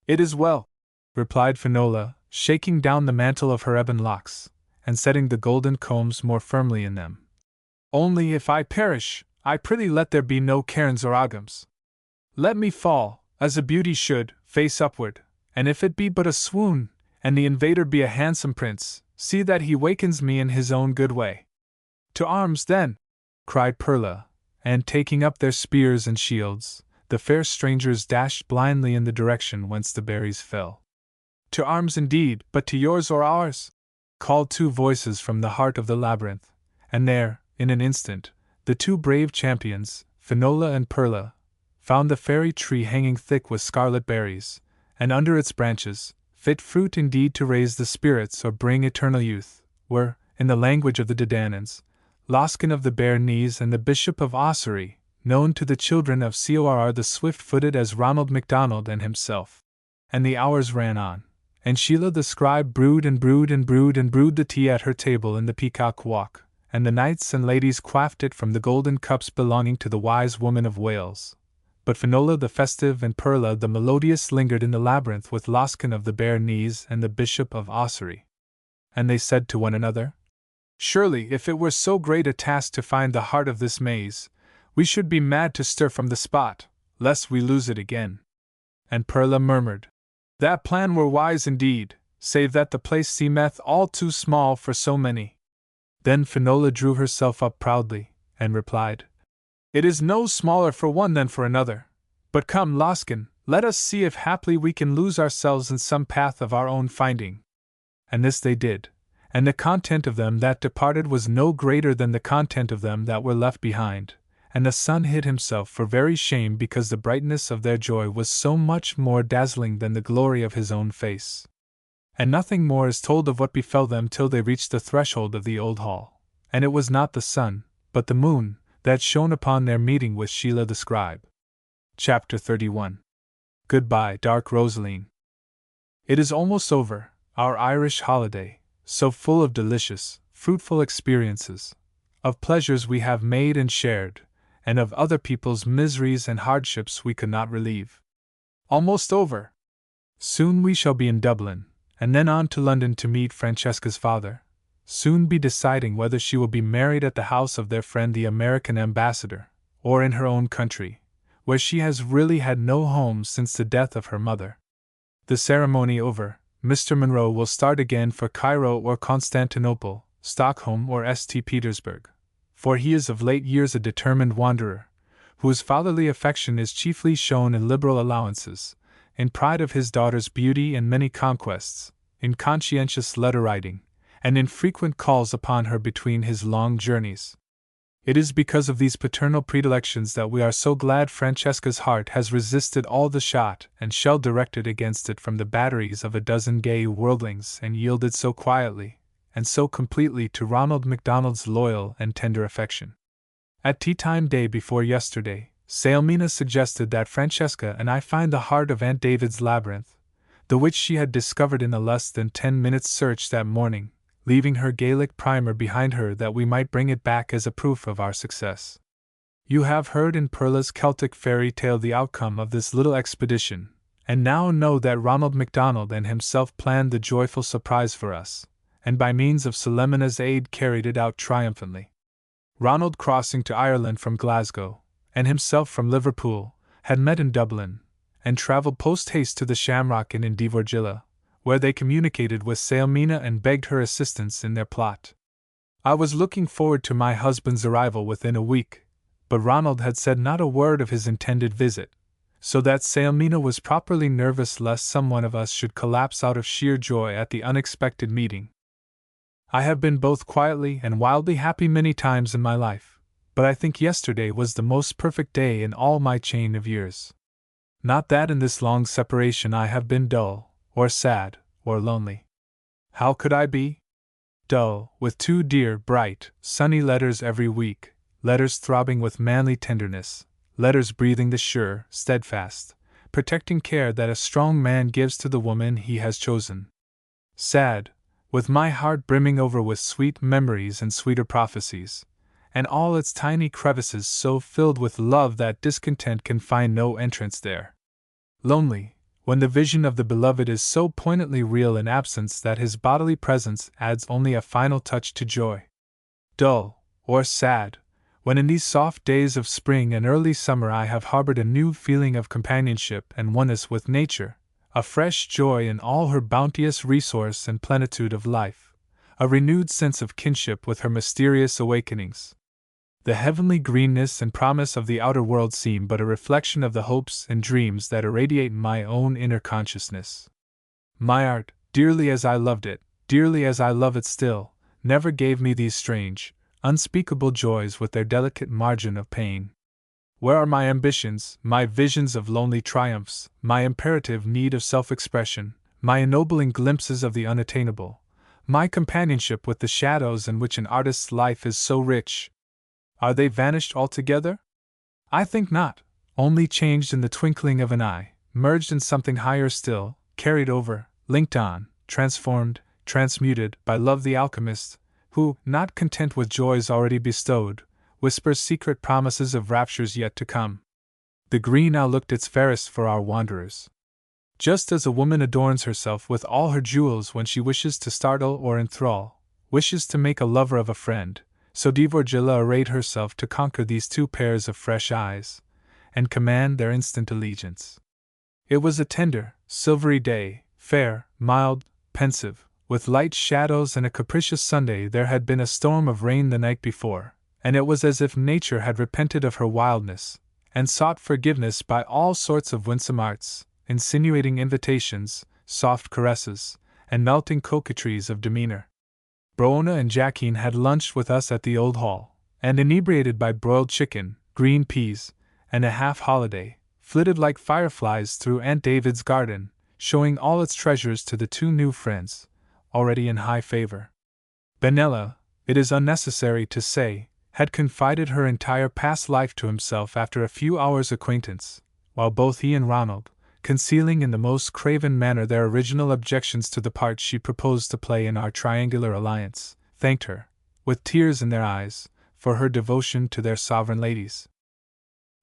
"It is well," replied Finola, shaking down the mantle of her ebon locks, and setting the golden combs more firmly in them. Only if I perish, I prithee let there be no cairns or agams. Let me fall, as a beauty should, face upward, and if it be but a swoon, and the invader be a handsome prince, see that he wakens me in his own good way. To arms, then! Cried Perla, and taking up their spears and shields, the fair strangers dashed blindly in the direction whence the berries fell. To arms indeed, but to yours or ours? Called two voices from the heart of the labyrinth, and there, in an instant, the two brave champions, Finola and Perla, found the fairy tree hanging thick with scarlet berries, and under its branches, fit fruit indeed to raise the spirits or bring eternal youth, were, in the language of the Dedanans, Loskin of the Bare Knees and the Bishop of Ossory, known to the children of Cor the swift-footed as Ronald MacDonald and himself. And the hours ran on, and Sheila the scribe brewed and brewed and brewed and brewed the tea at her table in the Peacock Walk, and the knights and ladies quaffed it from the golden cups belonging to the wise woman of Wales. But Finola the festive and Perla the melodious lingered in the labyrinth with Loskin of the Bare Knees and the Bishop of Ossory. And they said to one another, "Surely, if it were so great a task to find the heart of this maze, we should be mad to stir from the spot, lest we lose it again." And Perla murmured, "That plan were wise indeed, save that the place seemeth all too small for so many." Then Finola drew herself up proudly, and replied, "It is no smaller for one than for another. But come, Loskin, let us see if haply we can lose ourselves in some path of our own finding." And this they did, and the content of them that departed was no greater than the content of them that were left behind, and the sun hid himself for very shame because the brightness of their joy was so much more dazzling than the glory of his own face. And nothing more is told of what befell them till they reached the threshold of the old hall, and it was not the sun, but the moon, that shone upon their meeting with Sheila the scribe. Chapter 31. Goodbye, dark Rosaline. It is almost over, our Irish holiday, so full of delicious, fruitful experiences, of pleasures we have made and shared, and of other people's miseries and hardships we could not relieve. Almost over! Soon we shall be in Dublin, and then on to London to meet Francesca's father, soon be deciding whether she will be married at the house of their friend the American ambassador, or in her own country, where she has really had no home since the death of her mother. The ceremony over, Mr. Monroe will start again for Cairo or Constantinople, Stockholm or St. Petersburg, for he is of late years a determined wanderer, whose fatherly affection is chiefly shown in liberal allowances, in pride of his daughter's beauty and many conquests, in conscientious letter-writing, and in frequent calls upon her between his long journeys. It is because of these paternal predilections that we are so glad Francesca's heart has resisted all the shot and shell directed against it from the batteries of a dozen gay worldlings and yielded so quietly and so completely to Ronald MacDonald's loyal and tender affection. At tea-time day before yesterday, Sailmina suggested that Francesca and I find the heart of Aunt David's labyrinth, the which she had discovered in a less than 10 minutes' search that morning, leaving her Gaelic primer behind her that we might bring it back as a proof of our success. You have heard in Perla's Celtic fairy tale the outcome of this little expedition, and now know that Ronald MacDonald and himself planned the joyful surprise for us, and by means of Selemina's aid carried it out triumphantly. Ronald, crossing to Ireland from Glasgow, and himself from Liverpool, had met in Dublin, and travelled post-haste to the Shamrock Inn in Devorgilla, where they communicated with Sailmina and begged her assistance in their plot. I was looking forward to my husband's arrival within a week, but Ronald had said not a word of his intended visit, so that Sailmina was properly nervous lest some one of us should collapse out of sheer joy at the unexpected meeting. I have been both quietly and wildly happy many times in my life, but I think yesterday was the most perfect day in all my chain of years. Not that in this long separation I have been dull, or sad, or lonely. How could I be? Dull, with 2 dear, bright, sunny letters every week, letters throbbing with manly tenderness, letters breathing the sure, steadfast, protecting care that a strong man gives to the woman he has chosen. Sad, with my heart brimming over with sweet memories and sweeter prophecies, and all its tiny crevices so filled with love that discontent can find no entrance there. Lonely, when the vision of the beloved is so poignantly real in absence that his bodily presence adds only a final touch to joy. Dull, or sad, when in these soft days of spring and early summer I have harbored a new feeling of companionship and oneness with nature, a fresh joy in all her bounteous resource and plenitude of life, a renewed sense of kinship with her mysterious awakenings. The heavenly greenness and promise of the outer world seem but a reflection of the hopes and dreams that irradiate my own inner consciousness. My art, dearly as I loved it, dearly as I love it still, never gave me these strange, unspeakable joys with their delicate margin of pain. Where are my ambitions, my visions of lonely triumphs, my imperative need of self-expression, my ennobling glimpses of the unattainable, my companionship with the shadows in which an artist's life is so rich? Are they vanished altogether? I think not, only changed in the twinkling of an eye, merged in something higher still, carried over, linked on, transformed, transmuted by love the alchemist, who, not content with joys already bestowed, whispers secret promises of raptures yet to come. The green now looked its fairest for our wanderers. Just as a woman adorns herself with all her jewels when she wishes to startle or enthrall, wishes to make a lover of a friend, so Dvorgilla arrayed herself to conquer these two pairs of fresh eyes, and command their instant allegiance. It was a tender, silvery day, fair, mild, pensive, with light shadows and a capricious Sunday. There had been a storm of rain the night before, and it was as if nature had repented of her wildness, and sought forgiveness by all sorts of winsome arts, insinuating invitations, soft caresses, and melting coquetries of demeanor. Broona and Jacqueline had lunched with us at the old hall, and inebriated by broiled chicken, green peas, and a half-holiday, flitted like fireflies through Aunt David's garden, showing all its treasures to the two new friends, already in high favor. Benella, it is unnecessary to say, had confided her entire past life to himself after a few hours' acquaintance, while both he and Ronald, concealing in the most craven manner their original objections to the part she proposed to play in our triangular alliance, thanked her, with tears in their eyes, for her devotion to their sovereign ladies.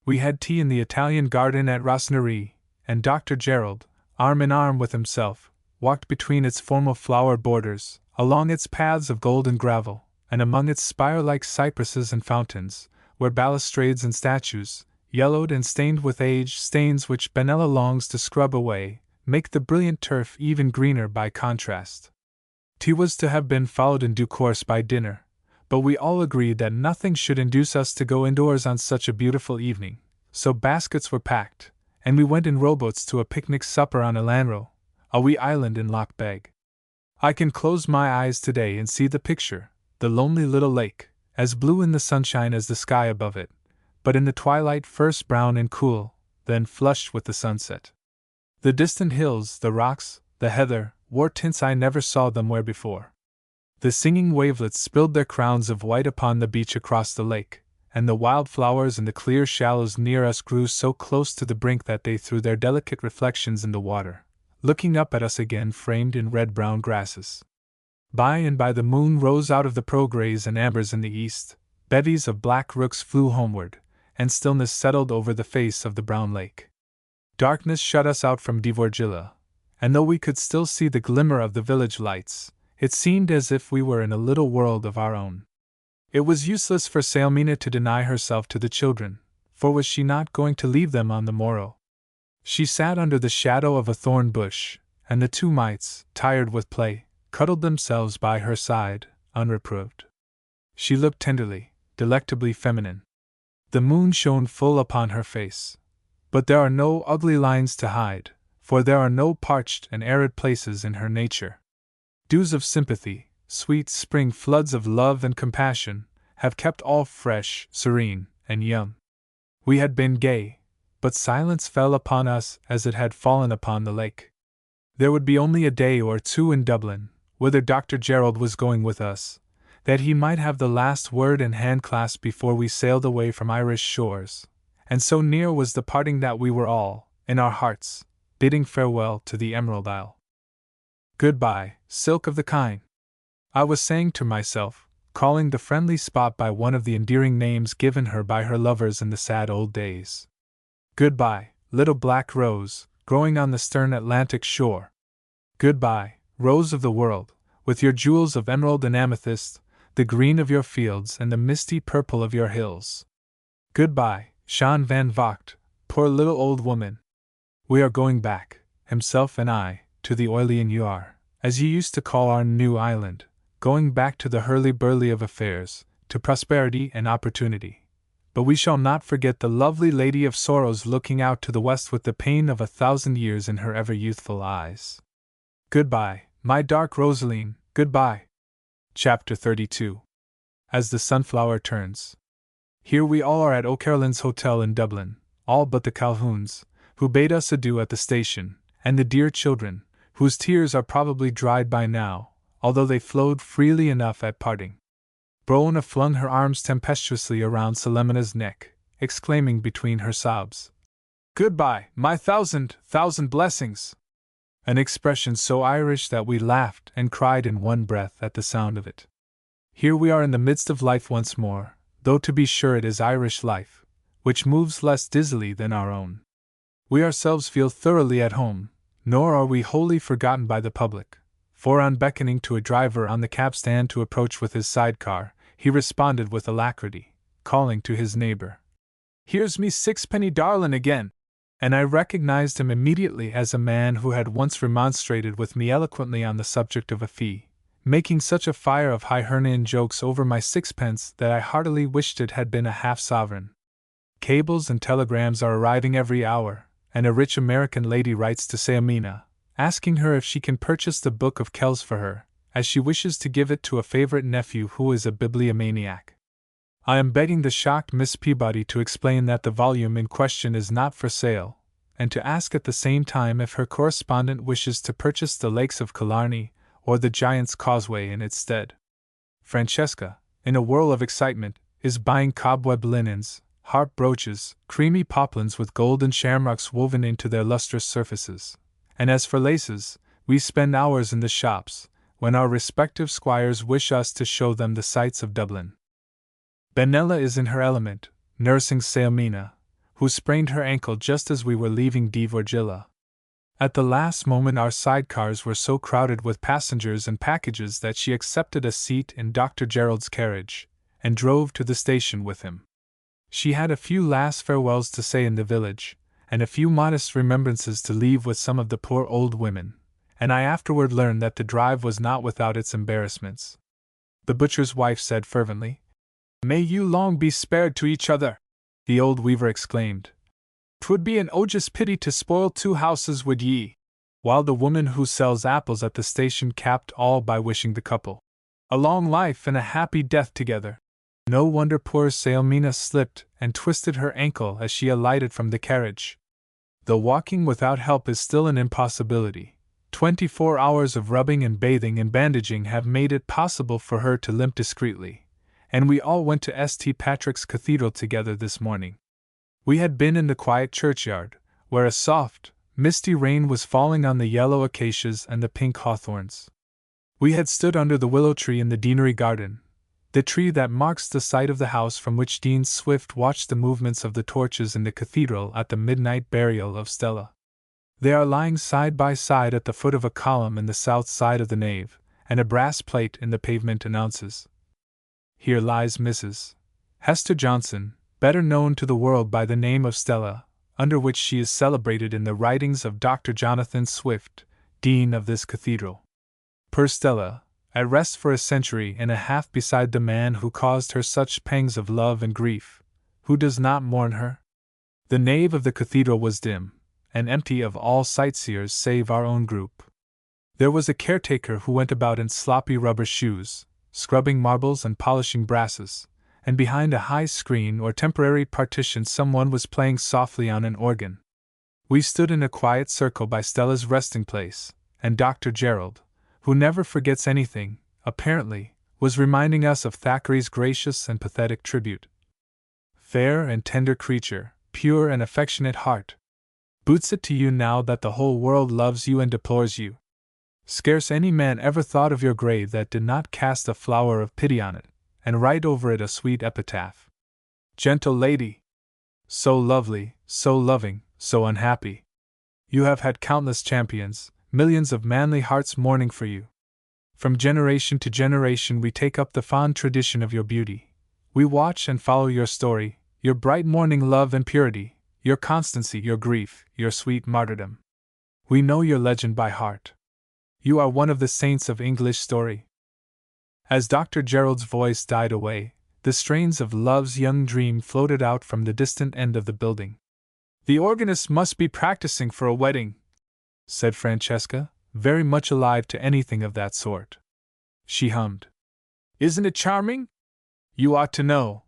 We had tea in the Italian garden at Rosnaree, and Dr. Gerald, arm in arm with himself, walked between its formal flower borders, along its paths of golden gravel, and among its spire-like cypresses and fountains, where balustrades and statues, yellowed and stained with age, stains which Benella longs to scrub away, make the brilliant turf even greener by contrast. Tea was to have been followed in due course by dinner, but we all agreed that nothing should induce us to go indoors on such a beautiful evening, so baskets were packed, and we went in rowboats to a picnic supper on Elanro, a wee island in Loch Beg. I can close my eyes today and see the picture, the lonely little lake, as blue in the sunshine as the sky above it, but in the twilight first brown and cool, then flushed with the sunset. The distant hills, the rocks, the heather, wore tints I never saw them wear before. The singing wavelets spilled their crowns of white upon the beach across the lake, and the wild flowers in the clear shallows near us grew so close to the brink that they threw their delicate reflections in the water, looking up at us again framed in red-brown grasses. By and by the moon rose out of the prograys and ambers in the east, bevies of black rooks flew homeward, and stillness settled over the face of the brown lake. Darkness shut us out from Dvorgilla, and though we could still see the glimmer of the village lights, it seemed as if we were in a little world of our own. It was useless for Sailmina to deny herself to the children, for was she not going to leave them on the morrow? She sat under the shadow of a thorn bush, and the two mites, tired with play, cuddled themselves by her side, unreproved. She looked tenderly, delectably feminine. The moon shone full upon her face. But there are no ugly lines to hide, for there are no parched and arid places in her nature. Dews of sympathy, sweet spring floods of love and compassion, have kept all fresh, serene, and young. We had been gay, but silence fell upon us as it had fallen upon the lake. There would be only a day or two in Dublin, whither Dr. Gerald was going with us, that he might have the last word and hand-clasp before we sailed away from Irish shores, and so near was the parting that we were all, in our hearts, bidding farewell to the Emerald Isle. Goodbye, Silk of the Kine, I was saying to myself, calling the friendly spot by one of the endearing names given her by her lovers in the sad old days. Goodbye, little black rose, growing on the stern Atlantic shore. Goodbye, rose of the world, with your jewels of emerald and amethyst, the green of your fields and the misty purple of your hills. Goodbye, Jean van Vocht, poor little old woman. We are going back, himself and I, to the Oilean Yar, as you used to call our new island, going back to the hurly-burly of affairs, to prosperity and opportunity. But we shall not forget the lovely Lady of Sorrows looking out to the west with the pain of 1,000 years in her ever-youthful eyes. Goodbye, my dark Rosaline, goodbye. Chapter 32. As the Sunflower Turns. Here we all are at O'Carolyn's Hotel in Dublin, all but the Calhouns, who bade us adieu at the station, and the dear children, whose tears are probably dried by now, although they flowed freely enough at parting. Brona flung her arms tempestuously around Selemina's neck, exclaiming between her sobs, "Goodbye, my thousand blessings!" An expression so Irish that we laughed and cried in one breath at the sound of it. Here we are in the midst of life once more, though to be sure it is Irish life, which moves less dizzily than our own. We ourselves feel thoroughly at home, nor are we wholly forgotten by the public, for on beckoning to a driver on the cab stand to approach with his sidecar, he responded with alacrity, calling to his neighbor, "Here's me sixpenny darlin' again!" And I recognized him immediately as a man who had once remonstrated with me eloquently on the subject of a fee, making such a fire of Hibernian jokes over my sixpence that I heartily wished it had been a half-sovereign. Cables and telegrams are arriving every hour, and a rich American lady writes to Saomina, asking her if she can purchase the Book of Kells for her, as she wishes to give it to a favorite nephew who is a bibliomaniac. I am begging the shocked Miss Peabody to explain that the volume in question is not for sale, and to ask at the same time if her correspondent wishes to purchase the Lakes of Killarney or the Giant's Causeway in its stead. Francesca, in a whirl of excitement, is buying cobweb linens, harp brooches, creamy poplins with golden shamrocks woven into their lustrous surfaces, and as for laces, we spend hours in the shops, when our respective squires wish us to show them the sights of Dublin. Benella is in her element, nursing Saomina, who sprained her ankle just as we were leaving Divorgilla. At the last moment our sidecars were so crowded with passengers and packages that she accepted a seat in Dr. Gerald's carriage, and drove to the station with him. She had a few last farewells to say in the village, and a few modest remembrances to leave with some of the poor old women, and I afterward learned that the drive was not without its embarrassments. The butcher's wife said fervently, "May you long be spared to each other!" The old weaver exclaimed, "'Twould be an odious pity to spoil two houses, would ye?" While the woman who sells apples at the station capped all by wishing the couple a long life and a happy death together. No wonder poor Saomina slipped and twisted her ankle as she alighted from the carriage. Though walking without help is still an impossibility, 24 hours of rubbing and bathing and bandaging have made it possible for her to limp discreetly, and we all went to St. Patrick's Cathedral together this morning. We had been in the quiet churchyard, where a soft, misty rain was falling on the yellow acacias and the pink hawthorns. We had stood under the willow tree in the deanery garden, the tree that marks the site of the house from which Dean Swift watched the movements of the torches in the cathedral at the midnight burial of Stella. They are lying side by side at the foot of a column in the south side of the nave, and a brass plate in the pavement announces, "Here lies Mrs. Hester Johnson, better known to the world by the name of Stella, under which she is celebrated in the writings of Dr. Jonathan Swift, Dean of this cathedral. Poor Stella, at rest for a century and a half beside the man who caused her such pangs of love and grief. Who does not mourn her?" The nave of the cathedral was dim, and empty of all sightseers save our own group. There was a caretaker who went about in sloppy rubber shoes, scrubbing marbles and polishing brasses, and behind a high screen or temporary partition someone was playing softly on an organ. We stood in a quiet circle by Stella's resting place, and Dr. Gerald, who never forgets anything, apparently, was reminding us of Thackeray's gracious and pathetic tribute. "Fair and tender creature, pure and affectionate heart, boots it to you now that the whole world loves you and deplores you. Scarce any man ever thought of your grave that did not cast a flower of pity on it, and write over it a sweet epitaph. Gentle lady! So lovely, so loving, so unhappy! You have had countless champions, millions of manly hearts mourning for you. From generation to generation we take up the fond tradition of your beauty. We watch and follow your story, your bright morning love and purity, your constancy, your grief, your sweet martyrdom. We know your legend by heart. You are one of the saints of English story. As Dr. Gerald's voice died away, the strains of Love's Young Dream floated out from the distant end of the building. The organist must be practicing for a wedding, said Francesca, very much alive to anything of that sort. She hummed. Isn't it charming? You ought to know,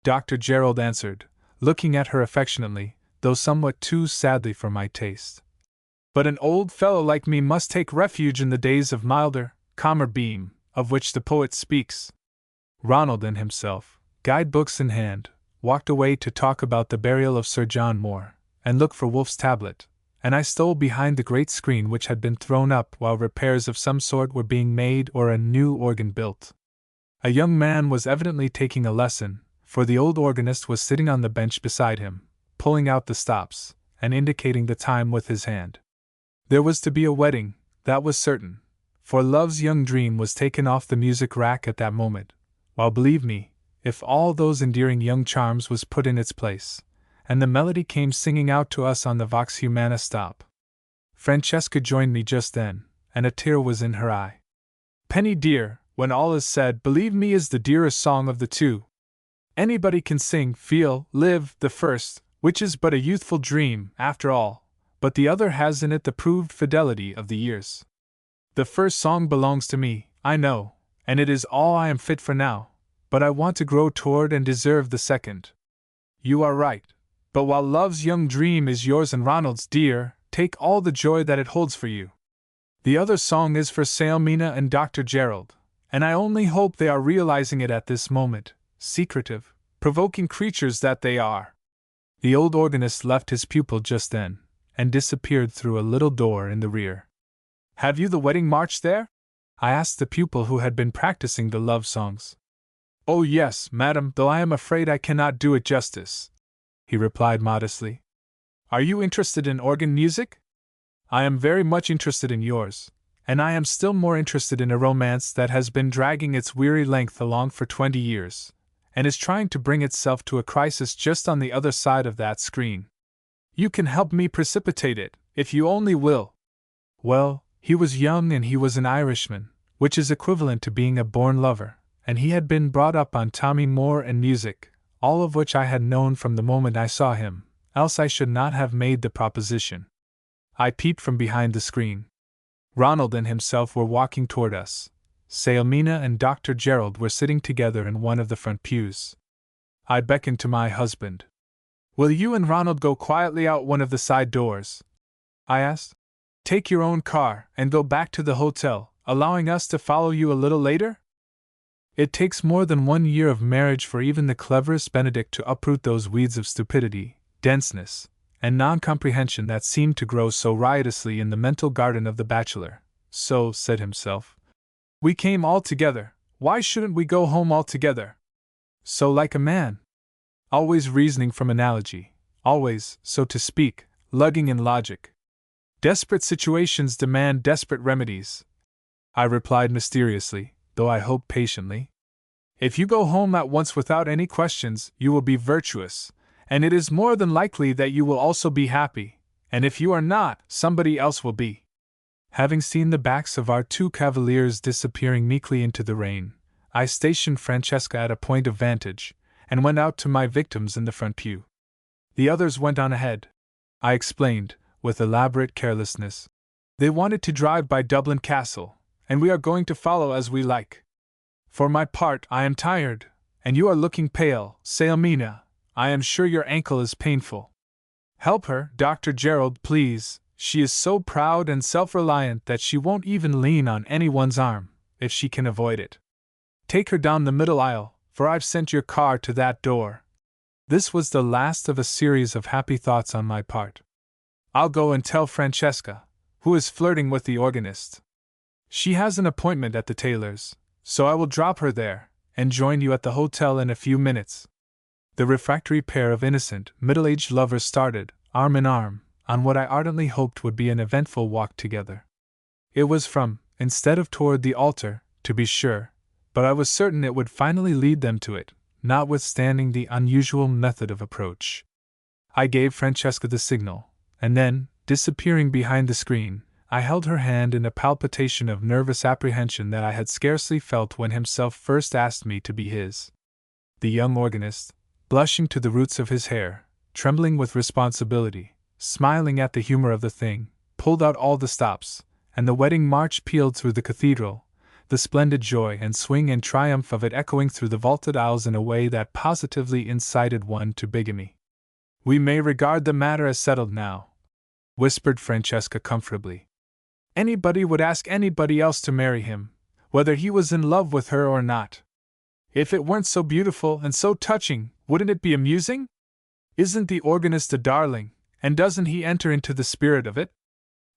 Dr. Gerald answered, looking at her affectionately, though somewhat too sadly for my taste. But an old fellow like me must take refuge in the days of milder, calmer beam, of which the poet speaks. Ronald and himself, guidebooks in hand, walked away to talk about the burial of Sir John Moore, and look for Wolfe's tablet, and I stole behind the great screen which had been thrown up while repairs of some sort were being made or a new organ built. A young man was evidently taking a lesson, for the old organist was sitting on the bench beside him, pulling out the stops, and indicating the time with his hand. There was to be a wedding, that was certain, for Love's Young Dream was taken off the music rack at that moment, while believe me, if all those endearing young charms was put in its place, and the melody came singing out to us on the Vox Humana stop. Francesca joined me just then, and a tear was in her eye. Penny dear, when all is said, believe me is the dearest song of the two. Anybody can sing, feel, live, the first, which is but a youthful dream, after all, but the other has in it the proved fidelity of the years. The first song belongs to me, I know, and it is all I am fit for now, but I want to grow toward and deserve the second. You are right, but while Love's Young Dream is yours and Ronald's, dear, take all the joy that it holds for you. The other song is for Sailmina and Dr. Gerald, and I only hope they are realizing it at this moment, secretive, provoking creatures that they are. The old organist left his pupil just then, and disappeared through a little door in the rear. Have you the wedding march there? I asked the pupil who had been practicing the love songs. Oh yes, madam, though I am afraid I cannot do it justice, he replied modestly. Are you interested in organ music? I am very much interested in yours, and I am still more interested in a romance that has been dragging its weary length along for 20 years, and is trying to bring itself to a crisis just on the other side of that screen. You can help me precipitate it, if you only will. Well, he was young and he was an Irishman, which is equivalent to being a born lover, and he had been brought up on Tommy Moore and music, all of which I had known from the moment I saw him, else I should not have made the proposition. I peeped from behind the screen. Ronald and himself were walking toward us. Sailmina and Dr. Gerald were sitting together in one of the front pews. I beckoned to my husband. Will you and Ronald go quietly out one of the side doors? I asked. Take your own car and go back to the hotel, allowing us to follow you a little later? It takes more than 1 year of marriage for even the cleverest Benedict to uproot those weeds of stupidity, denseness, and non-comprehension that seemed to grow so riotously in the mental garden of the bachelor. So, said himself, we came all together, why shouldn't we go home all together? So like a man. Always reasoning from analogy, always, so to speak, lugging in logic. Desperate situations demand desperate remedies, I replied mysteriously, though I hope patiently. If you go home at once without any questions, you will be virtuous, and it is more than likely that you will also be happy, and if you are not, somebody else will be. Having seen the backs of our two cavaliers disappearing meekly into the rain, I stationed Francesca at a point of vantage, and went out to my victims in the front pew. The others went on ahead, I explained, with elaborate carelessness. They wanted to drive by Dublin Castle, and we are going to follow as we like. For my part, I am tired, and you are looking pale, Sailmina. I am sure your ankle is painful. Help her, Dr. Gerald, please. She is so proud and self-reliant that she won't even lean on anyone's arm, if she can avoid it. Take her down the middle aisle, for I've sent your car to that door. This was the last of a series of happy thoughts on my part. I'll go and tell Francesca, who is flirting with the organist. She has an appointment at the tailor's, so I will drop her there, and join you at the hotel in a few minutes. The refractory pair of innocent, middle-aged lovers started, arm in arm, on what I ardently hoped would be an eventful walk together. It was from, instead of toward the altar, to be sure, but I was certain it would finally lead them to it, notwithstanding the unusual method of approach. I gave Francesca the signal, and then, disappearing behind the screen, I held her hand in a palpitation of nervous apprehension that I had scarcely felt when himself first asked me to be his. The young organist, blushing to the roots of his hair, trembling with responsibility, smiling at the humor of the thing, pulled out all the stops, and the wedding march pealed through the cathedral, the splendid joy and swing and triumph of it echoing through the vaulted aisles in a way that positively incited one to bigamy. "We may regard the matter as settled now," whispered Francesca comfortably. "Anybody would ask anybody else to marry him, whether he was in love with her or not. If it weren't so beautiful and so touching, wouldn't it be amusing? Isn't the organist a darling, and doesn't he enter into the spirit of it?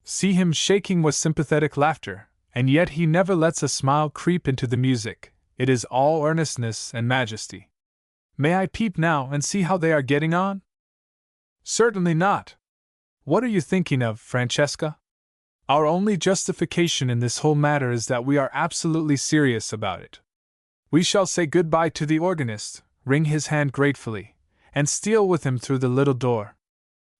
See him shaking with sympathetic laughter, and yet he never lets a smile creep into the music. It is all earnestness and majesty. May I peep now and see how they are getting on?" "Certainly not. What are you thinking of, Francesca? Our only justification in this whole matter is that we are absolutely serious about it. We shall say good-bye to the organist, wring his hand gratefully, and steal with him through the little door.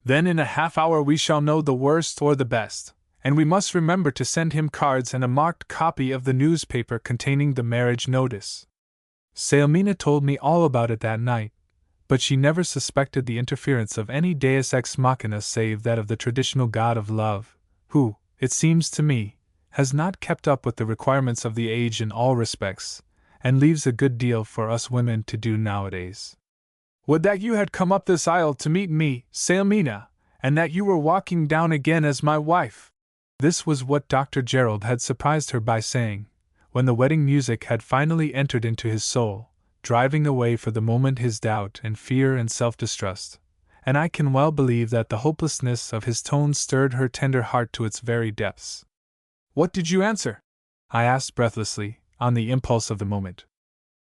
Then in a half-hour we shall know the worst or the best, and we must remember to send him cards and a marked copy of the newspaper containing the marriage notice." Sailmina told me all about it that night, but she never suspected the interference of any deus ex machina save that of the traditional god of love, who, it seems to me, has not kept up with the requirements of the age in all respects, and leaves a good deal for us women to do nowadays. "Would that you had come up this aisle to meet me, Sailmina, and that you were walking down again as my wife!" This was what Dr. Gerald had surprised her by saying, when the wedding music had finally entered into his soul, driving away for the moment his doubt and fear and self-distrust, and I can well believe that the hopelessness of his tone stirred her tender heart to its very depths. "What did you answer?" I asked breathlessly, on the impulse of the moment.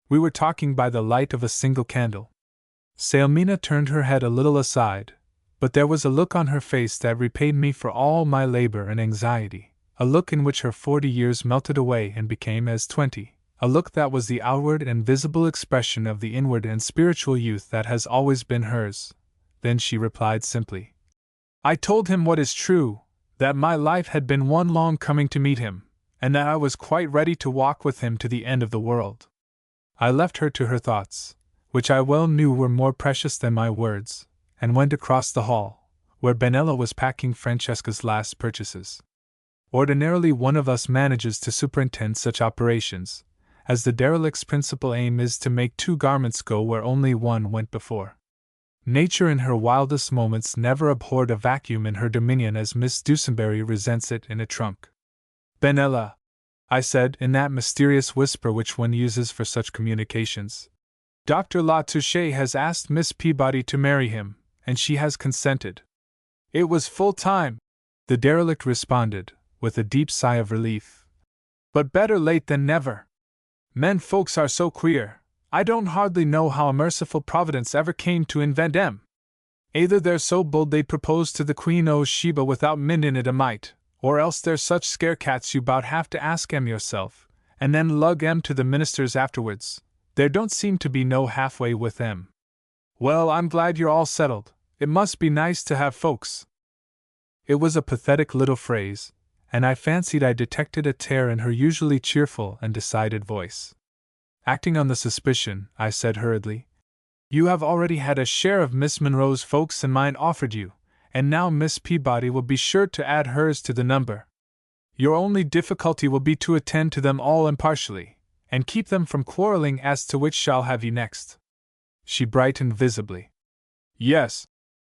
We were talking by the light of a single candle. Sailmina turned her head a little aside, but there was a look on her face that repaid me for all my labor and anxiety, a look in which her 40 years melted away and became as 20, a look that was the outward and visible expression of the inward and spiritual youth that has always been hers. Then she replied simply, "I told him what is true, that my life had been one long coming to meet him, and that I was quite ready to walk with him to the end of the world." I left her to her thoughts, which I well knew were more precious than my words, and went across the hall, where Benella was packing Francesca's last purchases. Ordinarily one of us manages to superintend such operations, as the derelict's principal aim is to make 2 garments go where only one went before. Nature in her wildest moments never abhorred a vacuum in her dominion as Miss Dusenberry resents it in a trunk. "Benella," I said in that mysterious whisper which one uses for such communications, "Dr. La Touche has asked Miss Peabody to marry him, and she has consented." "It was full time," the derelict responded, with a deep sigh of relief. "But better late than never. Men folks are so queer, I don't hardly know how a merciful Providence ever came to invent 'em. Either they're so bold they propose to the Queen o' Sheba without mindin' it a mite, or else they're such scare-cats you bout have to ask 'em yourself, and then lug 'em to the ministers afterwards. There don't seem to be no halfway with 'em. Well, I'm glad you're all settled. It must be nice to have folks." It was a pathetic little phrase, and I fancied I detected a tear in her usually cheerful and decided voice. Acting on the suspicion, I said hurriedly, "You have already had a share of Miss Monroe's folks and mine offered you, and now Miss Peabody will be sure to add hers to the number. Your only difficulty will be to attend to them all impartially, and keep them from quarreling as to which shall have you next." She brightened visibly. "Yes,"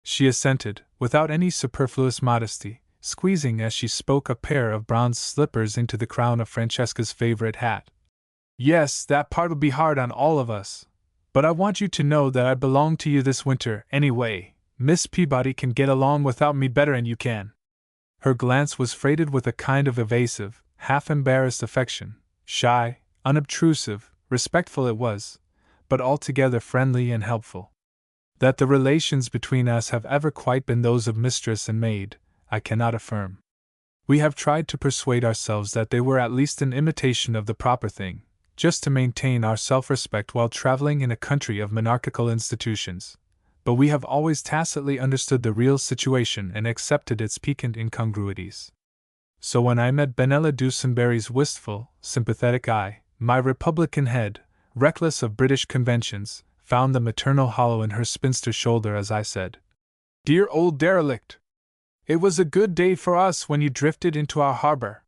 she assented, without any superfluous modesty, squeezing as she spoke a pair of bronze slippers into the crown of Francesca's favorite hat. "Yes, that part'll be hard on all of us, but I want you to know that I belong to you this winter, anyway. Miss Peabody can get along without me better'n you can." Her glance was freighted with a kind of evasive, half-embarrassed affection, shy, unobtrusive, respectful it was, but altogether friendly and helpful. That the relations between us have ever quite been those of mistress and maid, I cannot affirm. We have tried to persuade ourselves that they were at least an imitation of the proper thing, just to maintain our self-respect while traveling in a country of monarchical institutions, but we have always tacitly understood the real situation and accepted its piquant incongruities. So when I met Benella Dusenberry's wistful, sympathetic eye, my Republican head, reckless of British conventions, found the maternal hollow in her spinster shoulder as I said, "Dear old derelict! It was a good day for us when you drifted into our harbor."